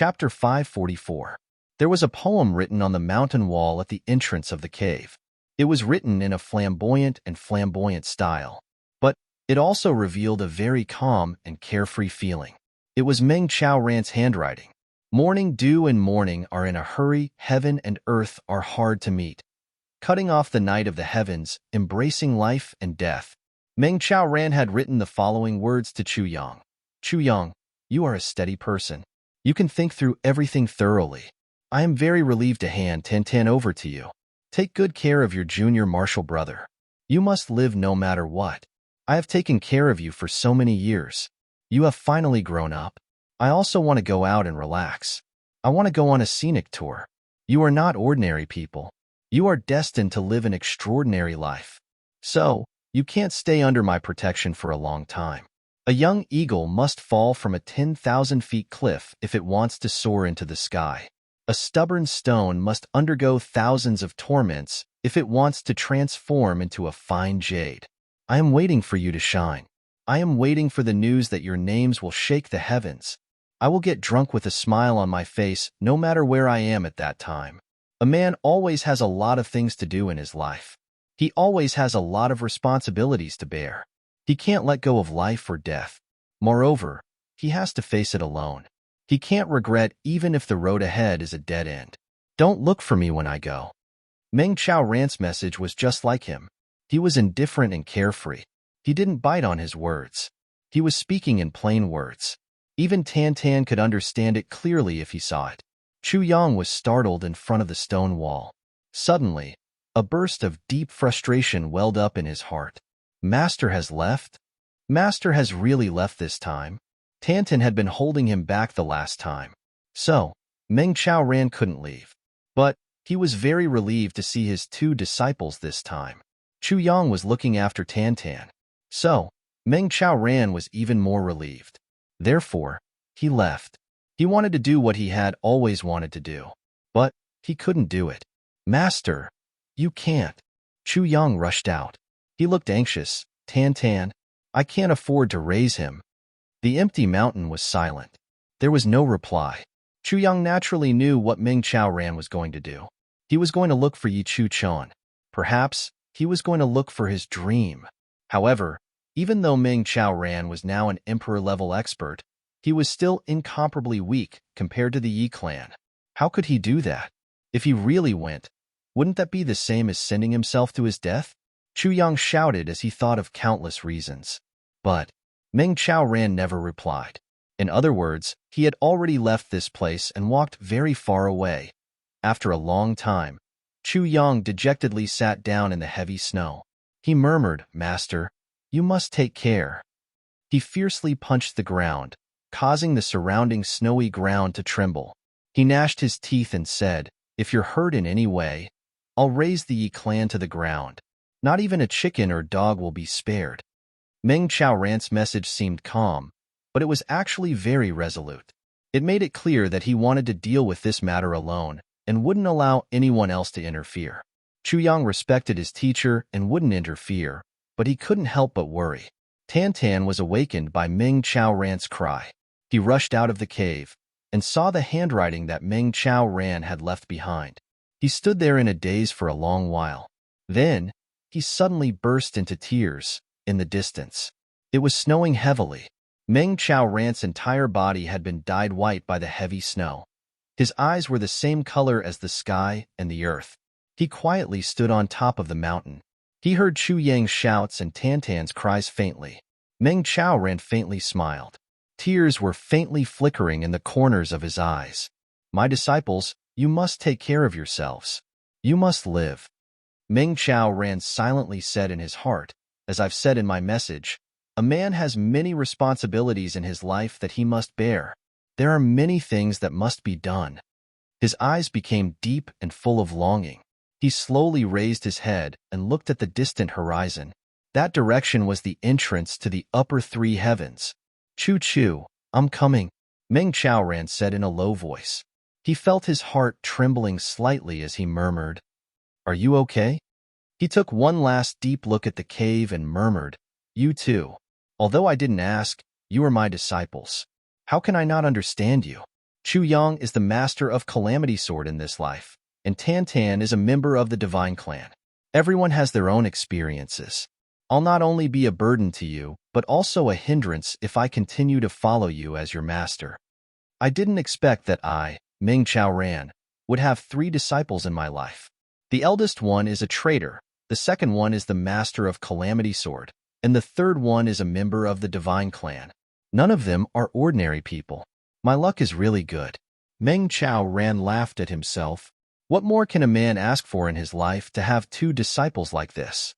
Chapter 544. There was a poem written on the mountain wall at the entrance of the cave. It was written in a flamboyant style, but it also revealed a very calm and carefree feeling. It was Meng Chao Ran's handwriting. Morning dew and morning are in a hurry, heaven and earth are hard to meet. Cutting off the night of the heavens, embracing life and death. Meng Chao Ran had written the following words to Chu Yang. Chu Yang, you are a steady person. You can think through everything thoroughly. I am very relieved to hand Tan over to you. Take good care of your junior martial brother. You must live no matter what. I have taken care of you for so many years. You have finally grown up. I also want to go out and relax. I want to go on a scenic tour. You are not ordinary people. You are destined to live an extraordinary life. So, you can't stay under my protection for a long time. A young eagle must fall from a 10,000 feet cliff if it wants to soar into the sky. A stubborn stone must undergo thousands of torments if it wants to transform into a fine jade. I am waiting for you to shine. I am waiting for the news that your names will shake the heavens. I will get drunk with a smile on my face no matter where I am at that time. A man always has a lot of things to do in his life. He always has a lot of responsibilities to bear. He can't let go of life or death. Moreover, he has to face it alone. He can't regret even if the road ahead is a dead end. Don't look for me when I go. Meng Chao Ran's message was just like him. He was indifferent and carefree. He didn't bite on his words. He was speaking in plain words. Even Tan could understand it clearly if he saw it. Chu Yang was startled in front of the stone wall. Suddenly, a burst of deep frustration welled up in his heart. Master has left? Master has really left this time? Tan had been holding him back the last time. So, Meng Chao Ran couldn't leave. But he was very relieved to see his two disciples this time. Chu Yang was looking after Tan. So, Meng Chao Ran was even more relieved. Therefore, he left. He wanted to do what he had always wanted to do. But he couldn't do it. Master, you can't. Chu Yang rushed out. He looked anxious. Tan, I can't afford to raise him. The empty mountain was silent. There was no reply. Chu Yang naturally knew what Meng Chao Ran was going to do. He was going to look for Yi Chu Chon. Perhaps he was going to look for his dream. However, even though Meng Chao Ran was now an emperor-level expert, he was still incomparably weak compared to the Yi clan. How could he do that? If he really went, wouldn't that be the same as sending himself to his death? Chu Yang shouted as he thought of countless reasons. But Meng Chao Ran never replied. In other words, he had already left this place and walked very far away. After a long time, Chu Yang dejectedly sat down in the heavy snow. He murmured, Master, you must take care. He fiercely punched the ground, causing the surrounding snowy ground to tremble. He gnashed his teeth and said, If you're hurt in any way, I'll raze the Yi clan to the ground. Not even a chicken or dog will be spared. Meng Chao Ran's message seemed calm, but it was actually very resolute. It made it clear that he wanted to deal with this matter alone and wouldn't allow anyone else to interfere. Chu Yang respected his teacher and wouldn't interfere, but he couldn't help but worry. Tan was awakened by Meng Chao Ran's cry. He rushed out of the cave and saw the handwriting that Meng Chao Ran had left behind. He stood there in a daze for a long while. Then, he suddenly burst into tears. In the distance, it was snowing heavily. Meng Chao Ran's entire body had been dyed white by the heavy snow. His eyes were the same color as the sky and the earth. He quietly stood on top of the mountain. He heard Chu Yang's shouts and Tan's cries faintly. Meng Chao Ran faintly smiled. Tears were faintly flickering in the corners of his eyes. My disciples, you must take care of yourselves. You must live. Meng Chao Ran silently said in his heart, As I've said in my message, a man has many responsibilities in his life that he must bear. There are many things that must be done. His eyes became deep and full of longing. He slowly raised his head and looked at the distant horizon. That direction was the entrance to the upper three heavens. Chu, I'm coming, Meng Chao Ran said in a low voice. He felt his heart trembling slightly as he murmured, Are you okay? He took one last deep look at the cave and murmured, You too. Although I didn't ask, you are my disciples. How can I not understand you? Chu Yang is the master of Calamity Sword in this life, and Tan Tan is a member of the Divine Clan. Everyone has their own experiences. I'll not only be a burden to you, but also a hindrance if I continue to follow you as your master. I didn't expect that I, Meng Chao Ran, would have 3 disciples in my life. The eldest one is a traitor, the second one is the master of Calamity Sword, and the third one is a member of the Divine Clan. None of them are ordinary people. My luck is really good. Meng Chao Ran laughed at himself. What more can a man ask for in his life to have 2 disciples like this?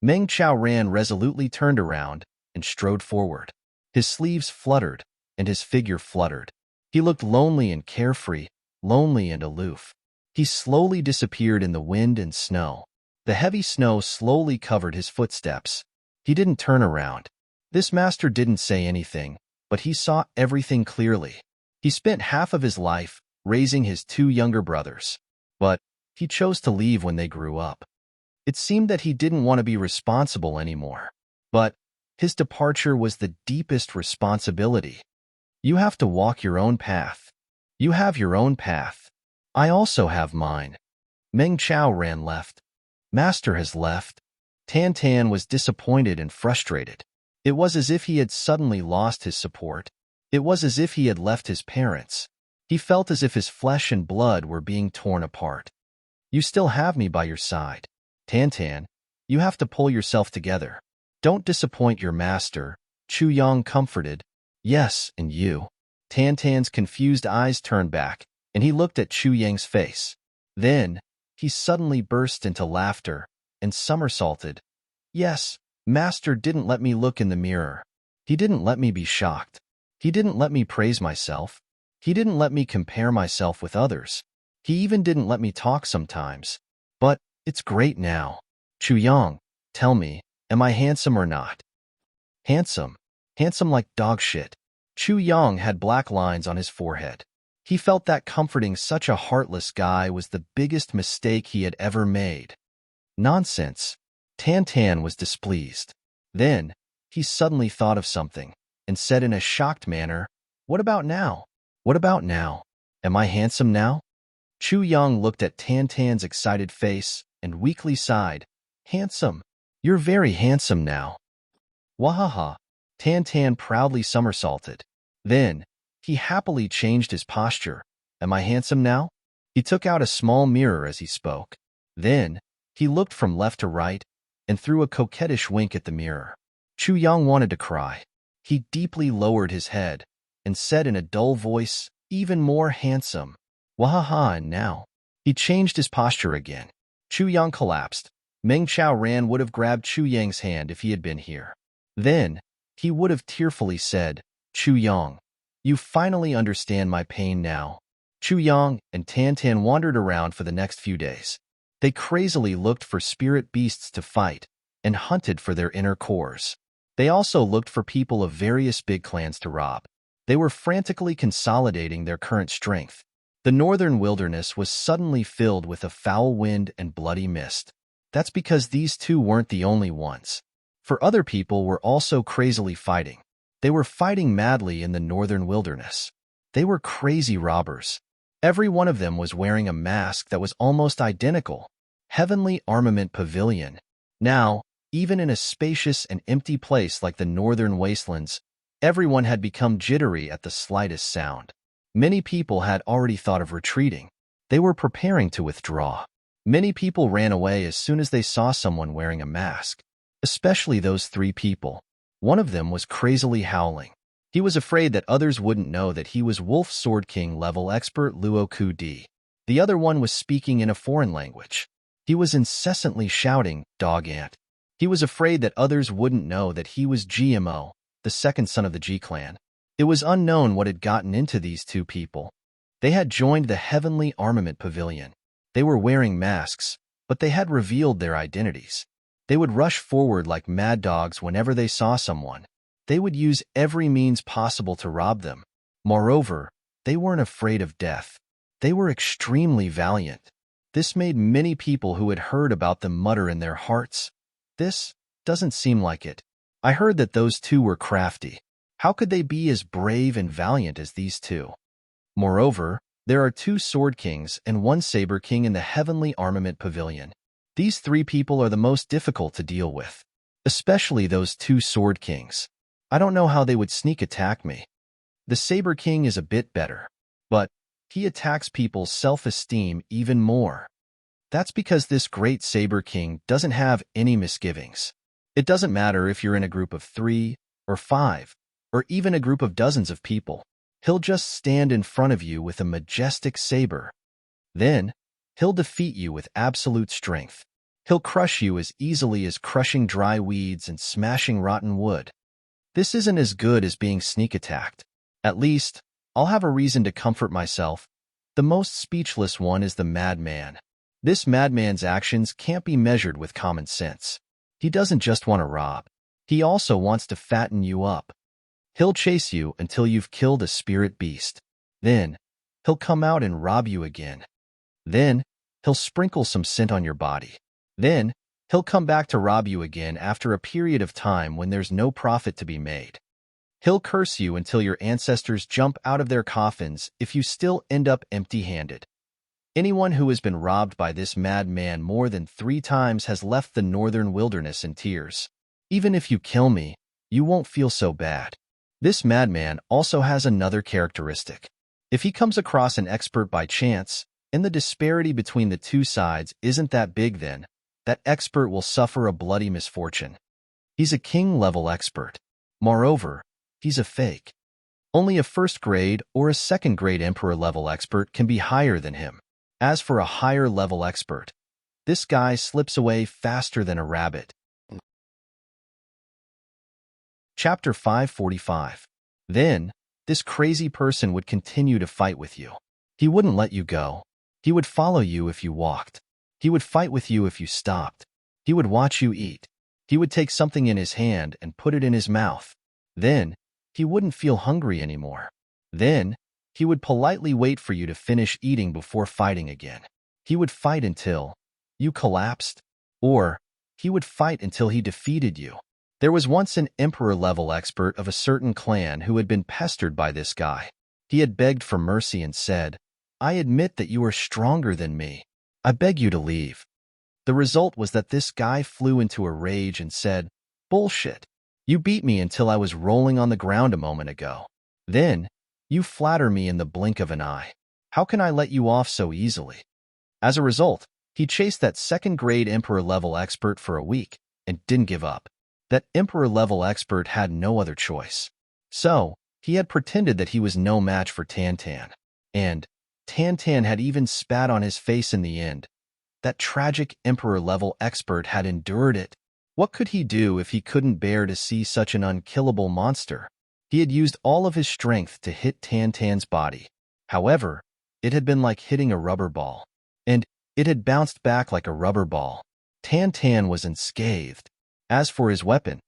Meng Chao Ran resolutely turned around and strode forward. His sleeves fluttered, and his figure fluttered. He looked lonely and carefree, lonely and aloof. He slowly disappeared in the wind and snow. The heavy snow slowly covered his footsteps. He didn't turn around. This master didn't say anything, but he saw everything clearly. He spent half of his life raising his 2 younger brothers, but he chose to leave when they grew up. It seemed that he didn't want to be responsible anymore, but his departure was the deepest responsibility. You have to walk your own path. You have your own path. I also have mine. Meng Chao Ran left. Master has left. Tan Tan was disappointed and frustrated. It was as if he had suddenly lost his support. It was as if he had left his parents. He felt as if his flesh and blood were being torn apart. You still have me by your side. Tan Tan, you have to pull yourself together. Don't disappoint your master. Chu Yang comforted. Yes, and you. Tan Tan's confused eyes turned back, and he looked at Chu Yang's face. Then, he suddenly burst into laughter and somersaulted. Yes, Master didn't let me look in the mirror. He didn't let me be shocked. He didn't let me praise myself. He didn't let me compare myself with others. He even didn't let me talk sometimes. But it's great now. Chu Yang, tell me, am I handsome or not? Handsome. Handsome like dog shit. Chu Yang had black lines on his forehead. He felt that comforting such a heartless guy was the biggest mistake he had ever made. Nonsense. Tan Tan was displeased. Then, he suddenly thought of something, and said in a shocked manner, What about now? What about now? Am I handsome now? Chu Yang looked at Tan Tan's excited face and weakly sighed. Handsome. You're very handsome now. Wahaha. Tan Tan proudly somersaulted. Then, he happily changed his posture. Am I handsome now? He took out a small mirror as he spoke. Then, he looked from left to right and threw a coquettish wink at the mirror. Chu Yang wanted to cry. He deeply lowered his head and said in a dull voice, even more handsome. Wahaha, and now. He changed his posture again. Chu Yang collapsed. Meng Chao Ran would have grabbed Chu Yang's hand if he had been here. Then, he would have tearfully said, Chu Yang, you finally understand my pain now. Chu Yang and Tan Tan wandered around for the next few days. They crazily looked for spirit beasts to fight and hunted for their inner cores. They also looked for people of various big clans to rob. They were frantically consolidating their current strength. The northern wilderness was suddenly filled with a foul wind and bloody mist. That's because these 2 weren't the only ones. For other people were also crazily fighting. They were fighting madly in the northern wilderness. They were crazy robbers. Every one of them was wearing a mask that was almost identical. Heavenly Armament Pavilion. Now, even in a spacious and empty place like the northern wastelands, everyone had become jittery at the slightest sound. Many people had already thought of retreating. They were preparing to withdraw. Many people ran away as soon as they saw someone wearing a mask. Especially those 3 people. One of them was crazily howling. He was afraid that others wouldn't know that he was Wolf Sword King level expert Luo Ku Di. The other one was speaking in a foreign language. He was incessantly shouting, Dog Ant. He was afraid that others wouldn't know that he was GMO, the second son of the G clan. It was unknown what had gotten into these 2 people. They had joined the Heavenly Armament Pavilion. They were wearing masks, but they had revealed their identities. They would rush forward like mad dogs whenever they saw someone. They would use every means possible to rob them. Moreover, they weren't afraid of death. They were extremely valiant. This made many people who had heard about them mutter in their hearts, This doesn't seem like it. I heard that those 2 were crafty. How could they be as brave and valiant as these 2? Moreover, there are 2 Sword Kings and 1 Saber King in the Heavenly Armament Pavilion. These 3 people are the most difficult to deal with, especially those 2 Sword Kings. I don't know how they would sneak attack me. The Saber King is a bit better, but he attacks people's self-esteem even more. That's because this great Saber King doesn't have any misgivings. It doesn't matter if you're in a group of 3 or 5, or even a group of dozens of people. He'll just stand in front of you with a majestic saber. Then, he'll defeat you with absolute strength. He'll crush you as easily as crushing dry weeds and smashing rotten wood. This isn't as good as being sneak attacked. At least, I'll have a reason to comfort myself. The most speechless one is the madman. This madman's actions can't be measured with common sense. He doesn't just want to rob. He also wants to fatten you up. He'll chase you until you've killed a spirit beast. Then, he'll come out and rob you again. Then, he'll sprinkle some scent on your body. Then, he'll come back to rob you again after a period of time when there's no profit to be made. He'll curse you until your ancestors jump out of their coffins if you still end up empty-handed. Anyone who has been robbed by this madman more than 3 times has left the northern wilderness in tears. Even if you kill me, you won't feel so bad. This madman also has another characteristic. If he comes across an expert by chance, and the disparity between the 2 sides isn't that big, then that expert will suffer a bloody misfortune. He's a king-level expert. Moreover, he's a fake. Only a 1st grade or a 2nd grade emperor-level expert can be higher than him. As for a higher-level expert, this guy slips away faster than a rabbit. Chapter 545. Then, this crazy person would continue to fight with you. He wouldn't let you go. He would follow you if you walked. He would fight with you if you stopped. He would watch you eat. He would take something in his hand and put it in his mouth. Then, he wouldn't feel hungry anymore. Then, he would politely wait for you to finish eating before fighting again. He would fight until you collapsed, or he would fight until he defeated you. There was once an emperor-level expert of a certain clan who had been pestered by this guy. He had begged for mercy and said, "I admit that you are stronger than me. I beg you to leave." The result was that this guy flew into a rage and said, "Bullshit. You beat me until I was rolling on the ground a moment ago. Then, you flatter me in the blink of an eye. How can I let you off so easily?" As a result, he chased that 2nd grade emperor-level expert for a week and didn't give up. That emperor-level expert had no other choice. So, he had pretended that he was no match for Tantan. And Tantan had even spat on his face in the end. That tragic emperor-level expert had endured it. What could he do if he couldn't bear to see such an unkillable monster? He had used all of his strength to hit Tantan's body. However, it had been like hitting a rubber ball. And it had bounced back like a rubber ball. Tantan was unscathed. As for his weapon,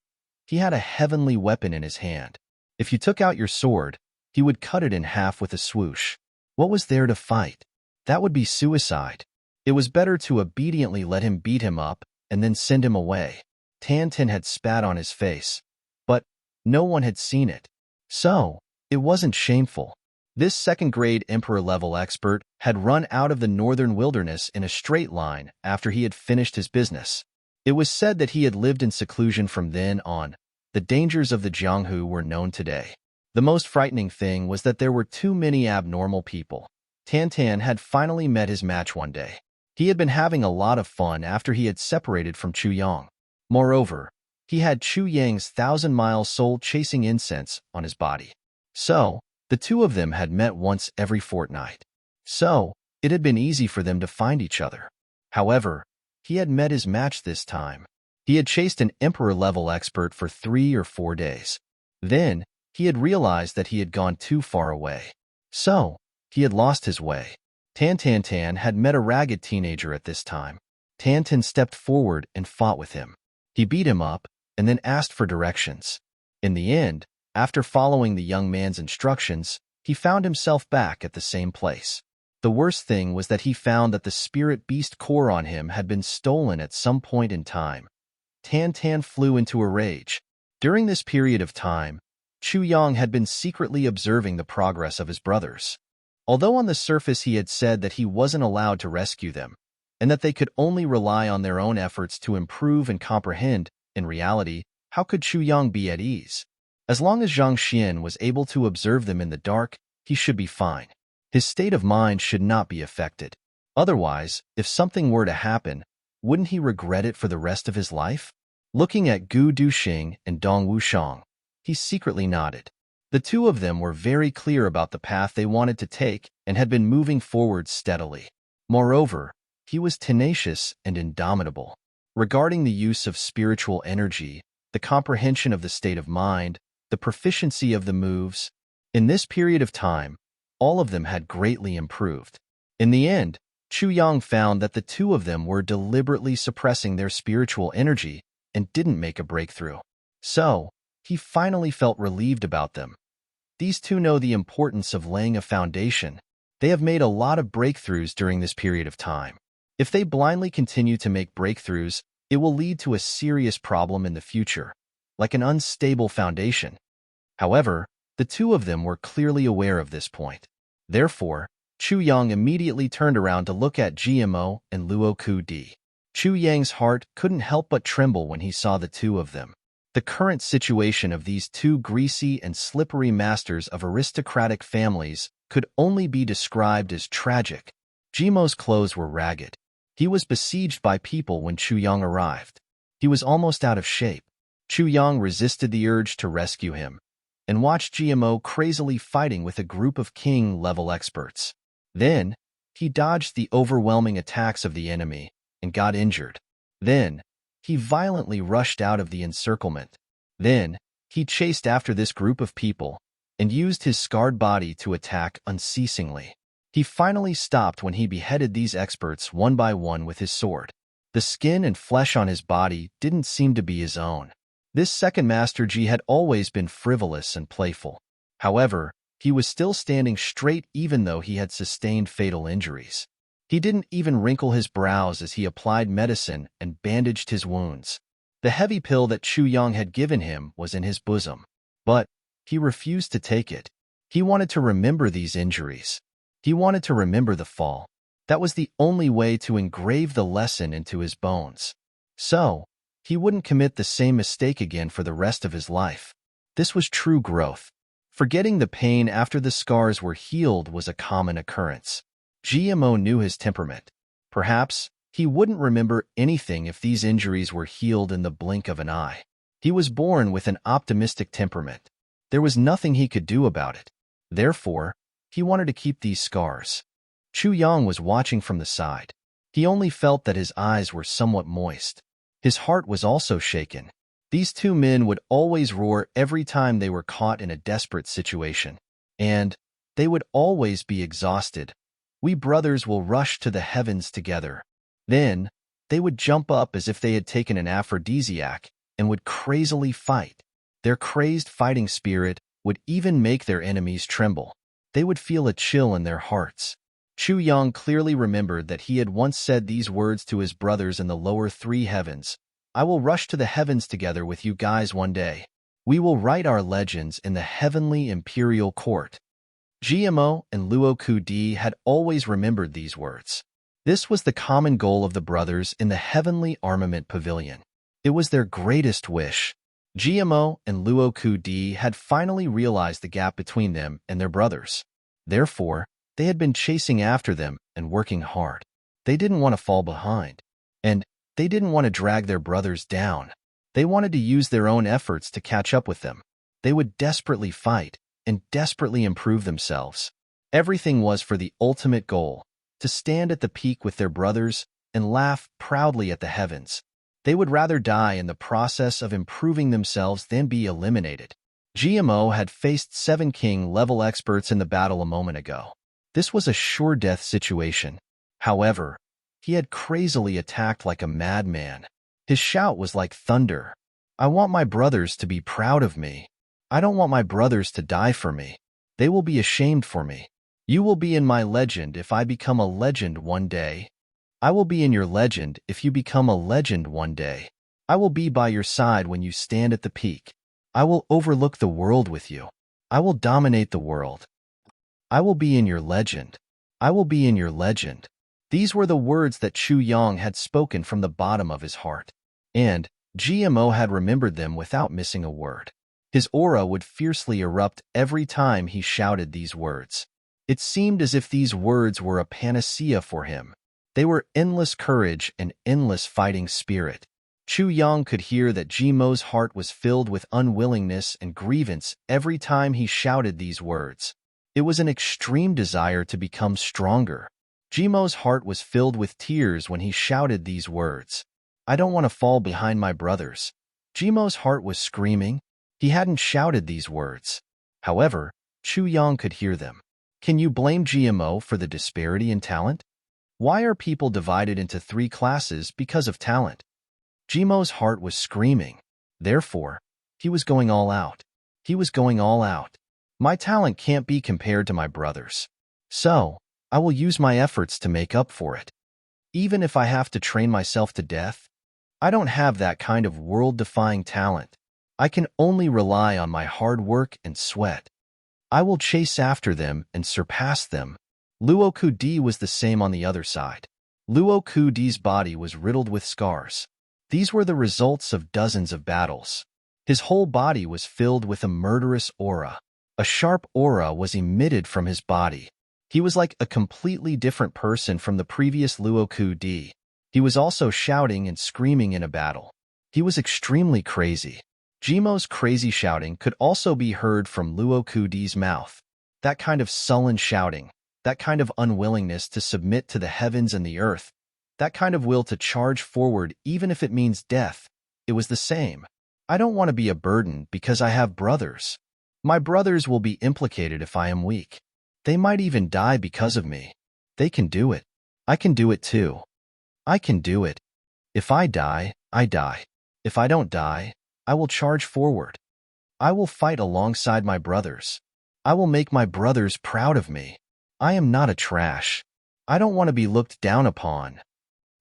he had a heavenly weapon in his hand. If you took out your sword, he would cut it in half with a swoosh. What was there to fight? That would be suicide. It was better to obediently let him beat him up and then send him away. Tantan had spat on his face, but no one had seen it. So, it wasn't shameful. This 2nd grade emperor-level expert had run out of the northern wilderness in a straight line after he had finished his business. It was said that he had lived in seclusion from then on. The dangers of the Jianghu were known today. The most frightening thing was that there were too many abnormal people. Tantan had finally met his match one day. He had been having a lot of fun after he had separated from Chu Yang. Moreover, he had Chu Yang's 1,000-mile soul chasing incense on his body. So, the 2 of them had met once every fortnight. So, it had been easy for them to find each other. However, he had met his match this time. He had chased an emperor-level expert for 3 or 4 days. Then, he had realized that he had gone too far away. So, he had lost his way. Tantan had met a ragged teenager at this time. Tantan stepped forward and fought with him. He beat him up and then asked for directions. In the end, after following the young man's instructions, he found himself back at the same place. The worst thing was that he found that the spirit beast core on him had been stolen at some point in time. Tantan flew into a rage. During this period of time, Chu Yang had been secretly observing the progress of his brothers. Although on the surface he had said that he wasn't allowed to rescue them, and that they could only rely on their own efforts to improve and comprehend, in reality, how could Chu Yang be at ease? As long as Zhang Xian was able to observe them in the dark, he should be fine. His state of mind should not be affected. Otherwise, if something were to happen, wouldn't he regret it for the rest of his life? Looking at Gu Duxing and Dong Wushang, he secretly nodded. The two of them were very clear about the path they wanted to take and had been moving forward steadily. Moreover, he was tenacious and indomitable. Regarding the use of spiritual energy, the comprehension of the state of mind, the proficiency of the moves, in this period of time, all of them had greatly improved. In the end, Chu Yang found that the two of them were deliberately suppressing their spiritual energy and didn't make a breakthrough. So, he finally felt relieved about them. These two know the importance of laying a foundation. They have made a lot of breakthroughs during this period of time. If they blindly continue to make breakthroughs, it will lead to a serious problem in the future, like an unstable foundation. However, the two of them were clearly aware of this point. Therefore, Chu Yang immediately turned around to look at GMO and Luo Ku Di. Chu Yang's heart couldn't help but tremble when he saw the two of them. The current situation of these two greasy and slippery masters of aristocratic families could only be described as tragic. Jimo's clothes were ragged. He was besieged by people when Chu Yang arrived. He was almost out of shape. Chu Yang resisted the urge to rescue him and watched GMO crazily fighting with a group of king-level experts. Then, he dodged the overwhelming attacks of the enemy and got injured. Then, he violently rushed out of the encirclement. Then, he chased after this group of people and used his scarred body to attack unceasingly. He finally stopped when he beheaded these experts one by one with his sword. The skin and flesh on his body didn't seem to be his own. This second Master Ji had always been frivolous and playful. However, he was still standing straight even though he had sustained fatal injuries. He didn't even wrinkle his brows as he applied medicine and bandaged his wounds. The heavy pill that Chu Yang had given him was in his bosom, but he refused to take it. He wanted to remember these injuries. He wanted to remember the fall. That was the only way to engrave the lesson into his bones. So, he wouldn't commit the same mistake again for the rest of his life. This was true growth. Forgetting the pain after the scars were healed was a common occurrence. GMO knew his temperament. Perhaps he wouldn't remember anything if these injuries were healed in the blink of an eye. He was born with an optimistic temperament. There was nothing he could do about it. Therefore, he wanted to keep these scars. Chu Yang was watching from the side. He only felt that his eyes were somewhat moist. His heart was also shaken. These two men would always roar every time they were caught in a desperate situation. And they would always be exhausted. We brothers will rush to the heavens together. Then, they would jump up as if they had taken an aphrodisiac and would crazily fight. Their crazed fighting spirit would even make their enemies tremble. They would feel a chill in their hearts. Chu Yang clearly remembered that he had once said these words to his brothers in the lower three heavens. I will rush to the heavens together with you guys one day. We will write our legends in the heavenly imperial court. GMO and Luo Ku Di had always remembered these words. This was the common goal of the brothers in the heavenly armament pavilion. It was their greatest wish. GMO and Luo Ku Di had finally realized the gap between them and their brothers. Therefore, they had been chasing after them and working hard. They didn't want to fall behind. And they didn't want to drag their brothers down. They wanted to use their own efforts to catch up with them. They would desperately fight and desperately improve themselves. Everything was for the ultimate goal, to stand at the peak with their brothers and laugh proudly at the heavens. They would rather die in the process of improving themselves than be eliminated. GMO had faced 7 king-level experts in the battle a moment ago. This was a sure-death situation. However, he had crazily attacked like a madman. His shout was like thunder. I want my brothers to be proud of me. I don't want my brothers to die for me. They will be ashamed for me. You will be in my legend if I become a legend one day. I will be in your legend if you become a legend one day. I will be by your side when you stand at the peak. I will overlook the world with you. I will dominate the world. I will be in your legend. I will be in your legend. These were the words that Chu Yang had spoken from the bottom of his heart. And GMO had remembered them without missing a word. His aura would fiercely erupt every time he shouted these words. It seemed as if these words were a panacea for him. They were endless courage and endless fighting spirit. Chu Yang could hear that Jimo's heart was filled with unwillingness and grievance every time he shouted these words. It was an extreme desire to become stronger. Jimo's heart was filled with tears when he shouted these words. I don't want to fall behind my brothers. Jimo's heart was screaming. He hadn't shouted these words. However, Chu Yang could hear them. Can you blame GMO for the disparity in talent? Why are people divided into 3 classes because of talent? Jimo's heart was screaming. Therefore, he was going all out. He was going all out. My talent can't be compared to my brother's. So, I will use my efforts to make up for it. Even if I have to train myself to death, I don't have that kind of world-defying talent. I can only rely on my hard work and sweat. I will chase after them and surpass them. Luo Ku-di was the same on the other side. Luo Ku-di's body was riddled with scars. These were the results of dozens of battles. His whole body was filled with a murderous aura. A sharp aura was emitted from his body. He was like a completely different person from the previous Luo Ku-di. He was also shouting and screaming in a battle. He was extremely crazy. Jimo's crazy shouting could also be heard from Luo Ku-di's mouth. That kind of sullen shouting, that kind of unwillingness to submit to the heavens and the earth, that kind of will to charge forward even if it means death, it was the same. I don't want to be a burden because I have brothers. My brothers will be implicated if I am weak. They might even die because of me. They can do it. I can do it too. I can do it. If I die, I die. If I don't die, I will charge forward. I will fight alongside my brothers. I will make my brothers proud of me. I am not a trash. I don't want to be looked down upon.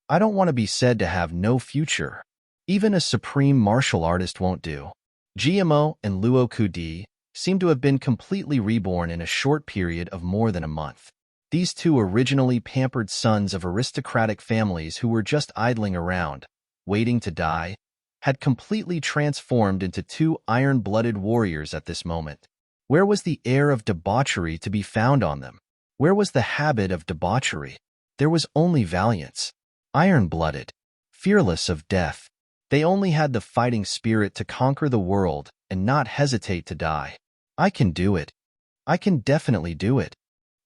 I don't want to be said to have no future. Even a supreme martial artist won't do. GMO and Luo Ku-di seem to have been completely reborn in a short period of more than a month. These 2 originally pampered sons of aristocratic families who were just idling around, waiting to die, had completely transformed into 2 iron-blooded warriors at this moment. Where was the air of debauchery to be found on them? Where was the habit of debauchery? There was only valiance. Iron-blooded, fearless of death. They only had the fighting spirit to conquer the world and not hesitate to die. I can do it. I can definitely do it.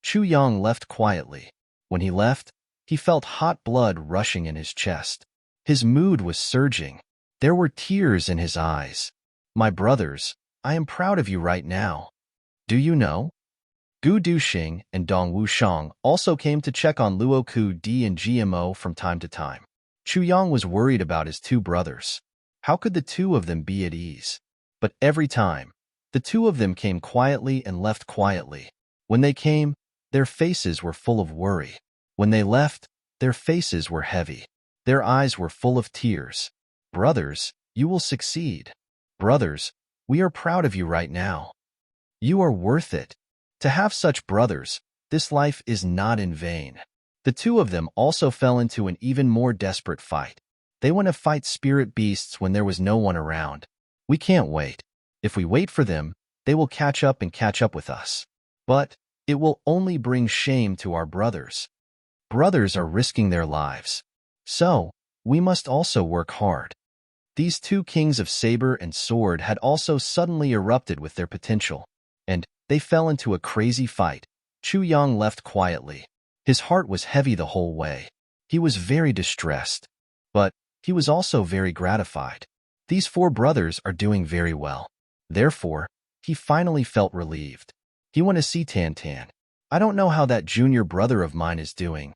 Chu Yang left quietly. When he left, he felt hot blood rushing in his chest. His mood was surging. There were tears in his eyes. My brothers, I am proud of you right now. Do you know? Gu Duxing and Dong Wushang also came to check on Luo Ku-di and GMO from time to time. Chu Yang was worried about his 2 brothers. How could the 2 of them be at ease? But every time, the 2 of them came quietly and left quietly. When they came, their faces were full of worry. When they left, their faces were heavy. Their eyes were full of tears. Brothers, you will succeed. Brothers, we are proud of you right now. You are worth it. To have such brothers, this life is not in vain. The 2 of them also fell into an even more desperate fight. They went to fight spirit beasts when there was no one around. We can't wait. If we wait for them, they will catch up with us. But it will only bring shame to our brothers. Brothers are risking their lives. So, we must also work hard. These 2 kings of saber and sword had also suddenly erupted with their potential, and they fell into a crazy fight. Chu Yang left quietly. His heart was heavy the whole way. He was very distressed, but he was also very gratified. These 4 brothers are doing very well. Therefore, he finally felt relieved. He went to see Tan Tan. I don't know how that junior brother of mine is doing.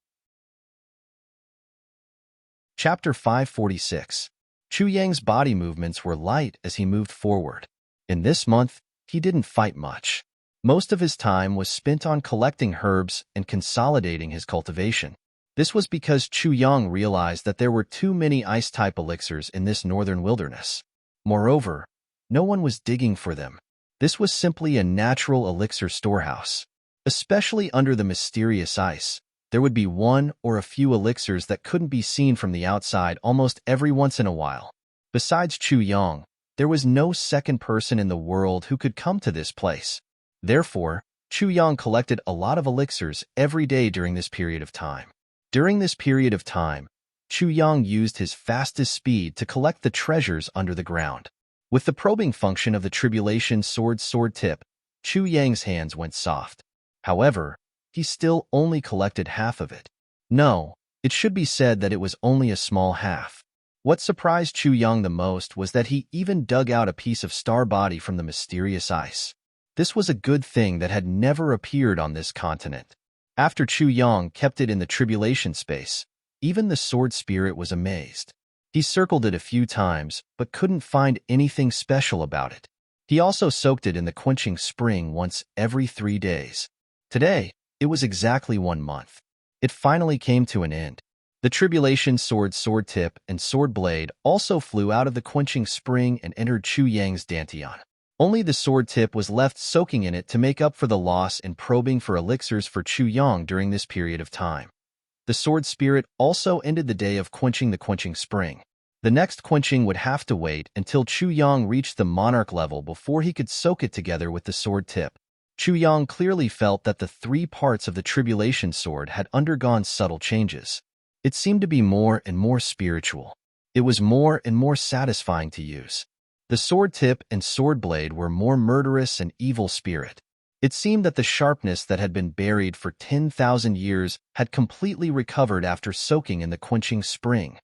Chapter 546. Chu Yang's body movements were light as he moved forward. In this month, he didn't fight much. Most of his time was spent on collecting herbs and consolidating his cultivation. This was because Chu Yang realized that there were too many ice-type elixirs in this northern wilderness. Moreover, no one was digging for them. This was simply a natural elixir storehouse. Especially under the mysterious ice, there would be one or a few elixirs that couldn't be seen from the outside almost every once in a while. Besides Chu Yong, there was no second person in the world who could come to this place. Therefore, Chu Yong collected a lot of elixirs every day during this period of time. During this period of time, Chu Yong used his fastest speed to collect the treasures under the ground. With the probing function of the tribulation sword tip, Chu Yang's hands went soft. However, he still only collected half of it. No, it should be said that it was only a small half. What surprised Chu Yong the most was that he even dug out a piece of star body from the mysterious ice. This was a good thing that had never appeared on this continent. After Chu Yong kept it in the tribulation space, even the sword spirit was amazed. He circled it a few times, but couldn't find anything special about it. He also soaked it in the quenching spring once every 3 days. Today, it was exactly 1 month. It finally came to an end. The tribulation sword tip and sword blade also flew out of the quenching spring and entered Chu Yang's dantian. Only the sword tip was left soaking in it to make up for the loss in probing for elixirs for Chu Yong during this period of time. The sword spirit also ended the day of quenching the quenching spring. The next quenching would have to wait until Chu Yong reached the monarch level before he could soak it together with the sword tip. Chu Yong clearly felt that the 3 parts of the tribulation sword had undergone subtle changes. It seemed to be more and more spiritual. It was more and more satisfying to use. The sword tip and sword blade were more murderous and evil spirit. It seemed that the sharpness that had been buried for 10,000 years had completely recovered after soaking in the quenching spring.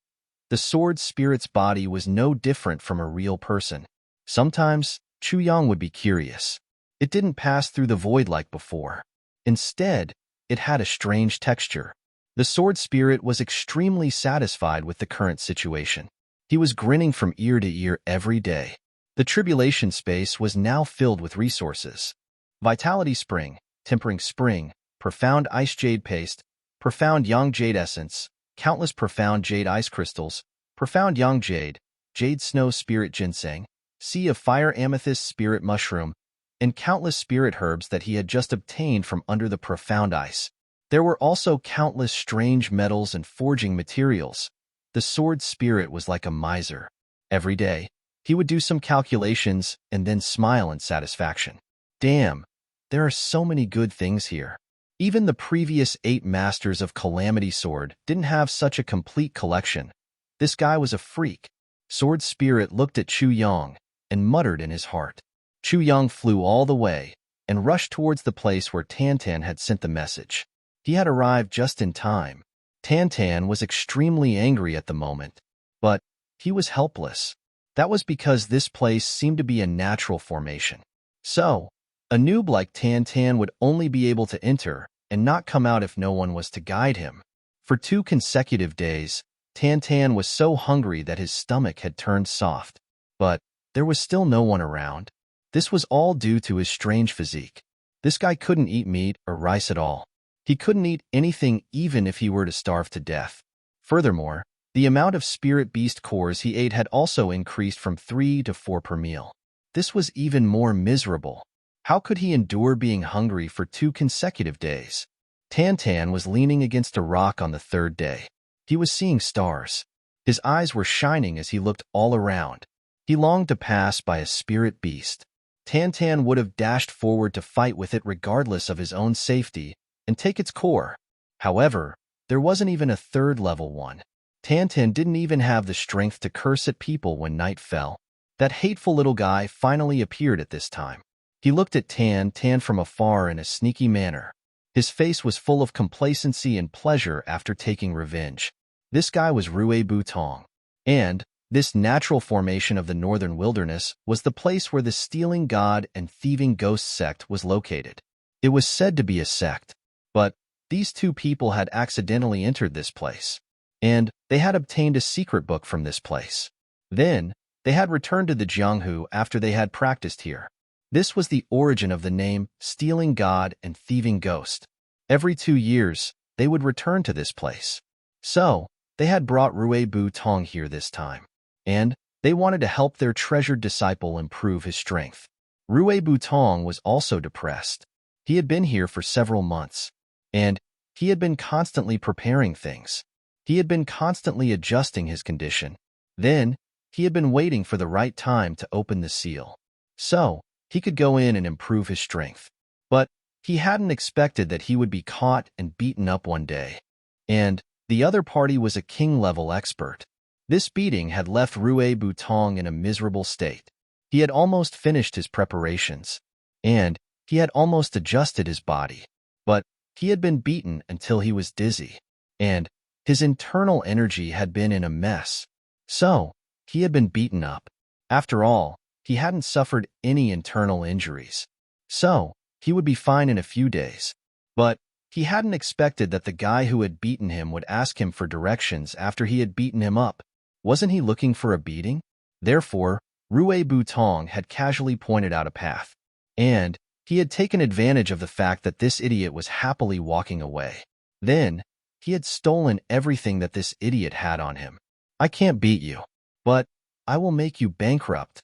The sword spirit's body was no different from a real person. Sometimes, Chu Yong would be curious. It didn't pass through the void like before. Instead, it had a strange texture. The sword spirit was extremely satisfied with the current situation. He was grinning from ear to ear every day. The tribulation space was now filled with resources. Vitality Spring, Tempering Spring, Profound Ice Jade Paste, Profound Yang Jade Essence, countless Profound Jade Ice Crystals, Profound Yang Jade, Jade Snow Spirit Ginseng, Sea of Fire Amethyst Spirit Mushroom, and countless spirit herbs that he had just obtained from under the profound ice. There were also countless strange metals and forging materials. The sword spirit was like a miser. Every day, he would do some calculations and then smile in satisfaction. Damn, there are so many good things here. Even the previous 8 masters of Calamity Sword didn't have such a complete collection. This guy was a freak. Sword Spirit looked at Chu Yong and muttered in his heart. Chu Yong flew all the way and rushed towards the place where Tan had sent the message. He had arrived just in time. Tan was extremely angry at the moment, but he was helpless. That was because this place seemed to be a natural formation. So, a noob like Tan would only be able to enter and not come out if no one was to guide him. For 2 consecutive days, Tan was so hungry that his stomach had turned soft. But there was still no one around. This was all due to his strange physique. This guy couldn't eat meat or rice at all. He couldn't eat anything even if he were to starve to death. Furthermore, the amount of spirit beast cores he ate had also increased from 3 to 4 per meal. This was even more miserable. How could he endure being hungry for 2 consecutive days? Tan was leaning against a rock on the 3rd day. He was seeing stars. His eyes were shining as he looked all around. He longed to pass by a spirit beast. Tan would have dashed forward to fight with it regardless of his own safety and take its core. However, there wasn't even a 3rd level one. Tan didn't even have the strength to curse at people when night fell. That hateful little guy finally appeared at this time. He looked at Tan from afar in a sneaky manner. His face was full of complacency and pleasure after taking revenge. This guy was Rue Butong. And this natural formation of the northern wilderness was the place where the stealing god and thieving ghost sect was located. It was said to be a sect, but these 2 people had accidentally entered this place, and they had obtained a secret book from this place. Then, they had returned to the Jianghu after they had practiced here. This was the origin of the name Stealing God and Thieving Ghost. Every 2 years, they would return to this place. So, they had brought Rue Butong here this time, and they wanted to help their treasured disciple improve his strength. Rue Butong was also depressed. He had been here for several months, and he had been constantly preparing things. He had been constantly adjusting his condition. Then, he had been waiting for the right time to open the seal, so he could go in and improve his strength. But he hadn't expected that he would be caught and beaten up one day. And the other party was a king-level expert. This beating had left Rue Butong in a miserable state. He had almost finished his preparations, and he had almost adjusted his body. But he had been beaten until he was dizzy, and his internal energy had been in a mess. So, he had been beaten up. After all, he hadn't suffered any internal injuries. So, he would be fine in a few days. But he hadn't expected that the guy who had beaten him would ask him for directions after he had beaten him up. Wasn't he looking for a beating? Therefore, Rue Butong had casually pointed out a path. And he had taken advantage of the fact that this idiot was happily walking away. Then, he had stolen everything that this idiot had on him. I can't beat you, but I will make you bankrupt.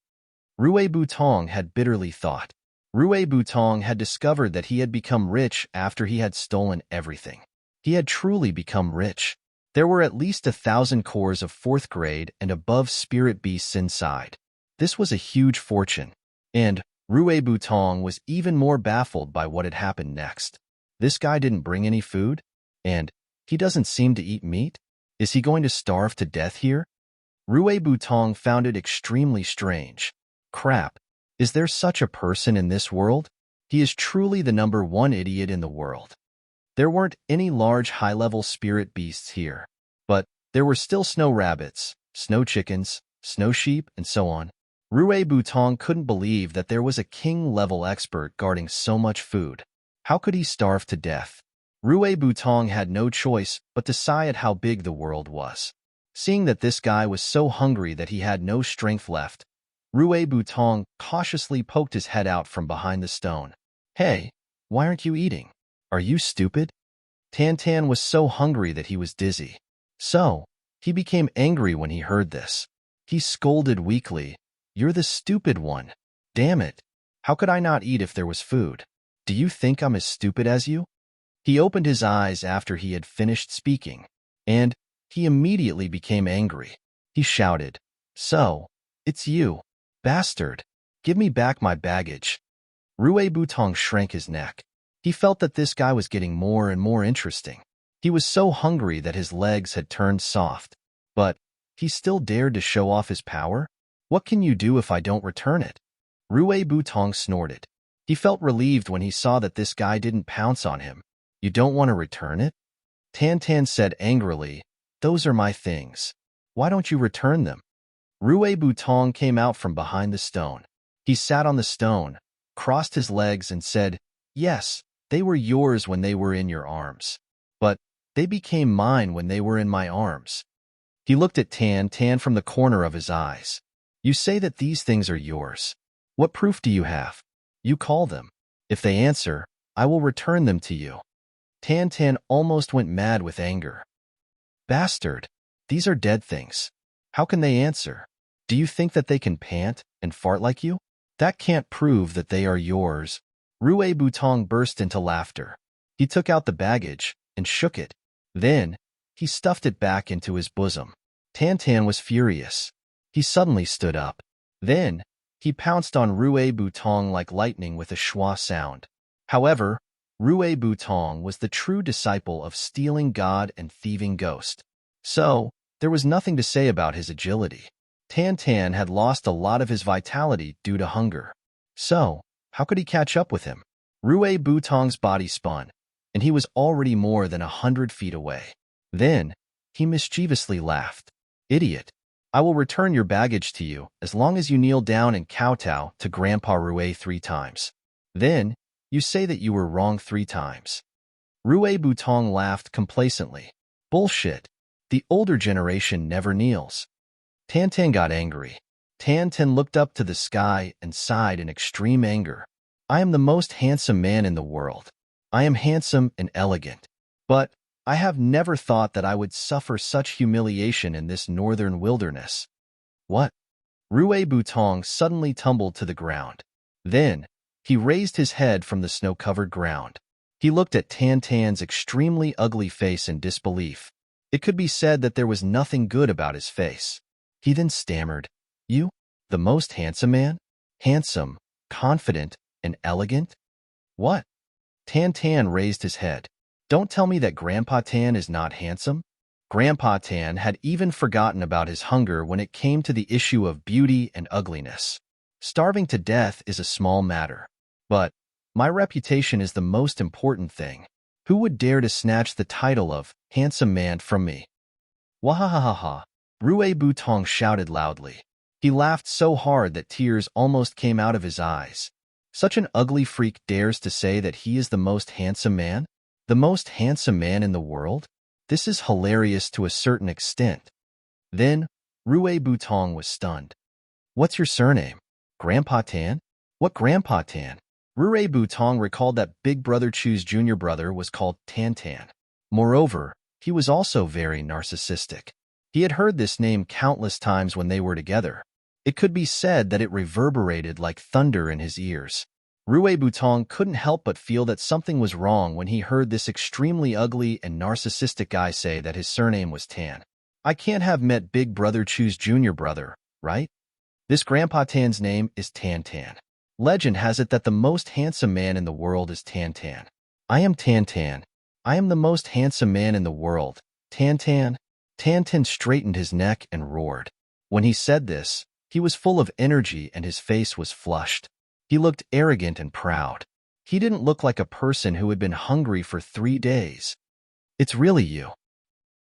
Rue Butong had bitterly thought. Rue Butong had discovered that he had become rich after he had stolen everything. He had truly become rich. There were at least 1,000 cores of 4th grade and above spirit beasts inside. This was a huge fortune, and Rue Butong was even more baffled by what had happened next. This guy didn't bring any food, and he doesn't seem to eat meat. Is he going to starve to death here? Rue Butong found it extremely strange. Crap, is there such a person in this world? He is truly the #1 idiot in the world. There weren't any large high-level spirit beasts here, but there were still snow rabbits, snow chickens, snow sheep, and so on. Rue Butong couldn't believe that there was a king-level expert guarding so much food. How could he starve to death? Rue Butong had no choice but to sigh at how big the world was. Seeing that this guy was so hungry that he had no strength left, Rue Butong cautiously poked his head out from behind the stone. Hey, why aren't you eating? Are you stupid? Tan was so hungry that he was dizzy. So, he became angry when he heard this. He scolded weakly, "You're the stupid one. Damn it. How could I not eat if there was food? Do you think I'm as stupid as you?" He opened his eyes after he had finished speaking, and he immediately became angry. He shouted, "So, it's you, bastard. Give me back my baggage." Rue Butong shrank his neck. He felt that this guy was getting more and more interesting. He was so hungry that his legs had turned soft, but he still dared to show off his power? What can you do if I don't return it? Rue Butong snorted. He felt relieved when he saw that this guy didn't pounce on him. You don't want to return it? Tan said angrily, "Those are my things. Why don't you return them?" Rue Butong came out from behind the stone. He sat on the stone, crossed his legs, and said, "Yes, they were yours when they were in your arms. But they became mine when they were in my arms." He looked at Tan from the corner of his eyes. "You say that these things are yours. What proof do you have? You call them. If they answer, I will return them to you." Tan almost went mad with anger. "Bastard, these are dead things. How can they answer? Do you think that they can pant and fart like you? That can't prove that they are yours." Rue Butong burst into laughter. He took out the baggage and shook it. Then, he stuffed it back into his bosom. Tan was furious. He suddenly stood up. Then, he pounced on Rue Butong like lightning with a schwa sound. However, Rue Butong was the true disciple of stealing God and thieving ghost. So, there was nothing to say about his agility. Tan had lost a lot of his vitality due to hunger. So, how could he catch up with him? Rue Butong's body spun, and he was already more than 100 feet away. Then, he mischievously laughed. "Idiot, I will return your baggage to you as long as you kneel down and kowtow to Grandpa Rue 3 times. Then, you say that you were wrong 3 times. Rue Butong laughed complacently. "Bullshit. The older generation never kneels." Tan got angry. Tan looked up to the sky and sighed in extreme anger. "I am the most handsome man in the world. I am handsome and elegant. But I have never thought that I would suffer such humiliation in this northern wilderness." "What?" Rue Butong suddenly tumbled to the ground. Then, He raised his head from the snow-covered ground. He looked at Tan Tan's extremely ugly face in disbelief. It could be said that there was nothing good about his face. He then stammered, "You? The most handsome man? Handsome, confident, and elegant? What?" Tan Tan raised his head. "Don't tell me that Grandpa Tan is not handsome?" Grandpa Tan had even forgotten about his hunger when it came to the issue of beauty and ugliness. Starving to death is a small matter. But my reputation is the most important thing. Who would dare to snatch the title of handsome man from me? Wahahaha! Rue Butong shouted loudly. He laughed so hard that tears almost came out of his eyes. Such an ugly freak dares to say that he is the most handsome man? The most handsome man in the world? This is hilarious to a certain extent. Then, Rue Butong was stunned. "What's your surname? Grandpa Tan? What Grandpa Tan?" Rue Butong recalled that Big Brother Chu's junior brother was called Tan Tan. Moreover, he was also very narcissistic. He had heard this name countless times when they were together. It could be said that it reverberated like thunder in his ears. Rue Butong couldn't help but feel that something was wrong when he heard this extremely ugly and narcissistic guy say that his surname was Tan. I can't have met Big Brother Chu's junior brother, right? This Grandpa Tan's name is Tan Tan. Legend has it that the most handsome man in the world is Tan Tan. I am Tan Tan. I am the most handsome man in the world. Tan Tan. Tan Tan straightened his neck and roared. When he said this, he was full of energy and his face was flushed. He looked arrogant and proud. He didn't look like a person who had been hungry for 3 days. "It's really you."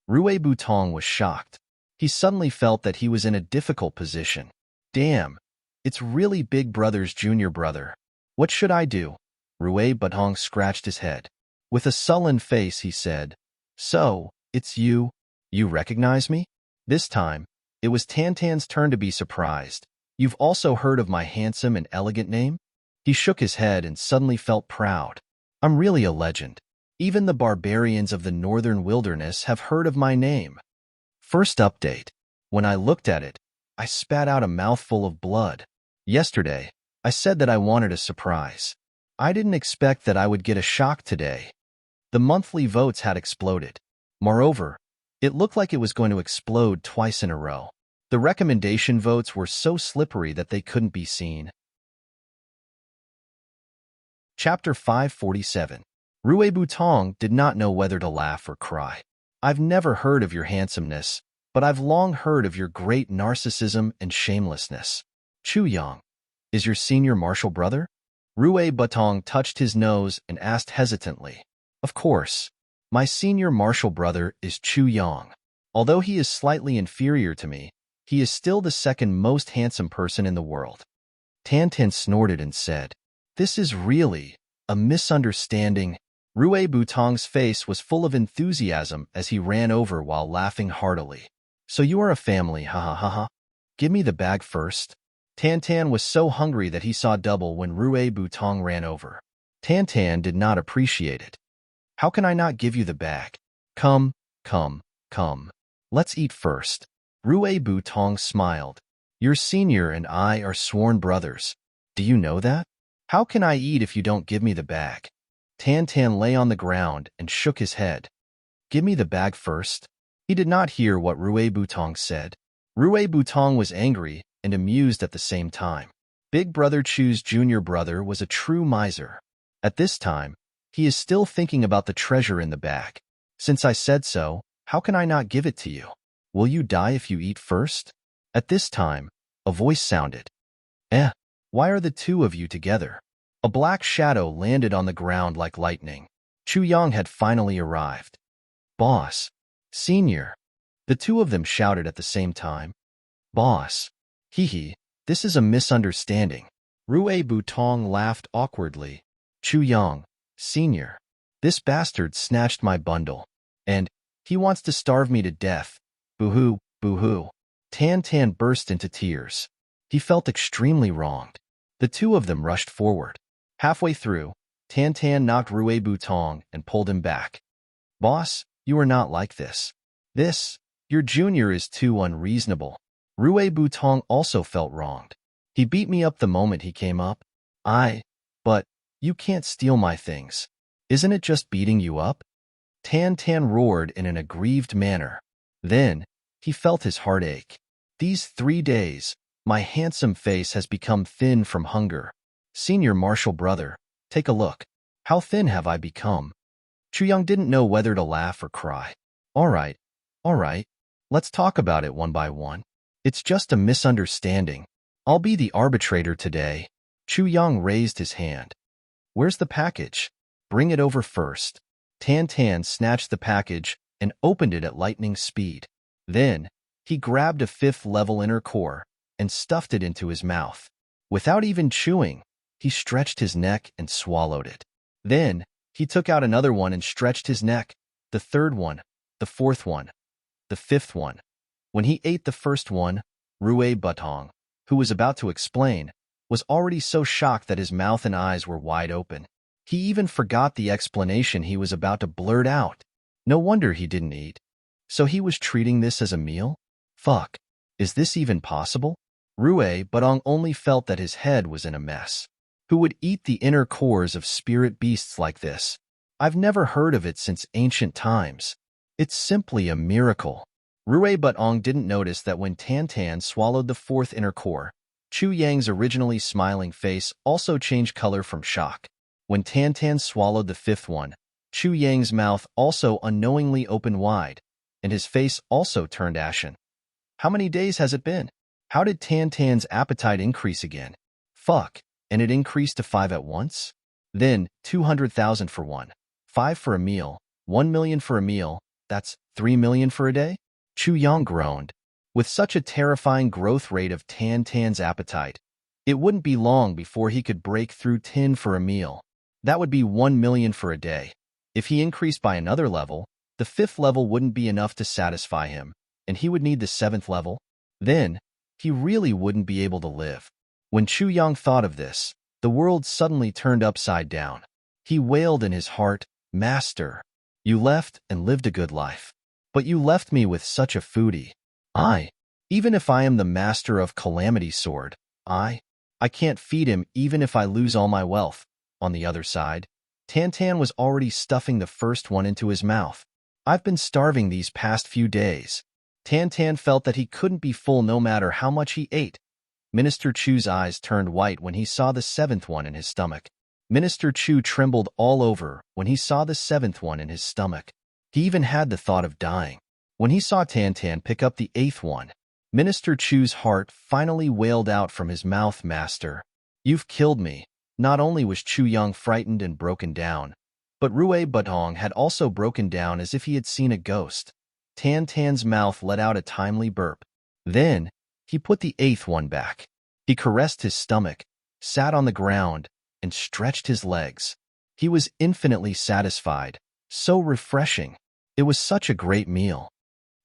Rue Butong was shocked. He suddenly felt that he was in a difficult position. Damn, it's really Big Brother's junior brother. What should I do? Rue Butong scratched his head. With a sullen face, he said, "So, it's you? You recognize me?" This time, it was Tan Tan's turn to be surprised. "You've also heard of my handsome and elegant name?" He shook his head and suddenly felt proud. "I'm really a legend. Even the barbarians of the northern wilderness have heard of my name." First update. When I looked at it, I spat out a mouthful of blood. Yesterday, I said that I wanted a surprise. I didn't expect that I would get a shock today. The monthly votes had exploded. Moreover, it looked like it was going to explode twice in a row. The recommendation votes were so slippery that they couldn't be seen. Chapter 547. Rue Butong did not know whether to laugh or cry. "I've never heard of your handsomeness, but I've long heard of your great narcissism and shamelessness. Chu Yang, is your senior martial brother?" Rue Butong touched his nose and asked hesitantly. "Of course. My senior martial brother is Chu Yang. Although he is slightly inferior to me, he is still the second most handsome person in the world." Tan Tan snorted and said, "This is really a misunderstanding." Rue Butong's face was full of enthusiasm as he ran over while laughing heartily. "So you are a family, ha ha ha ha. Give me the bag first." Tan Tan was so hungry that he saw double when Rue Butong ran over. Tan Tan did not appreciate it. "How can I not give you the bag? Come, come, come. Let's eat first." Rue Butong smiled. "Your senior and I are sworn brothers. Do you know that? How can I eat if you don't give me the bag?" Tan Tan lay on the ground and shook his head. "Give me the bag first." He did not hear what Rue Butong said. Rue Butong was angry and amused at the same time. Big Brother Chu's junior brother was a true miser. At this time, he is still thinking about the treasure in the bag. "Since I said so, how can I not give it to you? Will you die if you eat first?" At this time, a voice sounded. Why are the two of you together?" A black shadow landed on the ground like lightning. Chu Yang had finally arrived. "Boss. Senior." The two of them shouted at the same time. "Boss. Hee, this is a misunderstanding." Rue Butong laughed awkwardly. "Chu Yang, Senior. This bastard snatched my bundle. And he wants to starve me to death. Boo-hoo, boo-hoo." Tan Tan burst into tears. He felt extremely wronged. The two of them rushed forward. Halfway through, Tan Tan knocked Rue Butong and pulled him back. "Boss, you are not like this. Your junior is too unreasonable." Rue Butong also felt wronged. "He beat me up the moment he came up. But you can't steal my things. Isn't it just beating you up? Tan Tan roared in an aggrieved manner. Then he felt his heart ache. These 3 days, my handsome face has become thin from hunger. Senior Marshal brother, take a look. How thin have I become? Chuyang didn't know whether to laugh or cry. All right, let's talk about it one by one. It's just a misunderstanding. I'll be the arbitrator today. Chuyang raised his hand. Where's the package? Bring it over first. Tan Tan snatched the package and opened it at lightning speed. Then, he grabbed a 5th-level inner core and stuffed it into his mouth. Without even chewing, he stretched his neck and swallowed it. Then, he took out another one and stretched his neck, the 3rd one, the 4th one, the 5th one. When he ate the first one, Rue Butong, who was about to explain, was already so shocked that his mouth and eyes were wide open. He even forgot the explanation he was about to blurt out. No wonder he didn't eat. So he was treating this as a meal? Fuck. Is this even possible? Rue Butong only felt that his head was in a mess. Who would eat the inner cores of spirit beasts like this? I've never heard of it since ancient times. It's simply a miracle. Rue Butong didn't notice that when Tan Tan swallowed the 4th inner core, Chu Yang's originally smiling face also changed color from shock. When Tan Tan swallowed the 5th one, Chu Yang's mouth also unknowingly opened wide, and his face also turned ashen. How many days has it been? How did Tan Tan's appetite increase again? Fuck, and it increased to 5 at once? Then 200,000 for one, 5 for a meal, 1 million for a meal, that's 3 million for a day? Chu Yang groaned. With such a terrifying growth rate of Tan Tan's appetite, it wouldn't be long before he could break through 10 for a meal. That would be 1 million for a day. If he increased by another level, the 5th level wouldn't be enough to satisfy him, and he would need the 7th level. Then, he really wouldn't be able to live. When Chu Yang thought of this, the world suddenly turned upside down. He wailed in his heart, Master, you left and lived a good life. But you left me with such a foodie. Even if I am the master of Calamity Sword, I can't feed him even if I lose all my wealth. On the other side, Tan Tan was already stuffing the first one into his mouth. I've been starving these past few days. Tan Tan felt that he couldn't be full no matter how much he ate. Minister Chu's eyes turned white when he saw the 7th one in his stomach. Minister Chu trembled all over when he saw the 7th one in his stomach. He even had the thought of dying. When he saw Tan Tan pick up the 8th one, Minister Chu's heart finally wailed out from his mouth, Master, you've killed me. Not only was Chu Yang frightened and broken down, but Rue Butong had also broken down as if he had seen a ghost. Tan Tan's mouth let out a timely burp. Then, he put the 8th one back. He caressed his stomach, sat on the ground, and stretched his legs. He was infinitely satisfied. So refreshing. It was such a great meal.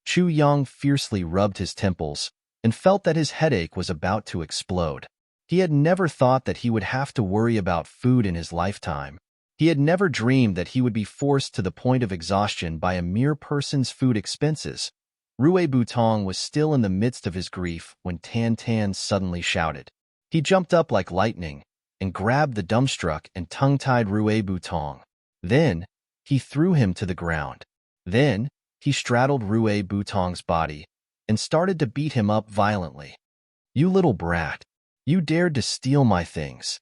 Chu Yang fiercely rubbed his temples and felt that his headache was about to explode. He had never thought that he would have to worry about food in his lifetime. He had never dreamed that he would be forced to the point of exhaustion by a mere person's food expenses. Rue Butong was still in the midst of his grief when Tan Tan suddenly shouted. He jumped up like lightning and grabbed the dumbstruck and tongue-tied Rue Butong. Then, he threw him to the ground. Then, he straddled Rue Butong's body and started to beat him up violently. You little brat. You dared to steal my things.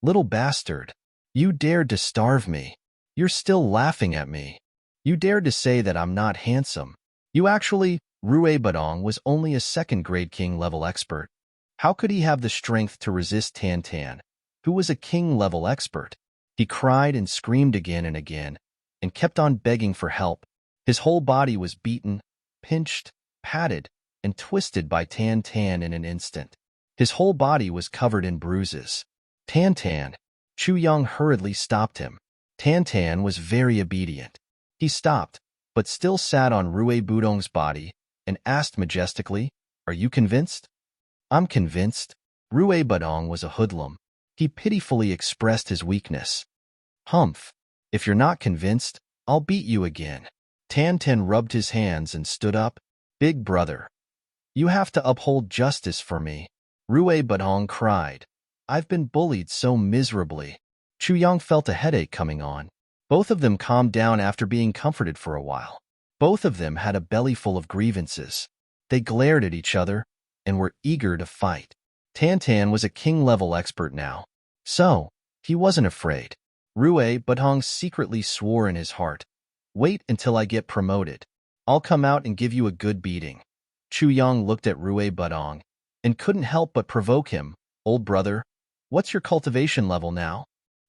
Little bastard. You dared to starve me. You're still laughing at me. You dared to say that I'm not handsome. You actually, Rue Butong was only a 2nd-grade king-level expert. How could he have the strength to resist Tan Tan, who was a king-level expert? He cried and screamed again and kept on begging for help. His whole body was beaten, pinched, patted, and twisted by Tan Tan in an instant. His whole body was covered in bruises. Tan Tan. Chu Yang hurriedly stopped him. Tan Tan was very obedient. He stopped, but still sat on Rue Butong's body and asked majestically, Are you convinced? I'm convinced. Rue Butong was a hoodlum. He pitifully expressed his weakness. Humph. If you're not convinced, I'll beat you again. Tan Tan rubbed his hands and stood up. Big brother. You have to uphold justice for me. Rue Butong cried. I've been bullied so miserably. Chu Yang felt a headache coming on. Both of them calmed down after being comforted for a while. Both of them had a belly full of grievances. They glared at each other and were eager to fight. Tan was a king-level expert now, so he wasn't afraid. Rue Batong secretly swore in his heart, "Wait until I get promoted. I'll come out and give you a good beating." Chu Yang looked at Rue Batong and couldn't help but provoke him. "Old brother, what's your cultivation level now?"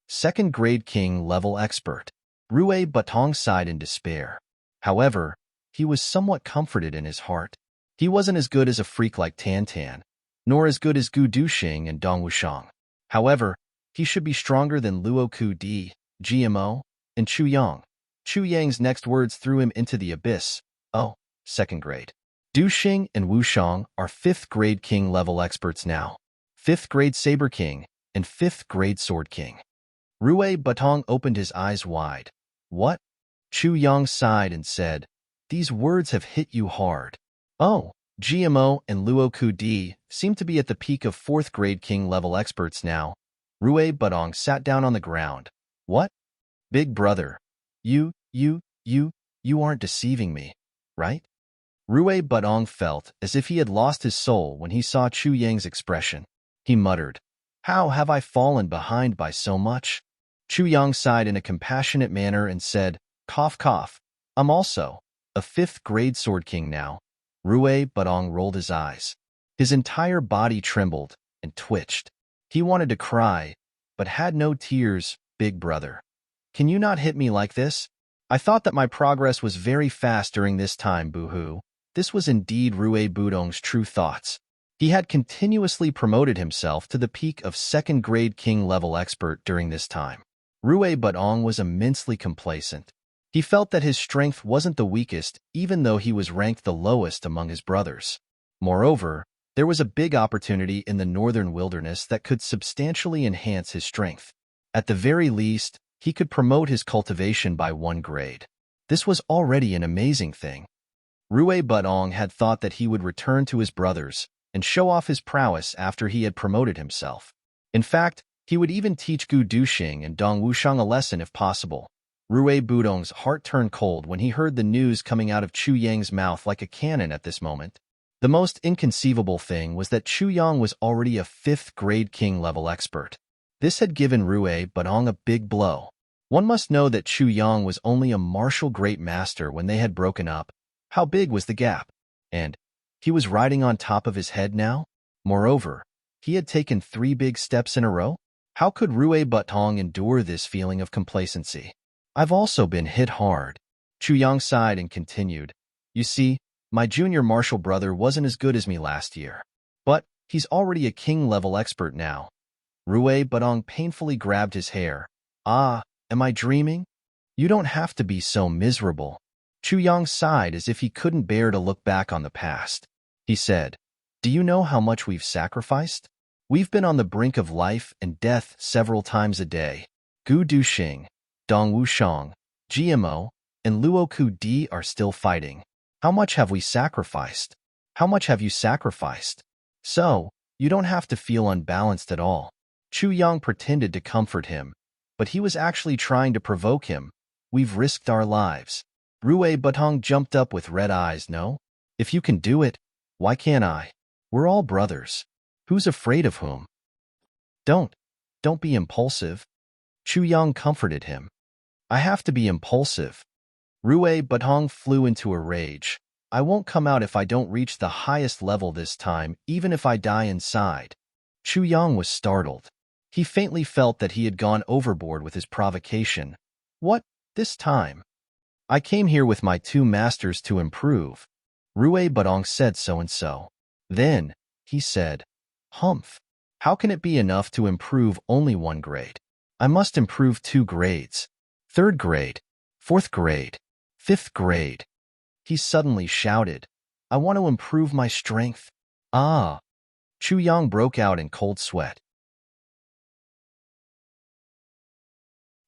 "Second grade king level expert." Rue Batong sighed in despair. However, he was somewhat comforted in his heart. He wasn't as good as a freak like Tan, nor as good as Gu Duxing and Dong Wushang. However, he should be stronger than Luo Ku Di, GMO, and Chu Yang. Chu Yang's next words threw him into the abyss. "Oh, second grade. Duxing and Wushang are 5th grade king level experts now. 5th grade Saber King and 5th grade Sword King." Rue Batong opened his eyes wide. "What?" Chu Yang sighed and said, "These words have hit you hard." "Oh, GMO and Luo Ku Di seem to be at the peak of 4th grade king level experts now." Rue Batong sat down on the ground. "What? Big brother, you aren't deceiving me, right?" Rue Batong felt as if he had lost his soul when he saw Chu Yang's expression. He muttered, "How have I fallen behind by so much?" Chu Yang sighed in a compassionate manner and said, "Cough, cough. I'm also a 5th grade Sword King now." Rue Batong rolled his eyes. His entire body trembled and twitched. He wanted to cry, but had no tears. "Big brother, can you not hit me like this? I thought that my progress was very fast during this time, boo-hoo." This was indeed Rue Batong's true thoughts. He had continuously promoted himself to the peak of 2nd grade king level expert during this time. Rue Batong was immensely complacent. He felt that his strength wasn't the weakest, even though he was ranked the lowest among his brothers. Moreover, there was a big opportunity in the northern wilderness that could substantially enhance his strength. At the very least, he could promote his cultivation by 1 grade. This was already an amazing thing. Rue Batong had thought that he would return to his brothers and show off his prowess after he had promoted himself. In fact, he would even teach Gu Duxing and Dong Wushang a lesson if possible. Rue Batong's heart turned cold when he heard the news coming out of Chu Yang's mouth like a cannon at this moment. The most inconceivable thing was that Chu Yang was already a 5th grade king level expert. This had given Rue Batong a big blow. One must know that Chu Yang was only a martial great master when they had broken up. How big was the gap? And he was riding on top of his head now? Moreover, he had taken 3 big steps in a row? How could Rue Batong endure this feeling of complacency? "I've also been hit hard." Chu Yang sighed and continued, "You see, my junior martial brother wasn't as good as me last year. But he's already a king-level expert now." Rue Batong painfully grabbed his hair. "Ah, am I dreaming? You don't have to be so miserable." Chu Yang sighed as if he couldn't bear to look back on the past. He said, "Do you know how much we've sacrificed? We've been on the brink of life and death several times a day. Gu Duxing, Dong Wushang, GMO, and Luo Ku Di are still fighting. How much have we sacrificed? How much have you sacrificed? So, you don't have to feel unbalanced at all." Chu Yang pretended to comfort him, but he was actually trying to provoke him. "We've risked our lives." Rue Batong jumped up with red eyes. "No? If you can do it, why can't I? We're all brothers. Who's afraid of whom?" Don't be impulsive." Chu Yang comforted him. "I have to be impulsive." Rue Batong flew into a rage. "I won't come out if I don't reach the highest level this time, even if I die inside." Chu Yang was startled. He faintly felt that he had gone overboard with his provocation. "What, this time? I came here with my 2 masters to improve." Rue Batong said so and so. Then, he said, "Humph. How can it be enough to improve only 1 grade? I must improve 2 grades. 3rd grade, 4th grade, 5th grade." He suddenly shouted, "I want to improve my strength." "Ah!" Chu Yang broke out in cold sweat.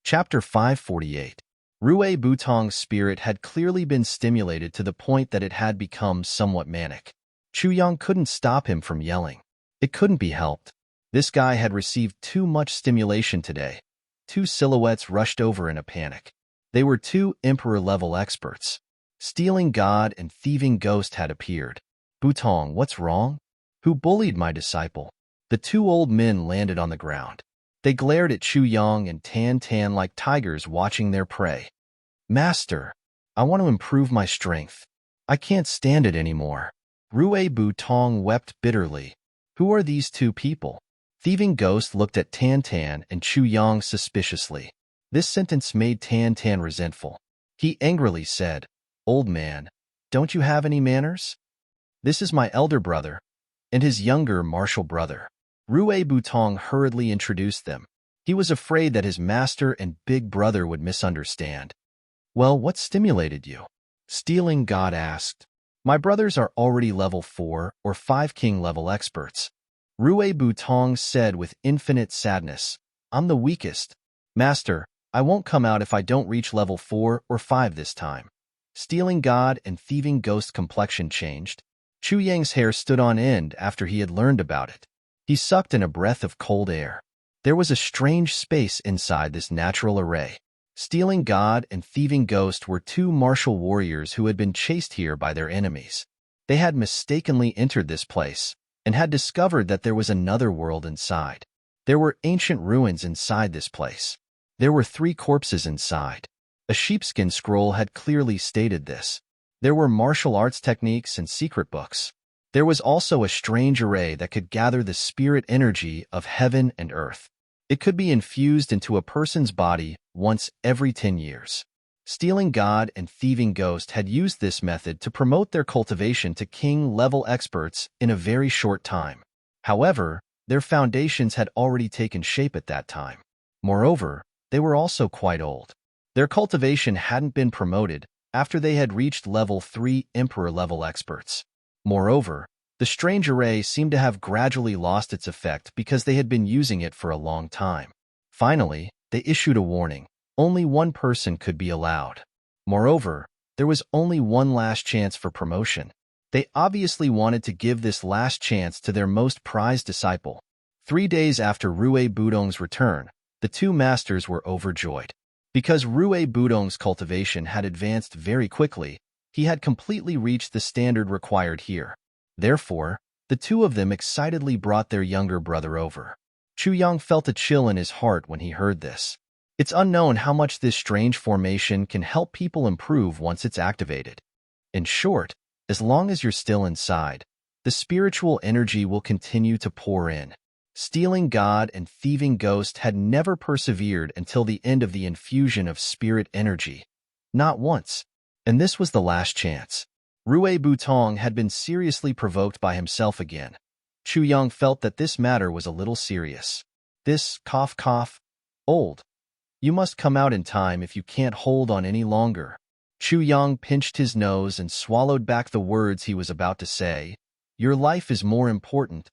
Chapter 548. Rue Batong's spirit had clearly been stimulated to the point that it had become somewhat manic. Chu Yang couldn't stop him from yelling. It couldn't be helped. This guy had received too much stimulation today. Two silhouettes rushed over in a panic. They were two Emperor-level experts. Stealing God and Thieving Ghost had appeared. Butong, what's wrong? Who bullied my disciple? The two old men landed on the ground. They glared at Chu Yang and Tan Tan like tigers watching their prey. Master, I want to improve my strength. I can't stand it anymore. Rue Butong wept bitterly. Who are these two people? Thieving Ghost looked at Tan Tan and Chu Yang suspiciously. This sentence made Tan Tan resentful. He angrily said, Old man, don't you have any manners? This is my elder brother and his younger martial brother. Rue Butong hurriedly introduced them. He was afraid that his master and big brother would misunderstand. Well, what stimulated you? Stealing God asked. My brothers are already level 4 or 5 king level experts. Rue Butong said with infinite sadness. I'm the weakest. Master, I won't come out if I don't reach level 4 or 5 this time. Stealing God and Thieving Ghost complexion changed. Chu Yang's hair stood on end after he had learned about it. He sucked in a breath of cold air. There was a strange space inside this natural array. Stealing God and Thieving Ghost were two martial warriors who had been chased here by their enemies. They had mistakenly entered this place and had discovered that there was another world inside. There were ancient ruins inside this place. There were 3 corpses inside. A sheepskin scroll had clearly stated this. There were martial arts techniques and secret books. There was also a strange array that could gather the spirit energy of heaven and earth. It could be infused into a person's body once every 10 years. Stealing God and Thieving Ghost had used this method to promote their cultivation to king-level experts in a very short time. However, their foundations had already taken shape at that time. Moreover, they were also quite old. Their cultivation hadn't been promoted after they had reached level 3 Emperor-level experts. Moreover, the strange array seemed to have gradually lost its effect because they had been using it for a long time. Finally, they issued a warning. Only one person could be allowed. Moreover, there was only one last chance for promotion. They obviously wanted to give this last chance to their most prized disciple. 3 days after Rue Budong's return, the two masters were overjoyed. Because Rue Budong's cultivation had advanced very quickly, he had completely reached the standard required here. Therefore, the two of them excitedly brought their younger brother over. Chu Yang felt a chill in his heart when he heard this. It's unknown how much this strange formation can help people improve once it's activated. In short, as long as you're still inside, the spiritual energy will continue to pour in. Stealing God and Thieving Ghost had never persevered until the end of the infusion of spirit energy. Not once. And this was the last chance. Rue Butong had been seriously provoked by himself again. Chu Yang felt that this matter was a little serious. This, cough, old. You must come out in time if you can't hold on any longer. Chu Yang pinched his nose and swallowed back the words he was about to say. Your life is more important.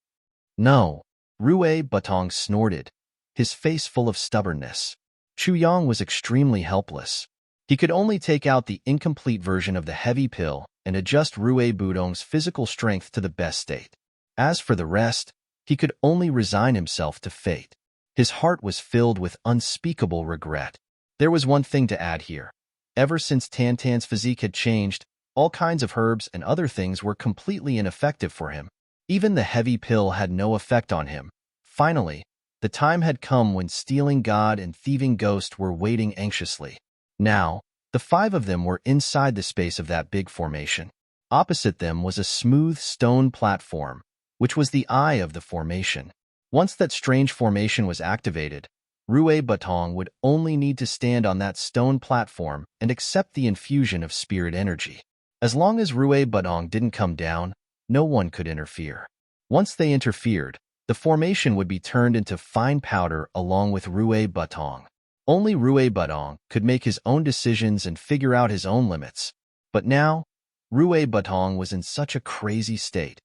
No. Rue Butong snorted, his face full of stubbornness. Chu Yang was extremely helpless. He could only take out the incomplete version of the heavy pill and adjust Rue Budong's physical strength to the best state. As for the rest, he could only resign himself to fate. His heart was filled with unspeakable regret. There was one thing to add here. Ever since Tan Tan's physique had changed, all kinds of herbs and other things were completely ineffective for him. Even the heavy pill had no effect on him. Finally, the time had come when Stealing God and Thieving Ghost were waiting anxiously. Now, the 5 of them were inside the space of that big formation. Opposite them was a smooth stone platform, which was the eye of the formation. Once that strange formation was activated, Rue Butong would only need to stand on that stone platform and accept the infusion of spirit energy. As long as Rue Butong didn't come down, no one could interfere. Once they interfered, the formation would be turned into fine powder along with Rue Butong. Only Rue Butong could make his own decisions and figure out his own limits. But now, Rue Butong was in such a crazy state.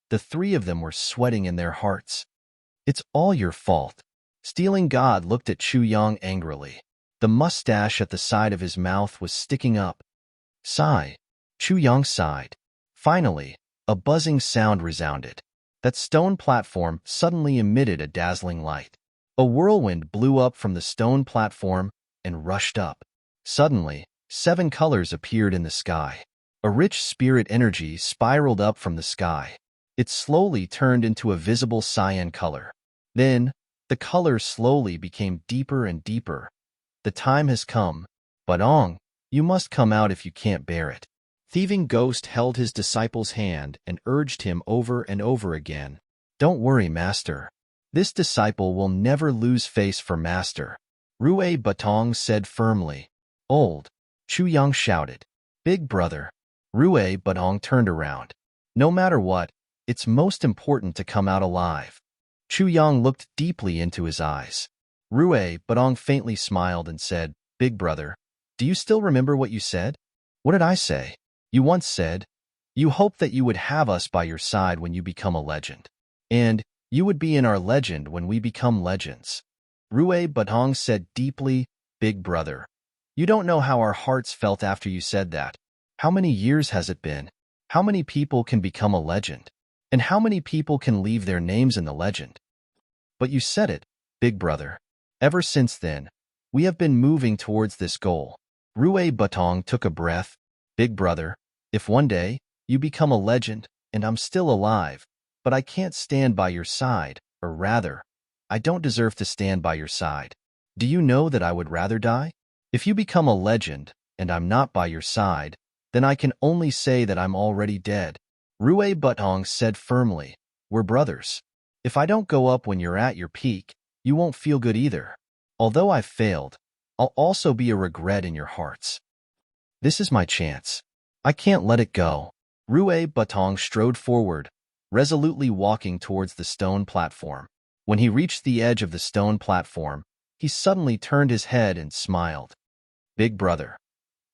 The 3 of them were sweating in their hearts. It's all your fault. Stealing God looked at Chu Yang angrily. The mustache at the side of his mouth was sticking up. Sigh. Chu Yang sighed. Finally, a buzzing sound resounded. that stone platform suddenly emitted a dazzling light. A whirlwind blew up from the stone platform and rushed up. Suddenly, 7 colors appeared in the sky. A rich spirit energy spiraled up from the sky. It slowly turned into a visible cyan color. Then, the color slowly became deeper and deeper. The time has come. Batong, you must come out if you can't bear it. Thieving Ghost held his disciple's hand and urged him over and over again. Don't worry, Master. This disciple will never lose face for Master. Rue Batong said firmly. Old. Chu Yang shouted. Big brother. Rue Batong turned around. No matter what, it's most important to come out alive. Chu Yang looked deeply into his eyes. Rue Batong faintly smiled and said, Big brother, do you still remember what you said? What did I say? You once said, you hoped that you would have us by your side when you become a legend. And you would be in our legend when we become legends. Rue Batong said deeply, Big brother, you don't know how our hearts felt after you said that. How many years has it been? How many people can become a legend? And how many people can leave their names in the legend? But you said it, Big brother. Ever since then, we have been moving towards this goal. Rue Batong took a breath. Big brother, if one day you become a legend and I'm still alive, but I can't stand by your side, or rather, I don't deserve to stand by your side. Do you know that I would rather die? If you become a legend and I'm not by your side, then I can only say that I'm already dead. Rue Batong said firmly, we're brothers. If I don't go up when you're at your peak, you won't feel good either. Although I've failed, I'll also be a regret in your hearts. This is my chance. I can't let it go. Rue Batong strode forward, resolutely walking towards the stone platform. When he reached the edge of the stone platform, he suddenly turned his head and smiled. Big brother,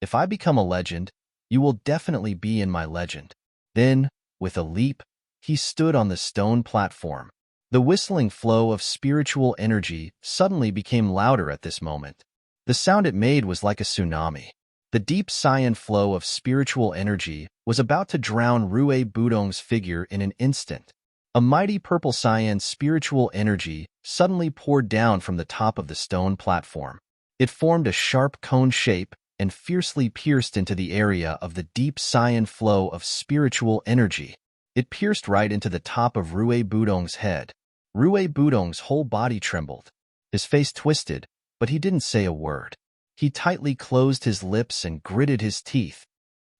if I become a legend, you will definitely be in my legend. Then, with a leap, he stood on the stone platform. The whistling flow of spiritual energy suddenly became louder at this moment. The sound it made was like a tsunami. The deep cyan flow of spiritual energy was about to drown Rue Batong's figure in an instant. A mighty purple cyan spiritual energy suddenly poured down from the top of the stone platform. It formed a sharp cone shape and fiercely pierced into the area of the deep cyan flow of spiritual energy. It pierced right into the top of Rue Batong's head. Rue Batong's whole body trembled. His face twisted, but he didn't say a word. He tightly closed his lips and gritted his teeth.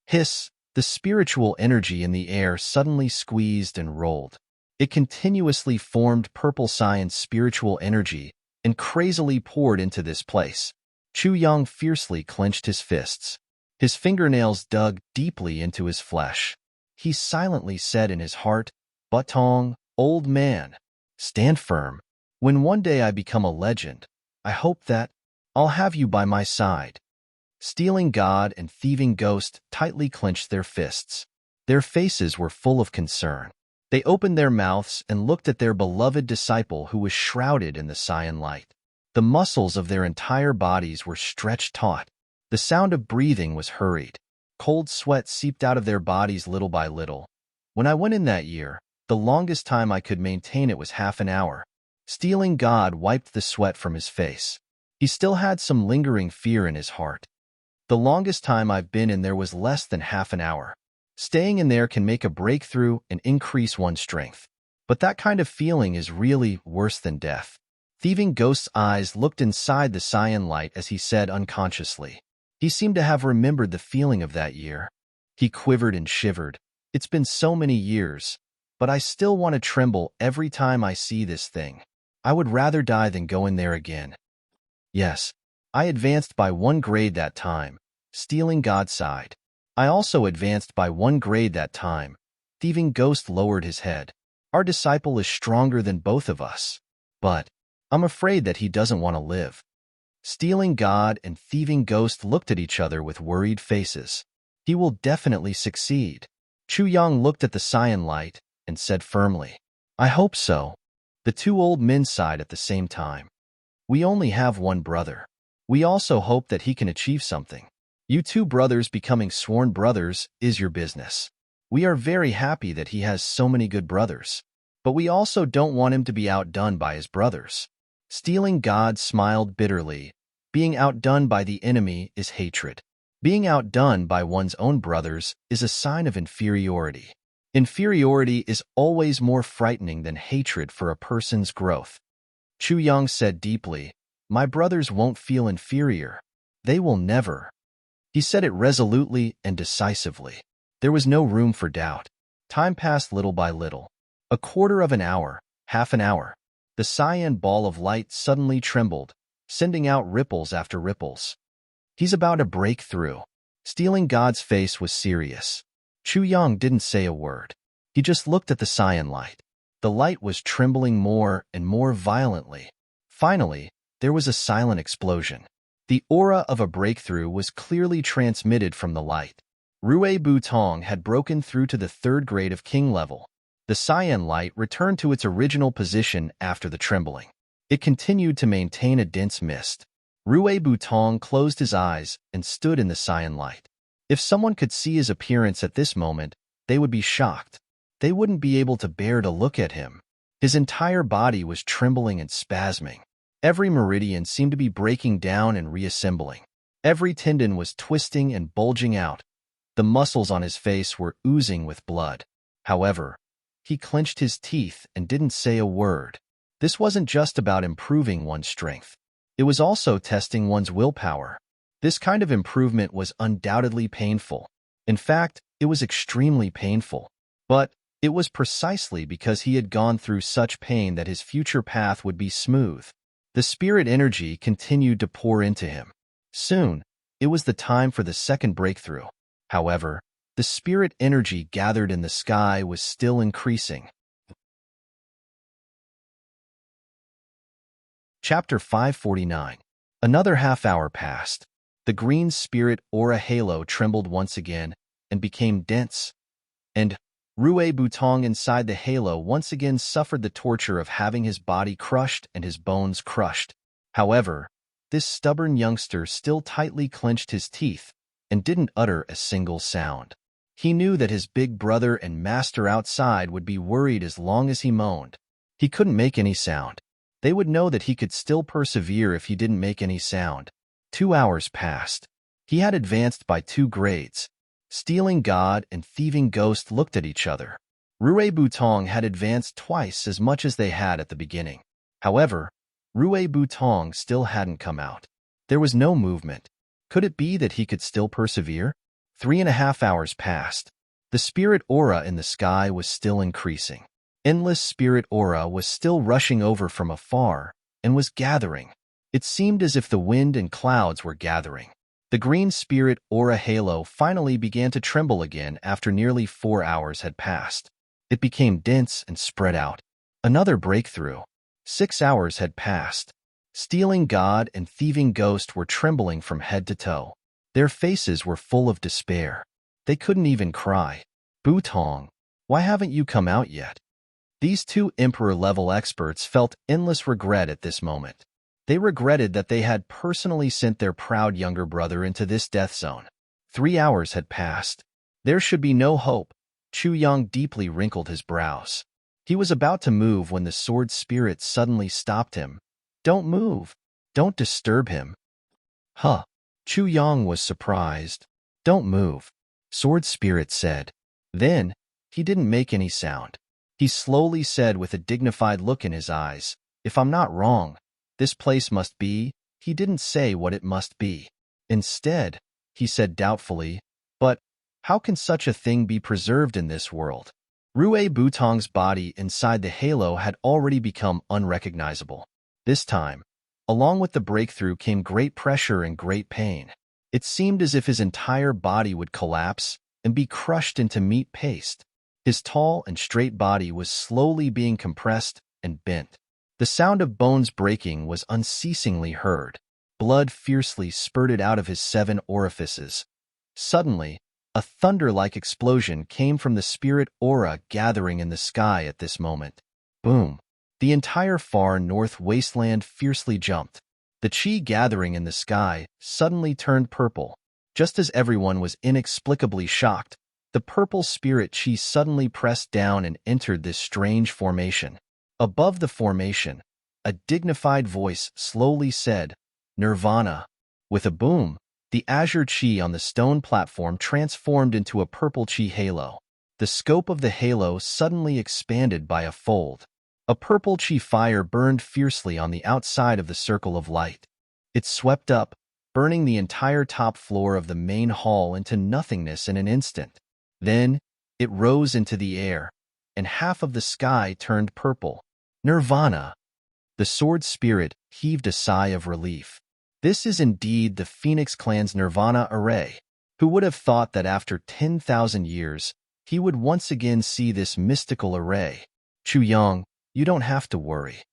Hiss! The spiritual energy in the air suddenly squeezed and rolled. It continuously formed purple cyan spiritual energy and crazily poured into this place. Chu Yang fiercely clenched his fists. His fingernails dug deeply into his flesh. He silently said in his heart, Batong, old man, stand firm. When one day I become a legend, I hope that I'll have you by my side. Stealing God and Thieving Ghost tightly clenched their fists. Their faces were full of concern. They opened their mouths and looked at their beloved disciple who was shrouded in the cyan light. The muscles of their entire bodies were stretched taut. The sound of breathing was hurried. Cold sweat seeped out of their bodies little by little. When I went in that year, the longest time I could maintain it was half an hour. Stealing God wiped the sweat from his face. He still had some lingering fear in his heart. The longest time I've been in there was less than half an hour. Staying in there can make a breakthrough and increase one's strength. But that kind of feeling is really worse than death. Thieving Ghost's eyes looked inside the cyan light as he said unconsciously. He seemed to have remembered the feeling of that year. He quivered and shivered. It's been so many years, but I still want to tremble every time I see this thing. I would rather die than go in there again. Yes, I advanced by 1 grade that time. Stealing God sighed. I also advanced by 1 grade that time. Thieving Ghost lowered his head. Our disciple is stronger than both of us. But I'm afraid that he doesn't want to live. Stealing God and Thieving Ghost looked at each other with worried faces. He will definitely succeed. Chu Yang looked at the cyan light and said firmly, I hope so. The 2 old men sighed at the same time. We only have 1 brother. We also hope that he can achieve something. You 2 brothers becoming sworn brothers is your business. We are very happy that he has so many good brothers. but we also don't want him to be outdone by his brothers. Stealing God smiled bitterly. Being outdone by the enemy is hatred. Being outdone by one's own brothers is a sign of inferiority. Inferiority is always more frightening than hatred for a person's growth. Chu Yang said deeply, "My brothers won't feel inferior. They will never." He said it resolutely and decisively. There was no room for doubt. Time passed little by little. A quarter of an hour, half an hour. The cyan ball of light suddenly trembled, sending out ripples after ripples. He's about to break through. Stealing God's face was serious. Chu Yang didn't say a word. He just looked at the cyan light. The light was trembling more and more violently. Finally, there was a silent explosion. The aura of a breakthrough was clearly transmitted from the light. Rue Butong had broken through to the 3rd grade of king level. The cyan light returned to its original position after the trembling. It continued to maintain a dense mist. Rue Butong closed his eyes and stood in the cyan light. If someone could see his appearance at this moment, they would be shocked. They wouldn't be able to bear to look at him. His entire body was trembling and spasming. Every meridian seemed to be breaking down and reassembling. Every tendon was twisting and bulging out. The muscles on his face were oozing with blood. However, he clenched his teeth and didn't say a word. This wasn't just about improving one's strength. It was also testing one's willpower. This kind of improvement was undoubtedly painful. In fact, it was extremely painful. But it was precisely because he had gone through such pain that his future path would be smooth. The spirit energy continued to pour into him. Soon, it was the time for the second breakthrough. However, the spirit energy gathered in the sky was still increasing. Chapter 549. Another half hour passed. The green spirit aura halo trembled once again and became dense. And Rue Butong inside the halo once again suffered the torture of having his body crushed and his bones crushed. However, this stubborn youngster still tightly clenched his teeth and didn't utter a single sound. He knew that his big brother and master outside would be worried as long as he moaned. He couldn't make any sound. They would know that he could still persevere if he didn't make any sound. 2 hours passed. He had advanced by 2 grades. Stealing God and Thieving Ghost looked at each other. Rue Butong had advanced twice as much as they had at the beginning. However, Rue Butong still hadn't come out. There was no movement. Could it be that he could still persevere? 3.5 hours passed. The spirit aura in the sky was still increasing. Endless spirit aura was still rushing over from afar and was gathering. It seemed as if the wind and clouds were gathering. The green spirit aura halo finally began to tremble again after nearly 4 hours had passed. It became dense and spread out. Another breakthrough. 6 hours had passed. Stealing God and Thieving Ghost were trembling from head to toe. Their faces were full of despair. They couldn't even cry. Butong, why haven't you come out yet? These 2 Emperor-level experts felt endless regret at this moment. They regretted that they had personally sent their proud younger brother into this death zone. 3 hours had passed. There should be no hope. Chu Yang deeply wrinkled his brows. He was about to move when the sword spirit suddenly stopped him. Don't move. Don't disturb him. Huh. Chu Yang was surprised. Don't move, sword spirit said. Then, he didn't make any sound. He slowly said with a dignified look in his eyes, "If I'm not wrong, this place must be." He didn't say what it must be. Instead, he said doubtfully, "But how can such a thing be preserved in this world?" Rue Butong's body inside the halo had already become unrecognizable. This time, along with the breakthrough came great pressure and great pain. It seemed as if his entire body would collapse and be crushed into meat paste. His tall and straight body was slowly being compressed and bent. The sound of bones breaking was unceasingly heard. Blood fiercely spurted out of his 7 orifices. Suddenly, a thunder-like explosion came from the spirit aura gathering in the sky at this moment. Boom! The entire far north wasteland fiercely jumped. The chi gathering in the sky suddenly turned purple. Just as everyone was inexplicably shocked, the purple spirit chi suddenly pressed down and entered this strange formation. Above the formation, a dignified voice slowly said, "Nirvana." With a boom, the azure chi on the stone platform transformed into a purple chi halo. The scope of the halo suddenly expanded by a fold. A purple chi fire burned fiercely on the outside of the circle of light. It swept up, burning the entire top floor of the main hall into nothingness in an instant. Then, it rose into the air, and half of the sky turned purple. Nirvana! The sword spirit heaved a sigh of relief. This is indeed the Phoenix Clan's Nirvana array. Who would have thought that after 10,000 years, he would once again see this mystical array? Chu Yang, you don't have to worry.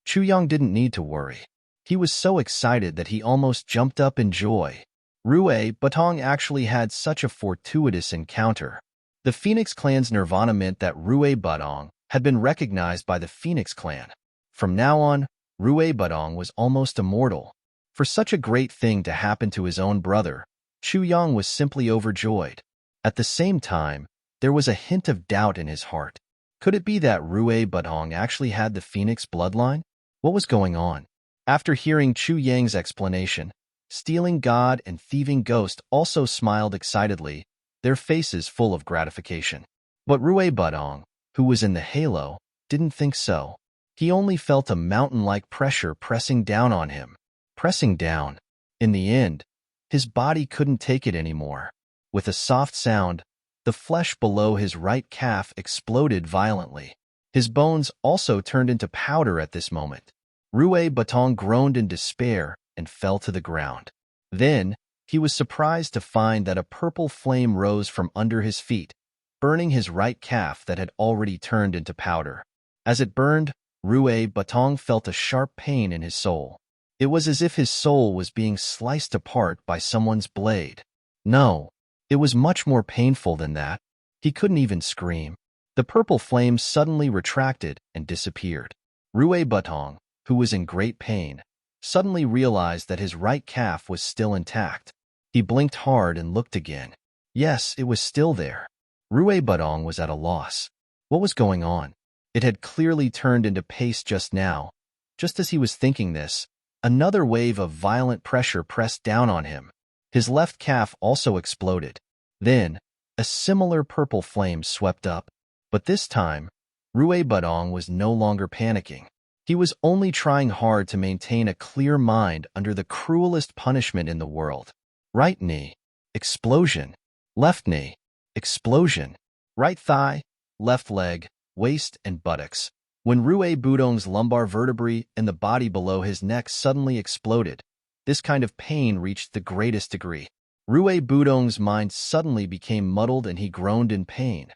Chu Yang didn't need to worry. He was so excited that he almost jumped up in joy. Rue Batong actually had such a fortuitous encounter. The Phoenix Clan's Nirvana meant that Rue Batong had been recognized by the Phoenix Clan. From now on, Rue Batong was almost immortal. For such a great thing to happen to his own brother, Chu Yang was simply overjoyed. At the same time, there was a hint of doubt in his heart. Could it be that Rue Batong actually had the Phoenix bloodline? What was going on? After hearing Chu Yang's explanation, Stealing God and Thieving Ghost also smiled excitedly, their faces full of gratification. But Rue Batong, who was in the halo, didn't think so. He only felt a mountain-like pressure pressing down on him. Pressing down. In the end, his body couldn't take it anymore. With a soft sound, the flesh below his right calf exploded violently. His bones also turned into powder at this moment. Rue Batong groaned in despair and fell to the ground. Then, he was surprised to find that a purple flame rose from under his feet, burning his right calf that had already turned into powder. As it burned, Rue Batong felt a sharp pain in his soul. It was as if his soul was being sliced apart by someone's blade. No, it was much more painful than that. He couldn't even scream. The purple flame suddenly retracted and disappeared. Rue Batong, who was in great pain, suddenly realized that his right calf was still intact. He blinked hard and looked again. Yes, it was still there. Rue Batong was at a loss. What was going on? It had clearly turned into paste just now. Just as he was thinking this, another wave of violent pressure pressed down on him. His left calf also exploded. Then, a similar purple flame swept up. But this time, Rue Batong was no longer panicking. He was only trying hard to maintain a clear mind under the cruelest punishment in the world. Right knee, explosion. Left knee, explosion. Right thigh, left leg, waist, and buttocks. When Rue Batong's lumbar vertebrae and the body below his neck suddenly exploded, this kind of pain reached the greatest degree. Rue Batong's mind suddenly became muddled and he groaned in pain.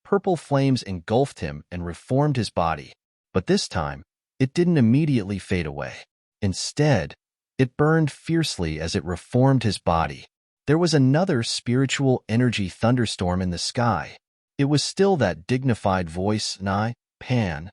Purple flames engulfed him and reformed his body. But this time, it didn't immediately fade away. Instead, it burned fiercely as it reformed his body. There was another spiritual energy thunderstorm in the sky. It was still that dignified voice, Nai, Pan.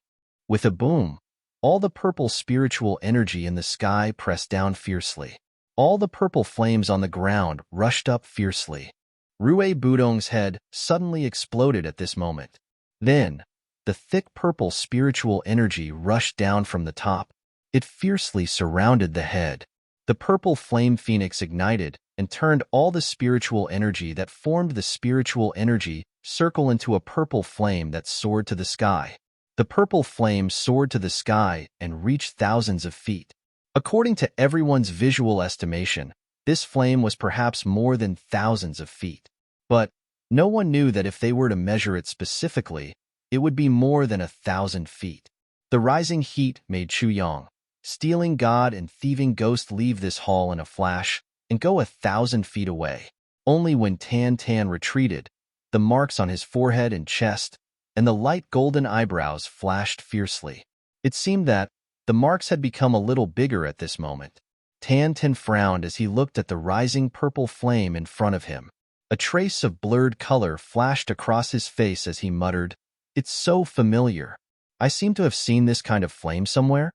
With a boom, all the purple spiritual energy in the sky pressed down fiercely. All the purple flames on the ground rushed up fiercely. Rue Batong's head suddenly exploded at this moment. Then, the thick purple spiritual energy rushed down from the top. It fiercely surrounded the head. The purple flame phoenix ignited and turned all the spiritual energy that formed the spiritual energy circle into a purple flame that soared to the sky. The purple flame soared to the sky and reached thousands of feet. According to everyone's visual estimation, this flame was perhaps more than thousands of feet. But no one knew that if they were to measure it specifically, it would be more than 1,000 feet. The rising heat made Chu Yang, Stealing God and Thieving Ghost, leave this hall in a flash and go 1,000 feet away. Only when Tan Tan retreated, the marks on his forehead and chest and the light golden eyebrows flashed fiercely. It seemed that the marks had become a little bigger at this moment. Tan Tan frowned as he looked at the rising purple flame in front of him. A trace of blurred color flashed across his face as he muttered, "It's so familiar. I seem to have seen this kind of flame somewhere."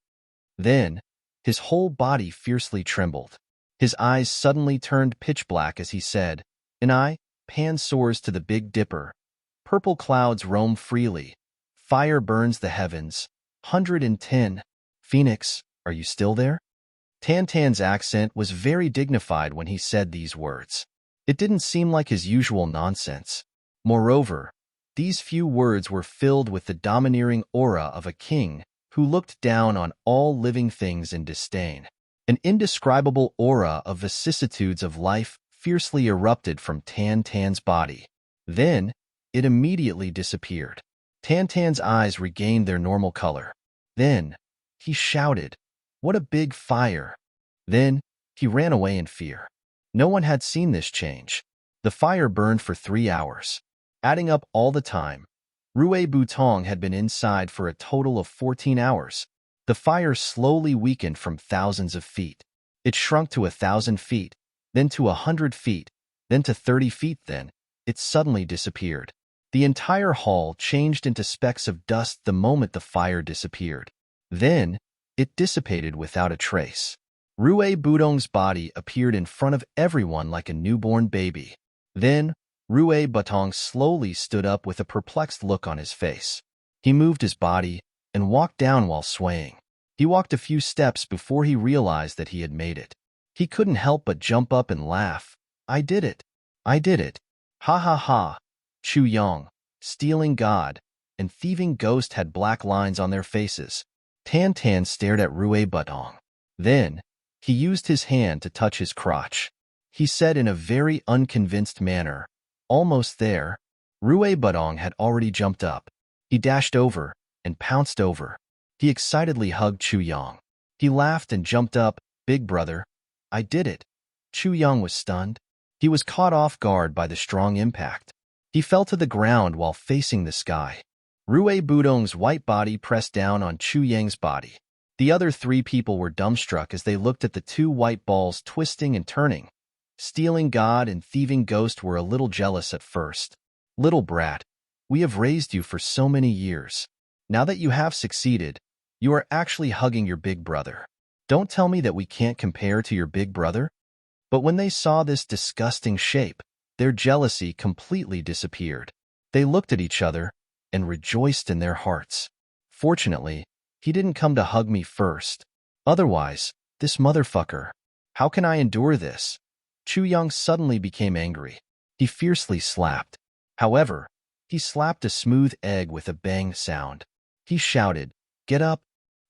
Then, his whole body fiercely trembled. His eyes suddenly turned pitch black as he said, "And I, Pan soars to the Big Dipper. Purple clouds roam freely. Fire burns the heavens. 110. Phoenix, are you still there? Tantan's accent was very dignified when he said these words. It didn't seem like his usual nonsense. Moreover, these few words were filled with the domineering aura of a king who looked down on all living things in disdain. An indescribable aura of vicissitudes of life fiercely erupted from Tantan's body. Then, it immediately disappeared. Tantan's eyes regained their normal color. Then, he shouted, "What a big fire!" Then, he ran away in fear. No one had seen this change. The fire burned for 3 hours. Adding up all the time, Rue Butong had been inside for a total of 14 hours. The fire slowly weakened from thousands of feet. It shrunk to 1,000 feet, then to 100 feet, then to 30 feet. Then, it suddenly disappeared. The entire hall changed into specks of dust the moment the fire disappeared. Then, it dissipated without a trace. Rue Budong's body appeared in front of everyone like a newborn baby. Then, Rue Butong slowly stood up with a perplexed look on his face. He moved his body and walked down while swaying. He walked a few steps before he realized that he had made it. He couldn't help but jump up and laugh. "I did it! I did it! Ha ha ha!" Chu Yong, stealing god, and thieving ghost had black lines on their faces. Tantan stared at Rue Butong. Then, he used his hand to touch his crotch. He said in a very unconvinced manner, "Almost there." Rue Butong had already jumped up. He dashed over and pounced over. He excitedly hugged Chu Yong. He laughed and jumped up. "Big brother, I did it." Chu Yong was stunned. He was caught off guard by the strong impact. He fell to the ground while facing the sky. Rue Budong's white body pressed down on Chu Yang's body. The other 3 people were dumbstruck as they looked at the 2 white balls twisting and turning. Stealing god and thieving ghost were a little jealous at first. "Little brat, we have raised you for so many years. Now that you have succeeded, you are actually hugging your big brother. Don't tell me that we can't compare to your big brother?" But when they saw this disgusting shape, their jealousy completely disappeared. They looked at each other and rejoiced in their hearts. "Fortunately, he didn't come to hug me first. Otherwise, this motherfucker. How can I endure this?" Chu Yong suddenly became angry. He fiercely slapped. However, he slapped a smooth egg with a bang sound. He shouted, "Get up!"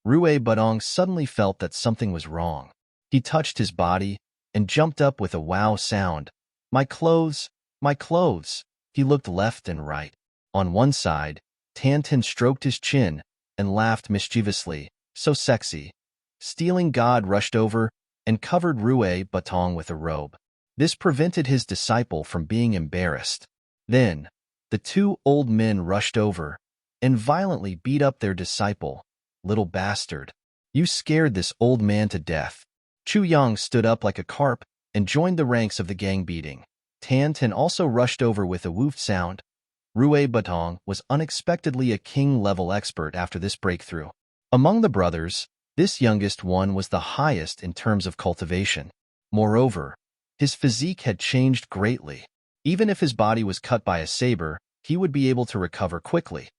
Rue Butong suddenly felt that something was wrong. He touched his body and jumped up with a wow sound. "My clothes! My clothes!" He looked left and right. On one side, Tantan stroked his chin and laughed mischievously. "So sexy." Stealing god rushed over and covered Rue Butong with a robe. This prevented his disciple from being embarrassed. Then, the 2 old men rushed over and violently beat up their disciple. "Little bastard. You scared this old man to death." Chu Yong stood up like a carp and joined the ranks of the gang beating. Tantan also rushed over with a woof sound. Rue Butong was unexpectedly a king-level expert after this breakthrough. Among the brothers, this youngest one was the highest in terms of cultivation. Moreover, his physique had changed greatly. Even if his body was cut by a saber, he would be able to recover quickly.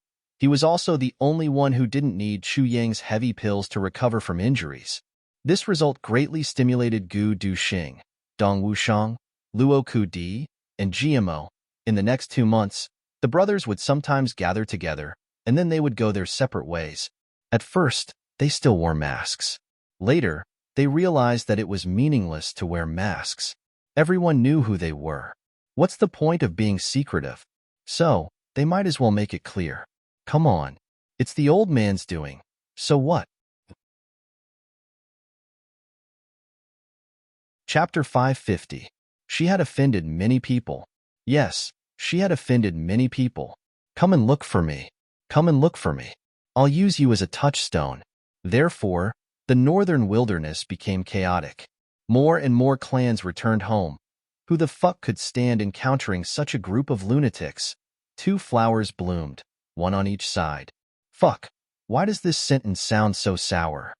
He was also the only one who didn't need Chu Yang's heavy pills to recover from injuries. This result greatly stimulated Gu Duxing, Dong Wushang, Luo Ku Di, and GMO. In the next 2 months, the brothers would sometimes gather together, and then they would go their separate ways. At first, they still wore masks. Later, they realized that it was meaningless to wear masks. Everyone knew who they were. What's the point of being secretive? So, they might as well make it clear. Come on. It's the old man's doing. So what? Chapter 550. She had offended many people. Yes, she had offended many people. Come and look for me. Come and look for me. I'll use you as a touchstone. Therefore, the northern wilderness became chaotic. More and more clans returned home. Who the fuck could stand encountering such a group of lunatics? 2 flowers bloomed, one on each side. Fuck, why does this sentence sound so sour?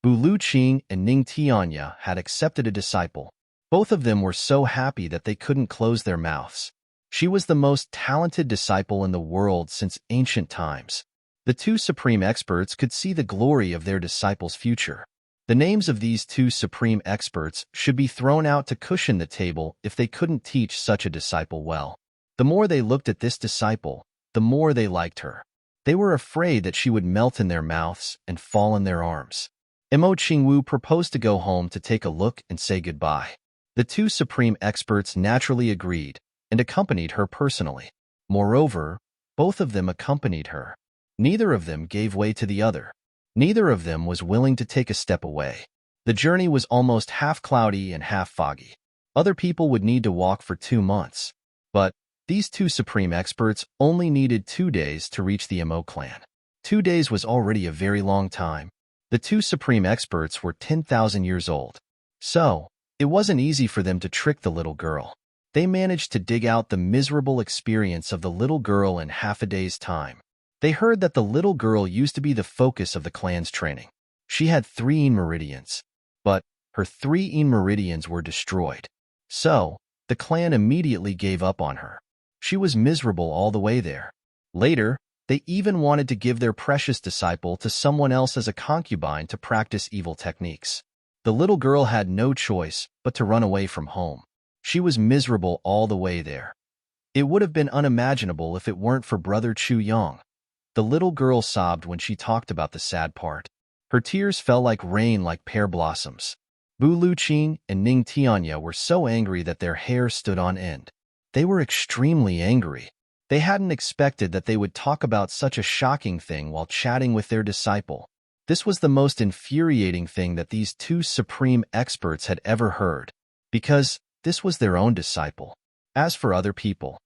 Bu Luqing and Ning Tianya had accepted a disciple. Both of them were so happy that they couldn't close their mouths. She was the most talented disciple in the world since ancient times. The two supreme experts could see the glory of their disciple's future. The names of these two supreme experts should be thrown out to cushion the table if they couldn't teach such a disciple well. The more they looked at this disciple, the more they liked her. They were afraid that she would melt in their mouths and fall in their arms. Mo Qingwu proposed to go home to take a look and say goodbye. The two supreme experts naturally agreed and accompanied her personally. Moreover, both of them accompanied her. Neither of them gave way to the other. Neither of them was willing to take a step away. The journey was almost half cloudy and half foggy. Other people would need to walk for 2 months. But these two supreme experts only needed 2 days to reach the Mo clan. 2 days was already a very long time. The two supreme experts were 10,000 years old. So, it wasn't easy for them to trick the little girl. They managed to dig out the miserable experience of the little girl in half a day's time. They heard that the little girl used to be the focus of the clan's training. She had 3 meridians, but her 3 meridians were destroyed. So, the clan immediately gave up on her. She was miserable all the way there. Later, they even wanted to give their precious disciple to someone else as a concubine to practice evil techniques. The little girl had no choice but to run away from home. She was miserable all the way there. It would have been unimaginable if it weren't for Brother Chu Yang. The little girl sobbed when she talked about the sad part. Her tears fell like rain like pear blossoms. Bu Luqing and Ning Tianya were so angry that their hair stood on end. They were extremely angry. They hadn't expected that they would talk about such a shocking thing while chatting with their disciple. This was the most infuriating thing that these two supreme experts had ever heard, because this was their own disciple. As for other people,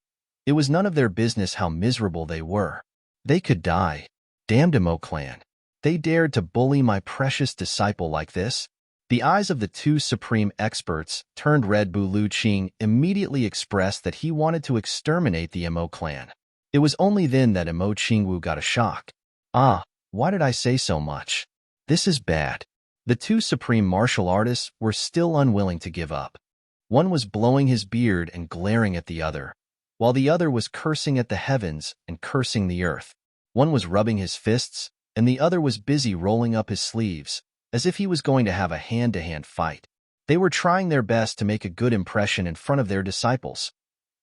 it was none of their business how miserable they were. They could die. Damned Mo clan. They dared to bully my precious disciple like this? The eyes of the two supreme experts turned red. Bu Luqing immediately expressed that he wanted to exterminate the Mo clan. It was only then that Mo Qingwu got a shock. Ah, why did I say so much? This is bad. The two supreme martial artists were still unwilling to give up. One was blowing his beard and glaring at the other, while the other was cursing at the heavens and cursing the earth. One was rubbing his fists, and the other was busy rolling up his sleeves, as if he was going to have a hand-to-hand fight. They were trying their best to make a good impression in front of their disciples.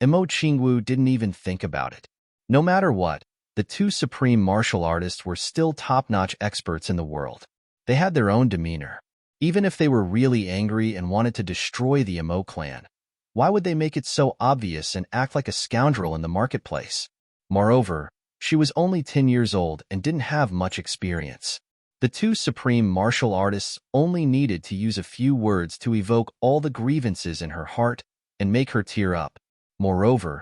Mo Qingwu didn't even think about it. No matter what, the two supreme martial artists were still top-notch experts in the world. They had their own demeanor. Even if they were really angry and wanted to destroy the Mo clan, why would they make it so obvious and act like a scoundrel in the marketplace? Moreover, she was only 10 years old and didn't have much experience. The two supreme martial artists only needed to use a few words to evoke all the grievances in her heart and make her tear up. Moreover,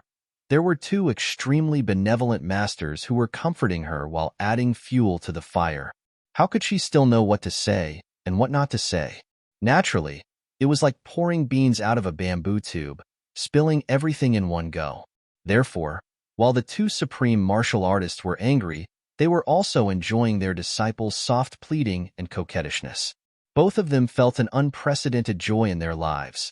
there were two extremely benevolent masters who were comforting her while adding fuel to the fire. How could she still know what to say and what not to say? Naturally, it was like pouring beans out of a bamboo tube, spilling everything in one go. Therefore, while the two supreme martial artists were angry, they were also enjoying their disciples' soft pleading and coquettishness. Both of them felt an unprecedented joy in their lives.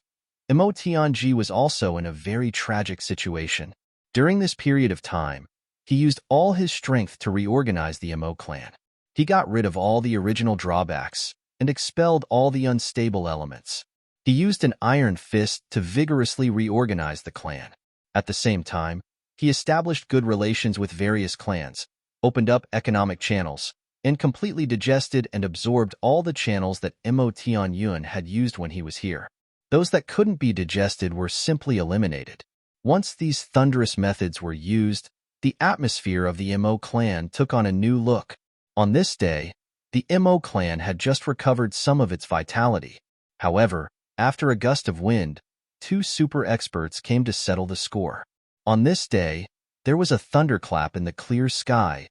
Mo Tianji was also in a very tragic situation. During this period of time, he used all his strength to reorganize the Mo clan. He got rid of all the original drawbacks and expelled all the unstable elements. He used an iron fist to vigorously reorganize the clan. At the same time, he established good relations with various clans, opened up economic channels, and completely digested and absorbed all the channels that Mo Tianyun had used when he was here. Those that couldn't be digested were simply eliminated. Once these thunderous methods were used, the atmosphere of the Mo clan took on a new look. On this day, the Mo clan had just recovered some of its vitality. However, after a gust of wind, two super experts came to settle the score. On this day, there was a thunderclap in the clear sky.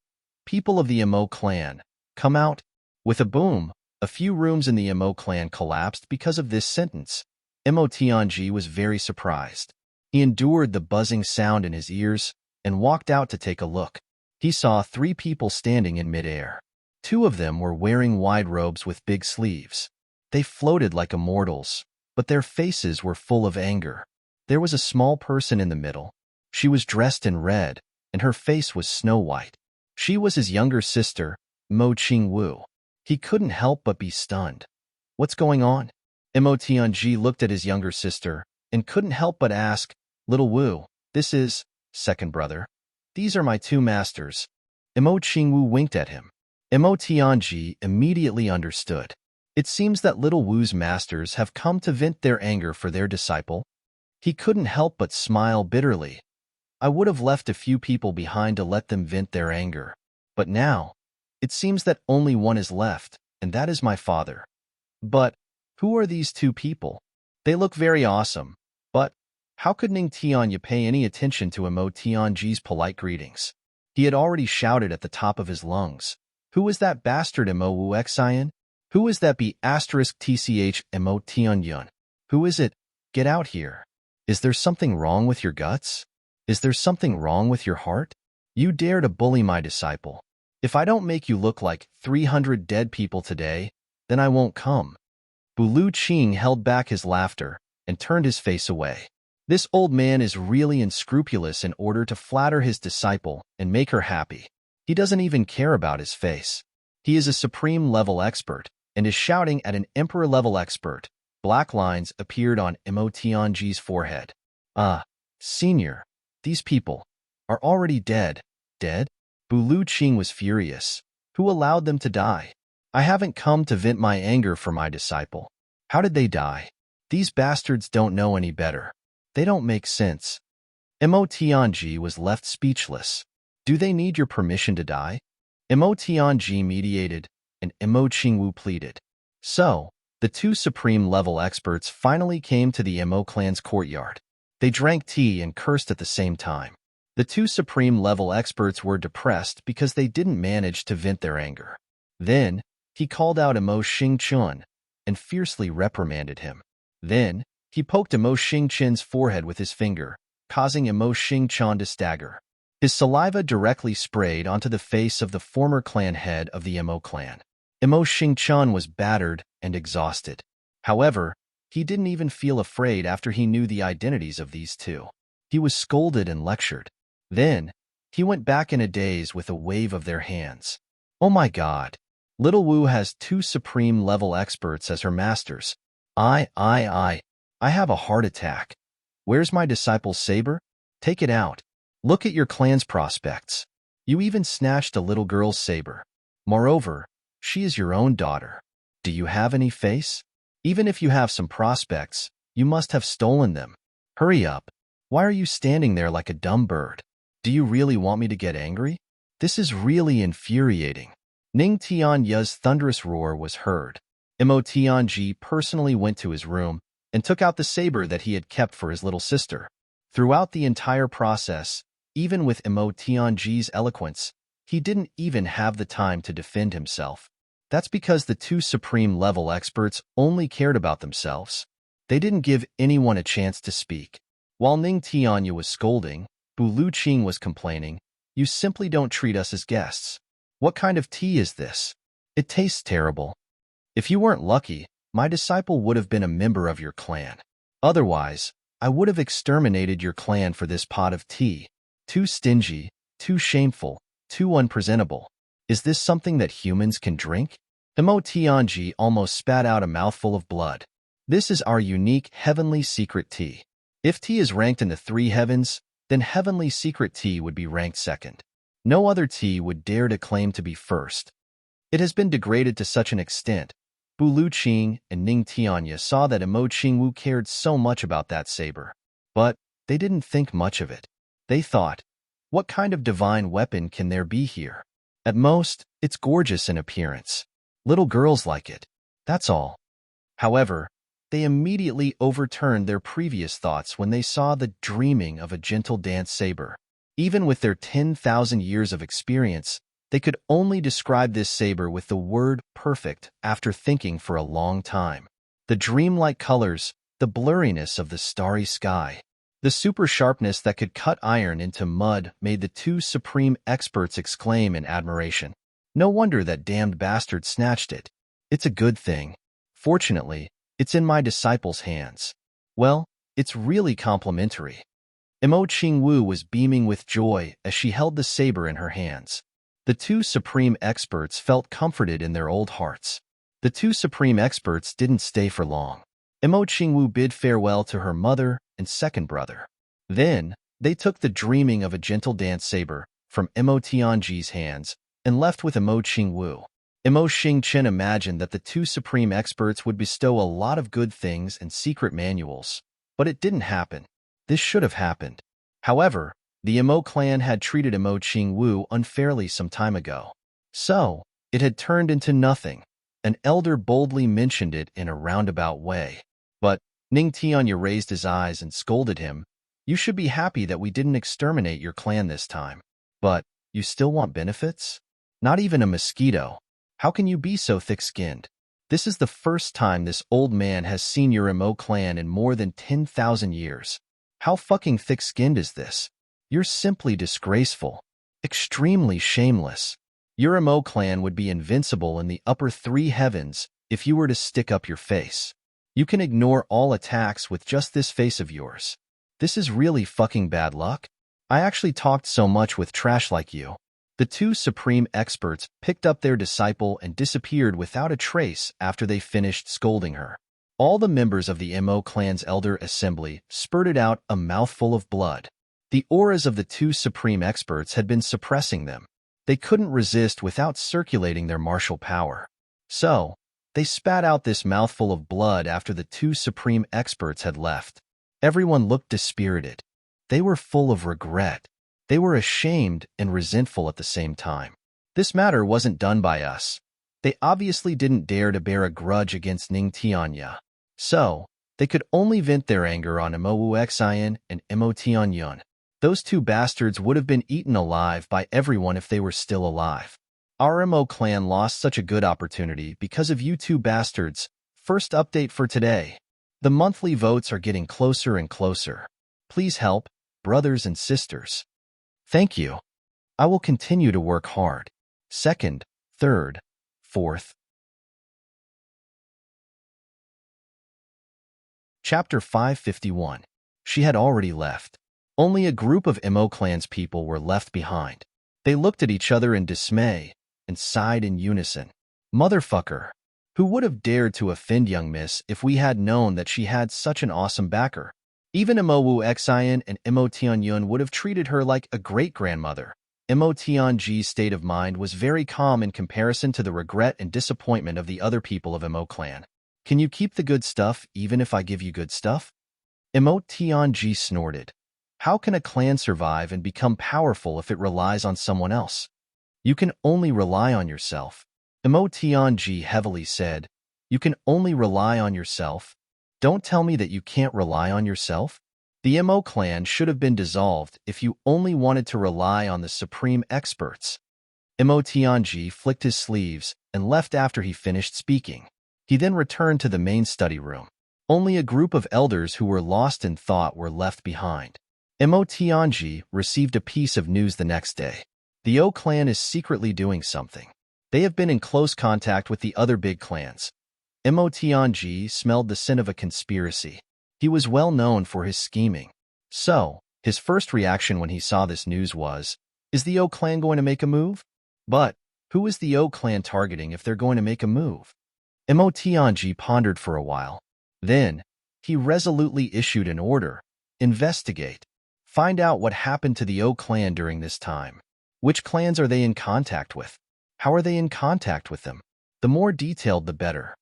People of the Mo clan, come out. With a boom, a few rooms in the Mo clan collapsed because of this sentence. Mo Tianji was very surprised. He endured the buzzing sound in his ears and walked out to take a look. He saw 3 people standing in midair. 2 of them were wearing wide robes with big sleeves. They floated like immortals, but their faces were full of anger. There was a small person in the middle. She was dressed in red, and her face was snow-white. She was his younger sister, Mo Qingwu. He couldn't help but be stunned. What's going on? Mo Tianji looked at his younger sister and couldn't help but ask, Little Wu, this is, second brother. These are my two masters. Mo Qingwu winked at him. Mo Tianji immediately understood. It seems that Little Wu's masters have come to vent their anger for their disciple. He couldn't help but smile bitterly. I would have left a few people behind to let them vent their anger. But now, it seems that only one is left, and that is my father. But who are these two people? They look very awesome, but how could Ning Tianya pay any attention to Mo Tianji's polite greetings? He had already shouted at the top of his lungs. Who is that bastard Mo Wu Xian? Who is that B*TCH Mo Tianyun? Who is it? Get out here. Is there something wrong with your guts? Is there something wrong with your heart? You dare to bully my disciple. If I don't make you look like 300 dead people today, then I won't come. Bulu Qing held back his laughter and turned his face away. This old man is really unscrupulous in order to flatter his disciple and make her happy. He doesn't even care about his face. He is a supreme-level expert and is shouting at an emperor-level expert. Black lines appeared on Mo Tianji's forehead. Senior, these people are already dead. Dead? Bulu Qing was furious. Who allowed them to die? I haven't come to vent my anger for my disciple. How did they die? These bastards don't know any better. They don't make sense. Mo Tianji was left speechless. Do they need your permission to die? Mo Tianji mediated, and Mo Qingwu pleaded. So, the two supreme-level experts finally came to the Mo clan's courtyard. They drank tea and cursed at the same time. The two supreme-level experts were depressed because they didn't manage to vent their anger. Then, he called out Mo Xingchun and fiercely reprimanded him. Then, he poked Mo Xingchun's forehead with his finger, causing Mo Xingchun to stagger. His saliva directly sprayed onto the face of the former clan head of the Mo clan. Mo Xingchun was battered and exhausted. However, he didn't even feel afraid after he knew the identities of these two. He was scolded and lectured. Then, he went back in a daze with a wave of their hands. Oh my God! Little Wu has two supreme-level experts as her masters. I have a heart attack. Where's my disciple's saber? Take it out. Look at your clan's prospects. You even snatched a little girl's saber. Moreover, she is your own daughter. Do you have any face? Even if you have some prospects, you must have stolen them. Hurry up. Why are you standing there like a dumb bird? Do you really want me to get angry? This is really infuriating. Ning Tianya's thunderous roar was heard. Mo Tianji personally went to his room and took out the saber that he had kept for his little sister. Throughout the entire process, even with Mo Tianji's eloquence, he didn't even have the time to defend himself. That's because the two supreme-level experts only cared about themselves. They didn't give anyone a chance to speak. While Ning Tianya was scolding, Bulu Qing was complaining, "You simply don't treat us as guests. What kind of tea is this? It tastes terrible. If you weren't lucky, my disciple would have been a member of your clan. Otherwise, I would have exterminated your clan for this pot of tea. Too stingy, too shameful, too unpresentable. Is this something that humans can drink?" Mo Tianji almost spat out a mouthful of blood. This is our unique heavenly secret tea. If tea is ranked in the three heavens, then heavenly secret tea would be ranked second. No other tea would dare to claim to be first. It has been degraded to such an extent. Bulu Qing and Ning Tianya saw that Mo Qingwu cared so much about that saber. But they didn't think much of it. They thought, what kind of divine weapon can there be here? At most, it's gorgeous in appearance. Little girls like it. That's all. However, they immediately overturned their previous thoughts when they saw the dreaming of a gentle dance saber. Even with their 10,000 years of experience, they could only describe this saber with the word perfect after thinking for a long time. The dreamlike colors, the blurriness of the starry sky, the super sharpness that could cut iron into mud made the two supreme experts exclaim in admiration. No wonder that damned bastard snatched it. It's a good thing. Fortunately, it's in my disciple's hands. Well, it's really complimentary. Imo Qingwu was beaming with joy as she held the saber in her hands. The two supreme experts felt comforted in their old hearts. The two supreme experts didn't stay for long. Imo Qingwu bid farewell to her mother and second brother. Then, they took the dreaming of a gentle dance saber from Imo Tianji's hands and left with Imo Qingwu. Imo Xingchen imagined that the two supreme experts would bestow a lot of good things and secret manuals, but it didn't happen. This should have happened. However, the Imo clan had treated Imo Qingwu unfairly some time ago. So, it had turned into nothing. An elder boldly mentioned it in a roundabout way. But Ning Tianya raised his eyes and scolded him. You should be happy that we didn't exterminate your clan this time. But, you still want benefits? Not even a mosquito. How can you be so thick-skinned? This is the first time this old man has seen your Imo clan in more than 10,000 years. How fucking thick-skinned is this? You're simply disgraceful. Extremely shameless. Your Imo clan would be invincible in the upper three heavens if you were to stick up your face. You can ignore all attacks with just this face of yours. This is really fucking bad luck. I actually talked so much with trash like you. The two supreme experts picked up their disciple and disappeared without a trace after they finished scolding her. All the members of the Imo clan's elder assembly spurted out a mouthful of blood. The auras of the two supreme experts had been suppressing them. They couldn't resist without circulating their martial power. So, they spat out this mouthful of blood after the two supreme experts had left. Everyone looked dispirited. They were full of regret. They were ashamed and resentful at the same time. This matter wasn't done by us. They obviously didn't dare to bear a grudge against Ning Tianya. So, they could only vent their anger on Imo Wuxian and Imo Tianyun. Those two bastards would have been eaten alive by everyone if they were still alive. Our Imo clan lost such a good opportunity because of you two bastards. First update for today. The monthly votes are getting closer and closer. Please help, brothers and sisters. Thank you. I will continue to work hard. Second, third, fourth. Chapter 551. She had already left. Only a group of Imo clan's people were left behind. They looked at each other in dismay and sighed in unison. Motherfucker. Who would have dared to offend young miss if we had known that she had such an awesome backer? Even Imo Wuxian and Imo Tianyun would have treated her like a great-grandmother. Imo Tianji's state of mind was very calm in comparison to the regret and disappointment of the other people of Imo clan. Can you keep the good stuff even if I give you good stuff? Imo Tianji snorted. How can a clan survive and become powerful if it relies on someone else? You can only rely on yourself. Imo Tianji heavily said. You can only rely on yourself? Don't tell me that you can't rely on yourself. The Imo clan should have been dissolved if you only wanted to rely on the supreme experts. Imo Tianji flicked his sleeves and left after he finished speaking. He then returned to the main study room. Only a group of elders who were lost in thought were left behind. Imo Tianji received a piece of news the next day. The O clan is secretly doing something. They have been in close contact with the other big clans. Imo Tianji smelled the scent of a conspiracy. He was well known for his scheming. So, his first reaction when he saw this news was, is the O clan going to make a move? But, who is the O clan targeting if they're going to make a move? Imo Tianji pondered for a while. Then, he resolutely issued an order. Investigate. Find out what happened to the O clan during this time. Which clans are they in contact with? How are they in contact with them? The more detailed, the better.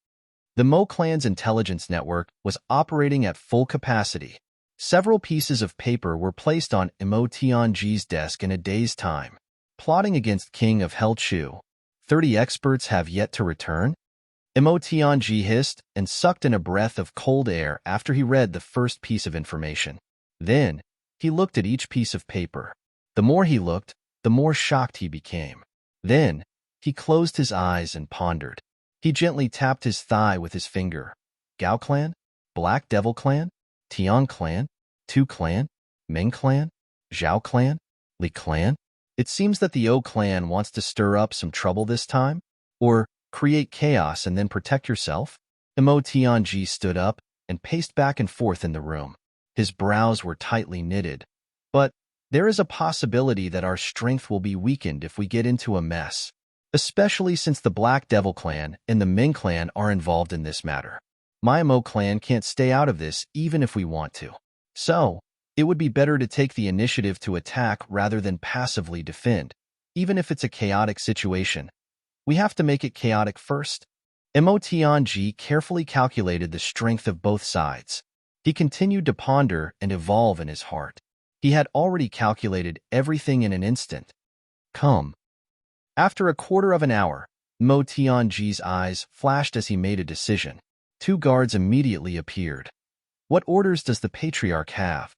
The Mo clan's intelligence network was operating at full capacity. Several pieces of paper were placed on Imo Tianji's desk in a day's time. Plotting against King of Hell Chu. 30 experts have yet to return? Imo Tianji hissed and sucked in a breath of cold air after he read the first piece of information. Then, he looked at each piece of paper. The more he looked, the more shocked he became. Then, he closed his eyes and pondered. He gently tapped his thigh with his finger. Gao clan? Black Devil clan? Tian clan? Tu clan? Ming clan? Zhao clan? Li clan? It seems that the O clan wants to stir up some trouble this time? Or create chaos and then protect yourself? Imo Tianji stood up and paced back and forth in the room. His brows were tightly knitted. But there is a possibility that our strength will be weakened if we get into a mess, especially since the Black Devil clan and the Ming clan are involved in this matter. My Mo clan can't stay out of this even if we want to. So, it would be better to take the initiative to attack rather than passively defend, even if it's a chaotic situation. We have to make it chaotic first. Mo Tianji carefully calculated the strength of both sides. He continued to ponder and evolve in his heart. He had already calculated everything in an instant. Come. After a quarter of an hour, Mo Tianji's eyes flashed as he made a decision. 2 guards immediately appeared. What orders does the Patriarch have?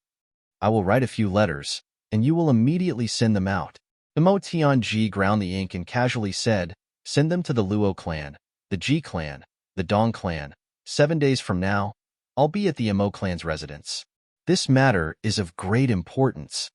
I will write a few letters, and you will immediately send them out. Mo Tianji ground the ink and casually said, send them to the Luo clan, the Ji clan, the Dong clan. 7 days from now, I'll be at the Mo clan's residence. This matter is of great importance.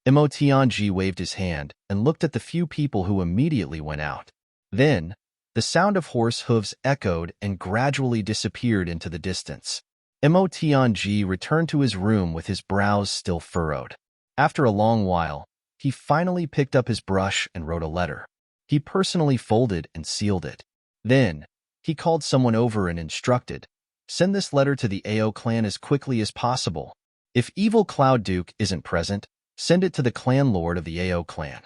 Mo Tianji waved his hand and looked at the few people who immediately went out. Then, the sound of horse hooves echoed and gradually disappeared into the distance. Mo Tianji returned to his room with his brows still furrowed. After a long while, he finally picked up his brush and wrote a letter. He personally folded and sealed it. Then, he called someone over and instructed, send this letter to the Ao clan as quickly as possible. If Evil Cloud Duke isn't present, send it to the clan lord of the Ao clan.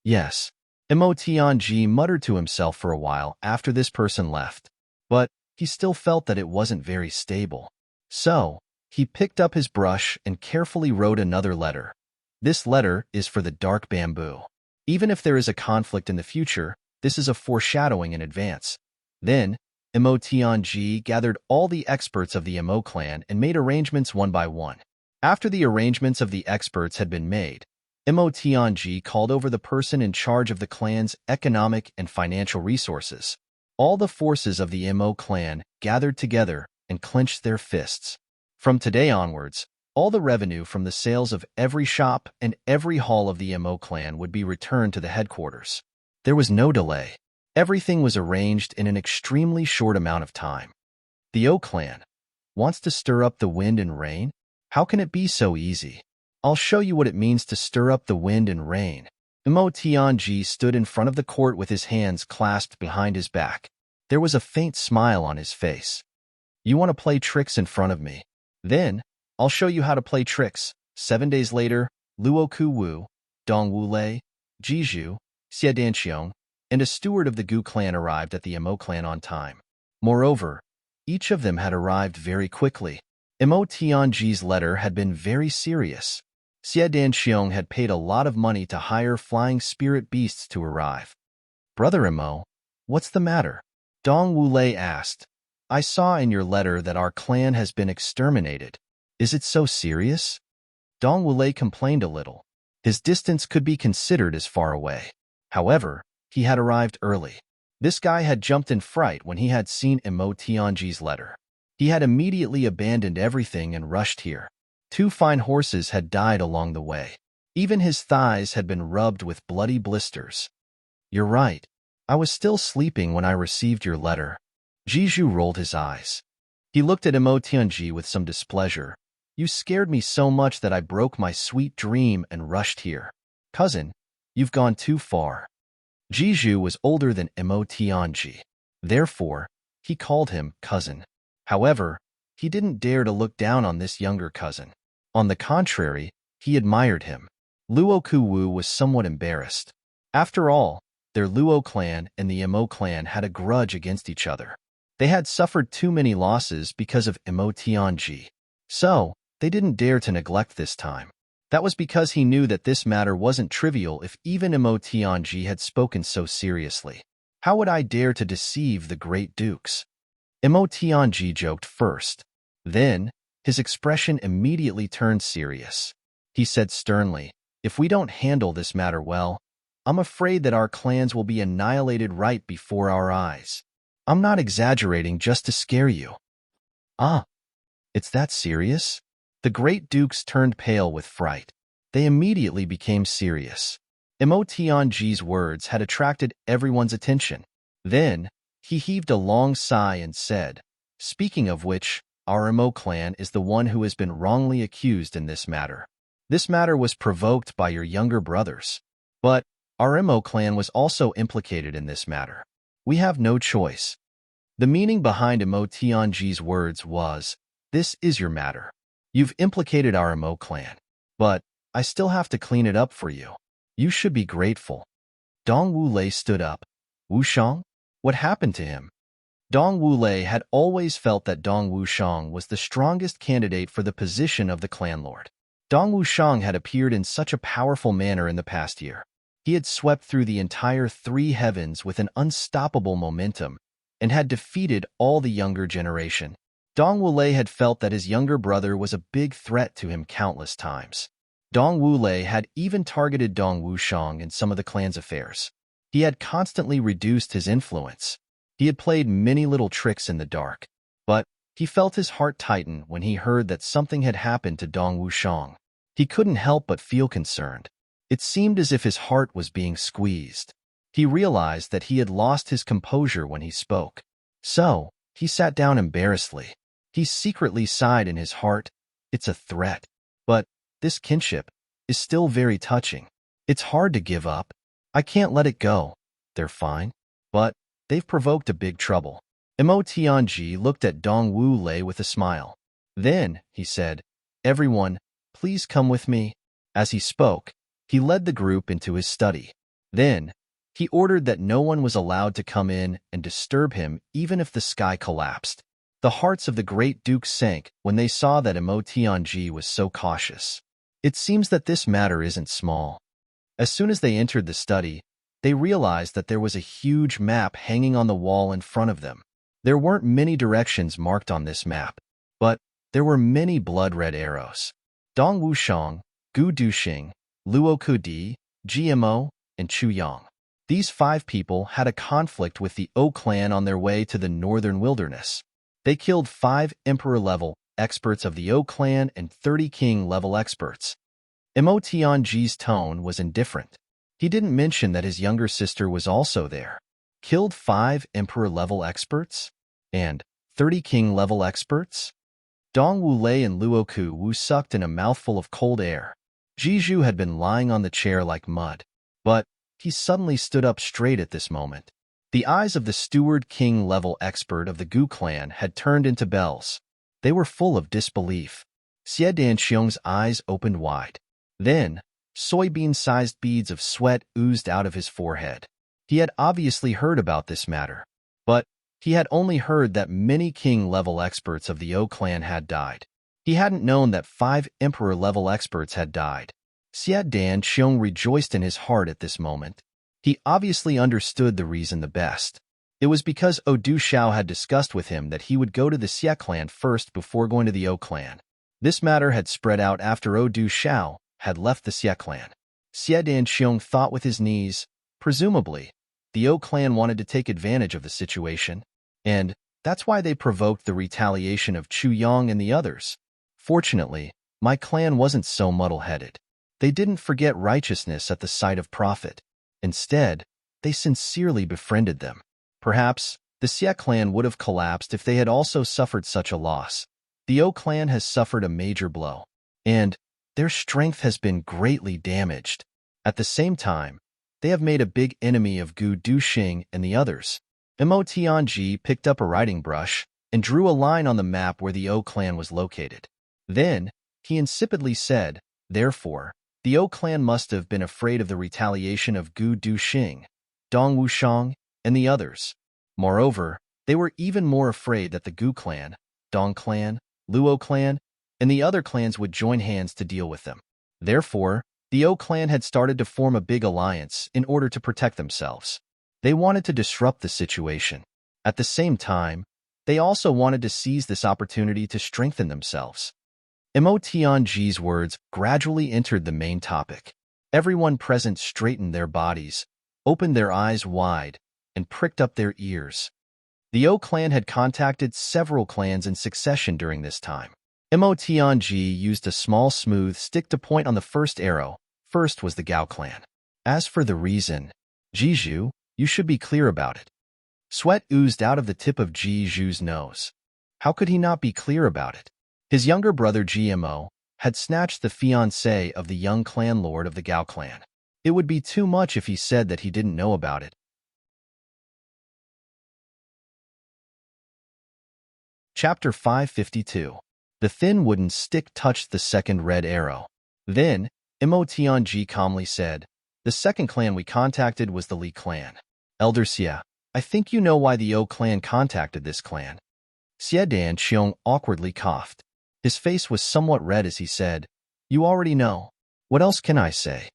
Yes. Mo Tianji muttered to himself for a while after this person left, but he still felt that it wasn't very stable. So, he picked up his brush and carefully wrote another letter. This letter is for the Dark Bamboo. Even if there is a conflict in the future, this is a foreshadowing in advance. Then, Mo Tianji gathered all the experts of the Mo clan and made arrangements one by one. After the arrangements of the experts had been made, Mo Tianji called over the person in charge of the clan's economic and financial resources. All the forces of the Mo clan gathered together and clenched their fists. From today onwards, all the revenue from the sales of every shop and every hall of the Mo clan would be returned to the headquarters. There was no delay. Everything was arranged in an extremely short amount of time. The O clan wants to stir up the wind and rain? How can it be so easy? I'll show you what it means to stir up the wind and rain. Mo Tianji stood in front of the court with his hands clasped behind his back. There was a faint smile on his face. You want to play tricks in front of me? Then, I'll show you how to play tricks. 7 days later, Luo Ku Wu, Dong Wu Lei, Jizhu, Xie Danxiong, and a steward of the Gu clan arrived at the Mo clan on time. Moreover, each of them had arrived very quickly. Mo Tianji's letter had been very serious. Xie Danxiong had paid a lot of money to hire flying spirit beasts to arrive. Brother Mo, what's the matter? Dong Wu Lei asked. I saw in your letter that our clan has been exterminated. Is it so serious? Dong Wu Lei complained a little. His distance could be considered as far away. However, he had arrived early. This guy had jumped in fright when he had seen Mo Tianji's letter. He had immediately abandoned everything and rushed here. 2 fine horses had died along the way. Even his thighs had been rubbed with bloody blisters. You're right. I was still sleeping when I received your letter. Jizhu rolled his eyes. He looked at Mo Tianji with some displeasure. You scared me so much that I broke my sweet dream and rushed here. Cousin, you've gone too far. Jizhu was older than Mo Tianji. Therefore, he called him cousin. However, he didn't dare to look down on this younger cousin. On the contrary, he admired him. Luo Ku Wu was somewhat embarrassed. After all, their Luo clan and the Mo clan had a grudge against each other. They had suffered too many losses because of Mo Tianji. So, they didn't dare to neglect this time. That was because he knew that this matter wasn't trivial if even Mo Tianji had spoken so seriously. How would I dare to deceive the great dukes? Mo Tianji joked first. Then, his expression immediately turned serious. He said sternly, if we don't handle this matter well, I'm afraid that our clans will be annihilated right before our eyes. I'm not exaggerating just to scare you. Ah, it's that serious? The great dukes turned pale with fright. They immediately became serious. Mo Tianji's words had attracted everyone's attention. Then, he heaved a long sigh and said, speaking of which, our Mo clan is the one who has been wrongly accused in this matter. This matter was provoked by your younger brothers. But our Imo clan was also implicated in this matter. We have no choice. The meaning behind Imo Tianji's words was, this is your matter. You've implicated our Imo clan. But I still have to clean it up for you. You should be grateful. Dong Wulei stood up. Wushang? What happened to him? Dong Wulei had always felt that Dong Wushang was the strongest candidate for the position of the clan lord. Dong Wushang had appeared in such a powerful manner in the past year. He had swept through the entire three heavens with an unstoppable momentum and had defeated all the younger generation. Dong Wulei had felt that his younger brother was a big threat to him countless times. Dong Wulei had even targeted Dong Wushang in some of the clan's affairs. He had constantly reduced his influence. He had played many little tricks in the dark, but he felt his heart tighten when he heard that something had happened to Dong Wushang. He couldn't help but feel concerned. It seemed as if his heart was being squeezed. He realized that he had lost his composure when he spoke. So, he sat down embarrassedly. He secretly sighed in his heart. It's a threat. But this kinship is still very touching. It's hard to give up. I can't let it go. They're fine. But they've provoked a big trouble. Imo Tianji looked at Dong Wulei with a smile. Then, he said, everyone, please come with me. As he spoke, he led the group into his study. Then, he ordered that no one was allowed to come in and disturb him even if the sky collapsed. The hearts of the great dukes sank when they saw that Imo Tianji was so cautious. It seems that this matter isn't small. As soon as they entered the study, they realized that there was a huge map hanging on the wall in front of them. There weren't many directions marked on this map, but there were many blood-red arrows. Dong Wushang, Gu Duxing, Luo Kudi, GMO, and Chu Yang. These 5 people had a conflict with the O clan on their way to the northern wilderness. They killed 5 emperor-level experts of the O clan and 30 king-level experts. Imo Tianji's tone was indifferent. He didn't mention that his younger sister was also there. Killed 5 emperor-level experts? And 30 king-level experts? Dong Wulei and Luo Ku sucked in a mouthful of cold air. Jiju had been lying on the chair like mud, but he suddenly stood up straight at this moment. The eyes of the steward king-level expert of the Gu clan had turned into bells. They were full of disbelief. Xie Danxiong's eyes opened wide. Then, soybean-sized beads of sweat oozed out of his forehead. He had obviously heard about this matter, but he had only heard that many king-level experts of the O clan had died. He hadn't known that 5 emperor-level experts had died. Xie Danxiong rejoiced in his heart at this moment. He obviously understood the reason the best. It was because Odu Xiao had discussed with him that he would go to the Xie clan first before going to the O clan. This matter had spread out after Odu Xiao had left the Xie clan. Xie Danxiong thought with his knees. Presumably, the O clan wanted to take advantage of the situation, and that's why they provoked the retaliation of Chu Yang and the others. Fortunately, my clan wasn't so muddle-headed. They didn't forget righteousness at the sight of profit. Instead, they sincerely befriended them. Perhaps the Xie clan would have collapsed if they had also suffered such a loss. The O clan has suffered a major blow, and their strength has been greatly damaged. At the same time, they have made a big enemy of Gu Duxing and the others. Imo Tianji picked up a writing brush and drew a line on the map where the O clan was located. Then, he insipidly said, therefore, the O clan must have been afraid of the retaliation of Gu Duxing, Dong Wushang, and the others. Moreover, they were even more afraid that the Gu clan, Dong clan, Luo clan, and the other clans would join hands to deal with them. Therefore, the O clan had started to form a big alliance in order to protect themselves. They wanted to disrupt the situation. At the same time, they also wanted to seize this opportunity to strengthen themselves. Imo Tianji's words gradually entered the main topic. Everyone present straightened their bodies, opened their eyes wide, and pricked up their ears. The O clan had contacted several clans in succession during this time. Imo Tianji used a small smooth stick to point on the first arrow. First was the Gao clan. As for the reason, Jiju, you should be clear about it. Sweat oozed out of the tip of Jiju's nose. How could he not be clear about it? His younger brother GMO, had snatched the fiancée of the young clan lord of the Gao clan. It would be too much if he said that he didn't know about it. Chapter 552. The thin wooden stick touched the second red arrow. Then, Mo Tianji calmly said, "The second clan we contacted was the Li clan. Elder Xie, I think you know why the O clan contacted this clan." Xie Dan Qiong awkwardly coughed. His face was somewhat red as he said, "You already know. What else can I say?"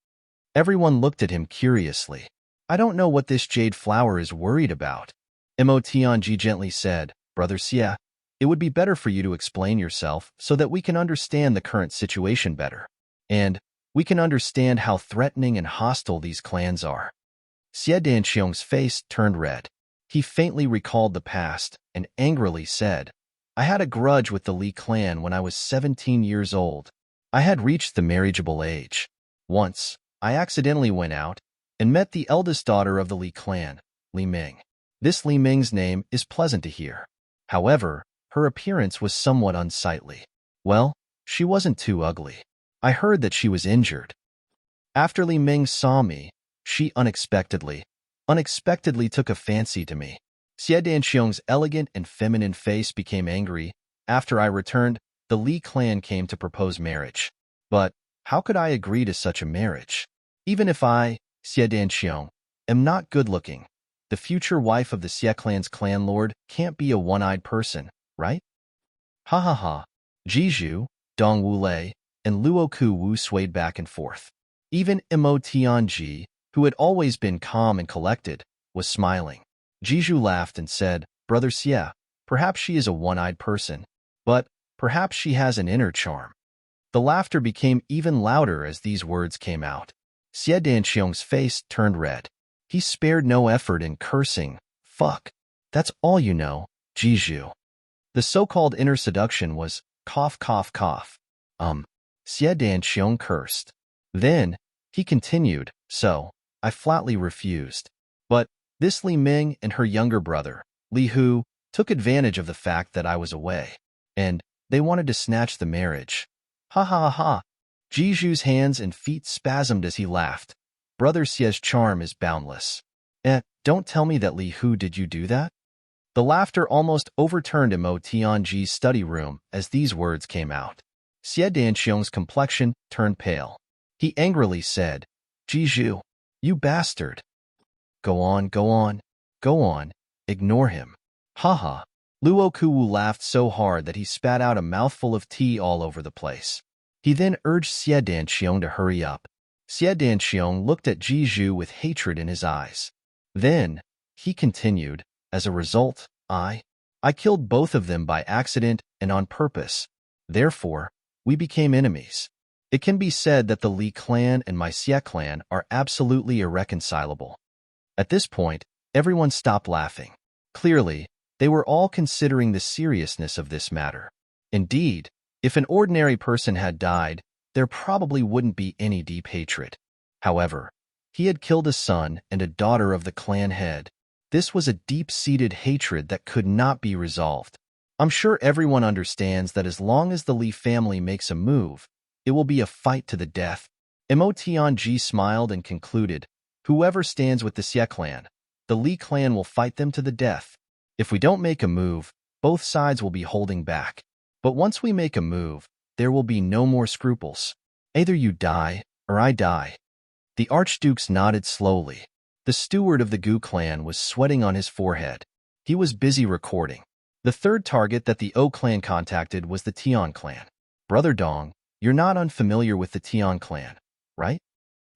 Everyone looked at him curiously. "I don't know what this jade flower is worried about." Mo Tianji gently said, "Brother Xie, it would be better for you to explain yourself so that we can understand the current situation better. And we can understand how threatening and hostile these clans are." Xie Danqiong's face turned red. He faintly recalled the past and angrily said, "I had a grudge with the Li clan when I was 17 years old. I had reached the marriageable age. Once, I accidentally went out and met the eldest daughter of the Li clan, Li Ming. This Li Ming's name is pleasant to hear. However, her appearance was somewhat unsightly. Well, she wasn't too ugly. I heard that she was injured. After Li Ming saw me, she unexpectedly took a fancy to me." Xie Danqiong's elegant and feminine face became angry. "After I returned, the Li clan came to propose marriage. But how could I agree to such a marriage? Even if I, Xie Danqiong, am not good-looking, the future wife of the Xie clan's clan lord can't be a one-eyed person, right?" Ha ha ha. Jiju, Dong Wu Lei, and Luo Ku Wu swayed back and forth. Even Mo Tianji, who had always been calm and collected, was smiling. Jiju laughed and said, "Brother Xie, perhaps she is a one-eyed person, but perhaps she has an inner charm." The laughter became even louder as these words came out. Xie Danqiong's face turned red. He spared no effort in cursing, "Fuck. That's all you know, Jiju." The so-called inner seduction was cough, cough, cough. Xie Danqiong cursed. Then, he continued, "So, I flatly refused. But this Li Ming and her younger brother, Li Hu, took advantage of the fact that I was away, and they wanted to snatch the marriage." Ha ha ha. Jiju's hands and feet spasmed as he laughed. "Brother Xie's charm is boundless." Don't tell me that Li Hu did you do that?" The laughter almost overturned Mo Tianji's study room as these words came out. Xie Danqiong's complexion turned pale. He angrily said, "Jiju, you bastard. Go on, go on, go on, ignore him." Ha ha. Luo Kuwu laughed so hard that he spat out a mouthful of tea all over the place. He then urged Xie Danqiong to hurry up. Xie Danqiong looked at Jiju with hatred in his eyes. Then, he continued, "As a result, I killed both of them by accident and on purpose. Therefore, we became enemies. It can be said that the Li clan and my Xie clan are absolutely irreconcilable." At this point, everyone stopped laughing. Clearly, they were all considering the seriousness of this matter. Indeed, if an ordinary person had died, there probably wouldn't be any deep hatred. However, he had killed a son and a daughter of the clan head. This was a deep-seated hatred that could not be resolved. I'm sure everyone understands that as long as the Li family makes a move, it will be a fight to the death. Mo Tianji smiled and concluded, "Whoever stands with the Xie clan, the Li clan will fight them to the death. If we don't make a move, both sides will be holding back. But once we make a move, there will be no more scruples. Either you die, or I die." The archdukes nodded slowly. The steward of the Gu clan was sweating on his forehead. He was busy recording. The third target that the O clan contacted was the Tian clan. "Brother Dong, you're not unfamiliar with the Tian clan, right?"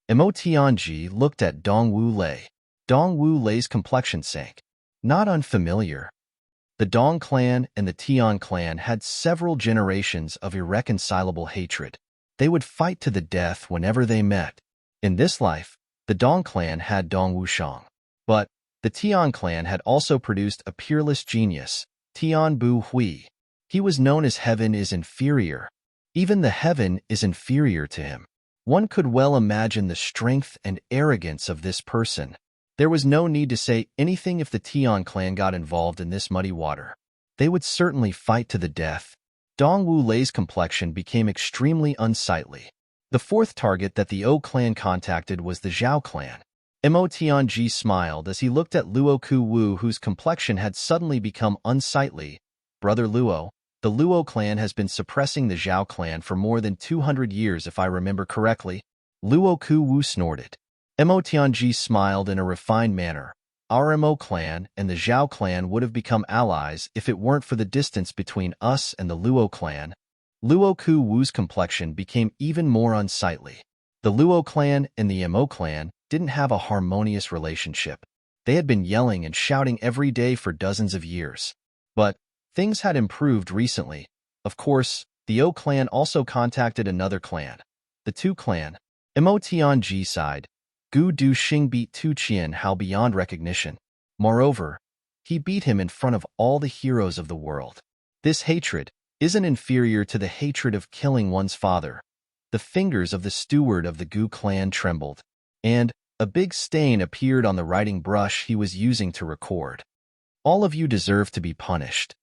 Mo Tianji looked at Dong Wu Lei. Dong Wu Lei's complexion sank. "Not unfamiliar." The Dong clan and the Tian clan had several generations of irreconcilable hatred. They would fight to the death whenever they met. In this life, the Dong clan had Dong Wushang. But the Tian clan had also produced a peerless genius, Tian Bu Hui. He was known as Heaven is Inferior. Even the heaven is inferior to him. One could well imagine the strength and arrogance of this person. There was no need to say anything if the Tian clan got involved in this muddy water. They would certainly fight to the death. Dong Wu Lei's complexion became extremely unsightly. The fourth target that the O clan contacted was the Zhao clan. Mo Tianji smiled as he looked at Luo Ku Wu, whose complexion had suddenly become unsightly. Brother Luo, the Luo clan has been suppressing the Zhao clan for more than 200 years if I remember correctly. Luo Ku Wu snorted. Mo Tianji smiled in a refined manner. Our Mo clan and the Zhao clan would have become allies if it weren't for the distance between us and the Luo clan. Luo Ku Wu's complexion became even more unsightly. The Luo clan and the Mo clan didn't have a harmonious relationship. They had been yelling and shouting every day for dozens of years. But things had improved recently. Of course, the O clan also contacted another clan. The Tu clan. Mo Tianji sighed. Gu Du Xing beat Tu Qian Hao beyond recognition. Moreover, he beat him in front of all the heroes of the world. This hatred isn't inferior to the hatred of killing one's father. The fingers of the steward of the Gu clan trembled, and a big stain appeared on the writing brush he was using to record. All of you deserve to be punished.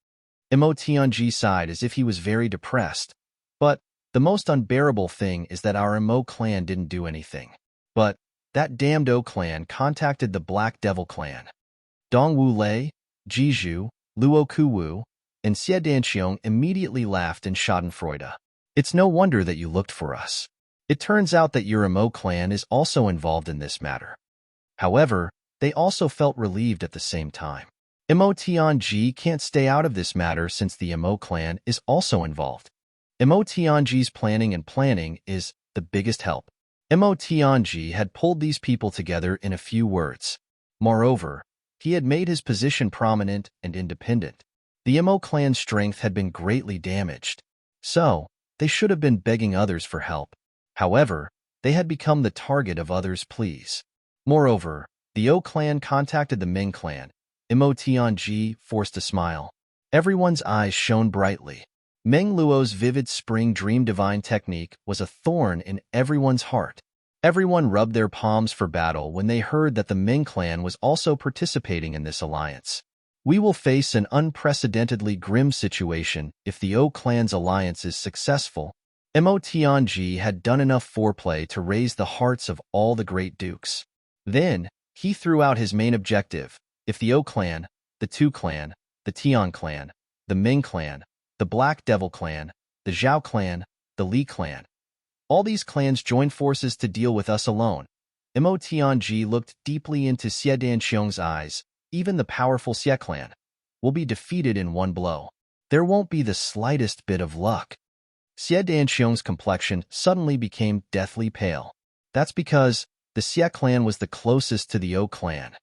Mo Tianji sighed as if he was very depressed. But the most unbearable thing is that our Mo clan didn't do anything. But that damned O clan contacted the Black Devil clan. Dong Wu Lei, Jizhu, Luo Ku Wu, and Xie Danxiong immediately laughed in schadenfreude. It's no wonder that you looked for us. It turns out that your Mo clan is also involved in this matter. However, they also felt relieved at the same time. Mo Tianji can't stay out of this matter since the Mo clan is also involved. Mo Tianji's planning is the biggest help. Mo Tianji had pulled these people together in a few words. Moreover, he had made his position prominent and independent. The Mo clan's strength had been greatly damaged, so they should have been begging others for help. However, they had become the target of others' pleas. Moreover, the O clan contacted the Ming clan. Mo Tianji forced a smile. Everyone's eyes shone brightly. Meng Luo's vivid spring dream divine technique was a thorn in everyone's heart. Everyone rubbed their palms for battle when they heard that the Ming clan was also participating in this alliance. We will face an unprecedentedly grim situation if the O clan's alliance is successful. Mo Tianji had done enough foreplay to raise the hearts of all the great dukes. Then, he threw out his main objective. If the O clan, the Tu clan, the Tian clan, the Ming clan, the Black Devil clan, the Zhao clan, the Li clan, all these clans join forces to deal with us alone. Mo Tianji looked deeply into Xie Danxiong's eyes. Even the powerful Xie clan will be defeated in one blow. There won't be the slightest bit of luck. Xie Danxiong's complexion suddenly became deathly pale. That's because the Xie clan was the closest to the O clan.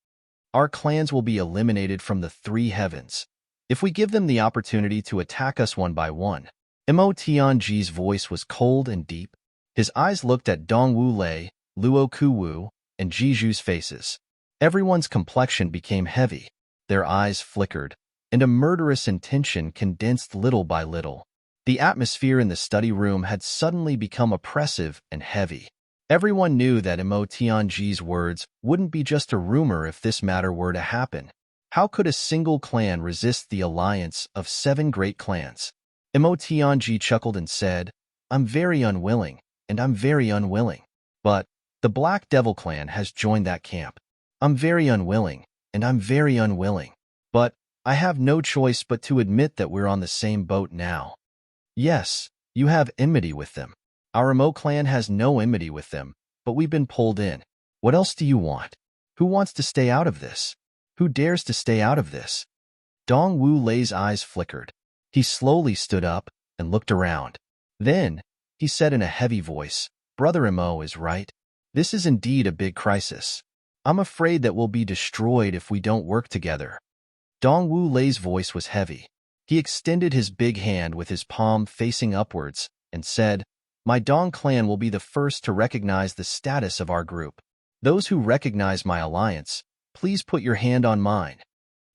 Our clans will be eliminated from the three heavens if we give them the opportunity to attack us one by one. Mo Tianji's voice was cold and deep. His eyes looked at Dong Wu Lei, Luo Ku Wu, and Jizhu's faces. Everyone's complexion became heavy. Their eyes flickered, and a murderous intention condensed little by little. The atmosphere in the study room had suddenly become oppressive and heavy. Everyone knew that Mo Tianji's words wouldn't be just a rumor if this matter were to happen. How could a single clan resist the alliance of 7 great clans? Mo Tianji chuckled and said, I'm very unwilling, and I'm very unwilling. But the Black Devil clan has joined that camp. I'm very unwilling, and I'm very unwilling. But I have no choice but to admit that we're on the same boat now. Yes, you have enmity with them. Our Mo clan has no enmity with them, but we've been pulled in. What else do you want? Who wants to stay out of this? Who dares to stay out of this? Dong Wu Lei's eyes flickered. He slowly stood up and looked around. Then, he said in a heavy voice, Brother Mo is right. This is indeed a big crisis. I'm afraid that we'll be destroyed if we don't work together. Dong Wu Lei's voice was heavy. He extended his big hand with his palm facing upwards and said, My Dong clan will be the first to recognize the status of our group. Those who recognize my alliance, please put your hand on mine.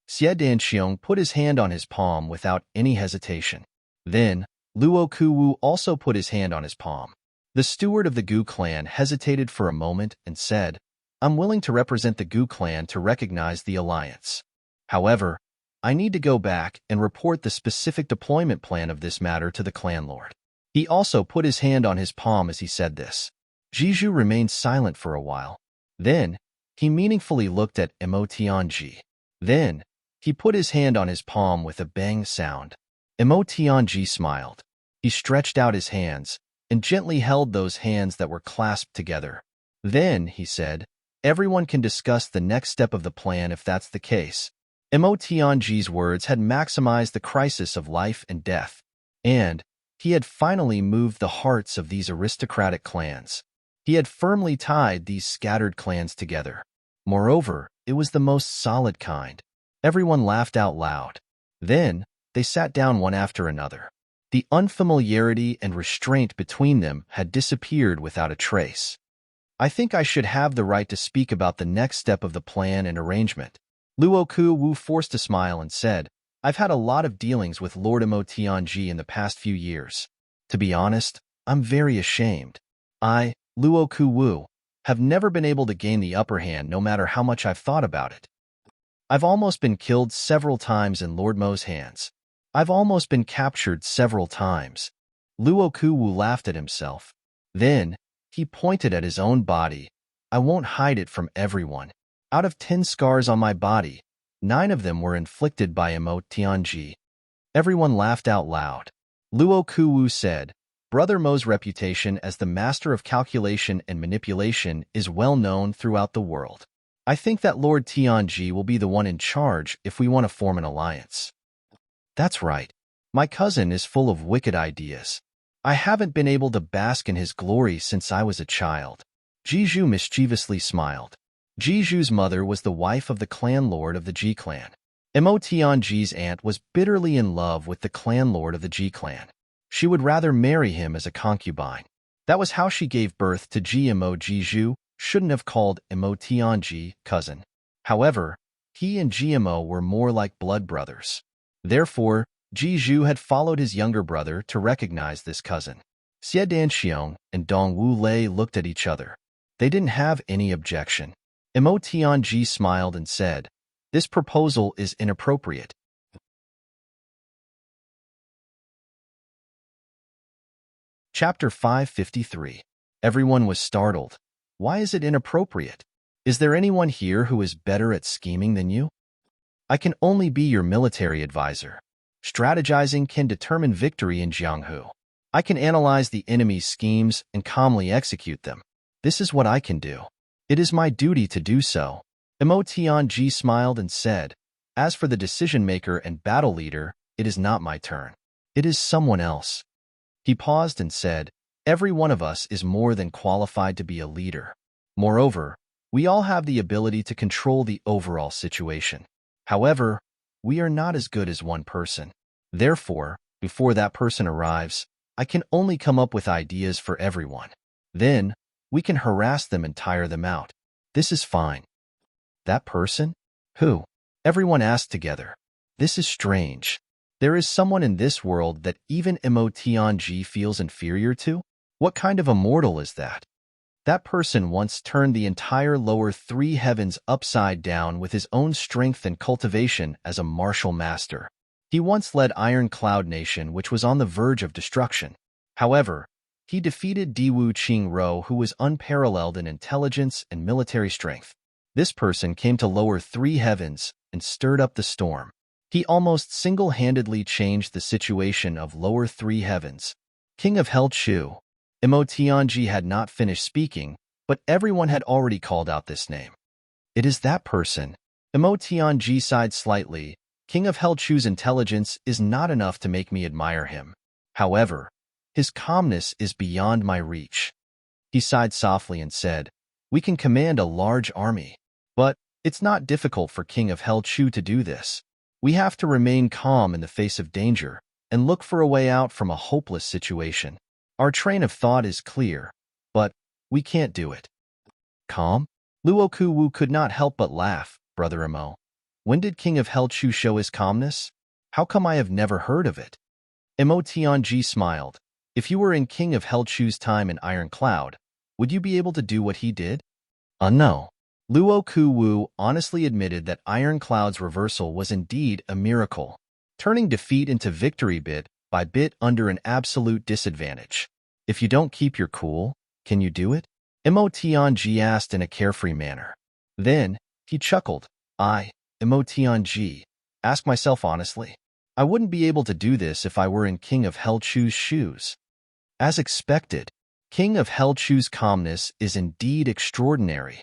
Xie Danxiong put his hand on his palm without any hesitation. Then, Luo Ku Wu also put his hand on his palm. The steward of the Gu clan hesitated for a moment and said, I'm willing to represent the Gu clan to recognize the alliance. However, I need to go back and report the specific deployment plan of this matter to the clan lord. He also put his hand on his palm as he said this. Jiju remained silent for a while. Then, he meaningfully looked at Emotionji. Then, he put his hand on his palm with a bang sound. Emotionji smiled. He stretched out his hands and gently held those hands that were clasped together. Then, he said, everyone can discuss the next step of the plan if that's the case. Emotionji's words had maximized the crisis of life and death, and he had finally moved the hearts of these aristocratic clans. He had firmly tied these scattered clans together. Moreover, it was the most solid kind. Everyone laughed out loud. Then, they sat down one after another. The unfamiliarity and restraint between them had disappeared without a trace. I think I should have the right to speak about the next step of the plan and arrangement. Luo Ku-wu forced a smile and said, I've had a lot of dealings with Lord Emotionji in the past few years. To be honest, I'm very ashamed. I, Luo Ku-wu, have never been able to gain the upper hand no matter how much I've thought about it. I've almost been killed several times in Lord Mo's hands. I've almost been captured several times. Luo Ku-wu laughed at himself. Then, he pointed at his own body. I won't hide it from everyone. Out of 10 scars on my body, 9 of them were inflicted by Emotionji. Everyone laughed out loud. Luo Ku-wu said, Brother Mo's reputation as the master of calculation and manipulation is well known throughout the world. I think that Lord Tianji will be the one in charge if we want to form an alliance. That's right. My cousin is full of wicked ideas. I haven't been able to bask in his glory since I was a child. Jiju mischievously smiled. Jiju's mother was the wife of the clan lord of the Ji clan. Emotionji's aunt was bitterly in love with the clan lord of the Ji clan. She would rather marry him as a concubine. That was how she gave birth to Emo. Jiju shouldn't have called Emotionji cousin. However, he and Gmo were more like blood brothers. Therefore, Jiju had followed his younger brother to recognize this cousin. Xie Danxiong and Dong Wu Lei looked at each other. They didn't have any objection. Emotionji smiled and said, This proposal is inappropriate. Chapter 553. Everyone was startled. Why is it inappropriate? Is there anyone here who is better at scheming than you? I can only be your military advisor. Strategizing can determine victory in Jianghu. I can analyze the enemy's schemes and calmly execute them. This is what I can do. It is my duty to do so. Emotionji smiled and said, As for the decision-maker and battle leader, it is not my turn. It is someone else. He paused and said, Every one of us is more than qualified to be a leader. Moreover, we all have the ability to control the overall situation. However, we are not as good as one person. Therefore, before that person arrives, I can only come up with ideas for everyone. Then, we can harass them and tire them out. This is fine. That person? Who? Everyone asked together. This is strange. There is someone in this world that even Emotionji feels inferior to? What kind of a mortal is that? That person once turned the entire lower 3 heavens upside down with his own strength and cultivation as a martial master. He once led Iron Cloud Nation, which was on the verge of destruction. However, he defeated Diwu Qingro, who was unparalleled in intelligence and military strength. This person came to lower 3 heavens and stirred up the storm. He almost single-handedly changed the situation of lower 3 heavens. King of Hell Chu. Emotionji had not finished speaking, but everyone had already called out this name. It is that person. Emotionji sighed slightly. King of Hell Chu's intelligence is not enough to make me admire him. However, his calmness is beyond my reach. He sighed softly and said, We can command a large army. But it's not difficult for King of Hell Chu to do this. We have to remain calm in the face of danger and look for a way out from a hopeless situation. Our train of thought is clear, but we can't do it. Calm? Luo Ku-wu could not help but laugh. Brother Emo, when did King of Hell Chu show his calmness? How come I have never heard of it? Emotionji smiled. If you were in King of Hell Chu's time in Iron Cloud, would you be able to do what he did? No. Luo Kuwu honestly admitted that Ironclad's reversal was indeed a miracle, turning defeat into victory bit by bit under an absolute disadvantage. If you don't keep your cool, can you do it? Emotionji asked in a carefree manner. Then, he chuckled. Emotionji, ask myself honestly. I wouldn't be able to do this if I were in King of Hell Chu's shoes. As expected, King of Hell Chu's calmness is indeed extraordinary.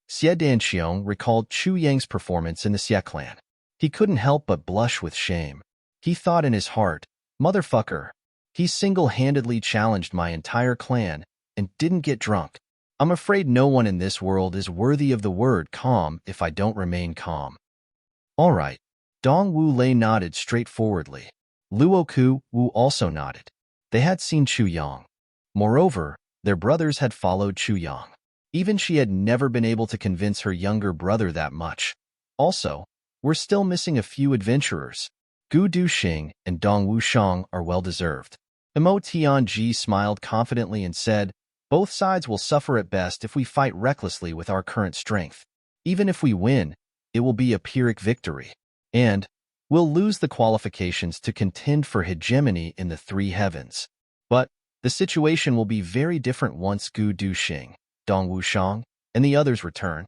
Xie Danxiong recalled Chu Yang's performance in the Xie clan. He couldn't help but blush with shame. He thought in his heart, motherfucker, he single-handedly challenged my entire clan and didn't get drunk. I'm afraid no one in this world is worthy of the word calm if I don't remain calm. All right. Dong Wu Lei nodded straightforwardly. Luo Ku Wu also nodded. They had seen Chu Yang. Moreover, their brothers had followed Chu Yang. Even she had never been able to convince her younger brother that much. Also, we're still missing a few adventurers. Gu Duxing and Dong Wushang are well-deserved. Mo Tianji smiled confidently and said, both sides will suffer at best if we fight recklessly with our current strength. Even if we win, it will be a Pyrrhic victory. And we'll lose the qualifications to contend for hegemony in the three heavens. But the situation will be very different once Gu Duxing, Dong Wushang, and the others return.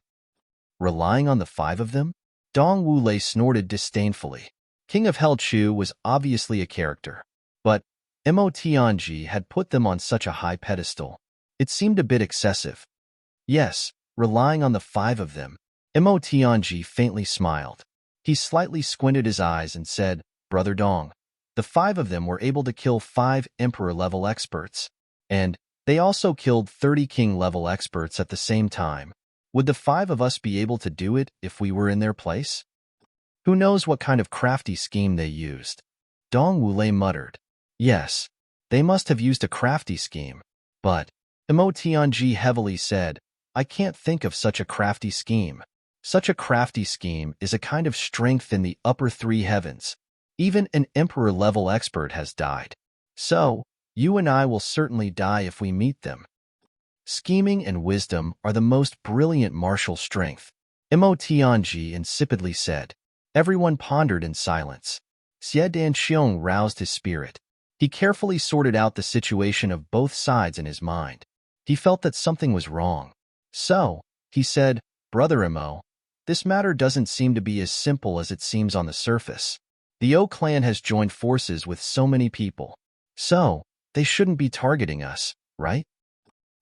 Relying on the five of them? Dong Wu Lei snorted disdainfully. King of Hell Chu was obviously a character, but Mo Tianji had put them on such a high pedestal. It seemed a bit excessive. Yes, relying on the five of them. Mo Tianji faintly smiled. He slightly squinted his eyes and said, Brother Dong, the five of them were able to kill 5 Emperor-level experts, and they also killed 30 King-level experts at the same time. Would the 5 of us be able to do it if we were in their place? Who knows what kind of crafty scheme they used? Dong Wulei muttered. Yes, they must have used a crafty scheme. But, Mo Tianji heavily said, I can't think of such a crafty scheme. Such a crafty scheme is a kind of strength in the upper three heavens. Even an Emperor-level expert has died. So, you and I will certainly die if we meet them. Scheming and wisdom are the most brilliant martial strength, Mo Tianji insipidly said. Everyone pondered in silence. Xie Danxiong roused his spirit. He carefully sorted out the situation of both sides in his mind. He felt that something was wrong. So, he said, Brother Mo, this matter doesn't seem to be as simple as it seems on the surface. The O clan has joined forces with so many people. So, they shouldn't be targeting us, right?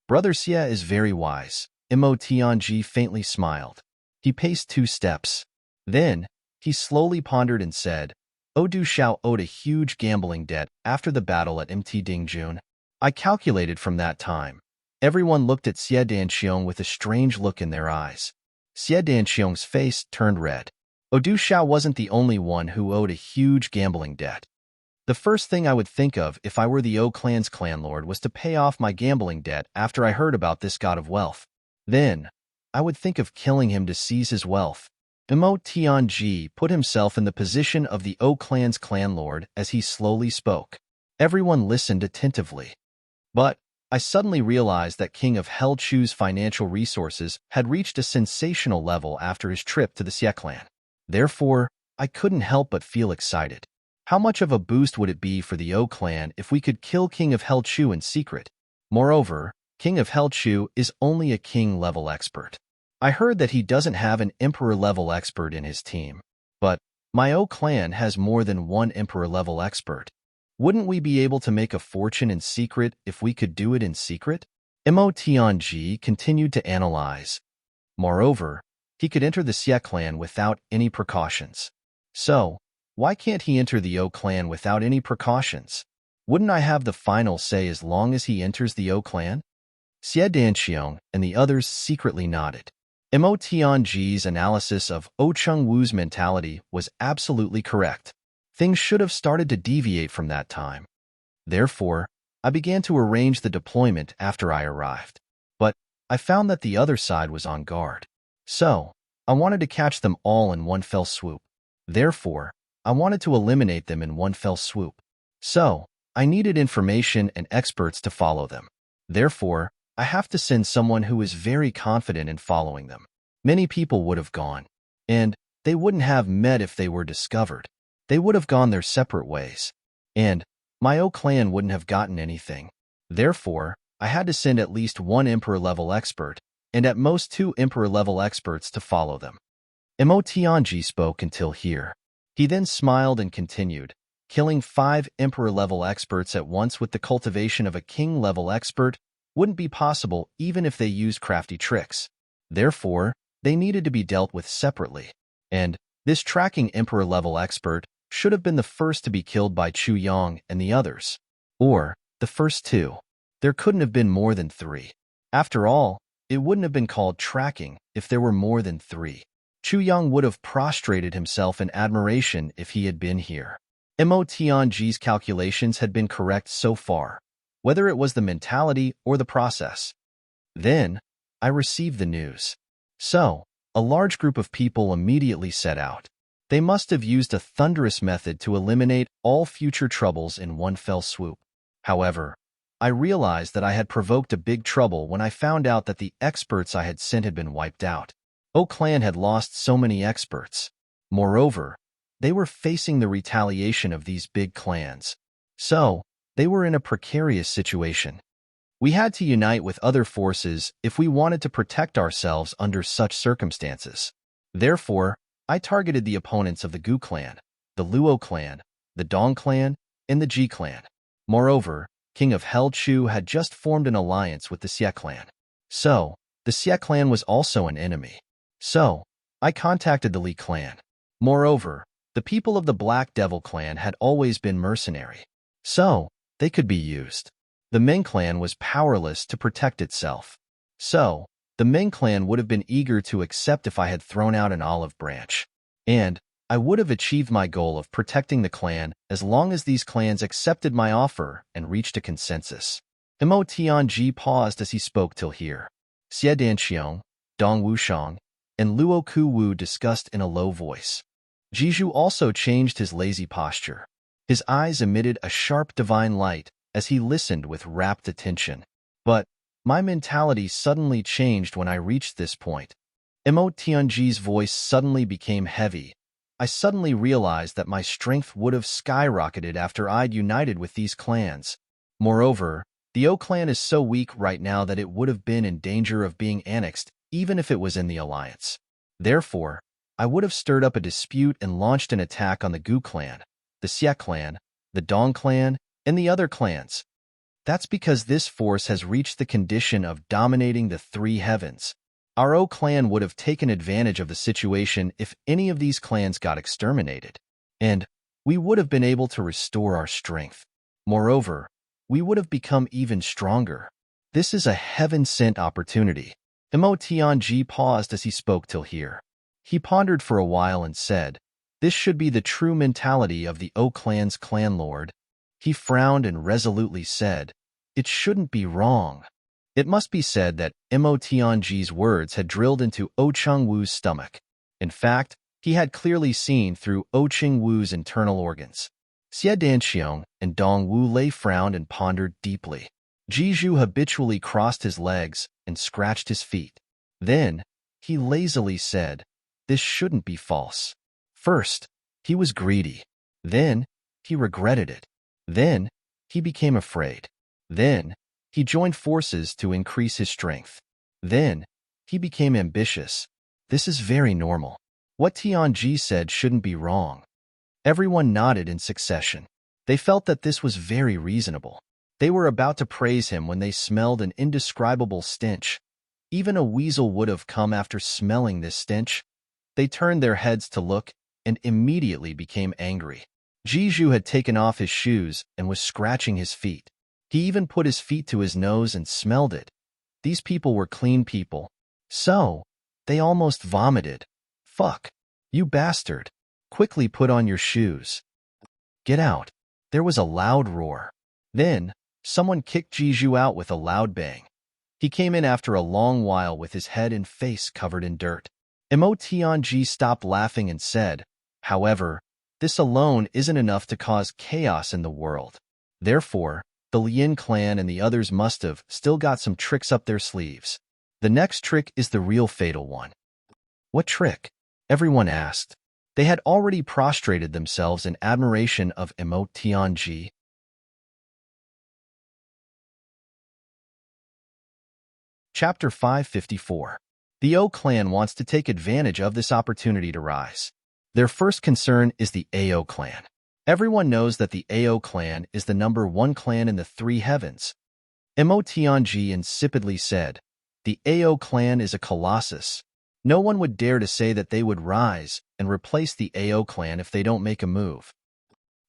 Brother Xie is very wise. Mo Tianji faintly smiled. He paced 2 steps. Then, he slowly pondered and said, Du Xiao owed a huge gambling debt after the battle at Mt Dingjun. I calculated from that time. Everyone looked at Xie Danxiong with a strange look in their eyes. Xie Danxiong's face turned red. Du Xiao wasn't the only one who owed a huge gambling debt. The first thing I would think of if I were the O clan's clanlord was to pay off my gambling debt after I heard about this god of wealth. Then, I would think of killing him to seize his wealth. Mo Tianji put himself in the position of the O clan's clanlord as he slowly spoke. Everyone listened attentively. But I suddenly realized that King of Hell Chu's financial resources had reached a sensational level after his trip to the Xie clan. Therefore, I couldn't help but feel excited. How much of a boost would it be for the O clan if we could kill King of Hell Chu in secret? Moreover, King of Hell Chu is only a king-level expert. I heard that he doesn't have an emperor-level expert in his team. But my O clan has more than one emperor-level expert. Wouldn't we be able to make a fortune in secret if we could do it in secret? Mo Tianji continued to analyze. Moreover, he could enter the Xie clan without any precautions. So, why can't he enter the O clan without any precautions? Wouldn't I have the final say as long as he enters the O clan? Xie Danxiong and the others secretly nodded. Mo Tianji's analysis of O Chengwu's mentality was absolutely correct. Things should have started to deviate from that time. Therefore, I began to arrange the deployment after I arrived. But I found that the other side was on guard. So, I wanted to catch them all in one fell swoop. Therefore, I wanted to eliminate them in one fell swoop. So, I needed information and experts to follow them. Therefore, I have to send someone who is very confident in following them. Many people would have gone, and they wouldn't have met if they were discovered. They would have gone their separate ways, and my O clan wouldn't have gotten anything. Therefore, I had to send at least one Emperor-level expert, and at most 2 Emperor-level experts to follow them. Emotionji spoke until here. He then smiled and continued, killing 5 Emperor-level experts at once with the cultivation of a King-level expert wouldn't be possible even if they used crafty tricks. Therefore, they needed to be dealt with separately, and this tracking Emperor-level expert should have been the first to be killed by Chu Yang and the others. Or, the first 2. There couldn't have been more than 3. After all, it wouldn't have been called tracking if there were more than 3. Chu Yang would have prostrated himself in admiration if he had been here. Mo Tianji's calculations had been correct so far, whether it was the mentality or the process. Then, I received the news. So, a large group of people immediately set out. They must have used a thunderous method to eliminate all future troubles in one fell swoop. However, I realized that I had provoked a big trouble when I found out that the experts I had sent had been wiped out. O clan had lost so many experts. Moreover, they were facing the retaliation of these big clans. So, they were in a precarious situation. We had to unite with other forces if we wanted to protect ourselves under such circumstances. Therefore, I targeted the opponents of the Gu clan, the Luo clan, the Dong clan, and the Ji clan. Moreover, King of Hell Chu had just formed an alliance with the Xie clan. So, the Xie clan was also an enemy. So, I contacted the Li clan. Moreover, the people of the Black Devil clan had always been mercenary. So, they could be used. The Ming clan was powerless to protect itself. So, the Ming clan would have been eager to accept if I had thrown out an olive branch. And I would have achieved my goal of protecting the clan as long as these clans accepted my offer and reached a consensus. Mo Tianji paused as he spoke till here. Xie Danxiong, Dong Wushang, and Luo Ku Wu discussed in a low voice. Jiju also changed his lazy posture. His eyes emitted a sharp divine light as he listened with rapt attention. But my mentality suddenly changed when I reached this point. Mo Tianji's voice suddenly became heavy. I suddenly realized that my strength would have skyrocketed after I'd united with these clans. Moreover, the O clan is so weak right now that it would have been in danger of being annexed even if it was in the alliance. Therefore, I would have stirred up a dispute and launched an attack on the Gu clan, the Xie clan, the Dong clan, and the other clans. That's because this force has reached the condition of dominating the 3 heavens. Our O clan would have taken advantage of the situation if any of these clans got exterminated, and we would have been able to restore our strength. Moreover, we would have become even stronger. This is a heaven-sent opportunity. Mo Tianji paused as he spoke till here. He pondered for a while and said, "This should be the true mentality of the O clan's clan lord." He frowned and resolutely said, "It shouldn't be wrong." It must be said that Mo Tianji's words had drilled into O Chung Wu's stomach. In fact, he had clearly seen through O Chung Wu's internal organs. Xie Danxiong and Dong Wu lay frowned and pondered deeply. Jiju habitually crossed his legs and scratched his feet. Then, he lazily said, "This shouldn't be false." First, he was greedy. Then, he regretted it. Then, he became afraid. Then, he joined forces to increase his strength. Then, he became ambitious. This is very normal. What Tianji said shouldn't be wrong. Everyone nodded in succession. They felt that this was very reasonable. They were about to praise him when they smelled an indescribable stench. Even a weasel would have come after smelling this stench. They turned their heads to look and immediately became angry. Jiju had taken off his shoes and was scratching his feet. He even put his feet to his nose and smelled it. These people were clean people. So, they almost vomited. "Fuck. You bastard. Quickly put on your shoes. Get out." There was a loud roar. Then, someone kicked Jiju out with a loud bang. He came in after a long while with his head and face covered in dirt. Mo Tianji stopped laughing and said, "However, this alone isn't enough to cause chaos in the world. Therefore, the Lin clan and the others must have still got some tricks up their sleeves. The next trick is the real fatal one." What trick? Everyone asked. They had already prostrated themselves in admiration of Emotionji. Chapter 554. The O clan wants to take advantage of this opportunity to rise. Their first concern is the Ao clan. Everyone knows that the Ao clan is the number one clan in the three heavens. Emotionji insipidly said, "The Ao clan is a colossus. No one would dare to say that they would rise and replace the Ao clan if they don't make a move.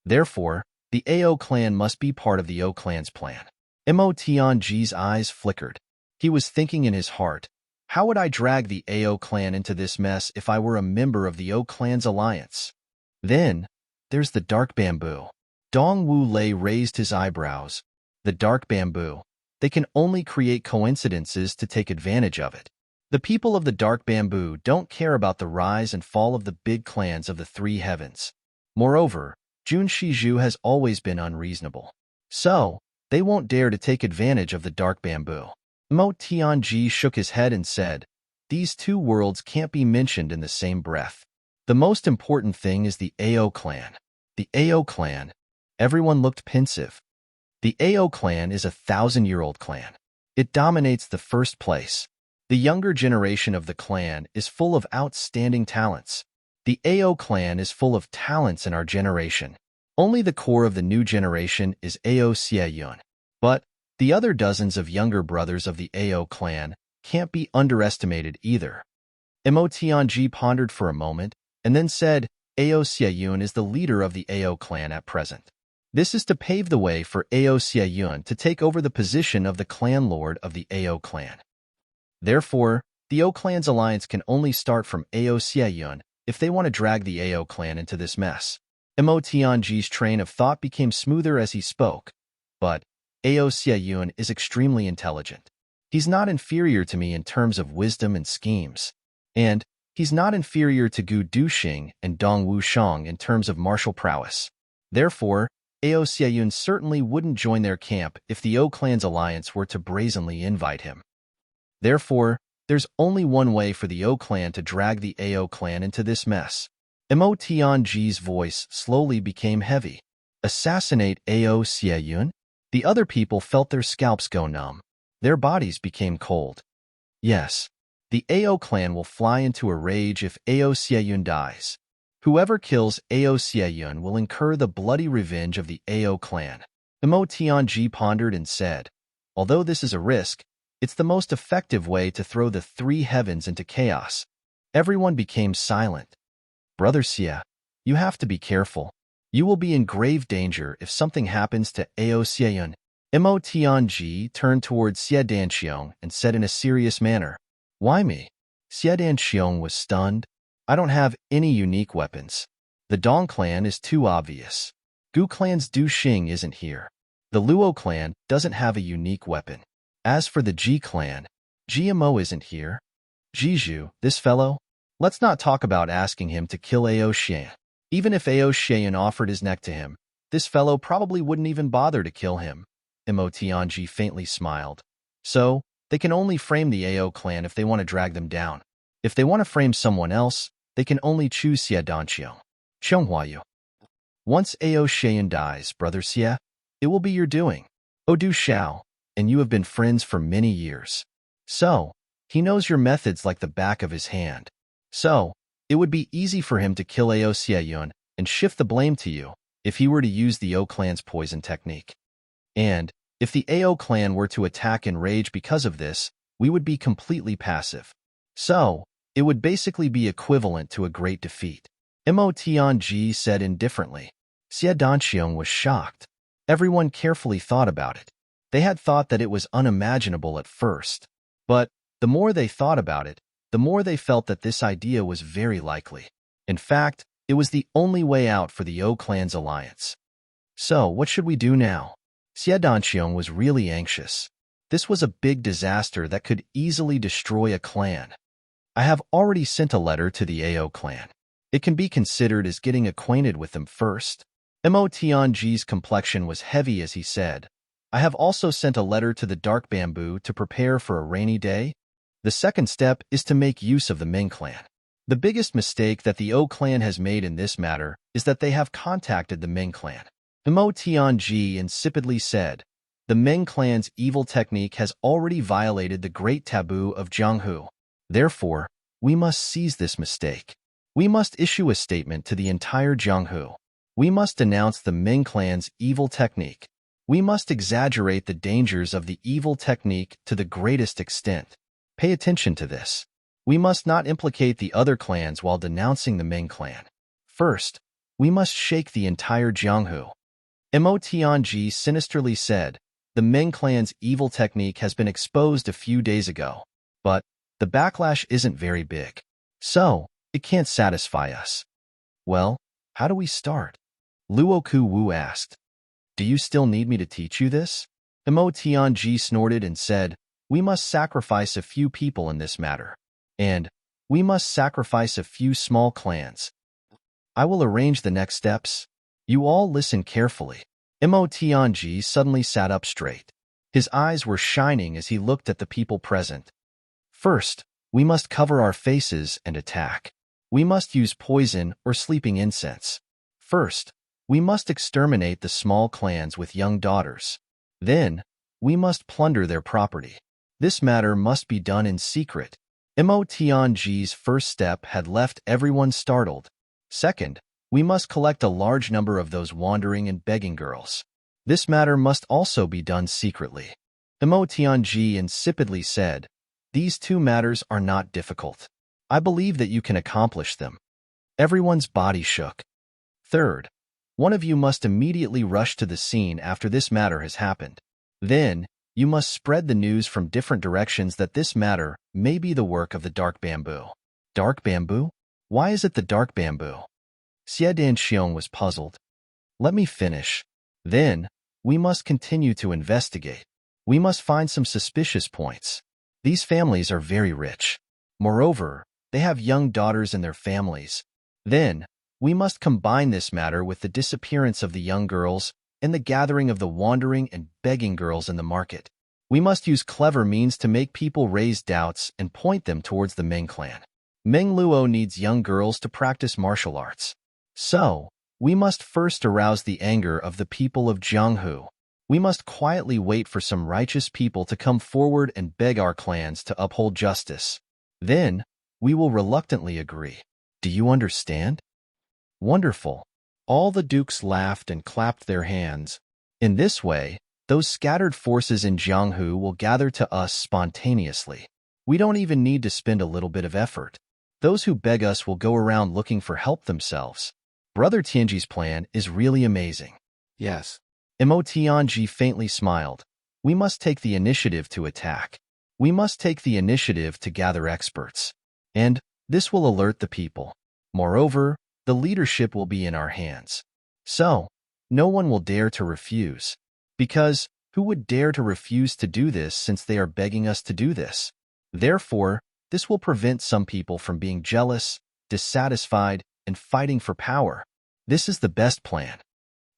Therefore, the Ao clan must be part of the O clan's plan." Emotionji's eyes flickered. He was thinking in his heart, how would I drag the Ao clan into this mess if I were a member of the O clan's alliance? Then, there's the dark bamboo. Dong Wu Lei raised his eyebrows. The dark bamboo. They can only create coincidences to take advantage of it. The people of the dark bamboo don't care about the rise and fall of the big clans of the three heavens. Moreover, Jun Shizhu has always been unreasonable. So, they won't dare to take advantage of the dark bamboo. Mo Tianji shook his head and said, "These two worlds can't be mentioned in the same breath. The most important thing is the Ao clan." The Ao clan. Everyone looked pensive. The Ao clan is a 1,000-year-old clan. It dominates the first place. The younger generation of the clan is full of outstanding talents. The Ao clan is full of talents in our generation. Only the core of the new generation is Ao Xieyun. But the other dozens of younger brothers of the Ao clan can't be underestimated either. Emotionji pondered for a moment and then said, Ao Xieyun is the leader of the Ao clan at present. This is to pave the way for Ao Xieyun to take over the position of the clan lord of the Ao clan. Therefore, the O clan's alliance can only start from Ao Xieyun if they want to drag the Ao clan into this mess. Emotionji's train of thought became smoother as he spoke, but Ao Xieyun is extremely intelligent. He's not inferior to me in terms of wisdom and schemes, and he's not inferior to Gu Duxing and Dong Wushang in terms of martial prowess. Therefore, Ao Xieyun certainly wouldn't join their camp if the O clan's alliance were to brazenly invite him. Therefore, there's only one way for the O clan to drag the Ao clan into this mess. Emotionji's voice slowly became heavy. Assassinate Ao Xieyun? The other people felt their scalps go numb. Their bodies became cold. Yes, the Ao clan will fly into a rage if Ao Xieyun dies. Whoever kills Ao Xieyun will incur the bloody revenge of the Ao clan. Emotionji pondered and said, although this is a risk, it's the most effective way to throw the three heavens into chaos. Everyone became silent. Brother Xie, you have to be careful. You will be in grave danger if something happens to Ao Xieyun. Emotionji turned towards Xie Danxiong and said in a serious manner, Why me? Xie Danxiong was stunned. I don't have any unique weapons. The Dong clan is too obvious. Gu clan's Du Xing isn't here. The Luo clan doesn't have a unique weapon. As for the Ji clan, GMO isn't here. Jiju, this fellow? Let's not talk about asking him to kill Ao Xian. Even if Ao Xian offered his neck to him, this fellow probably wouldn't even bother to kill him. Emotionji faintly smiled. So, they can only frame the Ao clan if they want to drag them down. If they want to frame someone else, they can only choose Xie Danqiong. Chenghuayu. Once Ao Xian dies, Brother Xie, it will be your doing. Odu Xiao, and you have been friends for many years. So, he knows your methods like the back of his hand. So, it would be easy for him to kill Ao Xieyun and shift the blame to you if he were to use the O clan's poison technique. And, if the Ao clan were to attack in rage because of this, we would be completely passive. So, it would basically be equivalent to a great defeat. Emotionji said indifferently. Xie Danqiong was shocked. Everyone carefully thought about it. They had thought that it was unimaginable at first. But, the more they thought about it, the more they felt that this idea was very likely. In fact, it was the only way out for the O clan's alliance. So, what should we do now? Xie Danqiong was really anxious. This was a big disaster that could easily destroy a clan. I have already sent a letter to the Ao clan. It can be considered as getting acquainted with them first. Emotionji's complexion was heavy as he said, I have also sent a letter to the dark bamboo to prepare for a rainy day. The second step is to make use of the Ming clan. The biggest mistake that the O clan has made in this matter is that they have contacted the Ming clan. Mo Tianji insipidly said, the Ming clan's evil technique has already violated the great taboo of Jianghu. Therefore, we must seize this mistake. We must issue a statement to the entire Jianghu. We must denounce the Ming clan's evil technique. We must exaggerate the dangers of the evil technique to the greatest extent. Pay attention to this. We must not implicate the other clans while denouncing the Ming clan. First, we must shake the entire Jianghu. Mo Tianji sinisterly said, the Ming clan's evil technique has been exposed a few days ago, but the backlash isn't very big, so it can't satisfy us. Well, how do we start? Luoku Wu asked. Do you still need me to teach you this? Mo Tianji snorted and said, we must sacrifice a few people in this matter, and we must sacrifice a few small clans. I will arrange the next steps. You all listen carefully. Mo Tianji suddenly sat up straight. His eyes were shining as he looked at the people present. First, we must cover our faces and attack. We must use poison or sleeping incense. First, we must exterminate the small clans with young daughters. Then, we must plunder their property. This matter must be done in secret. Mo Tianji's first step had left everyone startled. Second, we must collect a large number of those wandering and begging girls. This matter must also be done secretly. Mo Tianji insipidly said, these two matters are not difficult. I believe that you can accomplish them. Everyone's body shook. Third, one of you must immediately rush to the scene after this matter has happened. Then, you must spread the news from different directions that this matter may be the work of the dark bamboo. Dark bamboo? Why is it the dark bamboo? Xie Danxiong was puzzled. Let me finish. Then, we must continue to investigate. We must find some suspicious points. These families are very rich. Moreover, they have young daughters in their families. Then, we must combine this matter with the disappearance of the young girls and the gathering of the wandering and begging girls in the market. We must use clever means to make people raise doubts and point them towards the Ming clan. Meng Luo needs young girls to practice martial arts. So, we must first arouse the anger of the people of Jianghu. We must quietly wait for some righteous people to come forward and beg our clans to uphold justice. Then, we will reluctantly agree. Do you understand? Wonderful. All the dukes laughed and clapped their hands. In this way, those scattered forces in Jianghu will gather to us spontaneously. We don't even need to spend a little bit of effort. Those who beg us will go around looking for help themselves. Brother Tianji's plan is really amazing. Yes. Mo Tianji faintly smiled. We must take the initiative to attack. We must take the initiative to gather experts. And this will alert the people. Moreover, the leadership will be in our hands. So, no one will dare to refuse. Because, who would dare to refuse to do this since they are begging us to do this? Therefore, this will prevent some people from being jealous, dissatisfied, and fighting for power. This is the best plan.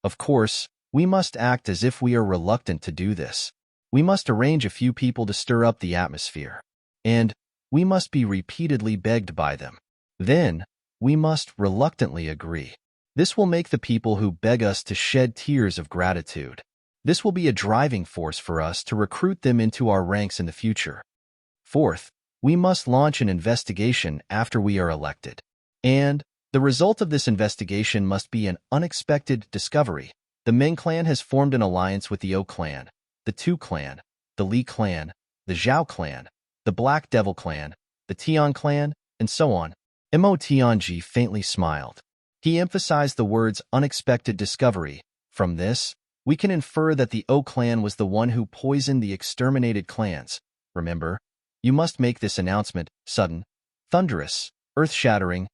Of course, we must act as if we are reluctant to do this. We must arrange a few people to stir up the atmosphere. And we must be repeatedly begged by them. Then, we must reluctantly agree. This will make the people who beg us to shed tears of gratitude. This will be a driving force for us to recruit them into our ranks in the future. Fourth, we must launch an investigation after we are elected. And the result of this investigation must be an unexpected discovery. The Ming clan has formed an alliance with the O clan, the Tu clan, the Li clan, the Zhao clan, the Black Devil clan, the Tian clan, and so on. Mo Tianji faintly smiled. He emphasized the words unexpected discovery. From this, we can infer that the O clan was the one who poisoned the exterminated clans. Remember, you must make this announcement sudden, thunderous, earth-shattering,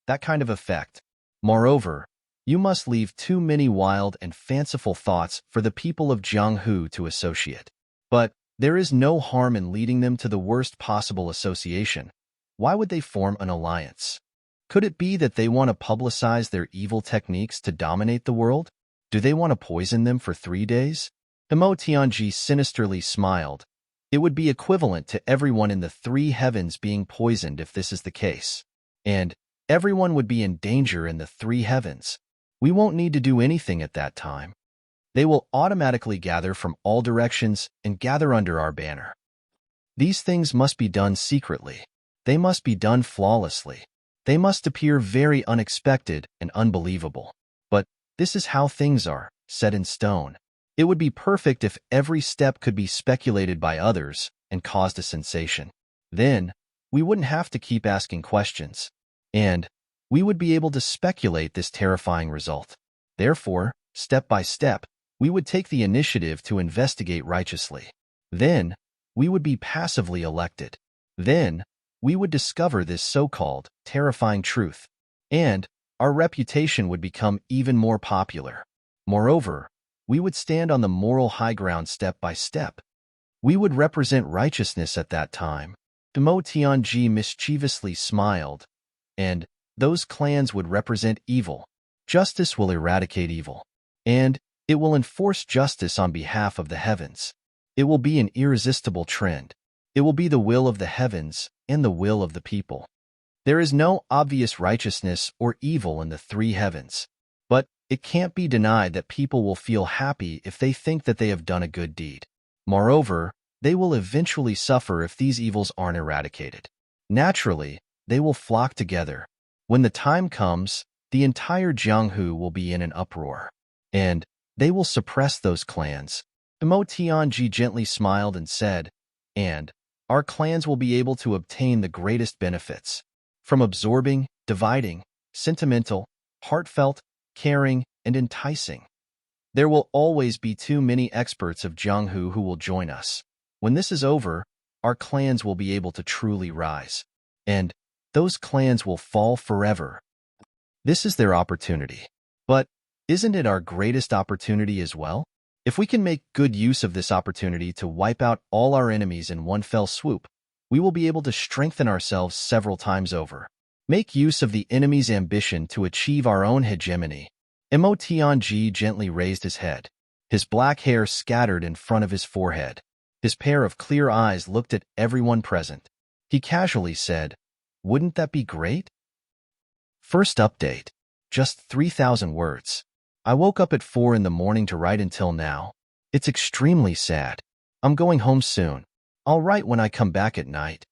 that kind of effect. Moreover, you must leave too many wild and fanciful thoughts for the people of Jianghu to associate. But there is no harm in leading them to the worst possible association. Why would they form an alliance? Could it be that they want to publicize their evil techniques to dominate the world? Do they want to poison them for 3 days? Mo Tianji sinisterly smiled. It would be equivalent to everyone in the three heavens being poisoned if this is the case. And everyone would be in danger in the three heavens. We won't need to do anything at that time. They will automatically gather from all directions and gather under our banner. These things must be done secretly. They must be done flawlessly. They must appear very unexpected and unbelievable. But this is how things are, set in stone. It would be perfect if every step could be speculated by others and caused a sensation. Then, we wouldn't have to keep asking questions. And we would be able to speculate this terrifying result. Therefore, step by step, we would take the initiative to investigate righteously. Then, we would be passively elected. Then, we would discover this so-called terrifying truth, and our reputation would become even more popular. Moreover, we would stand on the moral high ground step by step. We would represent righteousness at that time. Mo Tianji mischievously smiled, and those clans would represent evil. Justice will eradicate evil, and it will enforce justice on behalf of the heavens. It will be an irresistible trend. It will be the will of the heavens and the will of the people. There is no obvious righteousness or evil in the three heavens, but it can't be denied that people will feel happy if they think that they have done a good deed. Moreover, they will eventually suffer if these evils aren't eradicated. Naturally, they will flock together. When the time comes, the entire Jianghu will be in an uproar, and they will suppress those clans. Mo Tianji gently smiled and said, and our clans will be able to obtain the greatest benefits from absorbing, dividing, sentimental, heartfelt, caring, and enticing. There will always be too many experts of Jianghu who will join us. When this is over, our clans will be able to truly rise, and those clans will fall forever. This is their opportunity. But isn't it our greatest opportunity as well? If we can make good use of this opportunity to wipe out all our enemies in one fell swoop, we will be able to strengthen ourselves several times over. Make use of the enemy's ambition to achieve our own hegemony. Mo Tianji gently raised his head. His black hair scattered in front of his forehead. His pair of clear eyes looked at everyone present. He casually said, "Wouldn't that be great?" First update. Just 3,000 words. I woke up at 4 in the morning to write until now. It's extremely sad. I'm going home soon. I'll write when I come back at night.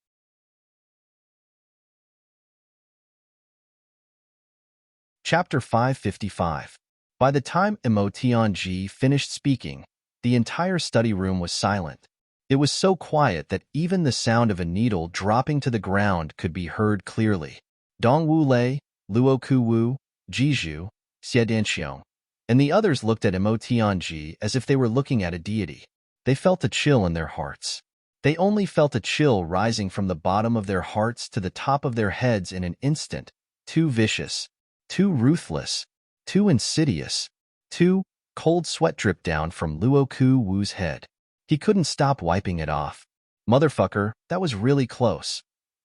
Chapter 555. By the time Mo Tianji finished speaking, the entire study room was silent. It was so quiet that even the sound of a needle dropping to the ground could be heard clearly. Dongwu Lei, Luoku Wu, Jizhu, Xiedanxiong, and the others looked at Mo Tianji as if they were looking at a deity. They felt a chill in their hearts. They only felt a chill rising from the bottom of their hearts to the top of their heads in an instant. Too vicious, too ruthless, too insidious, too cold sweat dripped down from Luoku Wu's head. He couldn't stop wiping it off. Motherfucker, that was really close.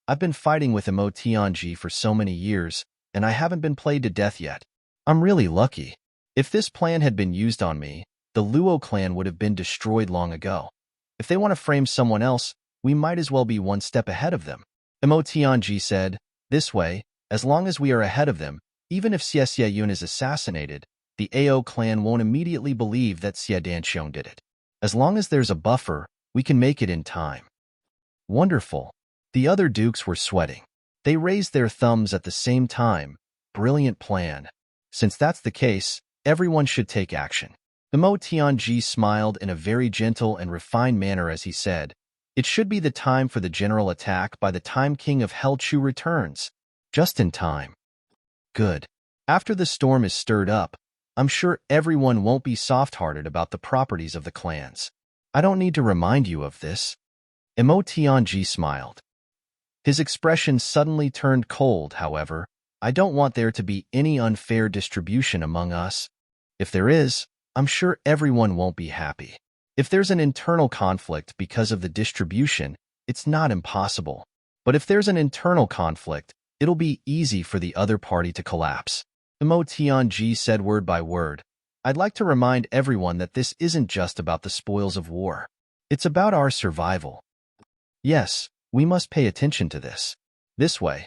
I've been fighting with Mo Tianji for so many years, and I haven't been played to death yet. I'm really lucky. If this plan had been used on me, the Luo clan would have been destroyed long ago. If they want to frame someone else, we might as well be one step ahead of them. Mo Tianji said, this way, as long as we are ahead of them, even if Xie Yun is assassinated, the AO clan won't immediately believe that Xie Danxiong did it. As long as there's a buffer, we can make it in time. Wonderful. The other dukes were sweating. They raised their thumbs at the same time. Brilliant plan. Since that's the case, everyone should take action. Mo Tianji smiled in a very gentle and refined manner as he said, it should be the time for the general attack by the time King of Helchu returns. Just in time. Good. After the storm is stirred up, I'm sure everyone won't be soft-hearted about the properties of the clans. I don't need to remind you of this. Mo Tianji smiled. His expression suddenly turned cold, however. I don't want there to be any unfair distribution among us. If there is, I'm sure everyone won't be happy. If there's an internal conflict because of the distribution, it's not impossible. But if there's an internal conflict, it'll be easy for the other party to collapse. Mo Tianji said word by word, I'd like to remind everyone that this isn't just about the spoils of war. It's about our survival. Yes, we must pay attention to this. This way,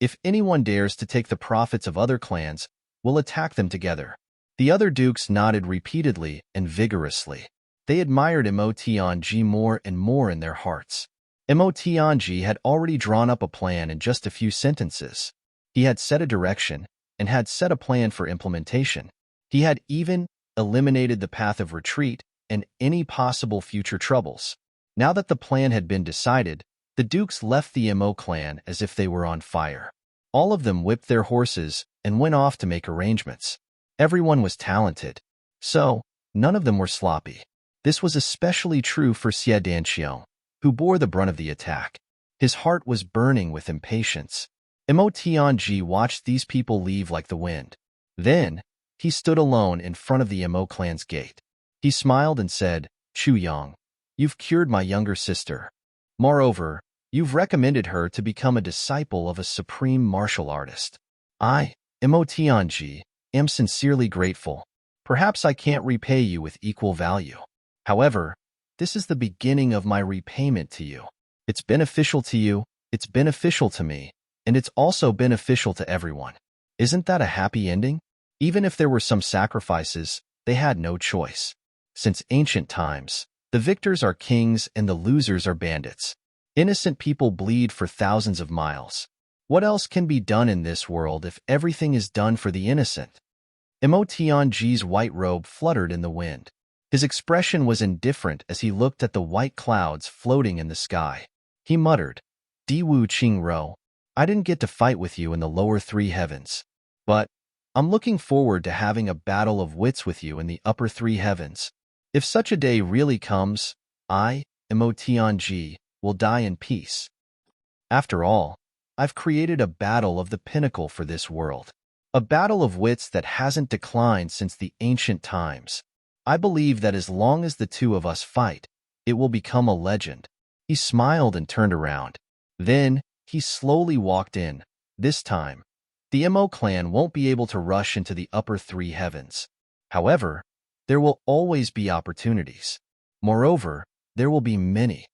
if anyone dares to take the profits of other clans, we'll attack them together. The other dukes nodded repeatedly and vigorously. They admired Emotionji more and more in their hearts. Emotionji had already drawn up a plan in just a few sentences. He had set a direction and had set a plan for implementation. He had even eliminated the path of retreat and any possible future troubles. Now that the plan had been decided, the dukes left the Emo clan as if they were on fire. All of them whipped their horses and went off to make arrangements. Everyone was talented, so none of them were sloppy. This was especially true for Xie Danxiong, who bore the brunt of the attack. His heart was burning with impatience. Emotionji watched these people leave like the wind. Then, he stood alone in front of the Emo clan's gate. He smiled and said, "Chu Yang, you've cured my younger sister. Moreover, you've recommended her to become a disciple of a supreme martial artist. I, Emotionji, am sincerely grateful. Perhaps I can't repay you with equal value. However, this is the beginning of my repayment to you. It's beneficial to you, it's beneficial to me, and it's also beneficial to everyone. Isn't that a happy ending?" Even if there were some sacrifices, they had no choice. Since ancient times, the victors are kings and the losers are bandits. Innocent people bleed for thousands of miles. What else can be done in this world if everything is done for the innocent? Emotionji's white robe fluttered in the wind. His expression was indifferent as he looked at the white clouds floating in the sky. He muttered, "Diwu Qingro, I didn't get to fight with you in the lower three heavens, but I'm looking forward to having a battle of wits with you in the upper three heavens. If such a day really comes, I, Emotionji, will die in peace. After all, I've created a battle of the pinnacle for this world, a battle of wits that hasn't declined since the ancient times. I believe that as long as the two of us fight, it will become a legend." He smiled and turned around. Then, he slowly walked in. This time, the Emo clan won't be able to rush into the upper three heavens. However, there will always be opportunities. Moreover, there will be many.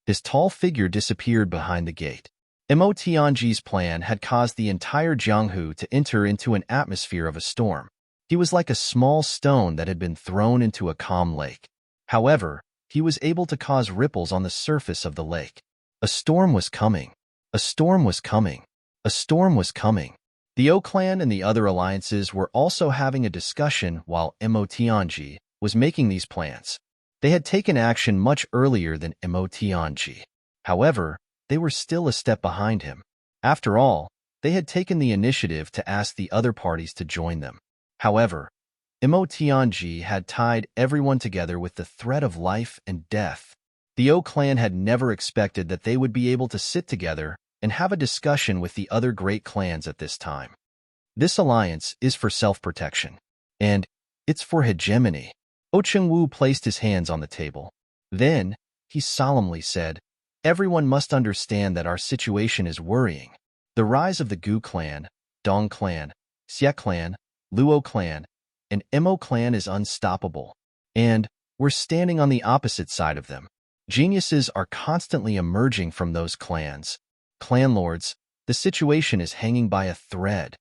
His tall figure disappeared behind the gate. Emotionji's plan had caused the entire Jianghu to enter into an atmosphere of a storm. He was like a small stone that had been thrown into a calm lake. However, he was able to cause ripples on the surface of the lake. A storm was coming. A storm was coming. A storm was coming. The O clan and the other alliances were also having a discussion while Emotionji was making these plans. They had taken action much earlier than Emotionji. However, they were still a step behind him. After all, they had taken the initiative to ask the other parties to join them. However, Emotionji had tied everyone together with the threat of life and death. The O clan had never expected that they would be able to sit together and have a discussion with the other great clans at this time. This alliance is for self-protection, and it's for hegemony. O Chengwu placed his hands on the table. Then, he solemnly said, "Everyone must understand that our situation is worrying. The rise of the Gu clan, Dong clan, Xie clan, Luo clan, and Emo clan is unstoppable, and we're standing on the opposite side of them. Geniuses are constantly emerging from those clans. Clan lords, the situation is hanging by a thread."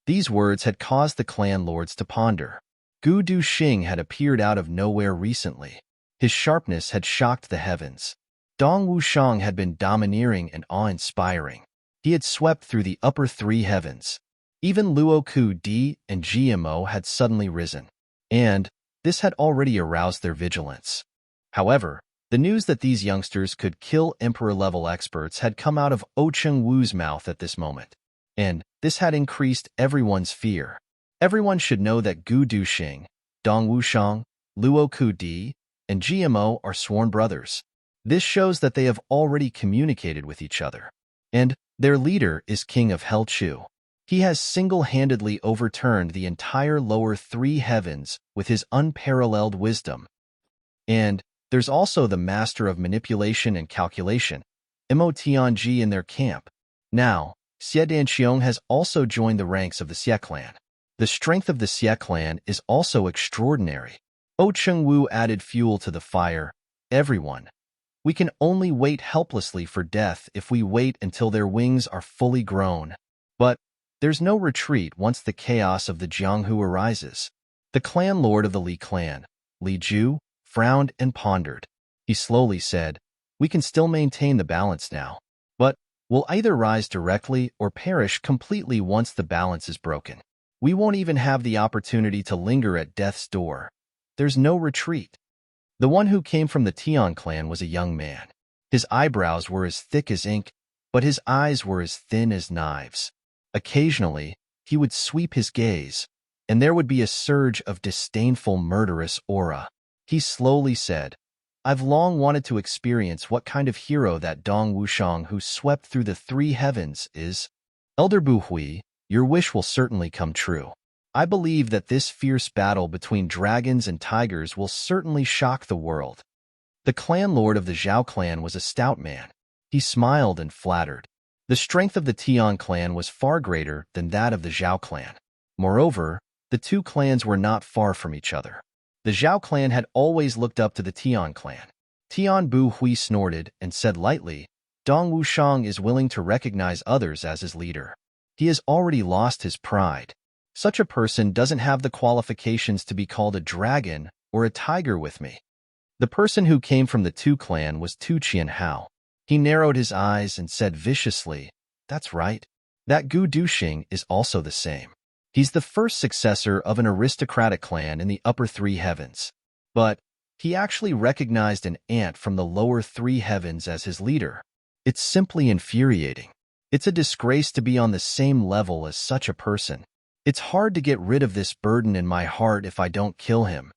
These words had caused the clan lords to ponder. Gu Duxing had appeared out of nowhere recently. His sharpness had shocked the heavens. Dong Wushang had been domineering and awe-inspiring. He had swept through the upper three heavens. Even Luo Ku Di and GMO had suddenly risen, and this had already aroused their vigilance. However, the news that these youngsters could kill Emperor-level experts had come out of O Chengwu's mouth at this moment, and this had increased everyone's fear. Everyone should know that Gu Duxing, Dong Wushang, Luo Ku Di, and GMO are sworn brothers. This shows that they have already communicated with each other, and their leader is King of Helchu. He has single-handedly overturned the entire lower three heavens with his unparalleled wisdom. And there's also the master of manipulation and calculation, Emotionji, in their camp. Now, Xie Danxiong has also joined the ranks of the Xie clan. The strength of the Xie clan is also extraordinary. O Chengwu added fuel to the fire. Everyone, We can only wait helplessly for death if we wait until their wings are fully grown. But there's no retreat once the chaos of the Jianghu arises. The clan lord of the Li clan, Li Ju, frowned and pondered. He slowly said, "We can still maintain the balance now. But we'll either rise directly or perish completely once the balance is broken. We won't even have the opportunity to linger at death's door. There's no retreat." The one who came from the Tian clan was a young man. His eyebrows were as thick as ink, but his eyes were as thin as knives. Occasionally, he would sweep his gaze, and there would be a surge of disdainful, murderous aura. He slowly said, "I've long wanted to experience what kind of hero that Dong Wushang who swept through the three heavens is. Elder Bu Hui, your wish will certainly come true. I believe that this fierce battle between dragons and tigers will certainly shock the world." The clan lord of the Zhao clan was a stout man. He smiled and flattered. The strength of the Tian clan was far greater than that of the Zhao clan. Moreover, the two clans were not far from each other. The Zhao clan had always looked up to the Tian clan. Tian Bu Hui snorted and said lightly, "Dong Wushang is willing to recognize others as his leader. He has already lost his pride. Such a person doesn't have the qualifications to be called a dragon or a tiger with me." The person who came from the Tu clan was Tu Qianhao. He narrowed his eyes and said viciously, "That's right. That Gu Duxing is also the same. He's the first successor of an aristocratic clan in the upper three heavens. But he actually recognized an ant from the lower three heavens as his leader. It's simply infuriating. It's a disgrace to be on the same level as such a person. It's hard to get rid of this burden in my heart if I don't kill him."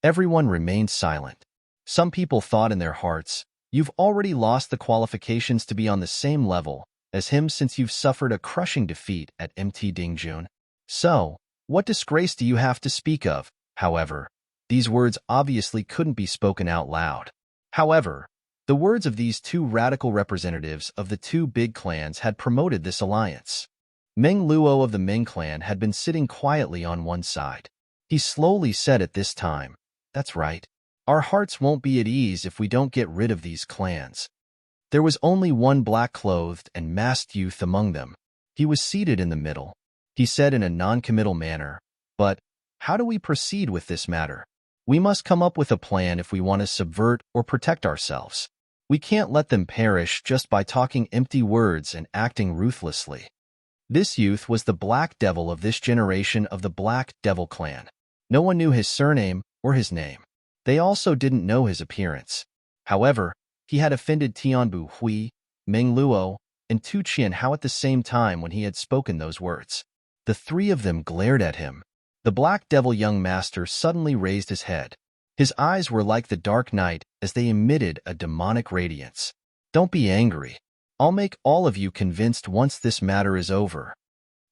Everyone remained silent. Some people thought in their hearts, "You've already lost the qualifications to be on the same level as him since you've suffered a crushing defeat at Mt. Dingjun. So, what disgrace do you have to speak of?" However, these words obviously couldn't be spoken out loud. However, the words of these two radical representatives of the two big clans had promoted this alliance. Meng Luo of the Ming clan had been sitting quietly on one side. He slowly said at this time, "That's right. Our hearts won't be at ease if we don't get rid of these clans." There was only one black-clothed and masked youth among them. He was seated in the middle. He said in a non-committal manner, "But how do we proceed with this matter? We must come up with a plan if we want to subvert or protect ourselves. We can't let them perish just by talking empty words and acting ruthlessly." This youth was the Black Devil of this generation of the Black Devil clan. No one knew his surname or his name. They also didn't know his appearance. However, he had offended Tian Bu Hui, Meng Luo, and Tu Qianhao at the same time when he had spoken those words. The three of them glared at him. The Black Devil young master suddenly raised his head. His eyes were like the dark night as they emitted a demonic radiance. "Don't be angry. I'll make all of you convinced once this matter is over."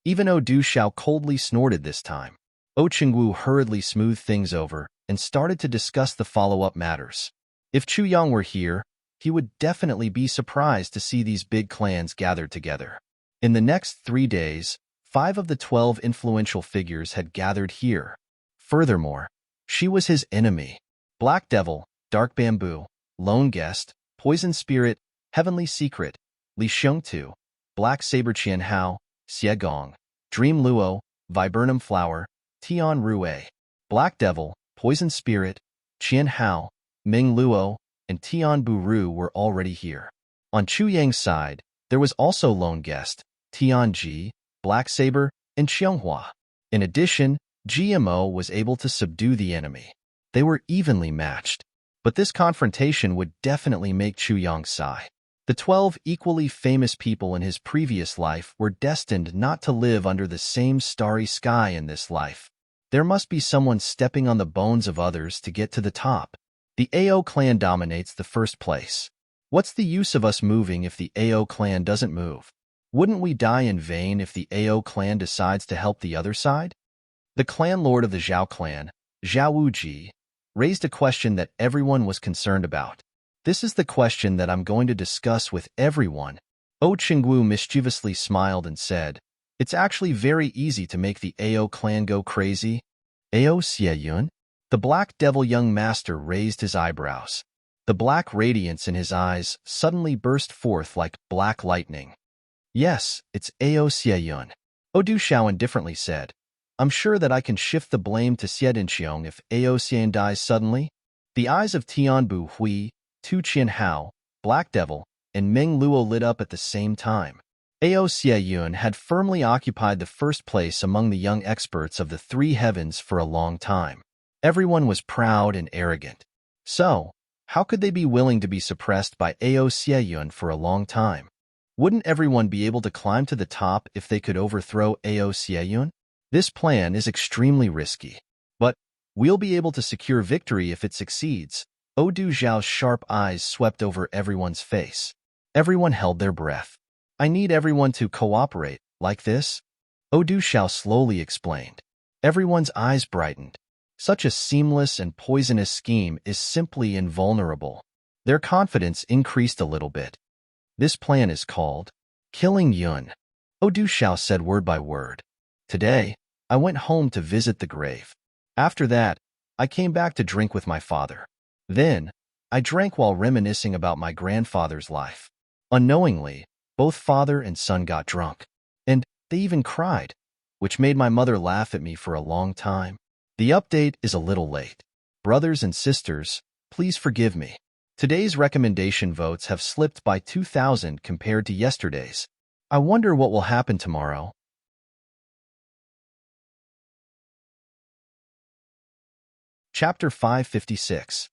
Even O Du Shao coldly snorted this time. O Qingwu hurriedly smoothed things over and started to discuss the follow-up matters. If Chu Yang were here, he would definitely be surprised to see these big clans gathered together. In the next 3 days, 5 of the 12 influential figures had gathered here. Furthermore, she was his enemy. Black Devil, Dark Bamboo, Lone Guest, Poison Spirit, Heavenly Secret, Li Xiongtu, Black Saber Qianhao, Xie Gong, Dream Luo, Viburnum Flower, Tian Rue. Black Devil, Poison Spirit, Qianhao, Ming Luo, and Tian Buru were already here. On Chu Yang's side, there was also Lone Guest, Tian Ji, Black Saber, and Xianghua. In addition, GMO was able to subdue the enemy. They were evenly matched, but this confrontation would definitely make Chu Yang sigh. The 12 equally famous people in his previous life were destined not to live under the same starry sky in this life. There must be someone stepping on the bones of others to get to the top. The AO clan dominates the first place. What's the use of us moving if the AO clan doesn't move? Wouldn't we die in vain if the AO clan decides to help the other side? The clan lord of the Zhao clan, Zhao Wuji, raised a question that everyone was concerned about. "This is the question that I'm going to discuss with everyone." O Qingwu mischievously smiled and said, "It's actually very easy to make the AO clan go crazy." "AO Xie Yun?" The Black Devil young master raised his eyebrows. The black radiance in his eyes suddenly burst forth like black lightning. Yes, it's Ao Xieyun. Odu Xiao indifferently said. I'm sure that I can shift the blame to Xiedinxiong if Ao Xian dies suddenly. The eyes of Tianbu Hui, Tu Qian Hao, Black Devil, and Meng Luo lit up at the same time. Ao Xieyun had firmly occupied the first place among the young experts of the three heavens for a long time. Everyone was proud and arrogant. So, how could they be willing to be suppressed by Ao Xieyun for a long time? Wouldn't everyone be able to climb to the top if they could overthrow Ao Xieyun? This plan is extremely risky. But we'll be able to secure victory if it succeeds. Odu Zhao's sharp eyes swept over everyone's face. Everyone held their breath. I need everyone to cooperate, like this? Odu Xiao slowly explained. Everyone's eyes brightened. Such a seamless and poisonous scheme is simply invulnerable. Their confidence increased a little bit. This plan is called Killing Yun. Odu Xiao said word by word. Today, I went home to visit the grave. After that, I came back to drink with my father. Then, I drank while reminiscing about my grandfather's life. Unknowingly, both father and son got drunk. And they even cried, which made my mother laugh at me for a long time. The update is a little late. Brothers and sisters, please forgive me. Today's recommendation votes have slipped by 2,000 compared to yesterday's. I wonder what will happen tomorrow. Chapter 556.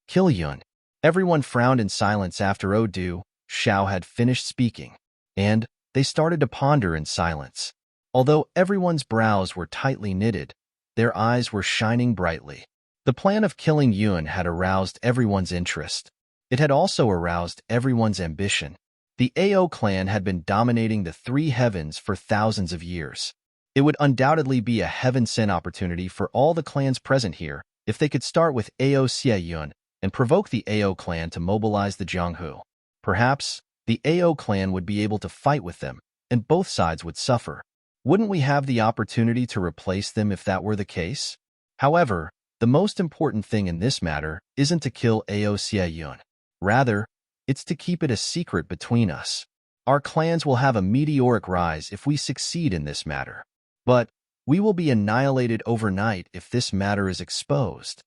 Kill Yun. Everyone frowned in silence after Odu Xiao had finished speaking, and they started to ponder in silence. Although everyone's brows were tightly knitted, their eyes were shining brightly. The plan of killing Yun had aroused everyone's interest. It had also aroused everyone's ambition. The Ao clan had been dominating the three heavens for thousands of years. It would undoubtedly be a heaven-sent opportunity for all the clans present here if they could start with Ao Xieyun and provoke the Ao clan to mobilize the Jianghu. Perhaps the Ao clan would be able to fight with them, and both sides would suffer. Wouldn't we have the opportunity to replace them if that were the case? However, the most important thing in this matter isn't to kill Ao Xieyun. Rather, it's to keep it a secret between us. Our clans will have a meteoric rise if we succeed in this matter. But we will be annihilated overnight if this matter is exposed.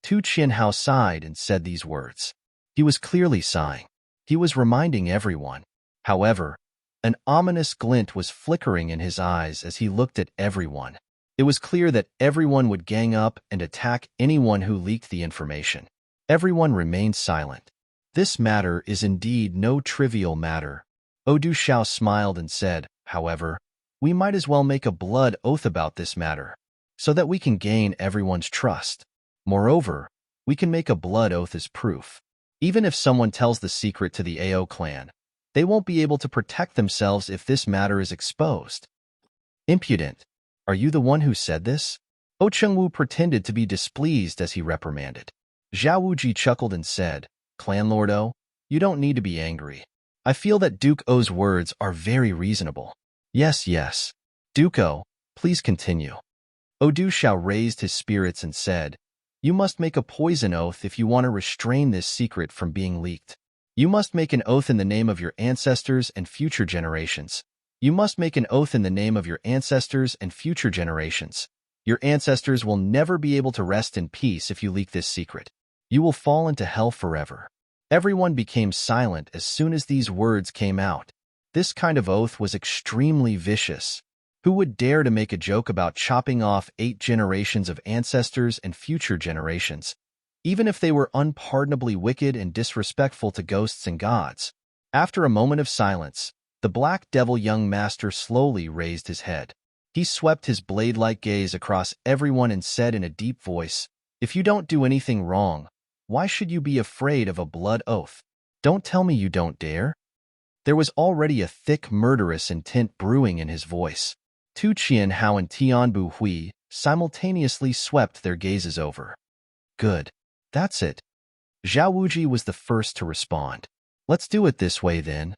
Tu Qianhao sighed and said these words. He was clearly sighing. He was reminding everyone. However, an ominous glint was flickering in his eyes as he looked at everyone. It was clear that everyone would gang up and attack anyone who leaked the information. Everyone remained silent. This matter is indeed no trivial matter. Odu Xiao smiled and said, however, we might as well make a blood oath about this matter, so that we can gain everyone's trust. Moreover, we can make a blood oath as proof. Even if someone tells the secret to the Ao clan, they won't be able to protect themselves if this matter is exposed. Impudent! Are you the one who said this? O Chengwu pretended to be displeased as he reprimanded. Zhao Wuji chuckled and said, Clanlord O, you don't need to be angry. I feel that Duke O's words are very reasonable. Yes. Duke O, please continue. Odu Xiao raised his spirits and said, you must make a poison oath if you want to restrain this secret from being leaked. You must make an oath in the name of your ancestors and future generations. You must make an oath in the name of your ancestors and future generations. Your ancestors will never be able to rest in peace if you leak this secret. You will fall into hell forever. Everyone became silent as soon as these words came out. This kind of oath was extremely vicious. Who would dare to make a joke about chopping off 8 generations of ancestors and future generations, even if they were unpardonably wicked and disrespectful to ghosts and gods? After a moment of silence, the Black Devil young master slowly raised his head. He swept his blade-like gaze across everyone and said in a deep voice, if you don't do anything wrong, why should you be afraid of a blood oath? Don't tell me you don't dare. There was already a thick, murderous intent brewing in his voice. Tu Qianhao and Tianbu Hui simultaneously swept their gazes over. Good. That's it. Zhao Wuji was the first to respond. Let's do it this way then.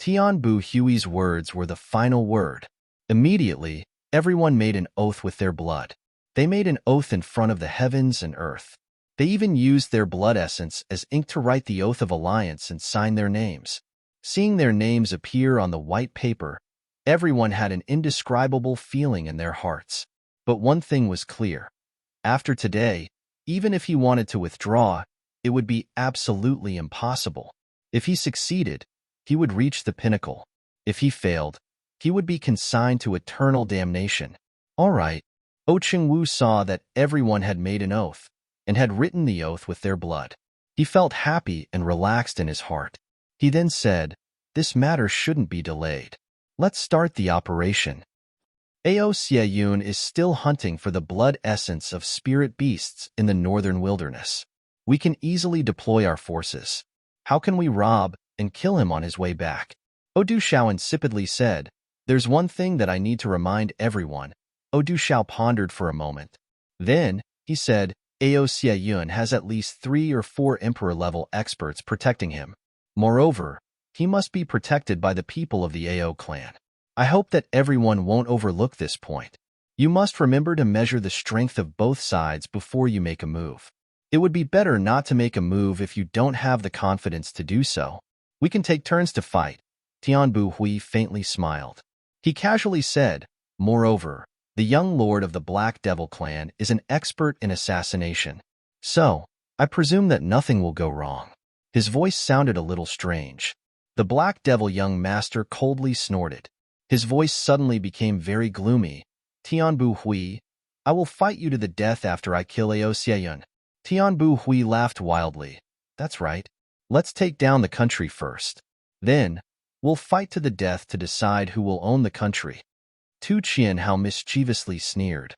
Tianbu Hui's words were the final word. Immediately, everyone made an oath with their blood. They made an oath in front of the heavens and earth. They even used their blood essence as ink to write the oath of alliance and sign their names. Seeing their names appear on the white paper, everyone had an indescribable feeling in their hearts. But one thing was clear. After today, even if he wanted to withdraw, it would be absolutely impossible. If he succeeded, he would reach the pinnacle. If he failed, he would be consigned to eternal damnation. All right. Oh Ching-Wu saw that everyone had made an oath, and had written the oath with their blood. He felt happy and relaxed in his heart. He then said, "This matter shouldn't be delayed. Let's start the operation." Ao Xieyun is still hunting for the blood essence of spirit beasts in the northern wilderness. We can easily deploy our forces. How can we rob and kill him on his way back? Odu Shao insipidly said, "There's one thing that I need to remind everyone." Odu Shao pondered for a moment. Then, he said, Ao Xieyun has at least 3 or 4 emperor-level experts protecting him. Moreover, he must be protected by the people of the Ao clan. I hope that everyone won't overlook this point. You must remember to measure the strength of both sides before you make a move. It would be better not to make a move if you don't have the confidence to do so. We can take turns to fight. Tian Bu Hui faintly smiled. He casually said, "Moreover, the young lord of the Black Devil clan is an expert in assassination. So, I presume that nothing will go wrong." His voice sounded a little strange. The Black Devil young master coldly snorted. His voice suddenly became very gloomy. "Tian Bu Hui, I will fight you to the death after I kill Ao Xieyun." Tian Bu Hui laughed wildly. "That's right. Let's take down the country first. Then, we'll fight to the death to decide who will own the country." Tu Qianhao mischievously sneered.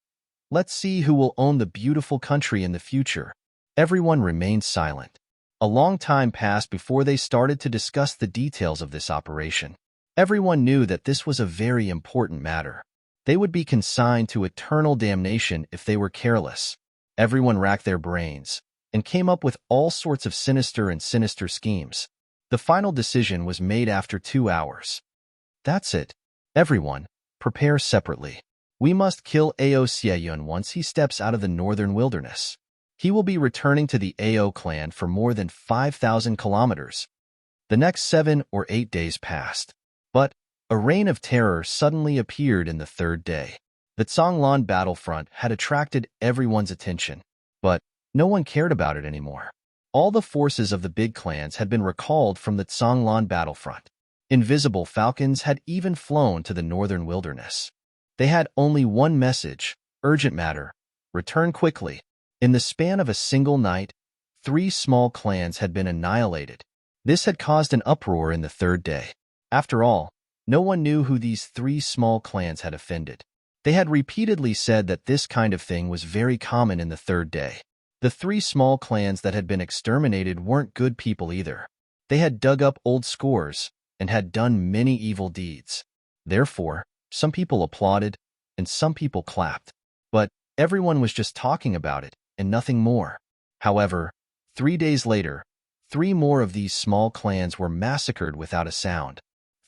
"Let's see who will own the beautiful country in the future." Everyone remained silent. A long time passed before they started to discuss the details of this operation. Everyone knew that this was a very important matter. They would be consigned to eternal damnation if they were careless. Everyone racked their brains and came up with all sorts of sinister schemes. The final decision was made after 2 hours. "That's it. Everyone, prepare separately. We must kill Ao Xieyun once he steps out of the northern wilderness. He will be returning to the Ao clan for more than 5,000 kilometers." The next 7 or 8 days passed. But a reign of terror suddenly appeared in the 3rd day. The Zhonglan battlefront had attracted everyone's attention, but no one cared about it anymore. All the forces of the big clans had been recalled from the Zhonglan battlefront. Invisible falcons had even flown to the northern wilderness. They had only one message: urgent matter, return quickly. In the span of a single night, 3 small clans had been annihilated. This had caused an uproar in the 3rd day. After all, no one knew who these 3 small clans had offended. They had repeatedly said that this kind of thing was very common in the 3rd day. The 3 small clans that had been exterminated weren't good people either. They had dug up old scores and had done many evil deeds. Therefore, some people applauded and some people clapped. But everyone was just talking about it and nothing more. However, 3 days later, 3 more of these small clans were massacred without a sound.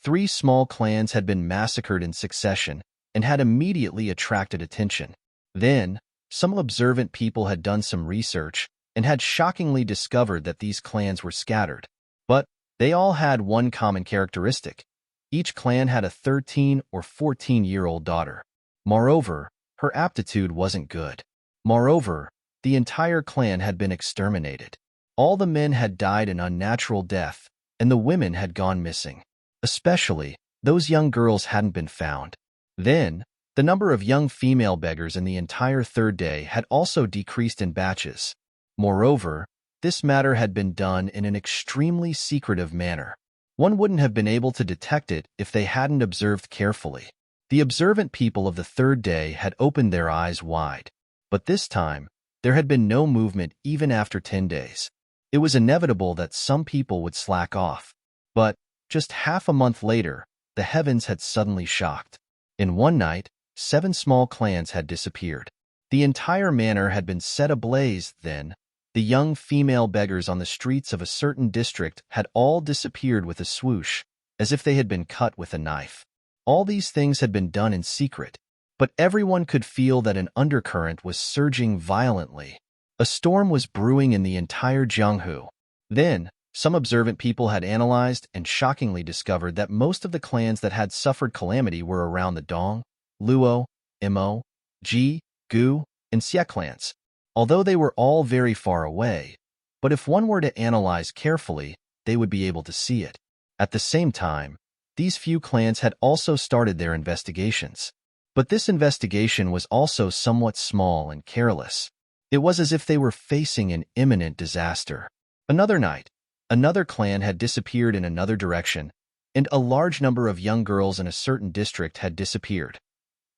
3 small clans had been massacred in succession and had immediately attracted attention. Then, some observant people had done some research and had shockingly discovered that these clans were scattered. But they all had one common characteristic. Each clan had a 13 or 14-year-old daughter. Moreover, her aptitude wasn't good. Moreover, the entire clan had been exterminated. All the men had died an unnatural death, and the women had gone missing. Especially, those young girls hadn't been found. Then, the number of young female beggars in the entire 3rd day had also decreased in batches. Moreover, this matter had been done in an extremely secretive manner. One wouldn't have been able to detect it if they hadn't observed carefully. The observant people of the 3rd day had opened their eyes wide. But this time, there had been no movement even after 10 days. It was inevitable that some people would slack off. But just half a month later, the heavens had suddenly shocked. In one night, 7 small clans had disappeared. The entire manor had been set ablaze. Then, the young female beggars on the streets of a certain district had all disappeared with a swoosh, as if they had been cut with a knife. All these things had been done in secret, but everyone could feel that an undercurrent was surging violently. A storm was brewing in the entire Jianghu. Then, some observant people had analyzed and shockingly discovered that most of the clans that had suffered calamity were around the Dong, Luo, Mo, Ji, Gu, and Xie clans, although they were all very far away. But if one were to analyze carefully, they would be able to see it. At the same time, these few clans had also started their investigations. But this investigation was also somewhat small and careless. It was as if they were facing an imminent disaster. Another night, another clan had disappeared in another direction, and a large number of young girls in a certain district had disappeared.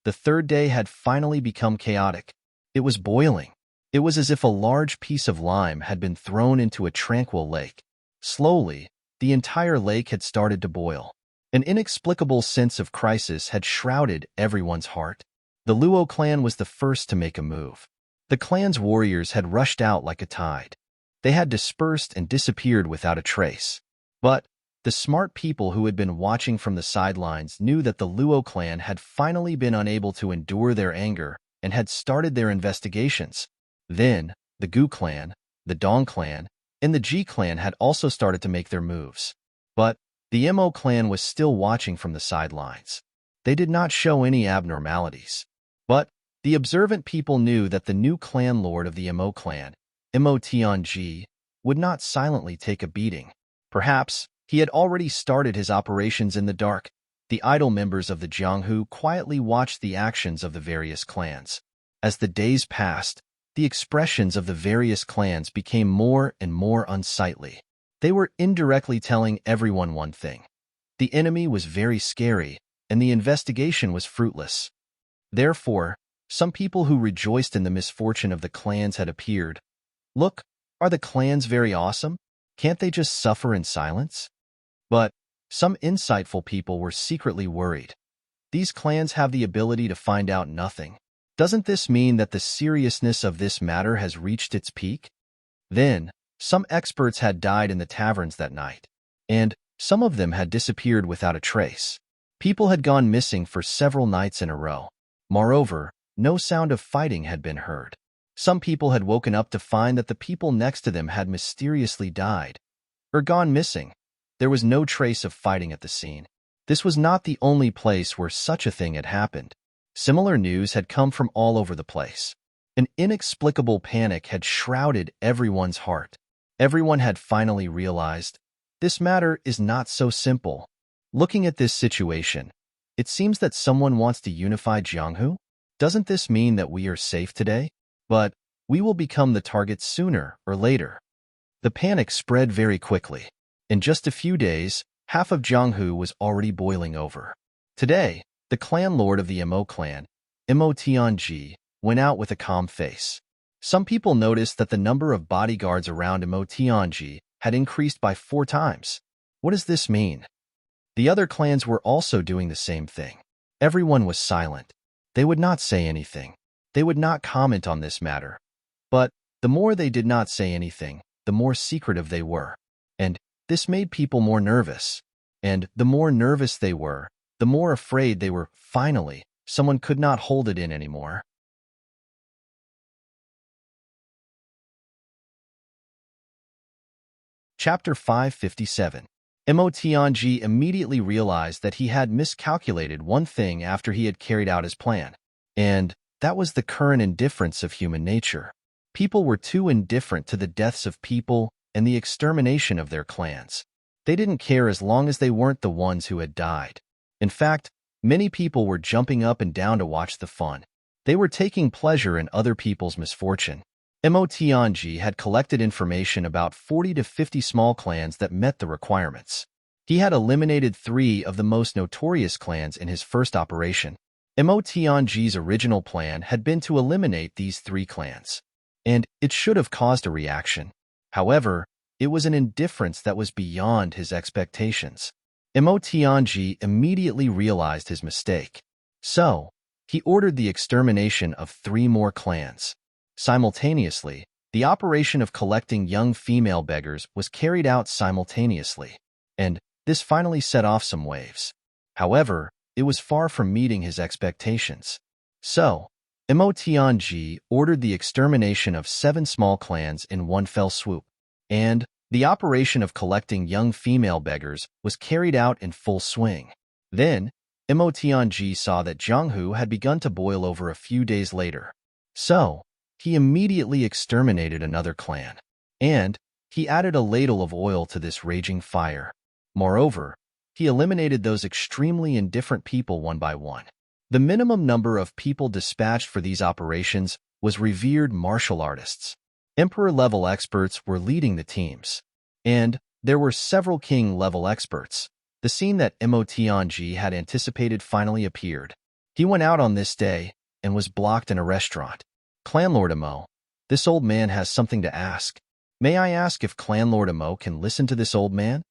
The third day had finally become chaotic. It was boiling. It was as if a large piece of lime had been thrown into a tranquil lake. Slowly, the entire lake had started to boil. An inexplicable sense of crisis had shrouded everyone's heart. The Luo clan was the first to make a move. The clan's warriors had rushed out like a tide. They had dispersed and disappeared without a trace. But the smart people who had been watching from the sidelines knew that the Luo clan had finally been unable to endure their anger and had started their investigations. Then, the Gu clan, the Dong clan, and the Ji clan had also started to make their moves. But the Mo clan was still watching from the sidelines. They did not show any abnormalities. But the observant people knew that the new clan lord of the Mo clan, Mo Tianji, would not silently take a beating. Perhaps he had already started his operations in the dark. The idle members of the Jianghu quietly watched the actions of the various clans. As the days passed, the expressions of the various clans became more and more unsightly. They were indirectly telling everyone one thing. The enemy was very scary, and the investigation was fruitless. Therefore, some people who rejoiced in the misfortune of the clans had appeared. Look, are the clans very awesome? Can't they just suffer in silence? But some insightful people were secretly worried. These clans have the ability to find out nothing. Doesn't this mean that the seriousness of this matter has reached its peak? Then, some experts had died in the taverns that night, and some of them had disappeared without a trace. People had gone missing for several nights in a row. Moreover, no sound of fighting had been heard. Some people had woken up to find that the people next to them had mysteriously died or gone missing. There was no trace of fighting at the scene. This was not the only place where such a thing had happened. Similar news had come from all over the place. An inexplicable panic had shrouded everyone's heart. Everyone had finally realized, this matter is not so simple. Looking at this situation, it seems that someone wants to unify Jianghu. Doesn't this mean that we are safe today? But we will become the target sooner or later. The panic spread very quickly. In just a few days, half of Jianghu was already boiling over. Today, the clan lord of the Mo clan, Mo Tianji, went out with a calm face. Some people noticed that the number of bodyguards around Mo Tianji had increased by 4 times. What does this mean? The other clans were also doing the same thing. Everyone was silent. They would not say anything. They would not comment on this matter. But the more they did not say anything, the more secretive they were. And this made people more nervous. And the more nervous they were, the more afraid they were. Finally, someone could not hold it in anymore. Chapter 557. Mo Tianji immediately realized that he had miscalculated one thing after he had carried out his plan. And that was the current indifference of human nature. People were too indifferent to the deaths of people and the extermination of their clans. They didn't care as long as they weren't the ones who had died. In fact, many people were jumping up and down to watch the fun. They were taking pleasure in other people's misfortune. Mo Tianji had collected information about 40 to 50 small clans that met the requirements. He had eliminated 3 of the most notorious clans in his first operation. Mo Tianji's original plan had been to eliminate these 3 clans, and it should have caused a reaction. However, it was an indifference that was beyond his expectations. Mo Tianji immediately realized his mistake. So, he ordered the extermination of 3 more clans. Simultaneously, the operation of collecting young female beggars was carried out simultaneously, and this finally set off some waves. However, it was far from meeting his expectations. So, Mo Tianji ordered the extermination of 7 small clans in one fell swoop, and the operation of collecting young female beggars was carried out in full swing. Then, Mo Tianji saw that Jianghu had begun to boil over a few days later. So, he immediately exterminated another clan, and he added a ladle of oil to this raging fire. Moreover, he eliminated those extremely indifferent people one by one. The minimum number of people dispatched for these operations was revered martial artists. Emperor-level experts were leading the teams, and there were several king-level experts. The scene that Mo Tianji had anticipated finally appeared. He went out on this day and was blocked in a restaurant. Clanlord Mo, this old man has something to ask. May I ask if Clanlord Mo can listen to this old man?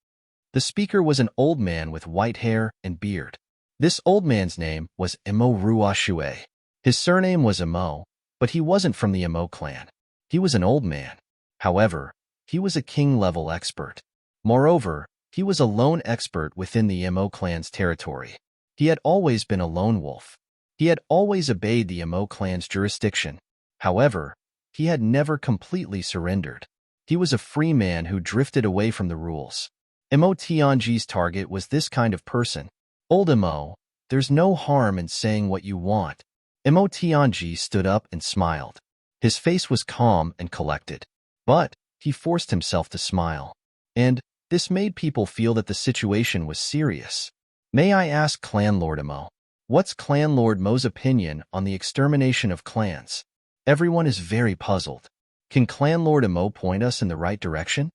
The speaker was an old man with white hair and beard. This old man's name was Mo Ruoxue. His surname was Mo, but he wasn't from the Mo clan. He was an old man. However, he was a king-level expert. Moreover, he was a lone expert within the Mo clan's territory. He had always been a lone wolf. He had always obeyed the Mo clan's jurisdiction. However, he had never completely surrendered. He was a free man who drifted away from the rules. Mo Tianji's target was this kind of person. Old Mo, there's no harm in saying what you want. Mo Tianji stood up and smiled. His face was calm and collected. But he forced himself to smile. And this made people feel that the situation was serious. May I ask Clanlord Mo, what's Clanlord Mo's opinion on the extermination of clans? Everyone is very puzzled. Can Clanlord Mo point us in the right direction?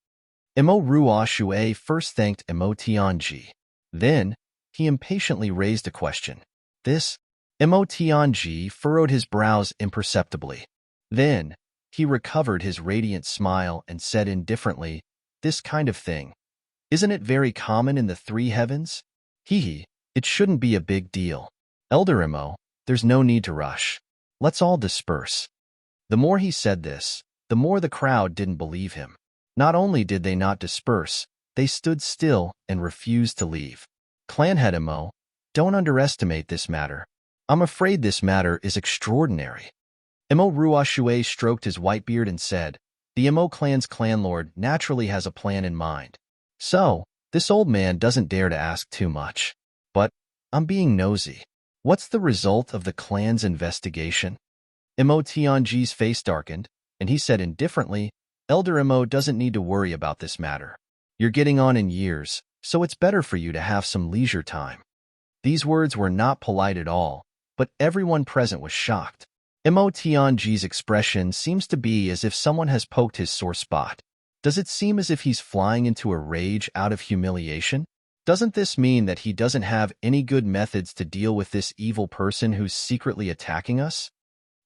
Mo Ruoxue first thanked Mo Tianji. Then, he impatiently raised a question. This? Mo Tianji furrowed his brows imperceptibly. Then, he recovered his radiant smile and said indifferently, this kind of thing. Isn't it very common in the 3 heavens? Hee, it shouldn't be a big deal. Elder Mo, there's no need to rush. Let's all disperse. The more he said this, the more the crowd didn't believe him. Not only did they not disperse, they stood still and refused to leave. Clanhead Mo, don't underestimate this matter. I'm afraid this matter is extraordinary. Mo Ruoxue stroked his white beard and said, the Mo clan's clanlord naturally has a plan in mind. So, this old man doesn't dare to ask too much. But, I'm being nosy. What's the result of the clan's investigation? Mo Tianji's face darkened, and he said indifferently, Elder Mo doesn't need to worry about this matter. You're getting on in years, so it's better for you to have some leisure time. These words were not polite at all, but everyone present was shocked. Mo Tianji's expression seems to be as if someone has poked his sore spot. Does it seem as if he's flying into a rage out of humiliation? Doesn't this mean that he doesn't have any good methods to deal with this evil person who's secretly attacking us?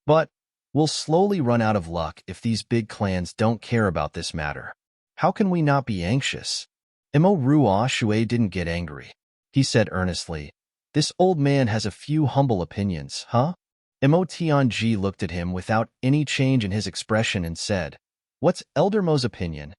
But we'll slowly run out of luck if these big clans don't care about this matter. How can we not be anxious? Mo Ruoxue didn't get angry. He said earnestly, this old man has a few humble opinions, huh? Mo Tianji looked at him without any change in his expression and said, what's Elder Mo's opinion?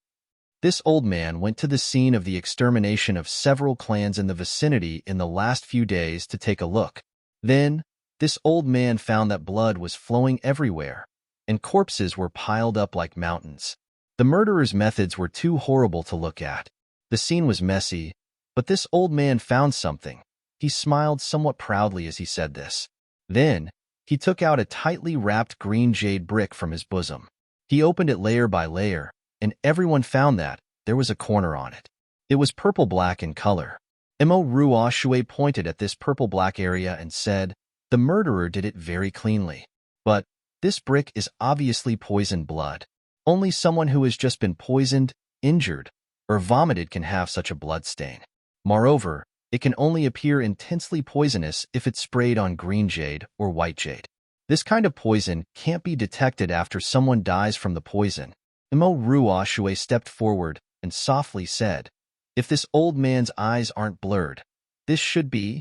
This old man went to the scene of the extermination of several clans in the vicinity in the last few days to take a look. Then, this old man found that blood was flowing everywhere, and corpses were piled up like mountains. The murderer's methods were too horrible to look at. The scene was messy, but this old man found something. He smiled somewhat proudly as he said this. Then, he took out a tightly wrapped green jade brick from his bosom. He opened it layer by layer, and everyone found that there was a corner on it. It was purple-black in color. Mo Ruoxue pointed at this purple-black area and said, the murderer did it very cleanly. But this brick is obviously poisoned blood. Only someone who has just been poisoned, injured, or vomited can have such a blood stain. Moreover, it can only appear intensely poisonous if it's sprayed on green jade or white jade. This kind of poison can't be detected after someone dies from the poison. Mo Ruoxue stepped forward and softly said, if this old man's eyes aren't blurred, this should be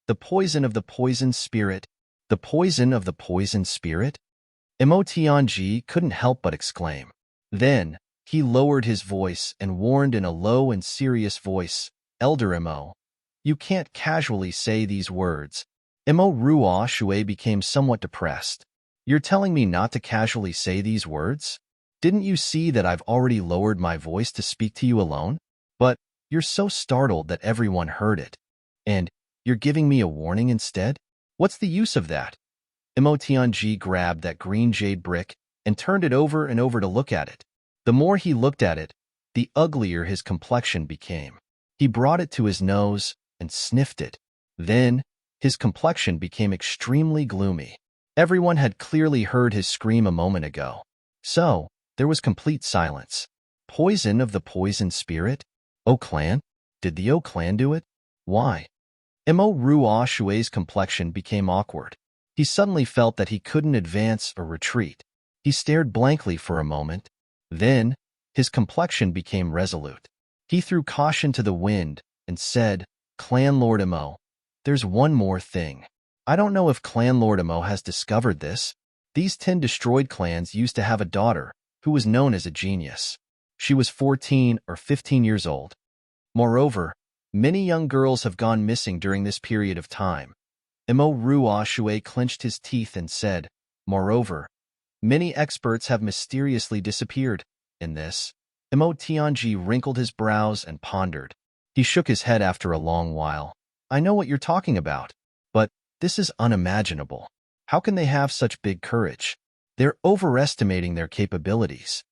the poison of the poisoned spirit. The poison of the poisoned spirit? Mo Tianji couldn't help but exclaim. Then, he lowered his voice and warned in a low and serious voice, Elder Mo, you can't casually say these words. Mo Ruoxue became somewhat depressed. You're telling me not to casually say these words? Didn't you see that I've already lowered my voice to speak to you alone? But you're so startled that everyone heard it. And you're giving me a warning instead? What's the use of that? Emotionji grabbed that green jade brick and turned it over and over to look at it. The more he looked at it, the uglier his complexion became. He brought it to his nose and sniffed it. Then, his complexion became extremely gloomy. Everyone had clearly heard his scream a moment ago. So, there was complete silence. Poison of the poison spirit? O clan? Did the O clan do it? Why? Mo Ruo Shui's complexion became awkward. He suddenly felt that he couldn't advance or retreat. He stared blankly for a moment. Then, his complexion became resolute. He threw caution to the wind and said, Clan Lord Mo, there's one more thing. I don't know if Clan Lord Mo has discovered this. These 10 destroyed clans used to have a daughter who was known as a genius. She was 14 or 15 years old. Moreover, many young girls have gone missing during this period of time. Mo Ruo Shui clenched his teeth and said, Moreover, many experts have mysteriously disappeared. In this, Mo Tianji wrinkled his brows and pondered. He shook his head after a long while. I know what you're talking about, but this is unimaginable. How can they have such big courage? They're overestimating their capabilities.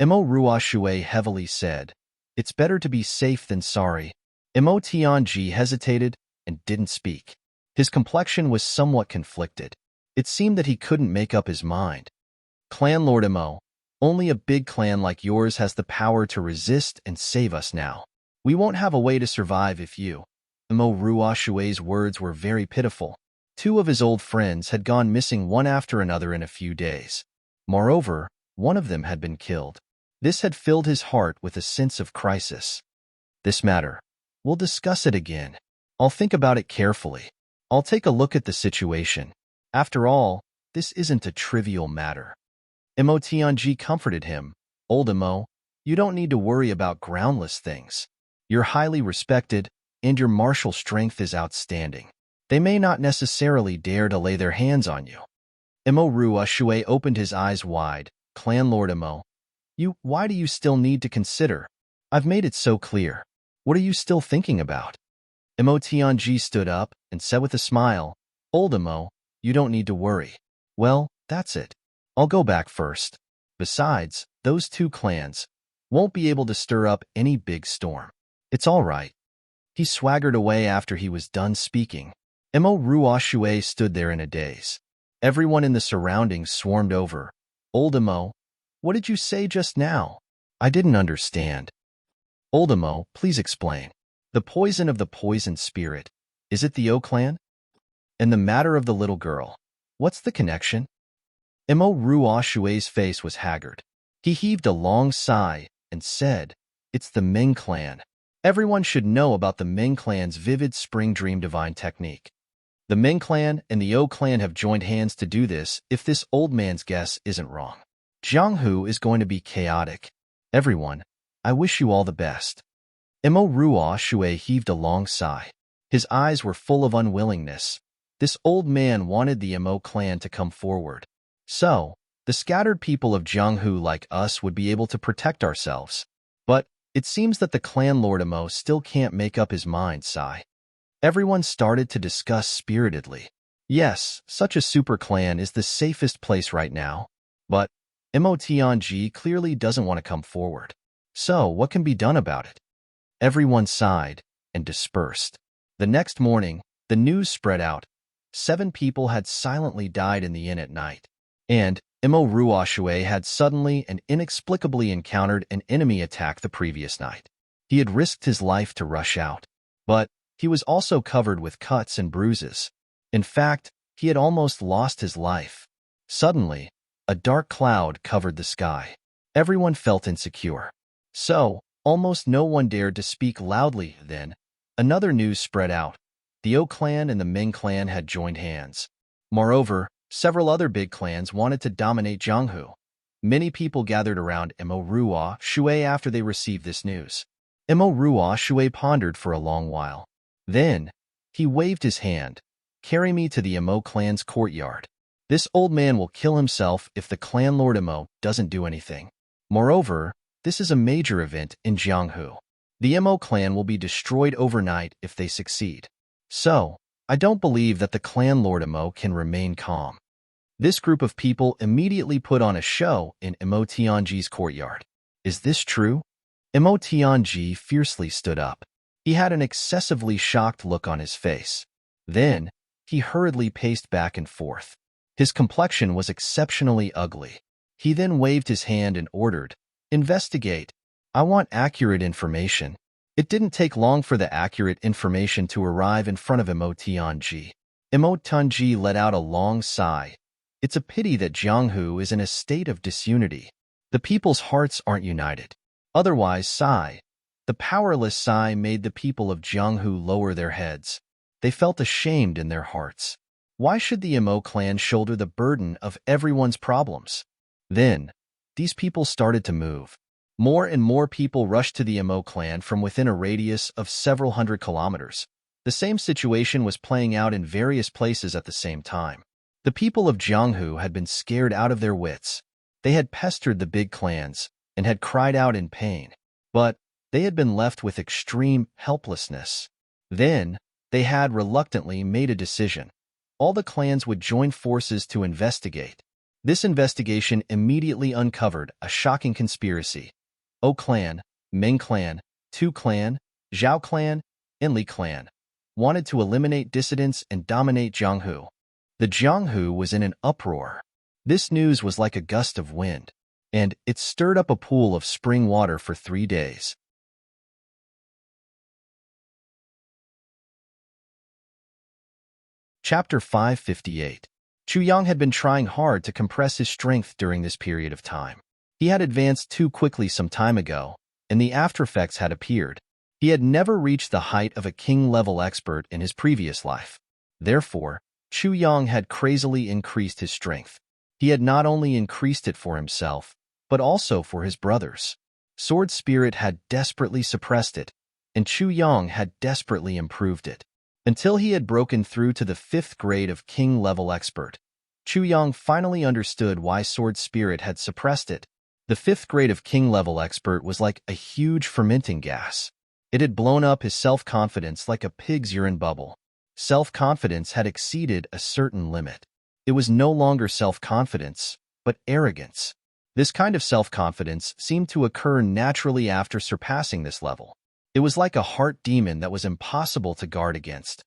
Mo Ruo Shui heavily said, It's better to be safe than sorry. Mo Tianji hesitated and didn't speak. His complexion was somewhat conflicted. It seemed that he couldn't make up his mind. Clan Lord Mo, only a big clan like yours has the power to resist and save us now. We won't have a way to survive if you. Mo Ruo Shui's words were very pitiful. 2 of his old friends had gone missing one after another in a few days. Moreover, one of them had been killed. This had filled his heart with a sense of crisis. This matter. We'll discuss it again. I'll think about it carefully. I'll take a look at the situation. After all, this isn't a trivial matter. Mo Tianji comforted him. Old Mo, you don't need to worry about groundless things. You're highly respected, and your martial strength is outstanding. They may not necessarily dare to lay their hands on you. Mo Ruo Shui opened his eyes wide. Clan Lord Mo, why do you still need to consider? I've made it so clear. What are you still thinking about? Mo Tianji stood up and said with a smile, Old Mo, you don't need to worry. Well, that's it. I'll go back first. Besides, those 2 clans won't be able to stir up any big storm. It's all right. He swaggered away after he was done speaking. Mo Ruo Shui stood there in a daze. Everyone in the surroundings swarmed over. Old Mo, what did you say just now? I didn't understand. Old Mo, please explain. The poison of the poison spirit. Is it the O clan? And the matter of the little girl. What's the connection? Mo Ruo Shui's face was haggard. He heaved a long sigh and said, It's the Ming clan. Everyone should know about the Ming clan's vivid spring dream divine technique. The Ming clan and the O clan have joined hands to do this if this old man's guess isn't wrong. Jianghu is going to be chaotic. Everyone, I wish you all the best. Mo Ruo Shui heaved a long sigh. His eyes were full of unwillingness. This old man wanted the Mo clan to come forward. So, the scattered people of Jianghu like us would be able to protect ourselves. But it seems that the clan Lord Mo still can't make up his mind, sigh. Everyone started to discuss spiritedly. Yes, such a super clan is the safest place right now. But Mo Tianji clearly doesn't want to come forward. So, what can be done about it? Everyone sighed and dispersed. The next morning, the news spread out. 7 people had silently died in the inn at night. And Mo Ruo Shui had suddenly and inexplicably encountered an enemy attack the previous night. He had risked his life to rush out. But he was also covered with cuts and bruises. In fact, he had almost lost his life. Suddenly, a dark cloud covered the sky. Everyone felt insecure. So, almost no one dared to speak loudly then. Another news spread out. The O clan and the Ming clan had joined hands. Moreover, several other big clans wanted to dominate Jianghu. Many people gathered around Mo Ruo Shui after they received this news. Mo Ruo Shui pondered for a long while. Then, he waved his hand. Carry me to the Mo clan's courtyard. This old man will kill himself if the clan Lord Emo doesn't do anything. Moreover, this is a major event in Jianghu. The Emo clan will be destroyed overnight if they succeed. So, I don't believe that the clan Lord Emo can remain calm. This group of people immediately put on a show in Emo Tianji's courtyard. Is this true? Emo Tianji fiercely stood up. He had an excessively shocked look on his face. Then, he hurriedly paced back and forth. His complexion was exceptionally ugly. He then waved his hand and ordered, "Investigate. I want accurate information." It didn't take long for the accurate information to arrive in front of Emo Tianji. Emo Tianji let out a long sigh. It's a pity that Jianghu is in a state of disunity. The people's hearts aren't united. Otherwise, sigh. The powerless sigh made the people of Jianghu lower their heads. They felt ashamed in their hearts. Why should the Emo clan shoulder the burden of everyone's problems? Then, these people started to move. More and more people rushed to the Emo clan from within a radius of several hundred kilometers. The same situation was playing out in various places at the same time. The people of Jianghu had been scared out of their wits. They had pestered the big clans and had cried out in pain. But they had been left with extreme helplessness. Then, they had reluctantly made a decision. All the clans would join forces to investigate. This investigation immediately uncovered a shocking conspiracy. O clan, Ming clan, Tu clan, Zhao clan, and Li clan wanted to eliminate dissidents and dominate Jianghu. The Jianghu was in an uproar. This news was like a gust of wind, and it stirred up a pool of spring water for 3 days. Chapter 558. Chu Yang had been trying hard to compress his strength during this period of time. He had advanced too quickly some time ago, and the aftereffects had appeared. He had never reached the height of a king-level expert in his previous life. Therefore, Chu Yang had crazily increased his strength. He had not only increased it for himself, but also for his brothers. Sword Spirit had desperately suppressed it, and Chu Yang had desperately improved it. Until he had broken through to the 5th grade of king-level expert, Chu Yang finally understood why Sword Spirit had suppressed it. The 5th grade of king-level expert was like a huge fermenting gas. It had blown up his self-confidence like a pig's urine bubble. Self-confidence had exceeded a certain limit. It was no longer self-confidence, but arrogance. This kind of self-confidence seemed to occur naturally after surpassing this level. It was like a heart demon that was impossible to guard against.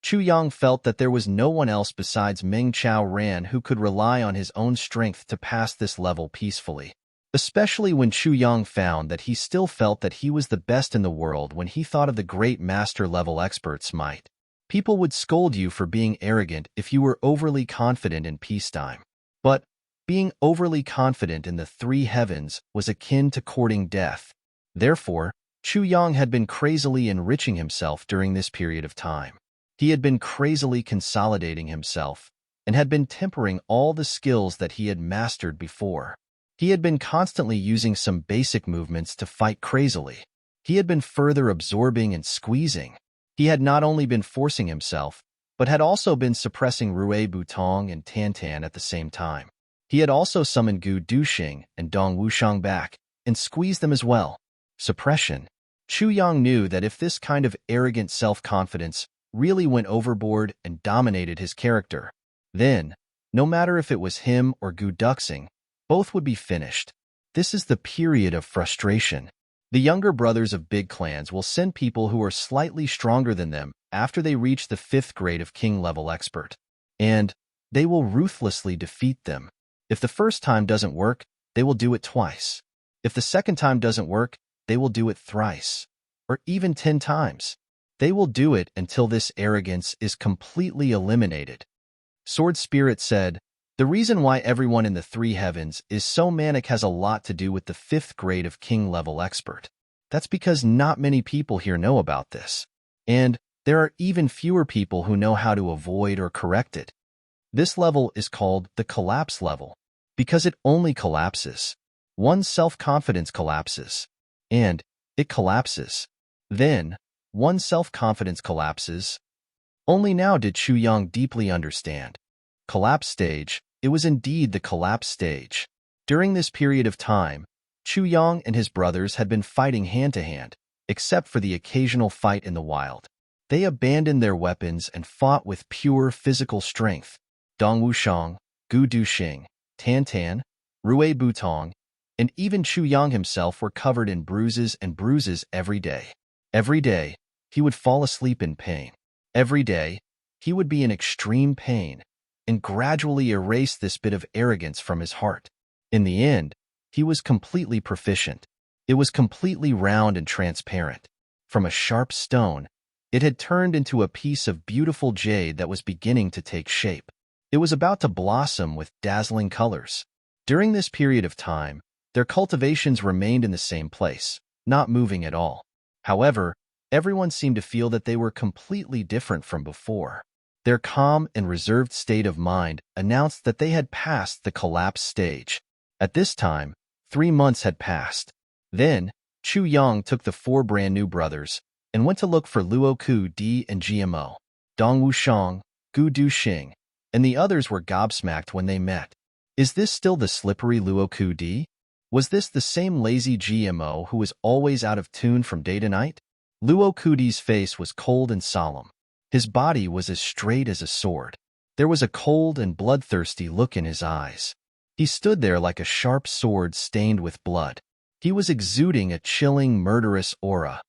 Chu Yang felt that there was no one else besides Meng Chao Ran who could rely on his own strength to pass this level peacefully. Especially when Chu Yang found that he still felt that he was the best in the world when he thought of the great master-level expert's might. People would scold you for being arrogant if you were overly confident in peacetime. But being overly confident in the 3 heavens was akin to courting death. Therefore, Chu Yang had been crazily enriching himself during this period of time. He had been crazily consolidating himself and had been tempering all the skills that he had mastered before. He had been constantly using some basic movements to fight crazily. He had been further absorbing and squeezing. He had not only been forcing himself, but had also been suppressing Rui Butong and Tantan at the same time. He had also summoned Gu Duxing and Dong Wushang back and squeezed them as well. Suppression. Chu Yang knew that if this kind of arrogant self-confidence really went overboard and dominated his character, then, no matter if it was him or Gu Duxing, both would be finished. This is the period of frustration. The younger brothers of big clans will send people who are slightly stronger than them after they reach the 5th grade of king-level expert, and they will ruthlessly defeat them. If the first time doesn't work, they will do it twice. If the second time doesn't work, they will do it thrice, or even 10 times. They will do it until this arrogance is completely eliminated. Sword Spirit said, "The reason why everyone in the 3 heavens is so manic has a lot to do with the 5th grade of king-level expert. That's because not many people here know about this, and there are even fewer people who know how to avoid or correct it. This level is called the collapse level, because it only collapses. One's self-confidence collapses, and it collapses. Then, one's self-confidence collapses." Only now did Chu Yang deeply understand. Collapse stage. It was indeed the collapse stage. During this period of time, Chu Yang and his brothers had been fighting hand-to-hand, except for the occasional fight in the wild. They abandoned their weapons and fought with pure physical strength. Dong Wushang, Gu Duxing, Tan Tan, Rui Butong, and even Chu Yang himself were covered in bruises and bruises every day. Every day, he would fall asleep in pain. Every day, he would be in extreme pain and gradually erase this bit of arrogance from his heart. In the end, he was completely proficient. It was completely round and transparent. From a sharp stone, it had turned into a piece of beautiful jade that was beginning to take shape. It was about to blossom with dazzling colors. During this period of time, their cultivations remained in the same place, not moving at all. However, everyone seemed to feel that they were completely different from before. Their calm and reserved state of mind announced that they had passed the collapse stage. At this time, 3 months had passed. Then, Chu Yang took the 4 brand-new brothers and went to look for Luo Ku Di and GMO. Dong Wushang, Gu Duxing, and the others were gobsmacked when they met. Is this still the slippery Luo Ku Di? Was this the same lazy GMO who was always out of tune from day to night? Luo Ku Di's face was cold and solemn. His body was as straight as a sword. There was a cold and bloodthirsty look in his eyes. He stood there like a sharp sword stained with blood. He was exuding a chilling, murderous aura.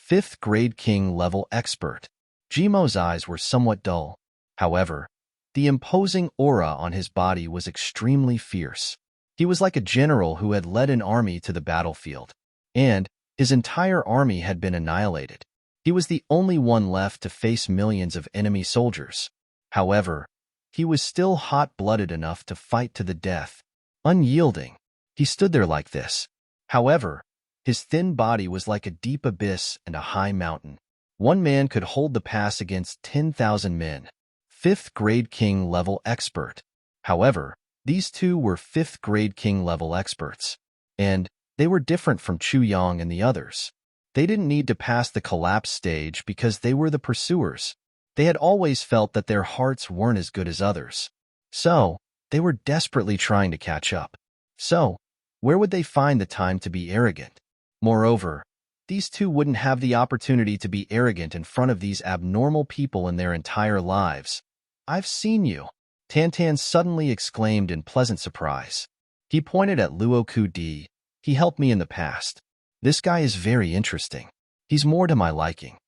5th grade king level expert. Jimo's eyes were somewhat dull. However, the imposing aura on his body was extremely fierce. He was like a general who had led an army to the battlefield, and his entire army had been annihilated. He was the only one left to face millions of enemy soldiers. However, he was still hot-blooded enough to fight to the death. Unyielding, he stood there like this. However, his thin body was like a deep abyss and a high mountain. One man could hold the pass against 10,000 men. 5th grade king level expert. However, these two were 5th grade king level experts, and they were different from Chu Yang and the others. They didn't need to pass the collapse stage because they were the pursuers. They had always felt that their hearts weren't as good as others. So, they were desperately trying to catch up. So, where would they find the time to be arrogant? Moreover, these two wouldn't have the opportunity to be arrogant in front of these abnormal people in their entire lives. I've seen you, Tantan suddenly exclaimed in pleasant surprise. He pointed at Luo Ku Di. He helped me in the past. This guy is very interesting. He's more to my liking.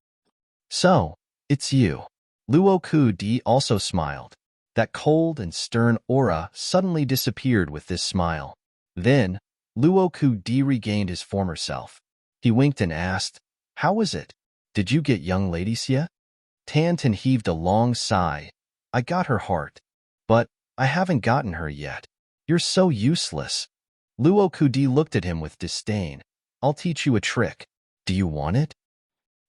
So, it's you. Luo Ku Di also smiled. That cold and stern aura suddenly disappeared with this smile. Then, Luo Ku Di regained his former self. He winked and asked, "How was it? Did you get young ladies yet?" Tantan heaved a long sigh. "I got her heart, but I haven't gotten her yet. You're so useless." Luo Ku Di looked at him with disdain. "I'll teach you a trick. Do you want it?"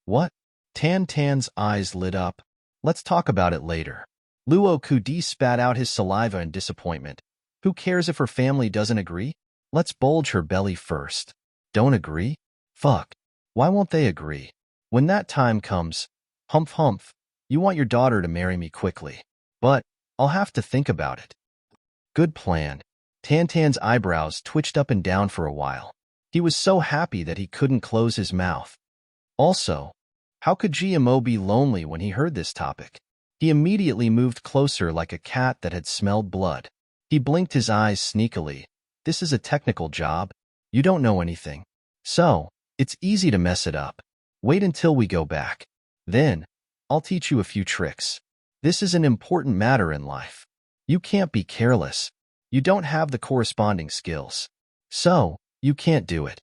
"What?" Tantan's eyes lit up. "Let's talk about it later." Luo Ku Di spat out his saliva in disappointment. Who cares if her family doesn't agree? Let's bulge her belly first. Don't agree? Fuck. Why won't they agree? When that time comes, humph humph, you want your daughter to marry me quickly. But I'll have to think about it. Good plan. Tantan's eyebrows twitched up and down for a while. He was so happy that he couldn't close his mouth. Also, how could GMO be lonely when he heard this topic? He immediately moved closer like a cat that had smelled blood. He blinked his eyes sneakily. This is a technical job. You don't know anything. So, it's easy to mess it up. Wait until we go back. Then, I'll teach you a few tricks. This is an important matter in life. You can't be careless. You don't have the corresponding skills. So, you can't do it.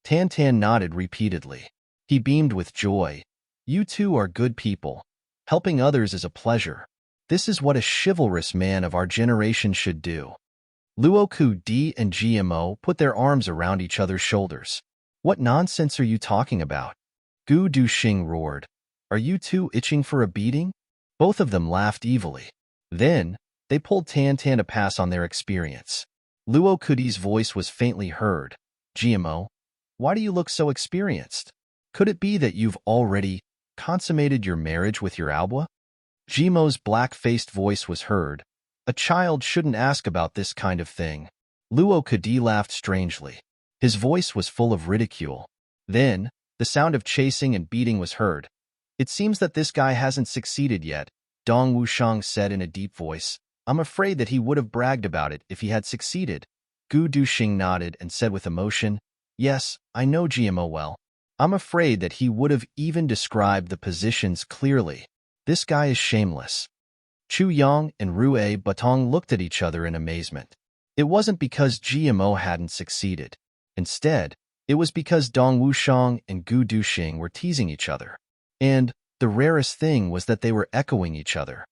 Tantan nodded repeatedly. He beamed with joy. You two are good people. Helping others is a pleasure. This is what a chivalrous man of our generation should do. Luo Ku Di and GMO put their arms around each other's shoulders. What nonsense are you talking about? Gu Duxing roared. Are you two itching for a beating? Both of them laughed evilly. Then, they pulled Tantan to pass on their experience. Luo Ku Di's voice was faintly heard. GMO, why do you look so experienced? Could it be that you've already consummated your marriage with your Alba? Jimo's black-faced voice was heard. A child shouldn't ask about this kind of thing. Luo Kudi laughed strangely. His voice was full of ridicule. Then, the sound of chasing and beating was heard. It seems that this guy hasn't succeeded yet, Dong Wushang said in a deep voice. I'm afraid that he would have bragged about it if he had succeeded. Gu Duxing nodded and said with emotion, Yes, I know GMO well. I'm afraid that he would have even described the positions clearly. This guy is shameless. Chu Yang and Rue Batong looked at each other in amazement. It wasn't because GMO hadn't succeeded. Instead, it was because Dong Wushang and Gu Duxing were teasing each other. And the rarest thing was that they were echoing each other.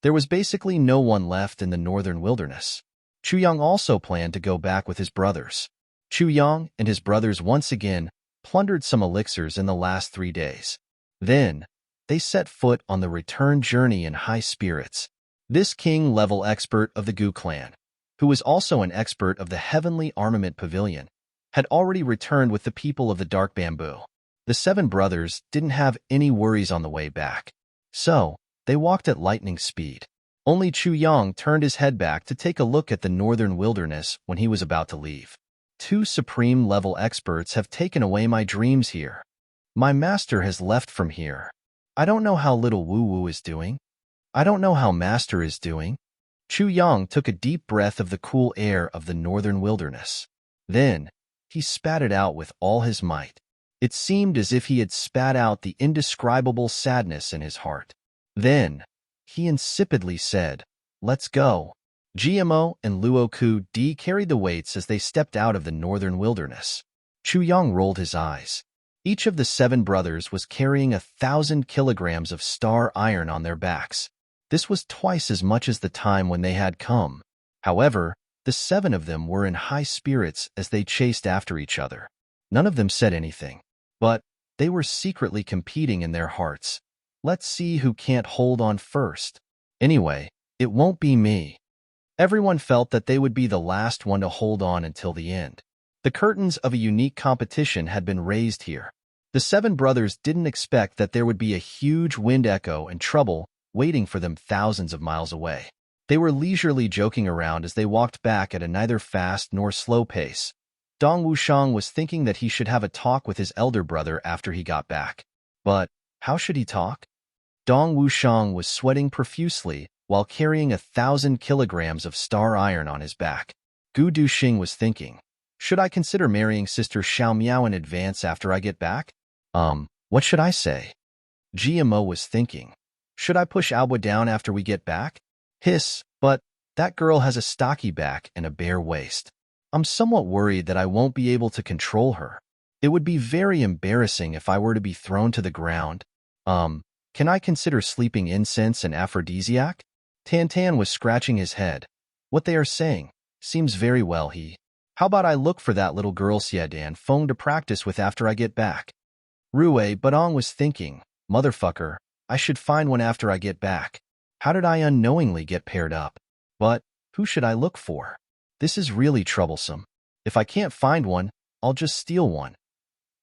There was basically no one left in the northern wilderness. Chu Yang also planned to go back with his brothers. Chu Yang and his brothers once again plundered some elixirs in the last 3 days. Then, they set foot on the return journey in high spirits. This king-level expert of the Gu clan, who was also an expert of the Heavenly Armament Pavilion, had already returned with the people of the Dark Bamboo. The 7 brothers didn't have any worries on the way back. So, they walked at lightning speed. Only Chu Yang turned his head back to take a look at the northern wilderness when he was about to leave. 2 supreme-level experts have taken away my dreams here. My master has left from here. I don't know how little Wu Wu is doing. I don't know how master is doing. Chu Yang took a deep breath of the cool air of the northern wilderness. Then, he spat it out with all his might. It seemed as if he had spat out the indescribable sadness in his heart. Then, he insipidly said, Let's go. GMO and Luo Kudi carried the weights as they stepped out of the northern wilderness. Chu Yang rolled his eyes. Each of the 7 brothers was carrying 1,000 kilograms of star iron on their backs. This was twice as much as the time when they had come. However, the 7 of them were in high spirits as they chased after each other. None of them said anything, but they were secretly competing in their hearts. Let's see who can't hold on first. Anyway, it won't be me. Everyone felt that they would be the last one to hold on until the end. The curtains of a unique competition had been raised here. The 7 brothers didn't expect that there would be a huge wind echo and trouble waiting for them thousands of miles away. They were leisurely joking around as they walked back at a neither fast nor slow pace. Dong Wushang was thinking that he should have a talk with his elder brother after he got back. But how should he talk? Dong Wushang was sweating profusely while carrying 1,000 kilograms of star iron on his back. Gu Duxing was thinking, should I consider marrying Sister Xiao Miao in advance after I get back? What should I say? GMO was thinking, should I push Alba down after we get back? Hiss, but that girl has a stocky back and a bare waist. I'm somewhat worried that I won't be able to control her. It would be very embarrassing if I were to be thrown to the ground. Can I consider sleeping incense an aphrodisiac? Tan was scratching his head. What they are saying seems very well, he. How about I look for that little girl Xiedan Feng to practice with after I get back? Rue Batong was thinking, motherfucker, I should find one after I get back. How did I unknowingly get paired up? But who should I look for? This is really troublesome. If I can't find one, I'll just steal one.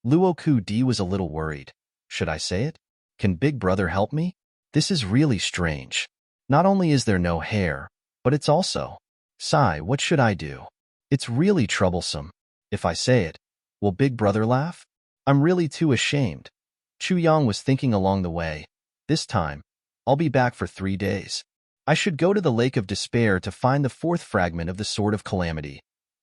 Luo Kudi was a little worried. Should I say it? Can Big Brother help me? This is really strange. Not only is there no hair, but it's also. Sigh, what should I do? It's really troublesome. If I say it, will Big Brother laugh? I'm really too ashamed. Chu Yang was thinking along the way. This time, I'll be back for 3 days. I should go to the Lake of Despair to find the 4th fragment of the Sword of Calamity.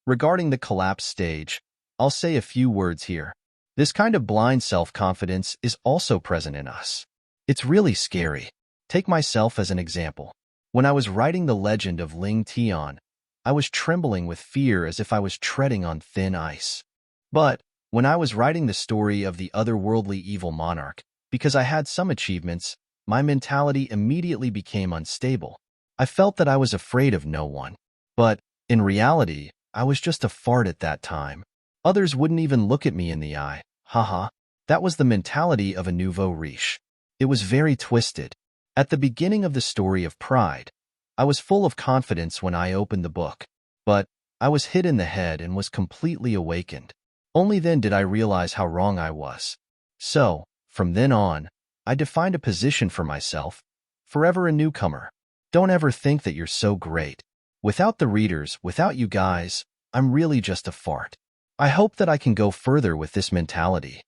Regarding the collapse stage, I'll say a few words here. This kind of blind self-confidence is also present in us. It's really scary. Take myself as an example. When I was writing the legend of Ling Tian, I was trembling with fear as if I was treading on thin ice. But when I was writing the story of the otherworldly evil monarch, because I had some achievements, my mentality immediately became unstable. I felt that I was afraid of no one. But, in reality, I was just a fart at that time. Others wouldn't even look at me in the eye. Haha. That was the mentality of a nouveau riche. It was very twisted. At the beginning of the story of Pride, I was full of confidence when I opened the book. But I was hit in the head and was completely awakened. Only then did I realize how wrong I was. So, from then on, I defined a position for myself, forever a newcomer. Don't ever think that you're so great. Without the readers, without you guys, I'm really just a fart. I hope that I can go further with this mentality.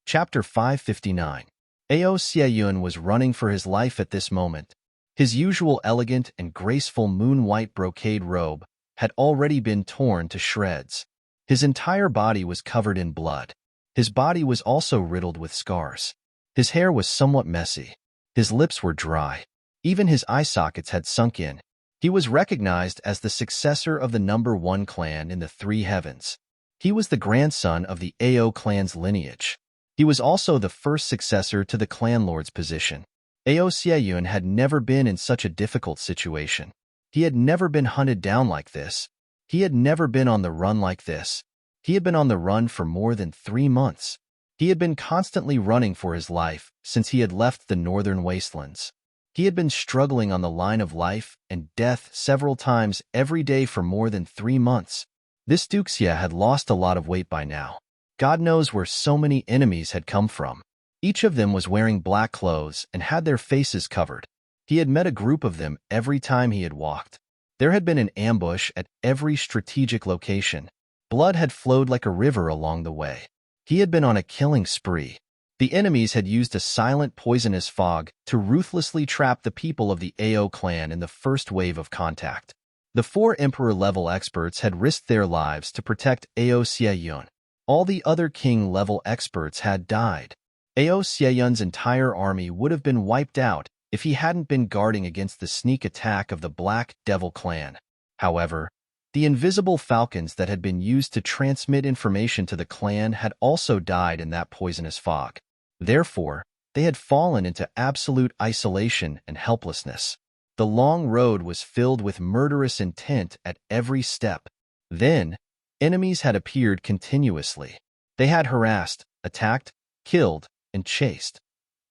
Chapter 559. Ao Xieyun was running for his life at this moment. His usual elegant and graceful moon-white brocade robe had already been torn to shreds. His entire body was covered in blood. His body was also riddled with scars. His hair was somewhat messy. His lips were dry. Even his eye sockets had sunk in. He was recognized as the successor of the #1 clan in the three heavens. He was the grandson of the Ao clan's lineage. He was also the first successor to the clan lord's position. Ao Xieyun had never been in such a difficult situation. He had never been hunted down like this. He had never been on the run like this. He had been on the run for more than 3 months. He had been constantly running for his life since he had left the northern wastelands. He had been struggling on the line of life and death several times every day for more than 3 months. This Duxia had lost a lot of weight by now. God knows where so many enemies had come from. Each of them was wearing black clothes and had their faces covered. He had met a group of them every time he had walked. There had been an ambush at every strategic location. Blood had flowed like a river along the way. He had been on a killing spree. The enemies had used a silent poisonous fog to ruthlessly trap the people of the Ao clan in the first wave of contact. The 4 Emperor-level experts had risked their lives to protect Ao Xieyun. All the other king-level experts had died. Ao Xieyun's entire army would have been wiped out if he hadn't been guarding against the sneak attack of the Black Devil clan. However, the invisible falcons that had been used to transmit information to the clan had also died in that poisonous fog. Therefore, they had fallen into absolute isolation and helplessness. The long road was filled with murderous intent at every step. Then, enemies had appeared continuously. They had harassed, attacked, killed, and chased.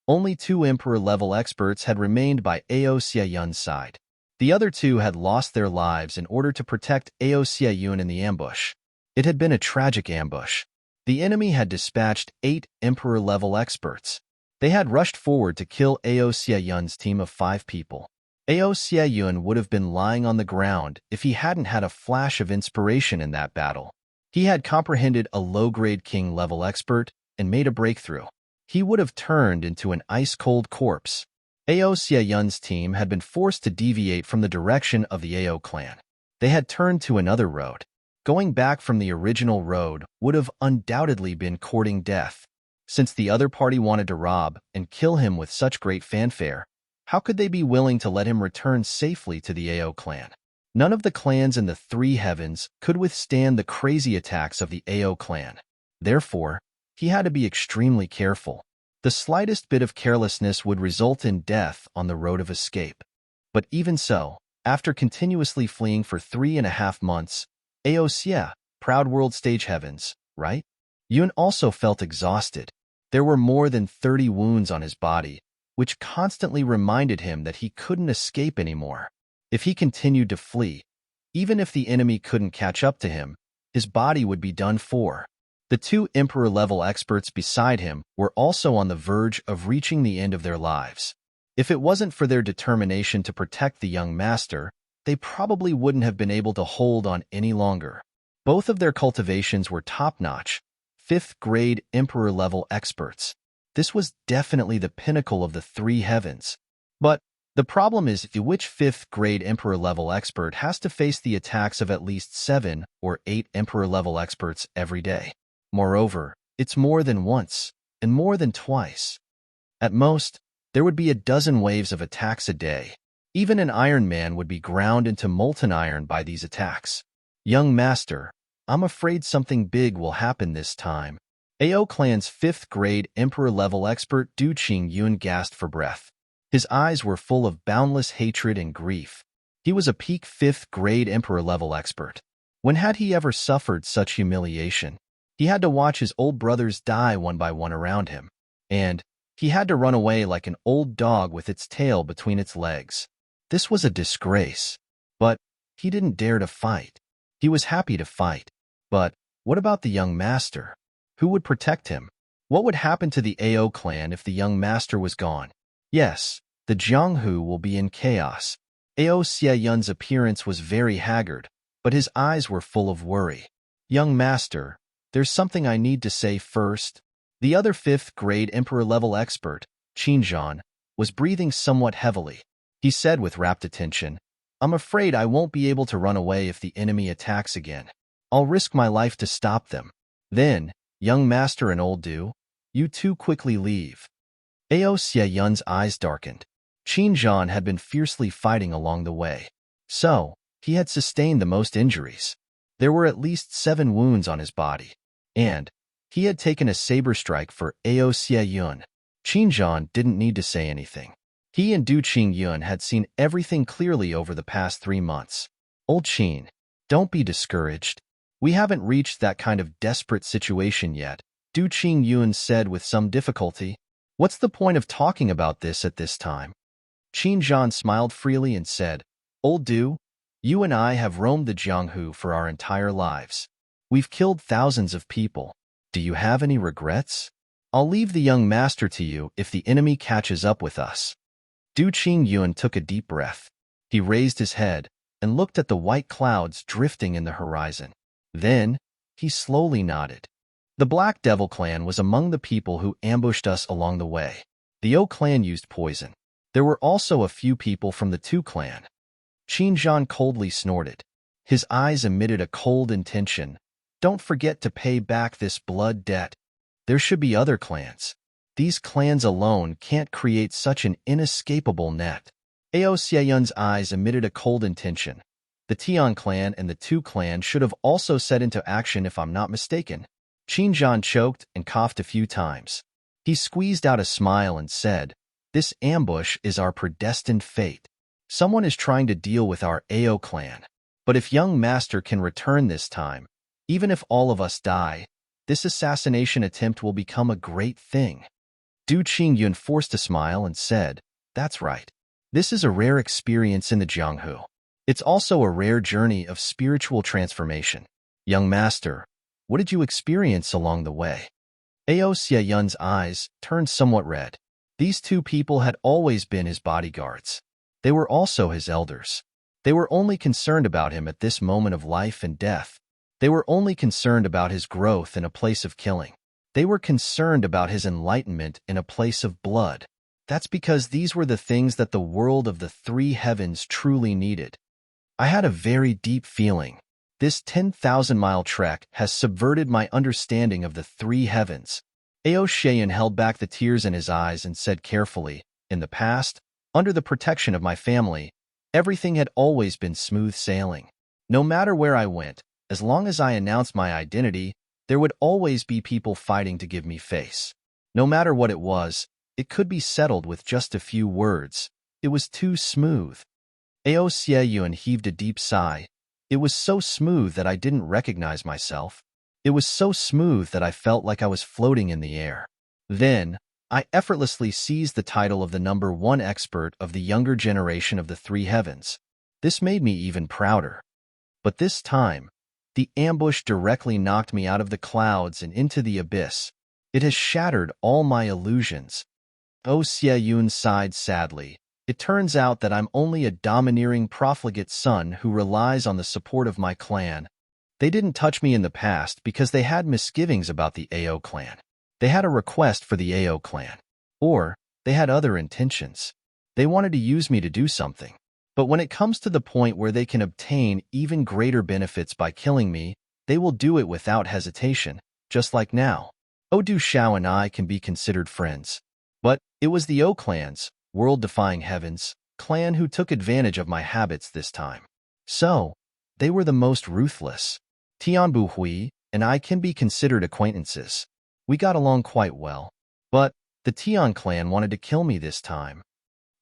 Only 2 Emperor-level experts had remained by Ao Xieyun's side. The other 2 had lost their lives in order to protect Ao Xieyun in the ambush. It had been a tragic ambush. The enemy had dispatched 8 Emperor-level experts. They had rushed forward to kill Ao Xieyun's team of 5 people. Ao Xieyun would have been lying on the ground if he hadn't had a flash of inspiration in that battle. He had comprehended a low-grade king-level expert and made a breakthrough. He would have turned into an ice-cold corpse. Ao Xieyun's team had been forced to deviate from the direction of the Ao clan. They had turned to another road. Going back from the original road would have undoubtedly been courting death. Since the other party wanted to rob and kill him with such great fanfare, how could they be willing to let him return safely to the Ao clan? None of the clans in the three heavens could withstand the crazy attacks of the Ao clan. Therefore, he had to be extremely careful. The slightest bit of carelessness would result in death on the road of escape. But even so, after continuously fleeing for 3.5 months, Ao Xie, proud world stage heavens, right? Yun also felt exhausted. There were more than 30 wounds on his body, which constantly reminded him that he couldn't escape anymore. If he continued to flee, even if the enemy couldn't catch up to him, his body would be done for. The 2 Emperor-level experts beside him were also on the verge of reaching the end of their lives. If it wasn't for their determination to protect the young master, they probably wouldn't have been able to hold on any longer. Both of their cultivations were top-notch, 5th-grade Emperor-level experts. This was definitely the pinnacle of the three heavens. But the problem is which 5th-grade Emperor-level expert has to face the attacks of at least 7 or 8 Emperor-level experts every day. Moreover, it's more than once, and more than twice. At most, there would be a dozen waves of attacks a day. Even an Iron Man would be ground into molten iron by these attacks. Young master, I'm afraid something big will happen this time. Ao clan's 5th-grade Emperor-level expert Du Qingyun gasped for breath. His eyes were full of boundless hatred and grief. He was a peak 5th-grade Emperor-level expert. When had he ever suffered such humiliation? He had to watch his old brothers die one by one around him. And he had to run away like an old dog with its tail between its legs. This was a disgrace. But he didn't dare to fight. He was happy to fight. But what about the young master? Who would protect him? What would happen to the Ao clan if the young master was gone? Yes, the Jianghu will be in chaos. Ao Xieyun's appearance was very haggard, but his eyes were full of worry. Young master, there's something I need to say first. The other 5th grade emperor-level expert, Qinzhan, was breathing somewhat heavily. He said with rapt attention, I'm afraid I won't be able to run away if the enemy attacks again. I'll risk my life to stop them. Then, young master and old Du, you two quickly leave. Ao Xieyun's eyes darkened. Qinzhan had been fiercely fighting along the way. So, he had sustained the most injuries. There were at least 7 wounds on his body. And, he had taken a saber strike for Ao Xieyun. Qinzhan didn't need to say anything. He and Du Qingyun had seen everything clearly over the past 3 months. Old Qin, don't be discouraged. We haven't reached that kind of desperate situation yet, Du Qingyun said with some difficulty. What's the point of talking about this at this time? Qinzhan smiled freely and said, Old Du, you and I have roamed the Jianghu for our entire lives. We've killed thousands of people. Do you have any regrets? I'll leave the young master to you if the enemy catches up with us. Du Qingyun took a deep breath. He raised his head and looked at the white clouds drifting in the horizon. Then, he slowly nodded. The Black Devil clan was among the people who ambushed us along the way. The O clan used poison. There were also a few people from the Tu clan. Qinzhan coldly snorted. His eyes emitted a cold intention. Don't forget to pay back this blood debt. There should be other clans. These clans alone can't create such an inescapable net. Ao Xieyun's eyes emitted a cold intention. The Tian clan and the Tu clan should have also set into action if I'm not mistaken. Qinzhan choked and coughed a few times. He squeezed out a smile and said, This ambush is our predestined fate. Someone is trying to deal with our Ao clan. But if young master can return this time, even if all of us die, this assassination attempt will become a great thing. Du Qingyun forced a smile and said, That's right. This is a rare experience in the Jianghu. It's also a rare journey of spiritual transformation. Young master, what did you experience along the way? Ao Xieyun's eyes turned somewhat red. These 2 people had always been his bodyguards. They were also his elders. They were only concerned about him at this moment of life and death. They were only concerned about his growth in a place of killing. They were concerned about his enlightenment in a place of blood. That's because these were the things that the world of the 3 heavens truly needed. I had a very deep feeling. This 10,000-mile trek has subverted my understanding of the 3 heavens. Ao Xieyun held back the tears in his eyes and said carefully, In the past, under the protection of my family, everything had always been smooth sailing. No matter where I went, as long as I announced my identity, there would always be people fighting to give me face. No matter what it was, it could be settled with just a few words. It was too smooth. Ao Xieyun heaved a deep sigh. It was so smooth that I didn't recognize myself. It was so smooth that I felt like I was floating in the air. Then, I effortlessly seized the title of the number 1 expert of the younger generation of the 3 heavens. This made me even prouder. But this time, the ambush directly knocked me out of the clouds and into the abyss. It has shattered all my illusions. Ao Xieyun sighed sadly. It turns out that I'm only a domineering profligate son who relies on the support of my clan. They didn't touch me in the past because they had misgivings about the Ao clan. They had a request for the Ao clan. Or, they had other intentions. They wanted to use me to do something. But when it comes to the point where they can obtain even greater benefits by killing me, they will do it without hesitation, just like now. Odu Shao and I can be considered friends. But it was the O clans, world-defying heavens, clan who took advantage of my habits this time. So, they were the most ruthless. Tianbu Hui and I can be considered acquaintances. We got along quite well. But the Tian clan wanted to kill me this time.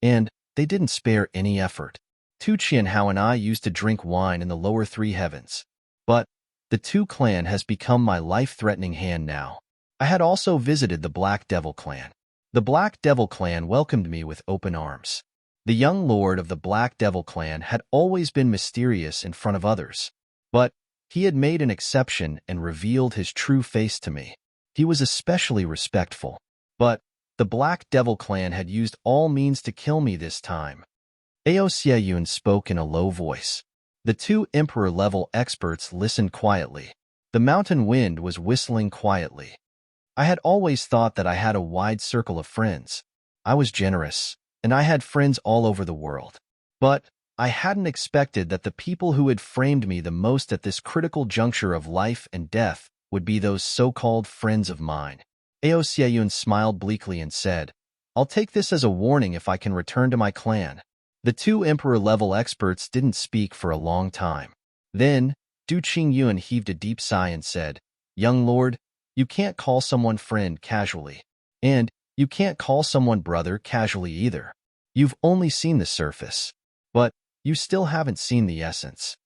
And they didn't spare any effort. Tu Qianhao and I used to drink wine in the lower 3 heavens. But the Tu clan has become my life-threatening hand now. I had also visited the Black Devil clan. The Black Devil clan welcomed me with open arms. The young lord of the Black Devil clan had always been mysterious in front of others. But he had made an exception and revealed his true face to me. He was especially respectful. But the Black Devil clan had used all means to kill me this time. Ao Xieyun spoke in a low voice. The two Emperor-level experts listened quietly. The mountain wind was whistling quietly. I had always thought that I had a wide circle of friends. I was generous, and I had friends all over the world. But I hadn't expected that the people who had framed me the most at this critical juncture of life and death would be those so-called friends of mine. Ao Xieyun smiled bleakly and said, "I'll take this as a warning if I can return to my clan." The two Emperor-level experts didn't speak for a long time. Then, Du Qingyun heaved a deep sigh and said, "Young lord, you can't call someone friend casually. And you can't call someone brother casually either. You've only seen the surface. But you still haven't seen the essence.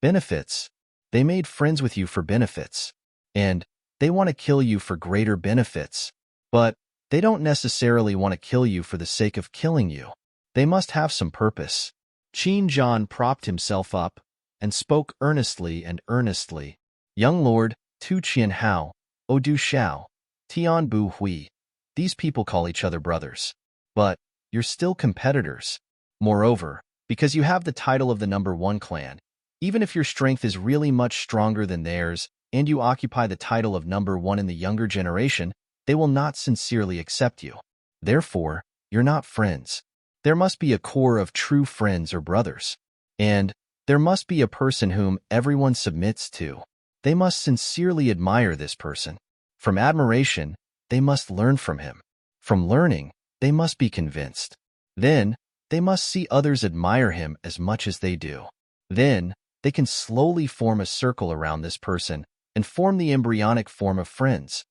Benefits. They made friends with you for benefits. And they want to kill you for greater benefits. But they don't necessarily want to kill you for the sake of killing you. They must have some purpose." Qin Zhan propped himself up and spoke earnestly and earnestly. "Young lord, Tu Qian Hao, O Du Xiao, Tian Bu Hui, these people call each other brothers. But you're still competitors. Moreover, because you have the title of the #1 clan, even if your strength is really much stronger than theirs and you occupy the title of #1 in the younger generation, they will not sincerely accept you. Therefore, you're not friends. There must be a core of true friends or brothers. And there must be a person whom everyone submits to. They must sincerely admire this person. From admiration, they must learn from him. From learning, they must be convinced. Then, they must see others admire him as much as they do. Then, they can slowly form a circle around this person and form the embryonic form of friends.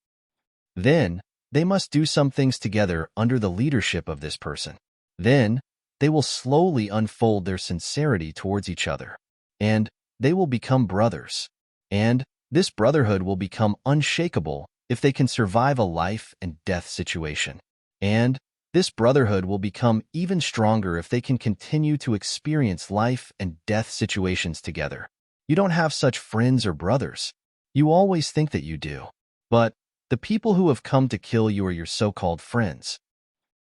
Then, they must do some things together under the leadership of this person. Then, they will slowly unfold their sincerity towards each other. And they will become brothers. And this brotherhood will become unshakable if they can survive a life and death situation. And this brotherhood will become even stronger if they can continue to experience life and death situations together. You don't have such friends or brothers. You always think that you do. But the people who have come to kill you are your so-called friends.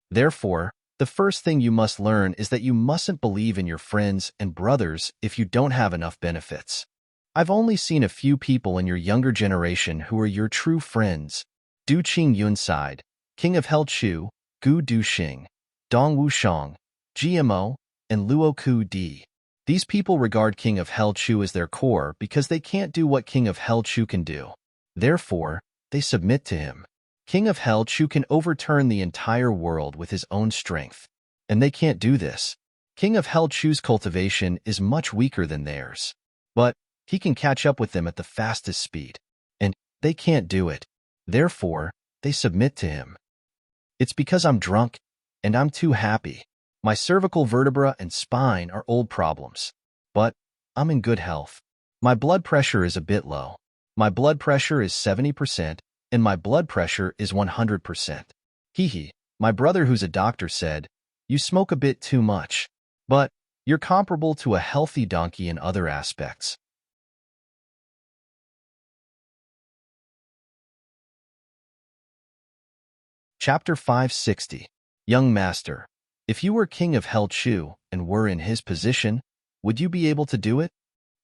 Therefore, the first thing you must learn is that you mustn't believe in your friends and brothers if you don't have enough benefits. I've only seen a few people in your younger generation who are your true friends. Du Qingyun sighed. King of Helchu, Gu Duxing, Dong Wushang, GMO, and Luoku Di. These people regard King of Helchu as their core because they can't do what King of Helchu can do. Therefore, they submit to him. King of Helchu can overturn the entire world with his own strength. And they can't do this. King of Helchu's cultivation is much weaker than theirs. But he can catch up with them at the fastest speed. And they can't do it. Therefore, they submit to him. It's because I'm drunk, and I'm too happy. My cervical vertebra and spine are old problems. But I'm in good health. My blood pressure is a bit low. My blood pressure is 70%, and my blood pressure is 100%. Hee, my brother who's a doctor said, "You smoke a bit too much. But you're comparable to a healthy donkey in other aspects." Chapter 560. Young Master, if you were king of Helchu and were in his position, would you be able to do it?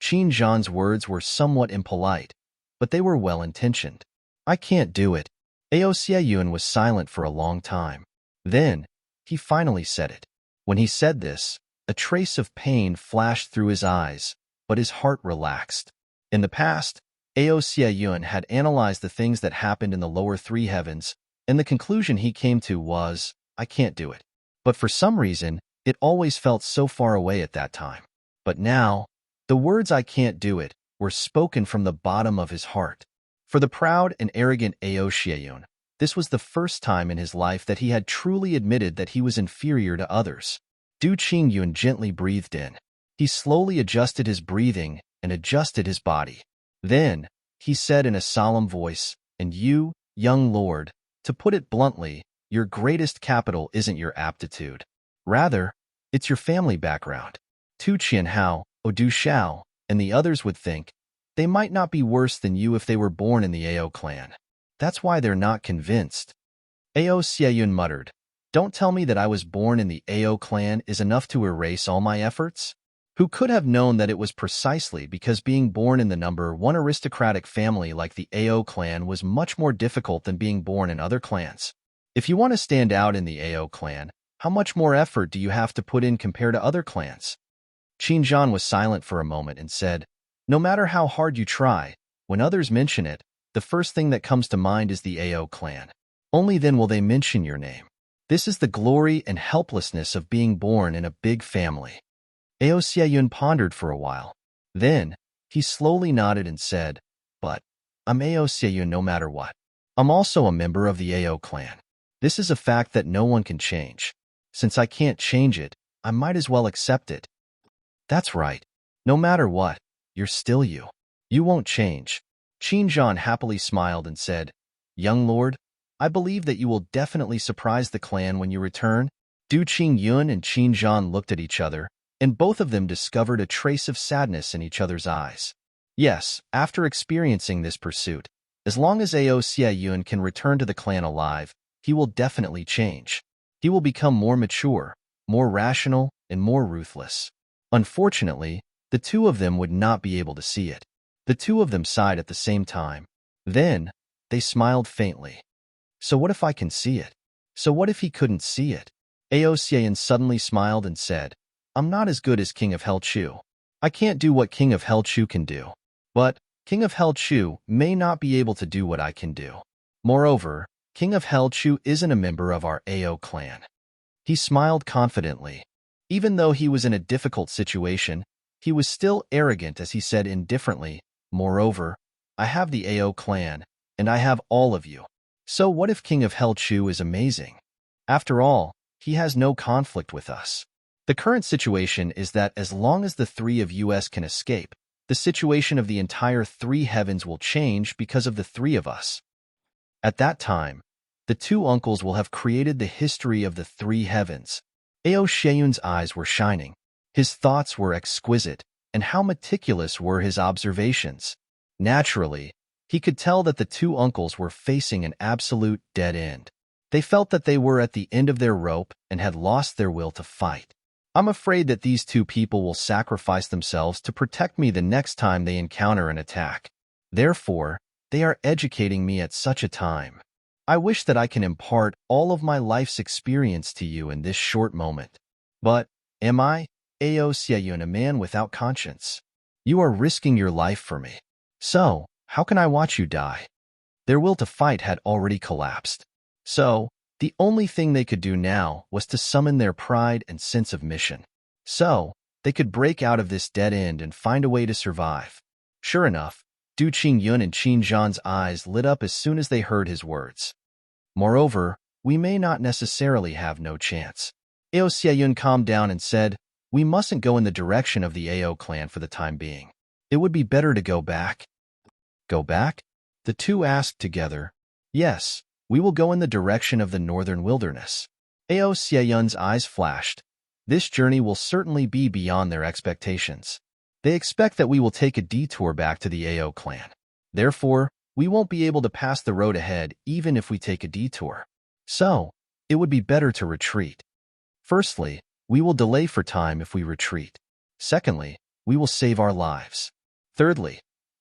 Qin Zhan's words were somewhat impolite, but they were well-intentioned. "I can't do it." Ao Xieyun was silent for a long time. Then, he finally said it. When he said this, a trace of pain flashed through his eyes, but his heart relaxed. In the past, Ao Xieyun had analyzed the things that happened in the lower three heavens, and the conclusion he came to was, "I can't do it." But for some reason, it always felt so far away at that time. But now, the words "I can't do it" were spoken from the bottom of his heart. For the proud and arrogant Ao Xieyun, this was the first time in his life that he had truly admitted that he was inferior to others. Du Qingyun gently breathed in. He slowly adjusted his breathing and adjusted his body. Then, he said in a solemn voice, "And you, young lord, to put it bluntly, your greatest capital isn't your aptitude. Rather, it's your family background. Tu Qianhao, O Du Xiao, and the others would think, they might not be worse than you if they were born in the Ao clan. That's why they're not convinced. Ao Xieyun muttered, "Don't tell me that I was born in the Ao clan is enough to erase all my efforts?" Who could have known that it was precisely because being born in the number one aristocratic family like the Ao clan was much more difficult than being born in other clans? If you want to stand out in the Ao clan, how much more effort do you have to put in compared to other clans? Qin was silent for a moment and said, "No matter how hard you try, when others mention it, the first thing that comes to mind is the Ao clan. Only then will they mention your name. This is the glory and helplessness of being born in a big family." Ao Xieyun pondered for a while. Then, he slowly nodded and said, "But I'm Ao Xieyun no matter what. I'm also a member of the Ao clan. This is a fact that no one can change. Since I can't change it, I might as well accept it." "That's right. No matter what, you're still you. You won't change." Qin happily smiled and said, "Young lord, I believe that you will definitely surprise the clan when you return." Du Qingyun and Qin looked at each other, and both of them discovered a trace of sadness in each other's eyes. Yes, after experiencing this pursuit, as long as Ao Xieyun can return to the clan alive, he will definitely change. He will become more mature, more rational, and more ruthless. Unfortunately, the two of them would not be able to see it. The two of them sighed at the same time. Then, they smiled faintly. "So what if I can see it? So what if he couldn't see it?" Ao Xieyun suddenly smiled and said, "I'm not as good as King of Hell Chu. I can't do what King of Hell Chu can do. But King of Hell Chu may not be able to do what I can do. Moreover, King of Hell Chu isn't a member of our Ao clan." He smiled confidently. Even though he was in a difficult situation, he was still arrogant as he said indifferently, "Moreover, I have the Ao clan, and I have all of you. So what if King of Hell Chu is amazing? After all, he has no conflict with us. The current situation is that as long as the three of us can escape, the situation of the entire three heavens will change because of the three of us. At that time, the two uncles will have created the history of the three heavens." Ao Xieyun's eyes were shining. His thoughts were exquisite, and how meticulous were his observations. Naturally, he could tell that the two uncles were facing an absolute dead end. They felt that they were at the end of their rope and had lost their will to fight. "I'm afraid that these two people will sacrifice themselves to protect me the next time they encounter an attack. Therefore, they are educating me at such a time. I wish that I can impart all of my life's experience to you in this short moment. But, am I, Ao Xieyun, a man without conscience? You are risking your life for me. So, how can I watch you die?" Their will to fight had already collapsed. So, the only thing they could do now was to summon their pride and sense of mission. So, they could break out of this dead end and find a way to survive. Sure enough, Du Qingyun and Qin eyes lit up as soon as they heard his words. "Moreover, we may not necessarily have no chance." Ao Xieyun calmed down and said, "We mustn't go in the direction of the Ao clan for the time being. It would be better to go back." "Go back?" The two asked together. "Yes. We will go in the direction of the northern wilderness." Ao Xieyun's eyes flashed. This journey will certainly be beyond their expectations. They expect that we will take a detour back to the Ao clan. Therefore, we won't be able to pass the road ahead even if we take a detour. So, it would be better to retreat. Firstly, we will delay for time if we retreat. Secondly, we will save our lives. Thirdly,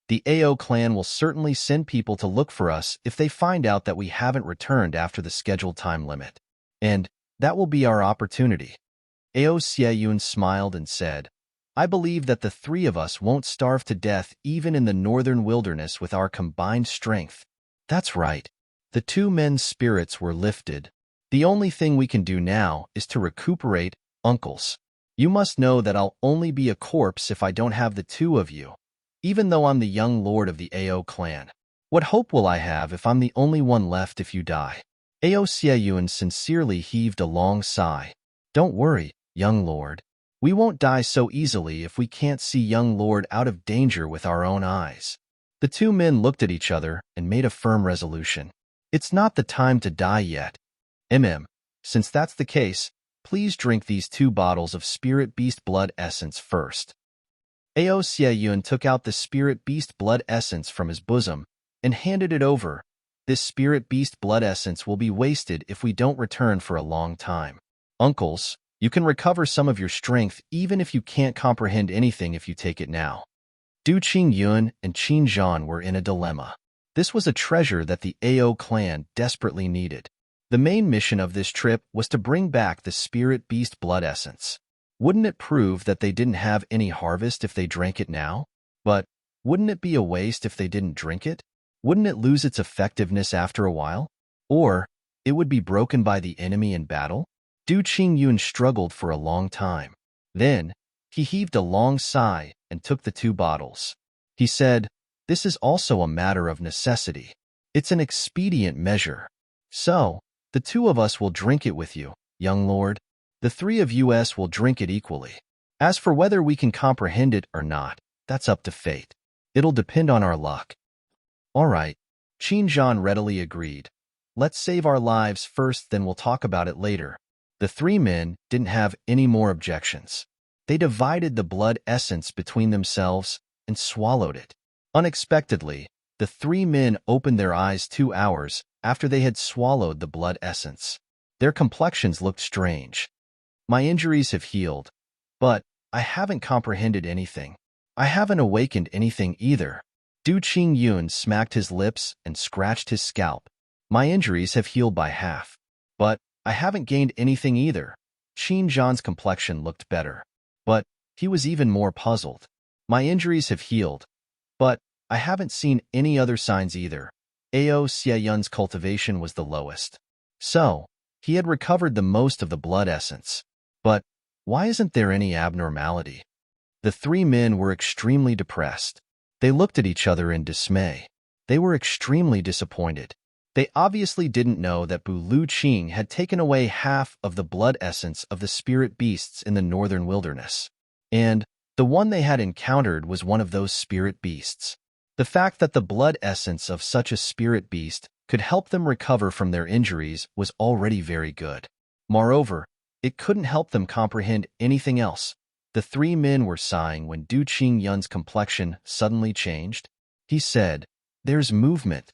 the Ao clan will certainly send people to look for us if they find out that we haven't returned after the scheduled time limit. And that will be our opportunity." Ao Xieyun smiled and said, "I believe that the three of us won't starve to death even in the northern wilderness with our combined strength." That's right. The two men's spirits were lifted. "The only thing we can do now is to recuperate, uncles. You must know that I'll only be a corpse if I don't have the two of you. Even though I'm the young lord of the Ao clan, what hope will I have if I'm the only one left if you die?" Ao Xieyun sincerely heaved a long sigh. "Don't worry, young lord. We won't die so easily if we can't see young lord out of danger with our own eyes." The two men looked at each other and made a firm resolution. "It's not the time to die yet. Since that's the case, please drink these 2 bottles of Spirit Beast Blood Essence first." Ao Xieyun took out the Spirit Beast Blood Essence from his bosom and handed it over. This spirit beast blood essence will be wasted if we don't return for a long time. Uncles, you can recover some of your strength even if you can't comprehend anything if you take it now. Du Qingyun and Qin Zhan were in a dilemma. This was a treasure that the Ao clan desperately needed. The main mission of this trip was to bring back the spirit beast blood essence. Wouldn't it prove that they didn't have any harvest if they drank it now? But wouldn't it be a waste if they didn't drink it? Wouldn't it lose its effectiveness after a while? Or it would be broken by the enemy in battle? Du Qingyun struggled for a long time. Then he heaved a long sigh and took the 2 bottles. He said, "This is also a matter of necessity. It's an expedient measure. So, the 2 of us will drink it with you, young lord. The 3 of us will drink it equally. As for whether we can comprehend it or not, that's up to fate. It'll depend on our luck." "All right," Qin Zhan readily agreed. "Let's save our lives first, then we'll talk about it later." The 3 men didn't have any more objections. They divided the blood essence between themselves and swallowed it. Unexpectedly, the 3 men opened their eyes 2 hours after they had swallowed the blood essence. Their complexions looked strange. "My injuries have healed, but I haven't comprehended anything. I haven't awakened anything either." Du Qingyun smacked his lips and scratched his scalp. "My injuries have healed by half, but I haven't gained anything either." Qin Zhan's complexion looked better, but he was even more puzzled. "My injuries have healed, but I haven't seen any other signs either." Ao Xieyun's cultivation was the lowest, so he had recovered the most of the blood essence. But why isn't there any abnormality? The 3 men were extremely depressed. They looked at each other in dismay. They were extremely disappointed. They obviously didn't know that Bu Luqing had taken away half of the blood essence of the spirit beasts in the northern wilderness. And the one they had encountered was one of those spirit beasts. The fact that the blood essence of such a spirit beast could help them recover from their injuries was already very good. Moreover, it couldn't help them comprehend anything else. The 3 men were sighing when Du Qingyun's complexion suddenly changed. He said, "There's movement."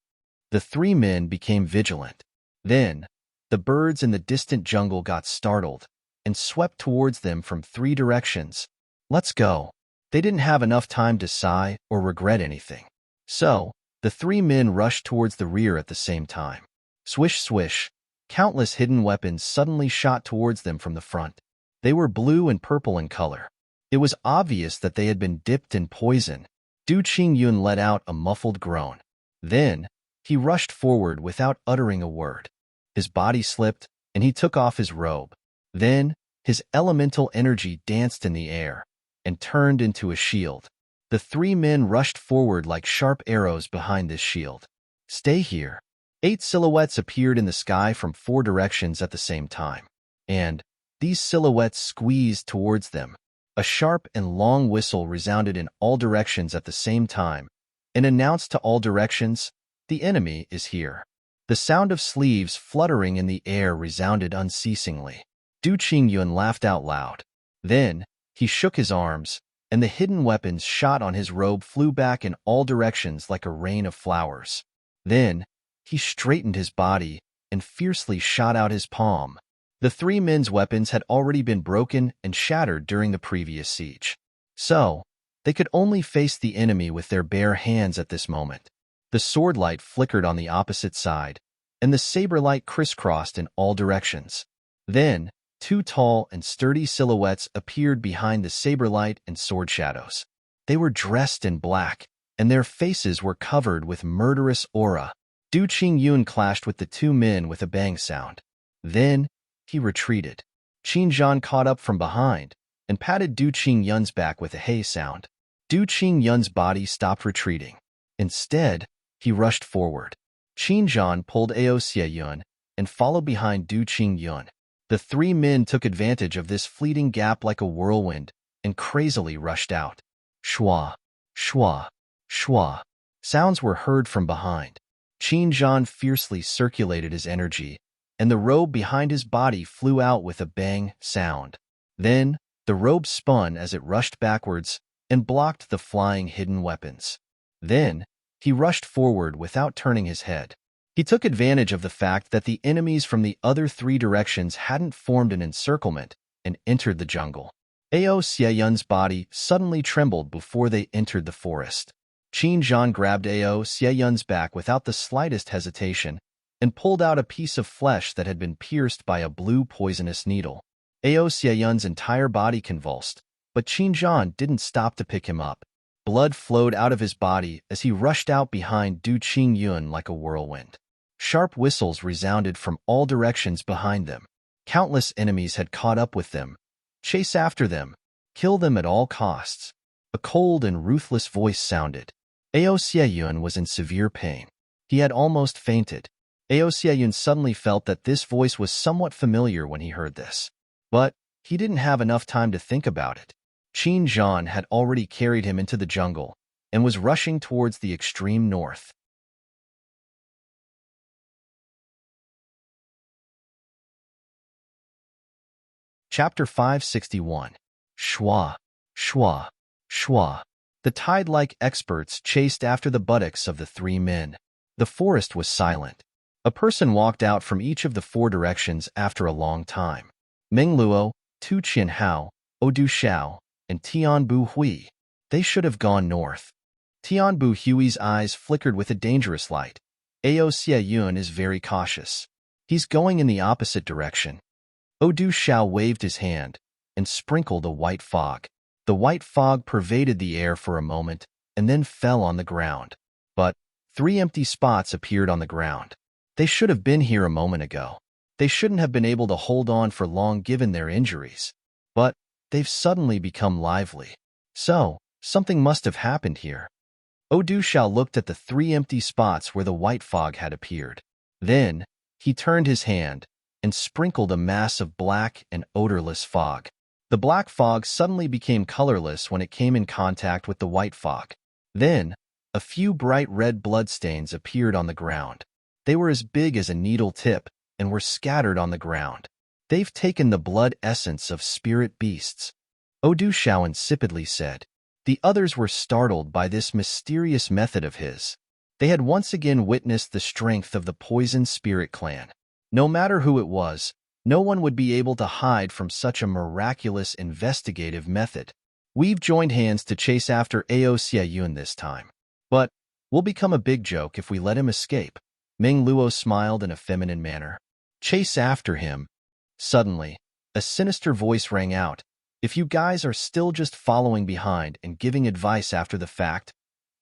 The 3 men became vigilant. Then, the birds in the distant jungle got startled and swept towards them from 3 directions. "Let's go." They didn't have enough time to sigh or regret anything. So, the 3 men rushed towards the rear at the same time. Swish, swish. Countless hidden weapons suddenly shot towards them from the front. They were blue and purple in color. It was obvious that they had been dipped in poison. Du Qingyun let out a muffled groan. Then, he rushed forward without uttering a word. His body slipped, and he took off his robe. Then, his elemental energy danced in the air and turned into a shield. The 3 men rushed forward like sharp arrows behind this shield. "Stay here." 8 silhouettes appeared in the sky from 4 directions at the same time, and these silhouettes squeezed towards them. A sharp and long whistle resounded in all directions at the same time and announced to all directions, "The enemy is here." The sound of sleeves fluttering in the air resounded unceasingly. Du Qingyun laughed out loud. Then, he shook his arms, and the hidden weapons shot on his robe flew back in all directions like a rain of flowers. Then, he straightened his body and fiercely shot out his palm. The 3 men's weapons had already been broken and shattered during the previous siege. So, they could only face the enemy with their bare hands at this moment. The sword light flickered on the opposite side, and the saber light crisscrossed in all directions. Then, 2 tall and sturdy silhouettes appeared behind the saber light and sword shadows. They were dressed in black, and their faces were covered with murderous aura. Du Qingyun clashed with the 2 men with a bang sound. Then, he retreated. Qin Zhan caught up from behind and patted Du Qingyun's back with a hey sound. Du Qingyun's body stopped retreating. Instead, he rushed forward. Qin Zhan pulled Ao Xieyun and followed behind Du Qingyun. The 3 men took advantage of this fleeting gap like a whirlwind and crazily rushed out. Shwa, shwa, shwa. Sounds were heard from behind. Qin Zhan fiercely circulated his energy, and the robe behind his body flew out with a bang sound. Then, the robe spun as it rushed backwards and blocked the flying hidden weapons. Then, he rushed forward without turning his head. He took advantage of the fact that the enemies from the other three directions hadn't formed an encirclement and entered the jungle. Ao Xieyun's body suddenly trembled before they entered the forest. Qin Zhan grabbed Ao Xieyun's back without the slightest hesitation and pulled out a piece of flesh that had been pierced by a blue poisonous needle. Ao Xieyun's entire body convulsed, but Qin Zhan didn't stop to pick him up. Blood flowed out of his body as he rushed out behind Du Qingyun like a whirlwind. Sharp whistles resounded from all directions behind them. Countless enemies had caught up with them. Chase after them. Kill them at all costs. A cold and ruthless voice sounded. Ao Xieyun was in severe pain. He had almost fainted. Ao Xieyun suddenly felt that this voice was somewhat familiar when he heard this. But he didn't have enough time to think about it. Qin Zhan had already carried him into the jungle and was rushing towards the extreme north. Chapter 561. Shua, Shua, Shua. The tide-like experts chased after the buttocks of the three men. The forest was silent. A person walked out from each of the four directions after a long time. Meng Luo, Tu Qian Hao, Odu Xiao, and Tian Bu Hui. They should have gone north. Tian Bu Hui's eyes flickered with a dangerous light. Ao Xieyun is very cautious. He's going in the opposite direction. Odu Xiao waved his hand and sprinkled a white fog. The white fog pervaded the air for a moment and then fell on the ground. But 3 empty spots appeared on the ground. They should have been here a moment ago. They shouldn't have been able to hold on for long given their injuries. But they've suddenly become lively. So, something must have happened here. Odu Xiao looked at the 3 empty spots where the white fog had appeared. Then, he turned his hand and sprinkled a mass of black and odorless fog. The black fog suddenly became colorless when it came in contact with the white fog. Then, a few bright red bloodstains appeared on the ground. They were as big as a needle tip and were scattered on the ground. They've taken the blood essence of spirit beasts. Odu Xiao insipidly said. The others were startled by this mysterious method of his. They had once again witnessed the strength of the poison spirit clan. No matter who it was, no one would be able to hide from such a miraculous investigative method. We've joined hands to chase after Ao Xieyun this time. But we'll become a big joke if we let him escape. Meng Luo smiled in a feminine manner. Chase after him. Suddenly, a sinister voice rang out. If you guys are still just following behind and giving advice after the fact,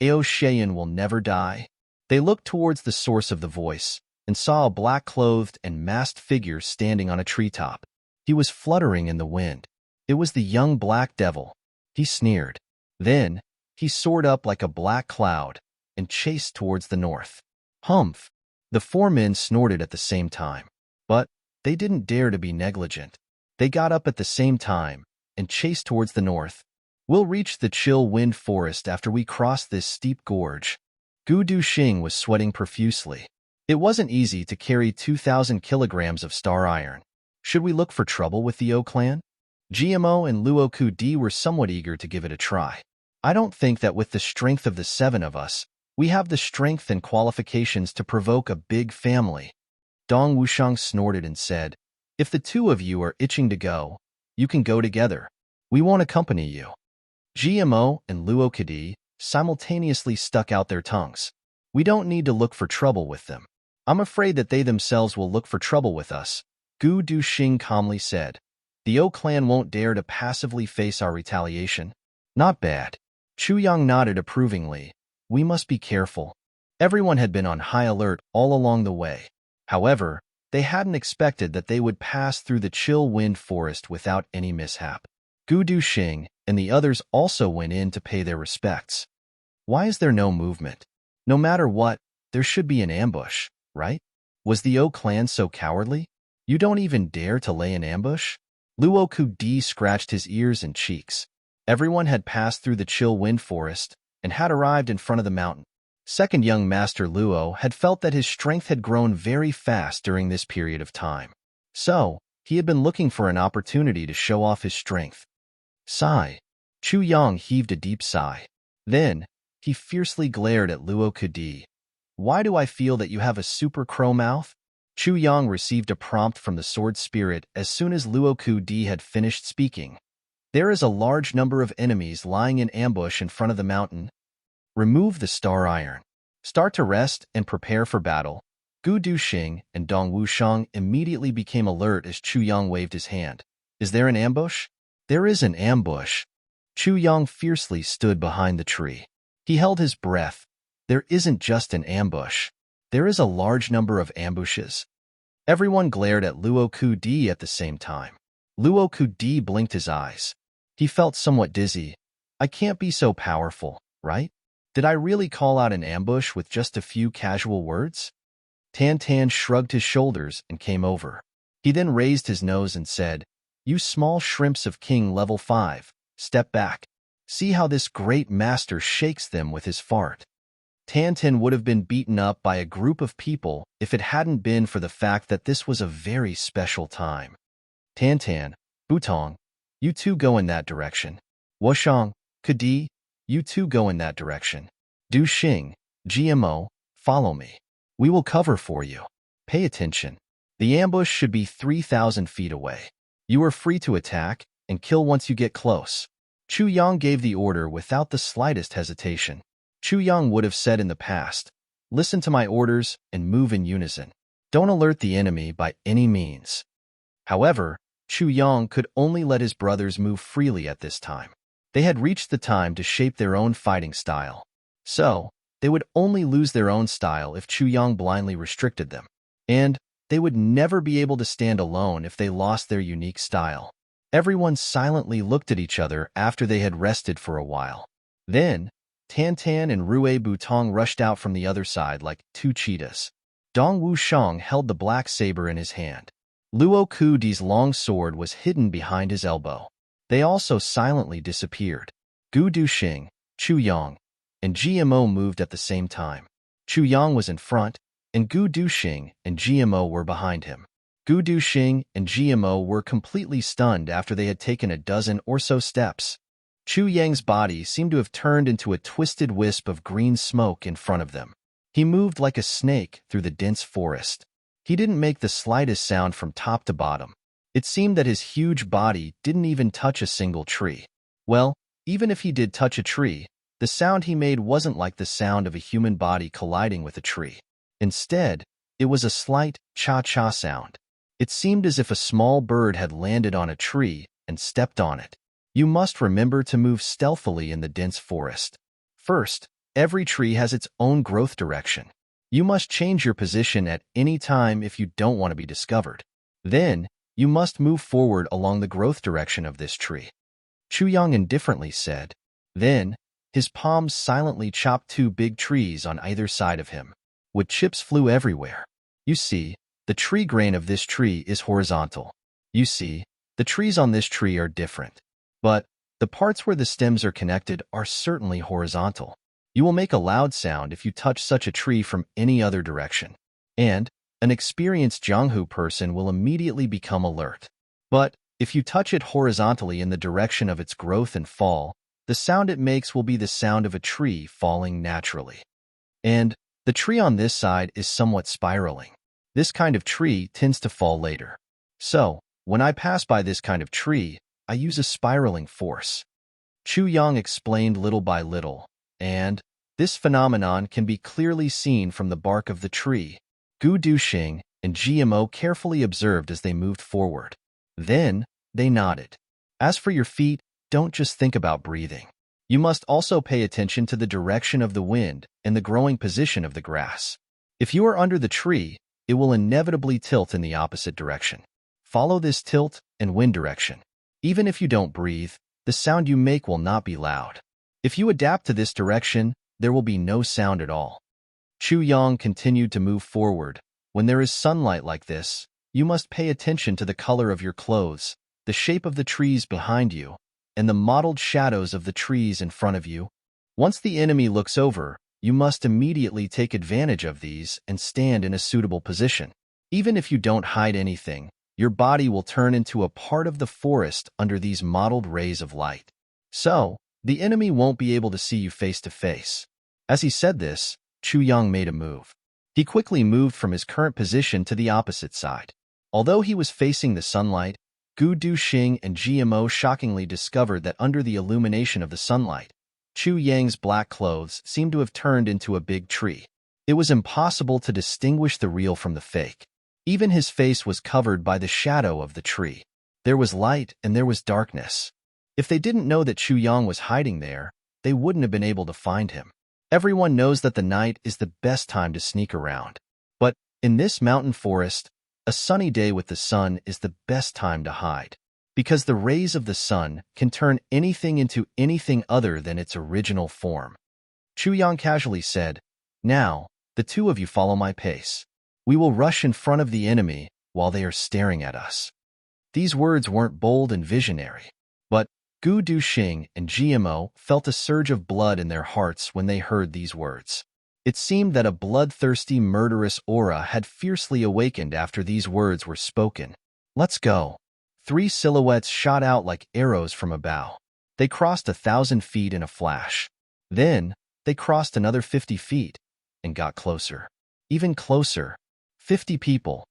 Ao Xieyun will never die. They looked towards the source of the voice and saw a black-clothed and masked figure standing on a treetop. He was fluttering in the wind. It was the young black devil. He sneered. Then, he soared up like a black cloud and chased towards the north. Humph! The 4 men snorted at the same time. But they didn't dare to be negligent. They got up at the same time and chased towards the north. We'll reach the chill wind forest after we cross this steep gorge. Gu Duxing was sweating profusely. It wasn't easy to carry 2,000 kilograms of star iron. Should we look for trouble with the O clan? GMO and Luo Ku were somewhat eager to give it a try. I don't think that with the strength of the 7 of us, we have the strength and qualifications to provoke a big family. Dong Wushang snorted and said, if the 2 of you are itching to go, you can go together. We won't accompany you. GMO and Luo Ku simultaneously stuck out their tongues. We don't need to look for trouble with them. I'm afraid that they themselves will look for trouble with us, Gu Duxing calmly said. The O clan won't dare to passively face our retaliation. Not bad. Chu Yang nodded approvingly. We must be careful. Everyone had been on high alert all along the way. However, they hadn't expected that they would pass through the chill wind forest without any mishap. Gu Duxing and the others also went in to pay their respects. Why is there no movement? No matter what, there should be an ambush, right? Was the O clan so cowardly? You don't even dare to lay an ambush? Luo Ku scratched his ears and cheeks. Everyone had passed through the chill wind forest and had arrived in front of the mountain. Second young Master Luo had felt that his strength had grown very fast during this period of time. So, he had been looking for an opportunity to show off his strength. Sigh. Chu Yang heaved a deep sigh. Then, he fiercely glared at Luo Ku. Why do I feel that you have a super crow mouth? Chu Yang received a prompt from the sword spirit as soon as Luoku Di had finished speaking. There is a large number of enemies lying in ambush in front of the mountain. Remove the star iron. Start to rest and prepare for battle. Gu Duxing and Dong Wushang immediately became alert as Chu Yang waved his hand. Is there an ambush? There is an ambush. Chu Yang fiercely stood behind the tree. He held his breath. There isn't just an ambush. There is a large number of ambushes. Everyone glared at Luoku Di at the same time. Luoku Di blinked his eyes. He felt somewhat dizzy. I can't be so powerful, right? Did I really call out an ambush with just a few casual words? Tan Tan shrugged his shoulders and came over. He then raised his nose and said, You small shrimps of King Level 5, step back. See how this great master shakes them with his fart. Tan Tan would have been beaten up by a group of people if it hadn't been for the fact that this was a very special time. Tan Tan, Butong, you two go in that direction. Wushang, Kadi, you two go in that direction. Du Xing, GMO, follow me. We will cover for you. Pay attention. The ambush should be 3,000 feet away. You are free to attack and kill once you get close. Chu Yang gave the order without the slightest hesitation. Chu Yang would have said in the past, listen to my orders and move in unison. Don't alert the enemy by any means. However, Chu Yang could only let his brothers move freely at this time. They had reached the time to shape their own fighting style. So, they would only lose their own style if Chu Yang blindly restricted them. And they would never be able to stand alone if they lost their unique style. Everyone silently looked at each other after they had rested for a while. Then, Tan Tan and Rue Butong rushed out from the other side like two cheetahs. Dong Wushang held the black saber in his hand. Luoku Di's long sword was hidden behind his elbow. They also silently disappeared. Gu Duxing, Chu Yang, and GMO moved at the same time. Chu Yang was in front, and Gu Duxing and GMO were behind him. Gu Duxing and GMO were completely stunned after they had taken a dozen or so steps. Chu Yang's body seemed to have turned into a twisted wisp of green smoke in front of them. He moved like a snake through the dense forest. He didn't make the slightest sound from top to bottom. It seemed that his huge body didn't even touch a single tree. Well, even if he did touch a tree, the sound he made wasn't like the sound of a human body colliding with a tree. Instead, it was a slight cha-cha sound. It seemed as if a small bird had landed on a tree and stepped on it. You must remember to move stealthily in the dense forest. First, every tree has its own growth direction. You must change your position at any time if you don't want to be discovered. Then, you must move forward along the growth direction of this tree. Chu Yang indifferently said. Then, his palms silently chopped two big trees on either side of him. Wood chips flew everywhere. You see, the tree grain of this tree is horizontal. You see, the trees on this tree are different. But the parts where the stems are connected are certainly horizontal. You will make a loud sound if you touch such a tree from any other direction. And an experienced Jianghu person will immediately become alert. But if you touch it horizontally in the direction of its growth and fall, the sound it makes will be the sound of a tree falling naturally. And the tree on this side is somewhat spiraling. This kind of tree tends to fall later. So, when I pass by this kind of tree, I use a spiraling force. Chu Yang explained little by little, and this phenomenon can be clearly seen from the bark of the tree. Gu Duxing and GMO carefully observed as they moved forward. Then, they nodded. As for your feet, don't just think about breathing. You must also pay attention to the direction of the wind and the growing position of the grass. If you are under the tree, it will inevitably tilt in the opposite direction. Follow this tilt and wind direction. Even if you don't breathe, the sound you make will not be loud. If you adapt to this direction, there will be no sound at all. Chu Yang continued to move forward. When there is sunlight like this, you must pay attention to the color of your clothes, the shape of the trees behind you, and the mottled shadows of the trees in front of you. Once the enemy looks over, you must immediately take advantage of these and stand in a suitable position. Even if you don't hide anything, your body will turn into a part of the forest under these mottled rays of light. So, the enemy won't be able to see you face to face. As he said this, Chu Yang made a move. He quickly moved from his current position to the opposite side. Although he was facing the sunlight, Gu Duxing and GMO shockingly discovered that under the illumination of the sunlight, Chu Yang's black clothes seemed to have turned into a big tree. It was impossible to distinguish the real from the fake. Even his face was covered by the shadow of the tree. There was light and there was darkness. If they didn't know that Chu Yang was hiding there, they wouldn't have been able to find him. Everyone knows that the night is the best time to sneak around. But in this mountain forest, a sunny day with the sun is the best time to hide. Because the rays of the sun can turn anything into anything other than its original form. Chu Yang casually said, "Now, the two of you follow my pace. We will rush in front of the enemy while they are staring at us." These words weren't bold and visionary, but Gu Duxing and GMO felt a surge of blood in their hearts when they heard these words. It seemed that a bloodthirsty, murderous aura had fiercely awakened after these words were spoken. "Let's go." 3 silhouettes shot out like arrows from a bow. They crossed 1,000 feet in a flash. Then, they crossed another 50 feet and got closer. Even closer. 50 people.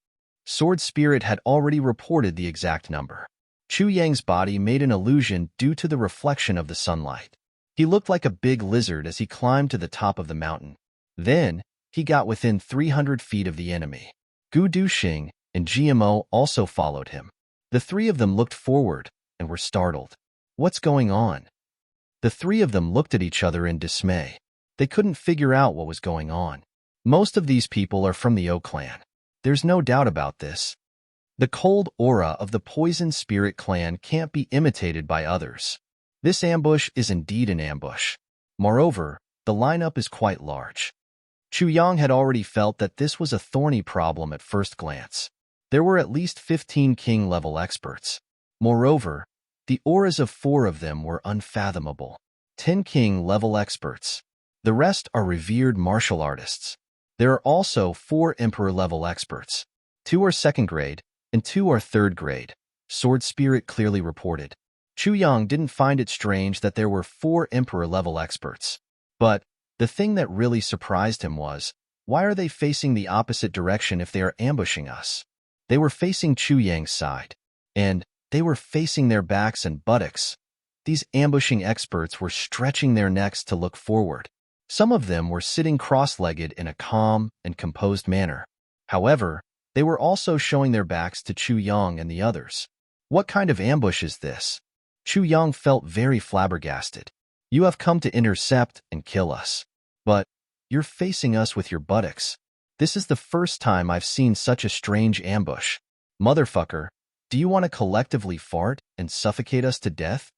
Sword Spirit had already reported the exact number. Chu Yang's body made an illusion due to the reflection of the sunlight. He looked like a big lizard as he climbed to the top of the mountain. Then, he got within 300 feet of the enemy. Gu Duxing and GMO also followed him. The 3 of them looked forward and were startled. What's going on? The 3 of them looked at each other in dismay. They couldn't figure out what was going on. Most of these people are from the O clan. There's no doubt about this. The cold aura of the Poison Spirit clan can't be imitated by others. This ambush is indeed an ambush. Moreover, the lineup is quite large. Chu Yang had already felt that this was a thorny problem at first glance. There were at least 15 king-level experts. Moreover, the auras of 4 of them were unfathomable. 10 king-level experts. The rest are revered martial artists. There are also 4 emperor-level experts. 2 are second grade, and 2 are third grade, Sword Spirit clearly reported. Chu Yang didn't find it strange that there were 4 emperor-level experts. But the thing that really surprised him was, why are they facing the opposite direction if they are ambushing us? They were facing Chu Yang's side, and they were facing their backs and buttocks. These ambushing experts were stretching their necks to look forward. Some of them were sitting cross-legged in a calm and composed manner. However, they were also showing their backs to Chu Yang and the others. What kind of ambush is this? Chu Yang felt very flabbergasted. You have come to intercept and kill us. But you're facing us with your buttocks. This is the first time I've seen such a strange ambush. Motherfucker, do you want to collectively fart and suffocate us to death?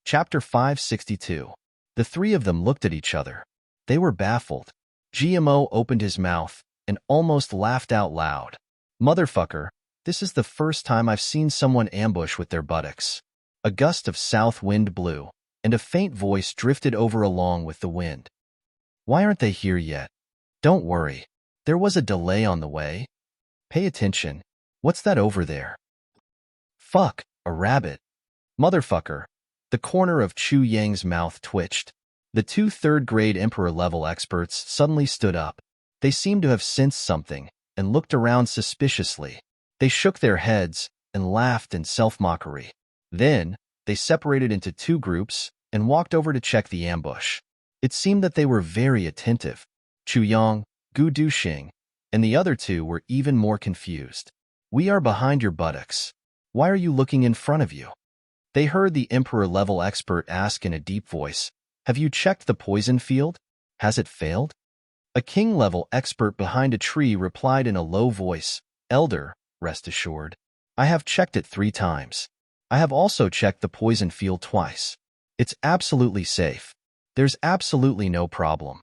Chapter 562. The 3 of them looked at each other. They were baffled. GMO opened his mouth and almost laughed out loud. Motherfucker, this is the first time I've seen someone ambush with their buttocks. A gust of south wind blew, and a faint voice drifted over along with the wind. Why aren't they here yet? Don't worry. There was a delay on the way. Pay attention. What's that over there? Fuck, a rabbit. Motherfucker. The corner of Chu Yang's mouth twitched. The 2 third-grade Emperor-level experts suddenly stood up. They seemed to have sensed something and looked around suspiciously. They shook their heads and laughed in self-mockery. Then, they separated into 2 groups and walked over to check the ambush. It seemed that they were very attentive. Chu Yang, Gu Duxing, and the other 2 were even more confused. We are behind your buttocks. Why are you looking in front of you? They heard the Emperor-level expert ask in a deep voice, Have you checked the poison field? Has it failed? A king-level expert behind a tree replied in a low voice, Elder, rest assured. I have checked it 3 times. I have also checked the poison field twice. It's absolutely safe. There's absolutely no problem.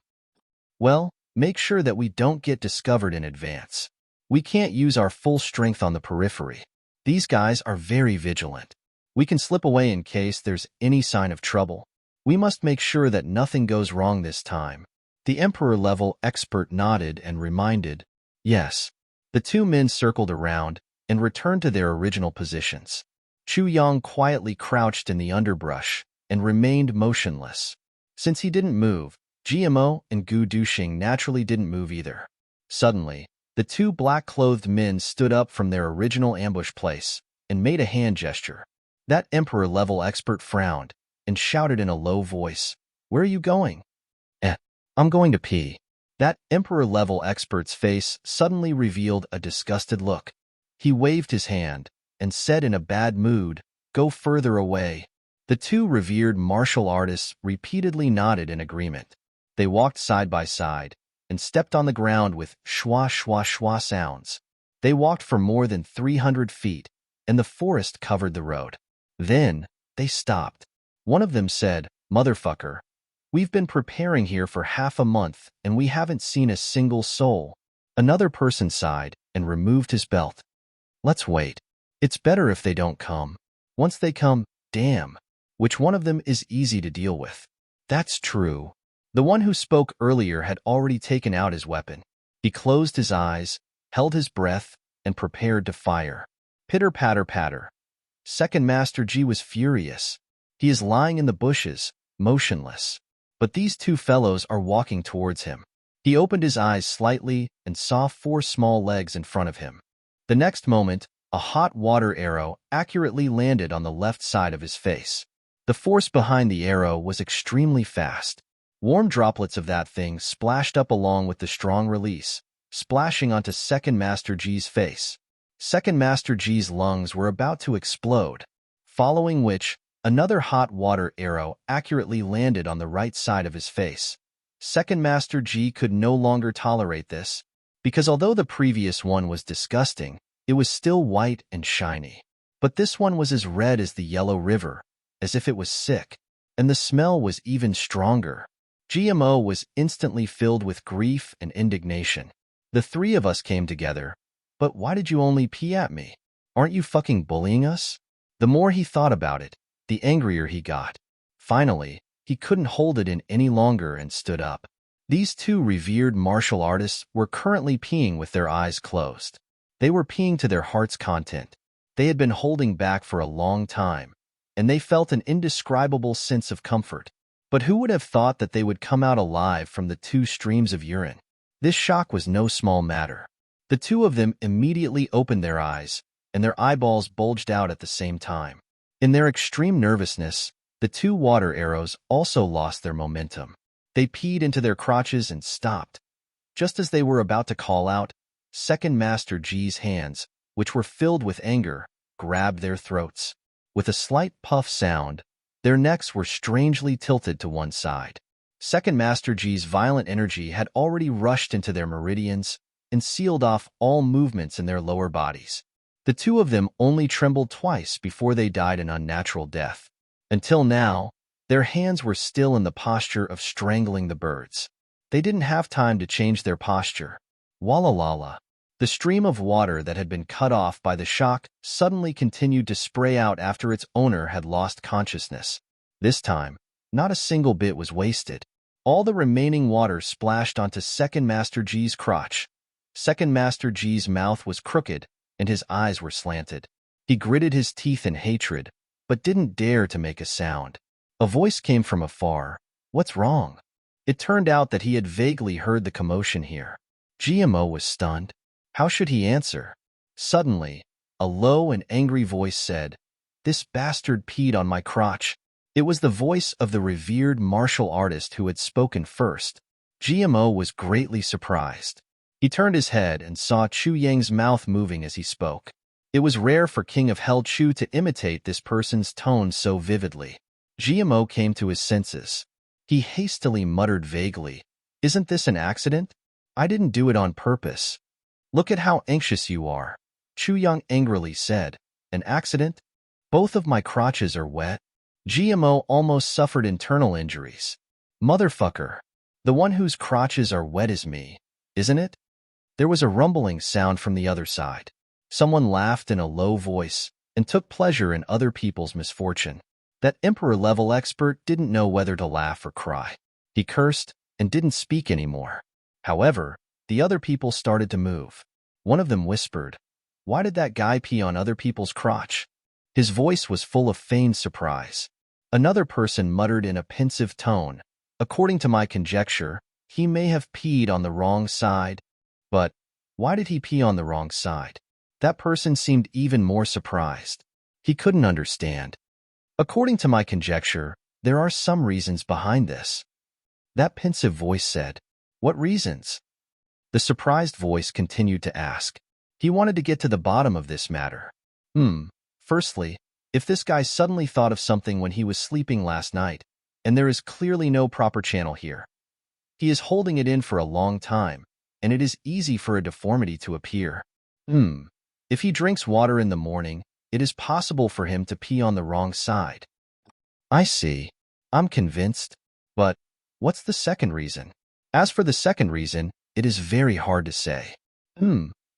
Well, make sure that we don't get discovered in advance. We can't use our full strength on the periphery. These guys are very vigilant. We can slip away in case there's any sign of trouble. We must make sure that nothing goes wrong this time. The Emperor-level expert nodded and reminded, Yes. The 2 men circled around and returned to their original positions. Chu Yang quietly crouched in the underbrush and remained motionless. Since he didn't move, GMO and Gu Duxing naturally didn't move either. Suddenly, the two black-clothed men stood up from their original ambush place and made a hand gesture. That emperor-level expert frowned and shouted in a low voice, "Where are you going?" I'm going to pee." That emperor-level expert's face suddenly revealed a disgusted look. He waved his hand and said in a bad mood, "Go further away." The two revered martial artists repeatedly nodded in agreement. They walked side by side and stepped on the ground with schwa schwa schwa sounds. They walked for more than 300 feet, and the forest covered the road. Then, they stopped. One of them said, "Motherfucker, we've been preparing here for half a month, and we haven't seen a single soul." Another person sighed and removed his belt. "Let's wait. It's better if they don't come. Once they come, damn. Which one of them is easy to deal with?" "That's true." The one who spoke earlier had already taken out his weapon. He closed his eyes, held his breath, and prepared to fire. Pitter patter patter. Second Master Ji was furious. He is lying in the bushes, motionless. But these two fellows are walking towards him. He opened his eyes slightly and saw 4 small legs in front of him. The next moment, a hot water arrow accurately landed on the left side of his face. The force behind the arrow was extremely fast. Warm droplets of that thing splashed up along with the strong release, splashing onto Second Master Ji's face. Second Master Ji's lungs were about to explode, following which, another hot water arrow accurately landed on the right side of his face. Second Master Ji could no longer tolerate this, because although the previous one was disgusting, it was still white and shiny. But this one was as red as the Yellow River, as if it was sick, and the smell was even stronger. GMO was instantly filled with grief and indignation. "The three of us came together, but why did you only pee at me? Aren't you fucking bullying us?" The more he thought about it, the angrier he got. Finally, he couldn't hold it in any longer and stood up. These two revered martial artists were currently peeing with their eyes closed. They were peeing to their heart's content. They had been holding back for a long time, and they felt an indescribable sense of comfort. But who would have thought that they would come out alive from the 2 streams of urine? This shock was no small matter. The two of them immediately opened their eyes, and their eyeballs bulged out at the same time. In their extreme nervousness, the 2 water arrows also lost their momentum. They peed into their crotches and stopped. Just as they were about to call out, Second Master Ji's hands, which were filled with anger, grabbed their throats. With a slight puff sound, their necks were strangely tilted to one side. Second Master Ji's violent energy had already rushed into their meridians and sealed off all movements in their lower bodies. The two of them only trembled twice before they died an unnatural death. Until now, their hands were still in the posture of strangling the birds. They didn't have time to change their posture. Walla. The stream of water that had been cut off by the shock suddenly continued to spray out after its owner had lost consciousness. This time, not a single bit was wasted. All the remaining water splashed onto Second Master Ji's crotch. Second Master Ji's mouth was crooked, and his eyes were slanted. He gritted his teeth in hatred, but didn't dare to make a sound. A voice came from afar. "What's wrong?" It turned out that he had vaguely heard the commotion here. GMO was stunned. How should he answer? Suddenly, a low and angry voice said, "This bastard peed on my crotch." It was the voice of the revered martial artist who had spoken first. GMO was greatly surprised. He turned his head and saw Chu Yang's mouth moving as he spoke. It was rare for King of Hell Chu to imitate this person's tone so vividly. GMO came to his senses. He hastily muttered vaguely, "Isn't this an accident? I didn't do it on purpose." "Look at how anxious you are," Chu Yang angrily said. "An accident? Both of my crotches are wet." GMO almost suffered internal injuries. "Motherfucker, the one whose crotches are wet is me, isn't it?" There was a rumbling sound from the other side. Someone laughed in a low voice and took pleasure in other people's misfortune. That emperor-level expert didn't know whether to laugh or cry. He cursed and didn't speak anymore. However, the other people started to move. One of them whispered, "Why did that guy pee on other people's crotch?" His voice was full of feigned surprise. Another person muttered in a pensive tone, "According to my conjecture, he may have peed on the wrong side." But why did he pee on the wrong side? That person seemed even more surprised. He couldn't understand. "According to my conjecture, there are some reasons behind this." That pensive voice said. "What reasons?" The surprised voice continued to ask. He wanted to get to the bottom of this matter. Firstly, if this guy suddenly thought of something when he was sleeping last night, and there is clearly no proper channel here. He is holding it in for a long time, and it is easy for a deformity to appear. If he drinks water in the morning, it is possible for him to pee on the wrong side. I see. I'm convinced. But what's the second reason? As for the second reason, it is very hard to say.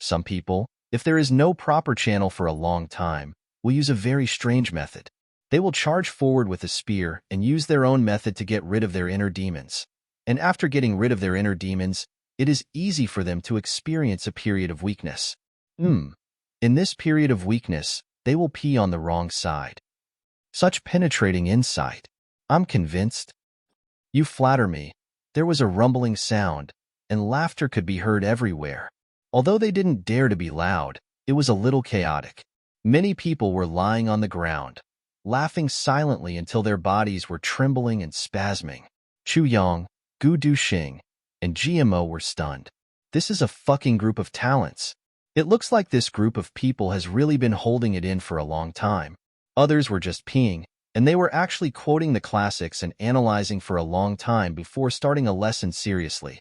Some people, if there is no proper channel for a long time, will use a very strange method. They will charge forward with a spear and use their own method to get rid of their inner demons. And after getting rid of their inner demons, it is easy for them to experience a period of weakness. In this period of weakness, they will pee on the wrong side. Such penetrating insight. I'm convinced. You flatter me. There was a rumbling sound, and laughter could be heard everywhere. Although they didn't dare to be loud, it was a little chaotic. Many people were lying on the ground, laughing silently until their bodies were trembling and spasming. Chu Yang, Gu Duxing, and GMO were stunned. This is a fucking group of talents. It looks like this group of people has really been holding it in for a long time. Others were just peeing, and they were actually quoting the classics and analyzing for a long time before starting a lesson seriously.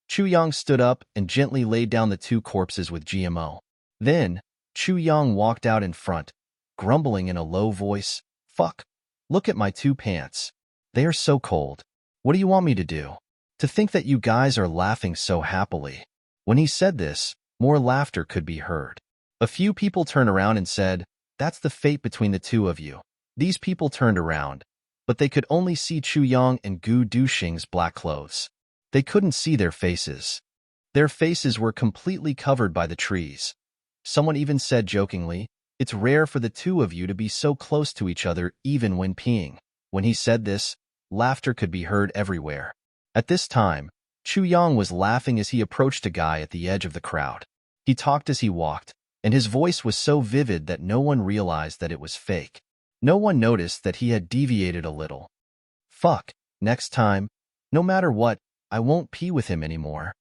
Chu Yang stood up and gently laid down the two corpses with GMO. Then, Chu Yang walked out in front, grumbling in a low voice, "Fuck, look at my two pants. They are so cold. What do you want me to do? To think that you guys are laughing so happily." When he said this, more laughter could be heard. A few people turned around and said, "That's the fate between the two of you." These people turned around, but they could only see Chu Yang and Gu Duxing's black clothes. They couldn't see their faces. Their faces were completely covered by the trees. Someone even said jokingly, "It's rare for the two of you to be so close to each other even when peeing." When he said this, laughter could be heard everywhere. At this time, Chu Yang was laughing as he approached a guy at the edge of the crowd. He talked as he walked, and his voice was so vivid that no one realized that it was fake. No one noticed that he had deviated a little. "Fuck, next time, no matter what, I won't pee with him anymore."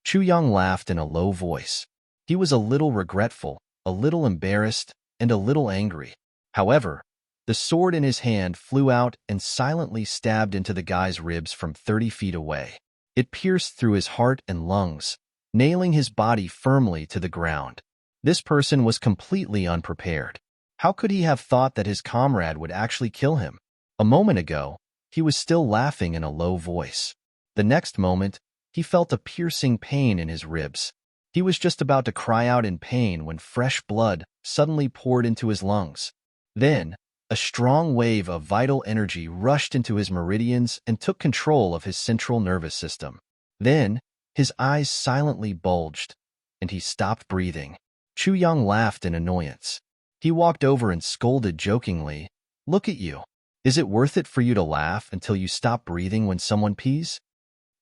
Chu Yang laughed in a low voice. He was a little regretful, a little embarrassed, and a little angry. However, the sword in his hand flew out and silently stabbed into the guy's ribs from 30 feet away. It pierced through his heart and lungs, nailing his body firmly to the ground. This person was completely unprepared. How could he have thought that his comrade would actually kill him? A moment ago, he was still laughing in a low voice. The next moment, he felt a piercing pain in his ribs. He was just about to cry out in pain when fresh blood suddenly poured into his lungs. Then, a strong wave of vital energy rushed into his meridians and took control of his central nervous system. Then, his eyes silently bulged, and he stopped breathing. Chu Yang laughed in annoyance. He walked over and scolded jokingly, "Look at you. Is it worth it for you to laugh until you stop breathing when someone pees?"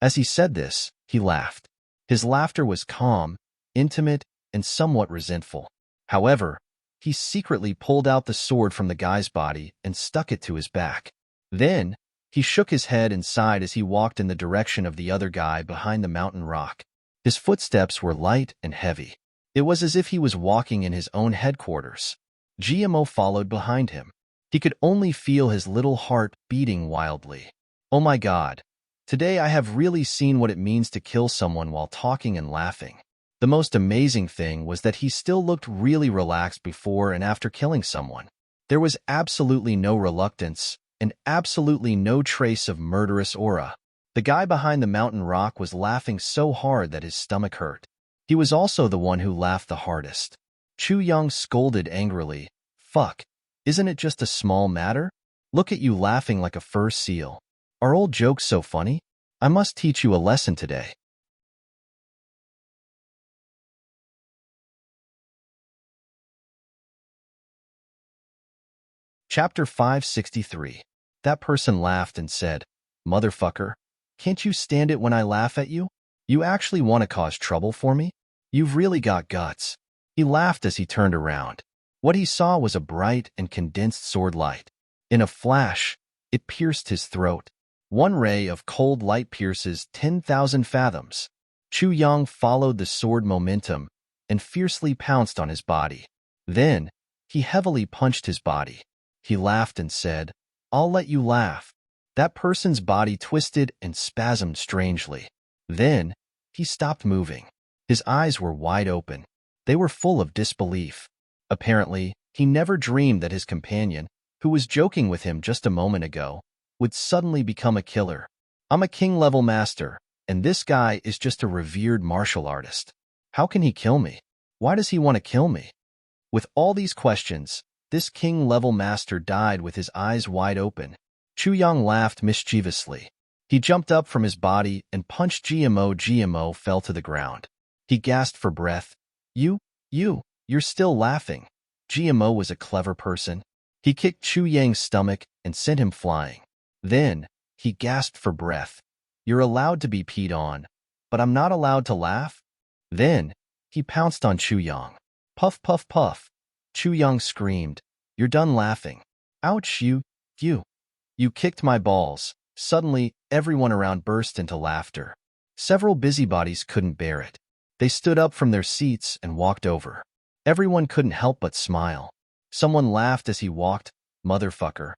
As he said this, he laughed. His laughter was calm, intimate, and somewhat resentful. However, he secretly pulled out the sword from the guy's body and stuck it to his back. Then, he shook his head and sighed as he walked in the direction of the other guy behind the mountain rock. His footsteps were light and heavy. It was as if he was walking in his own headquarters. GMO followed behind him. He could only feel his little heart beating wildly. "Oh my God. Today I have really seen what it means to kill someone while talking and laughing." The most amazing thing was that he still looked really relaxed before and after killing someone. There was absolutely no reluctance and absolutely no trace of murderous aura. The guy behind the mountain rock was laughing so hard that his stomach hurt. He was also the one who laughed the hardest. Chu Yang scolded angrily, "Fuck, isn't it just a small matter? Look at you laughing like a fur seal. Are old jokes so funny? I must teach you a lesson today." Chapter 563. That person laughed and said, "Motherfucker, can't you stand it when I laugh at you? You actually want to cause trouble for me? You've really got guts." He laughed as he turned around. What he saw was a bright and condensed sword light. In a flash, it pierced his throat. One ray of cold light pierces 10,000 fathoms. Chu Yang followed the sword momentum and fiercely pounced on his body. Then, he heavily punched his body. He laughed and said, "I'll let you laugh." That person's body twisted and spasmed strangely. Then, he stopped moving. His eyes were wide open. They were full of disbelief. Apparently, he never dreamed that his companion, who was joking with him just a moment ago, would suddenly become a killer. "I'm a king-level master, and this guy is just a revered martial artist. How can he kill me? Why does he want to kill me?" With all these questions, this king-level master died with his eyes wide open. Chu Yang laughed mischievously. He jumped up from his body and punched GMO. GMO fell to the ground. He gasped for breath. You're still laughing." GMO was a clever person. He kicked Chu Yang's stomach and sent him flying. Then, he gasped for breath. "You're allowed to be peed on, but I'm not allowed to laugh?" Then, he pounced on Chu Yang. Puff, puff, puff. Chu Yang screamed, "You're done laughing." "Ouch, you kicked my balls." Suddenly, everyone around burst into laughter. Several busybodies couldn't bear it. They stood up from their seats and walked over. Everyone couldn't help but smile. Someone laughed as he walked. "Motherfucker,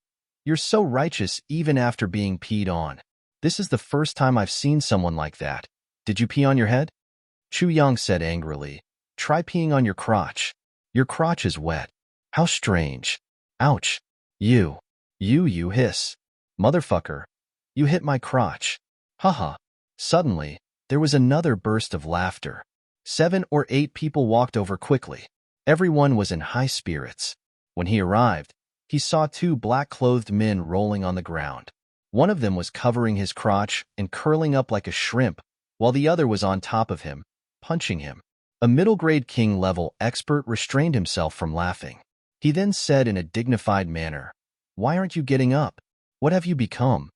you're so righteous even after being peed on. This is the first time I've seen someone like that. Did you pee on your head?" Chu Yang said angrily, "Try peeing on your crotch. Your crotch is wet." "How strange." "Ouch. You hiss. Motherfucker, you hit my crotch." Haha. Suddenly, there was another burst of laughter. 7 or 8 people walked over quickly. Everyone was in high spirits. When he arrived, he saw 2 black-clothed men rolling on the ground. One of them was covering his crotch and curling up like a shrimp, while the other was on top of him, punching him. A middle-grade king-level expert restrained himself from laughing. He then said in a dignified manner, "Why aren't you getting up? What have you become?"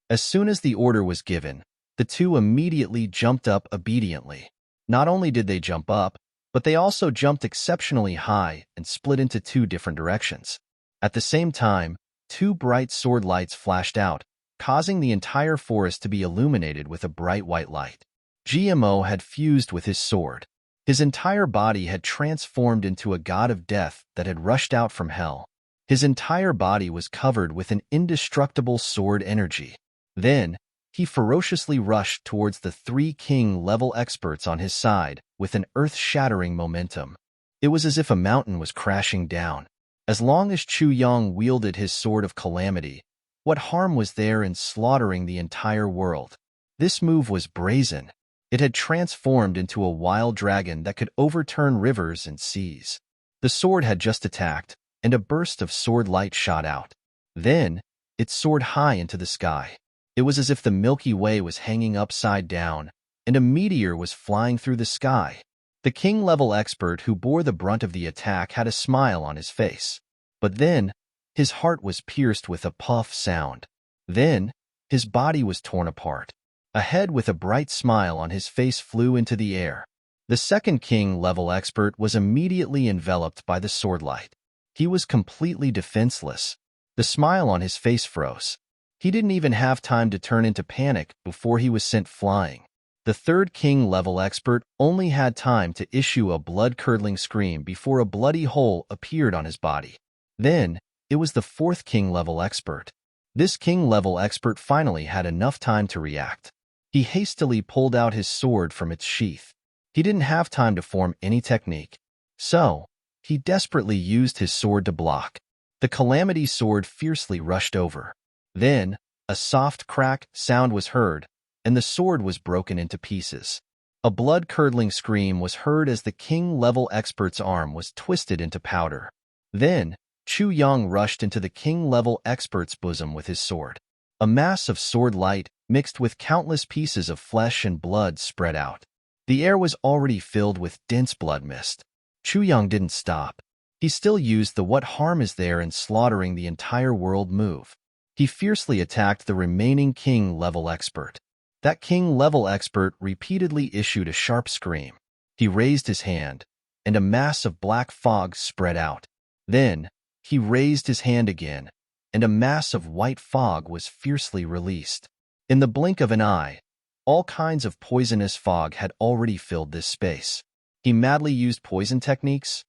As soon as the order was given, the 2 immediately jumped up obediently. Not only did they jump up, but they also jumped exceptionally high and split into 2 different directions. At the same time, 2 bright sword lights flashed out, causing the entire forest to be illuminated with a bright white light. GMO had fused with his sword. His entire body had transformed into a god of death that had rushed out from hell. His entire body was covered with an indestructible sword energy. Then, he ferociously rushed towards the 3 king-level experts on his side with an earth-shattering momentum. It was as if a mountain was crashing down. As long as Chu Yang wielded his sword of calamity, what harm was there in slaughtering the entire world? This move was brazen. It had transformed into a wild dragon that could overturn rivers and seas. The sword had just attacked, and a burst of sword light shot out. Then, it soared high into the sky. It was as if the Milky Way was hanging upside down, and a meteor was flying through the sky. The king-level expert who bore the brunt of the attack had a smile on his face. But then, his heart was pierced with a puff sound. Then, his body was torn apart. A head with a bright smile on his face flew into the air. The second king-level expert was immediately enveloped by the sword light. He was completely defenseless. The smile on his face froze. He didn't even have time to turn into panic before he was sent flying. The third king-level expert only had time to issue a blood-curdling scream before a bloody hole appeared on his body. Then, it was the fourth king-level expert. This king-level expert finally had enough time to react. He hastily pulled out his sword from its sheath. He didn't have time to form any technique. So, he desperately used his sword to block. The Calamity sword fiercely rushed over. Then, a soft crack sound was heard, and the sword was broken into pieces. A blood-curdling scream was heard as the king-level expert's arm was twisted into powder. Then, Chu Yang rushed into the king-level expert's bosom with his sword. A mass of sword light, mixed with countless pieces of flesh and blood, spread out. The air was already filled with dense blood mist. Chu Yang didn't stop. He still used the "what harm is there in slaughtering the entire world" move. He fiercely attacked the remaining king-level expert. That king-level expert repeatedly issued a sharp scream. He raised his hand, and a mass of black fog spread out. Then, he raised his hand again, and a mass of white fog was fiercely released. In the blink of an eye, all kinds of poisonous fog had already filled this space. He madly used poison techniques,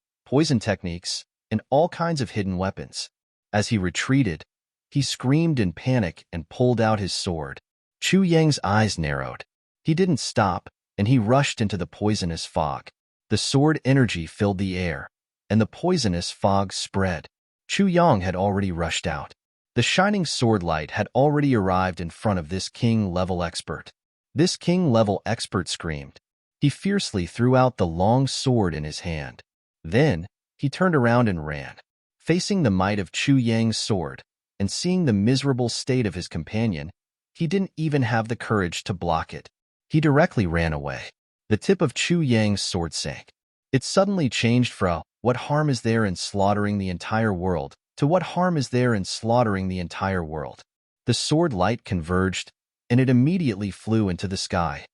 and all kinds of hidden weapons. As he retreated, he screamed in panic and pulled out his sword. Chu Yang's eyes narrowed. He didn't stop, and he rushed into the poisonous fog. The sword energy filled the air, and the poisonous fog spread. Chu Yang had already rushed out. The shining sword light had already arrived in front of this king-level expert. This king-level expert screamed. He fiercely threw out the long sword in his hand. Then, he turned around and ran. Facing the might of Chu Yang's sword, and seeing the miserable state of his companion, he didn't even have the courage to block it. He directly ran away. The tip of Chu Yang's sword sank. It suddenly changed from "what harm is there in slaughtering the entire world" to "what harm is there in slaughtering the entire world." The sword light converged, and it immediately flew into the sky.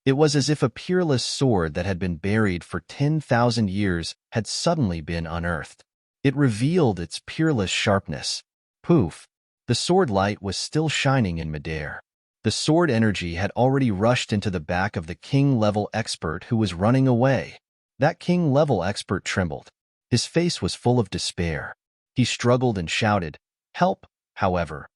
It was as if a peerless sword that had been buried for 10,000 years had suddenly been unearthed. It revealed its peerless sharpness. Poof! The sword light was still shining in midair. The sword energy had already rushed into the back of the king-level expert who was running away. That king-level expert trembled. His face was full of despair. He struggled and shouted, "Help!" However,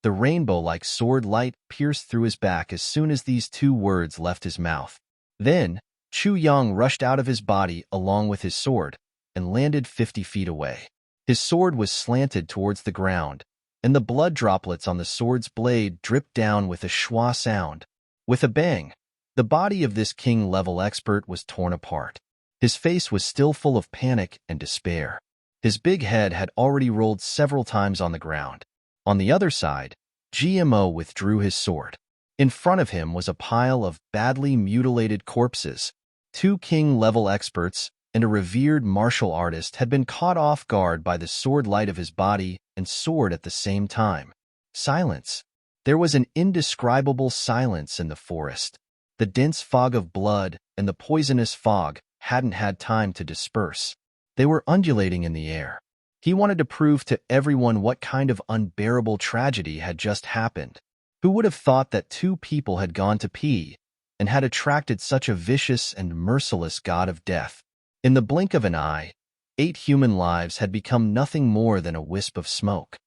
the rainbow-like sword light pierced through his back as soon as these two words left his mouth. Then, Chu Yang rushed out of his body along with his sword and landed 50 feet away. His sword was slanted towards the ground, and the blood droplets on the sword's blade dripped down with a schwa sound. With a bang, the body of this king-level expert was torn apart. His face was still full of panic and despair. His big head had already rolled several times on the ground. On the other side, GMO withdrew his sword. In front of him was a pile of badly mutilated corpses. Two king-level experts and a revered martial artist had been caught off guard by the sword light of his body and sword at the same time. Silence. There was an indescribable silence in the forest. The dense fog of blood and the poisonous fog hadn't had time to disperse. They were undulating in the air. He wanted to prove to everyone what kind of unbearable tragedy had just happened. Who would have thought that two people had gone to pee and had attracted such a vicious and merciless god of death? In the blink of an eye, 8 human lives had become nothing more than a wisp of smoke.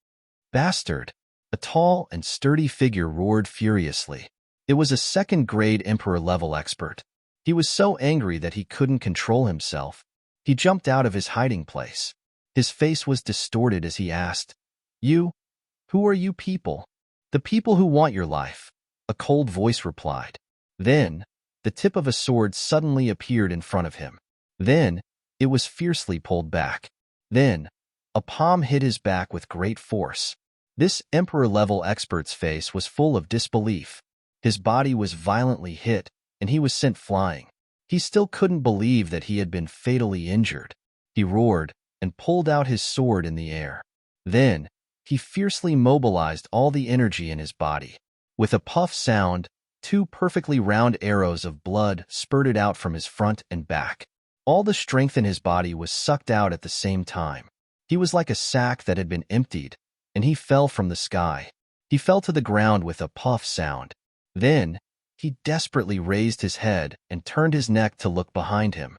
Bastard! A tall and sturdy figure roared furiously. It was a second-grade Emperor-level expert. He was so angry that he couldn't control himself. He jumped out of his hiding place. His face was distorted as he asked, "You? Who are you people?" "The people who want your life," a cold voice replied. Then, the tip of a sword suddenly appeared in front of him. Then, it was fiercely pulled back. Then, a palm hit his back with great force. This Emperor-level expert's face was full of disbelief. His body was violently hit, and he was sent flying. He still couldn't believe that he had been fatally injured. He roared and pulled out his sword in the air. Then, he fiercely mobilized all the energy in his body. With a puff sound, 2 perfectly round arrows of blood spurted out from his front and back. All the strength in his body was sucked out at the same time. He was like a sack that had been emptied, and he fell from the sky. He fell to the ground with a puff sound. Then, he desperately raised his head and turned his neck to look behind him.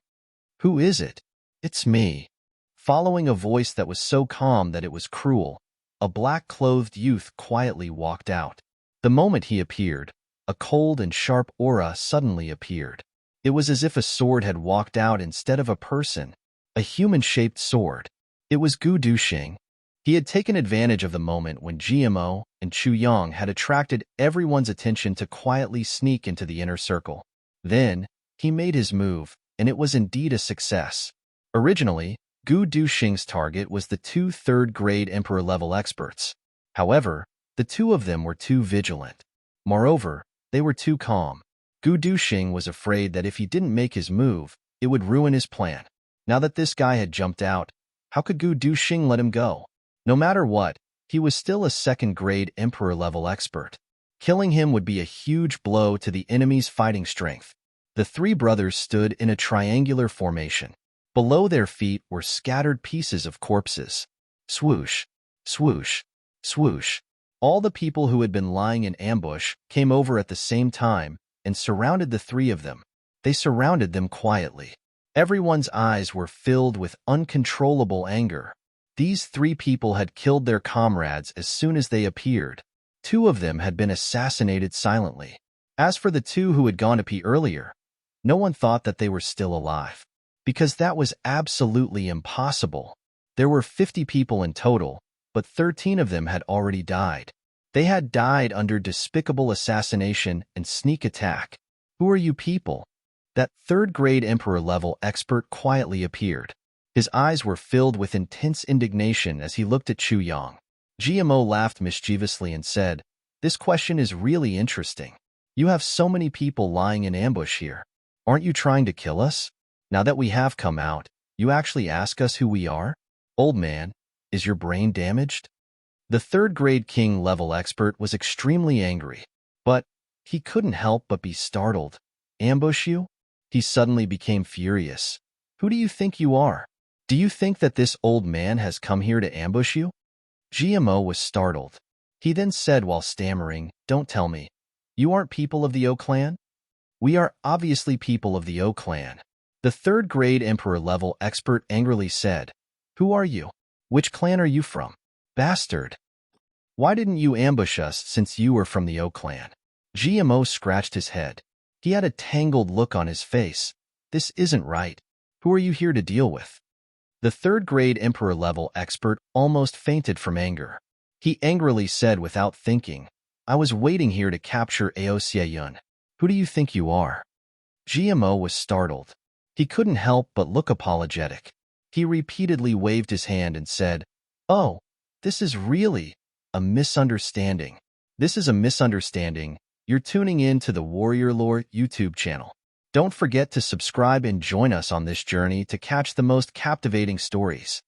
"Who is it?" "It's me." Following a voice that was so calm that it was cruel, a black-clothed youth quietly walked out. The moment he appeared, a cold and sharp aura suddenly appeared. It was as if a sword had walked out instead of a person, a human-shaped sword. It was Gu Duxing. He had taken advantage of the moment when GMO and Chu Yang had attracted everyone's attention to quietly sneak into the inner circle. Then, he made his move, and it was indeed a success. Originally, Gu Duxing's target was the 2 third-grade Emperor-level experts. However, the 2 of them were too vigilant. Moreover, they were too calm. Gu Duxing was afraid that if he didn't make his move, it would ruin his plan. Now that this guy had jumped out, How could Gu Duxing let him go? No matter what, he was still a second-grade Emperor-level expert. Killing him would be a huge blow to the enemy's fighting strength. The three brothers stood in a triangular formation. Below their feet were scattered pieces of corpses. Swoosh, swoosh, swoosh. All the people who had been lying in ambush came over at the same time and surrounded the three of them. They surrounded them quietly. Everyone's eyes were filled with uncontrollable anger. These three people had killed their comrades as soon as they appeared. Two of them had been assassinated silently. As for the two who had gone to pee earlier, no one thought that they were still alive, because that was absolutely impossible. There were 50 people in total, but 13 of them had already died. They had died under despicable assassination and sneak attack. Who are you people? That third-grade Emperor-level expert quietly appeared. His eyes were filled with intense indignation as he looked at Chu Yang. GMO laughed mischievously and said, "This question is really interesting. You have so many people lying in ambush here. Aren't you trying to kill us? Now that we have come out, you actually ask us who we are? Old man, is your brain damaged?" The third-grade king-level expert was extremely angry, but he couldn't help but be startled. Ambush you? He suddenly became furious. Who do you think you are? Do you think that this old man has come here to ambush you? GMO was startled. He then said while stammering, "Don't tell me. You aren't people of the O clan?" "We are obviously people of the O clan." The third-grade Emperor-level expert angrily said, "Who are you? Which clan are you from? Bastard! Why didn't you ambush us since you were from the O clan?" GMO scratched his head. He had a tangled look on his face. This isn't right. Who are you here to deal with? The third-grade Emperor-level expert almost fainted from anger. He angrily said without thinking, "I was waiting here to capture Aoxiayun. Who do you think you are?" GMO was startled. He couldn't help but look apologetic. He repeatedly waved his hand and said, "Oh, this is really a misunderstanding. This is a misunderstanding. You're tuning in to the Warrior Lore YouTube channel. Don't forget to subscribe and join us on this journey to catch the most captivating stories."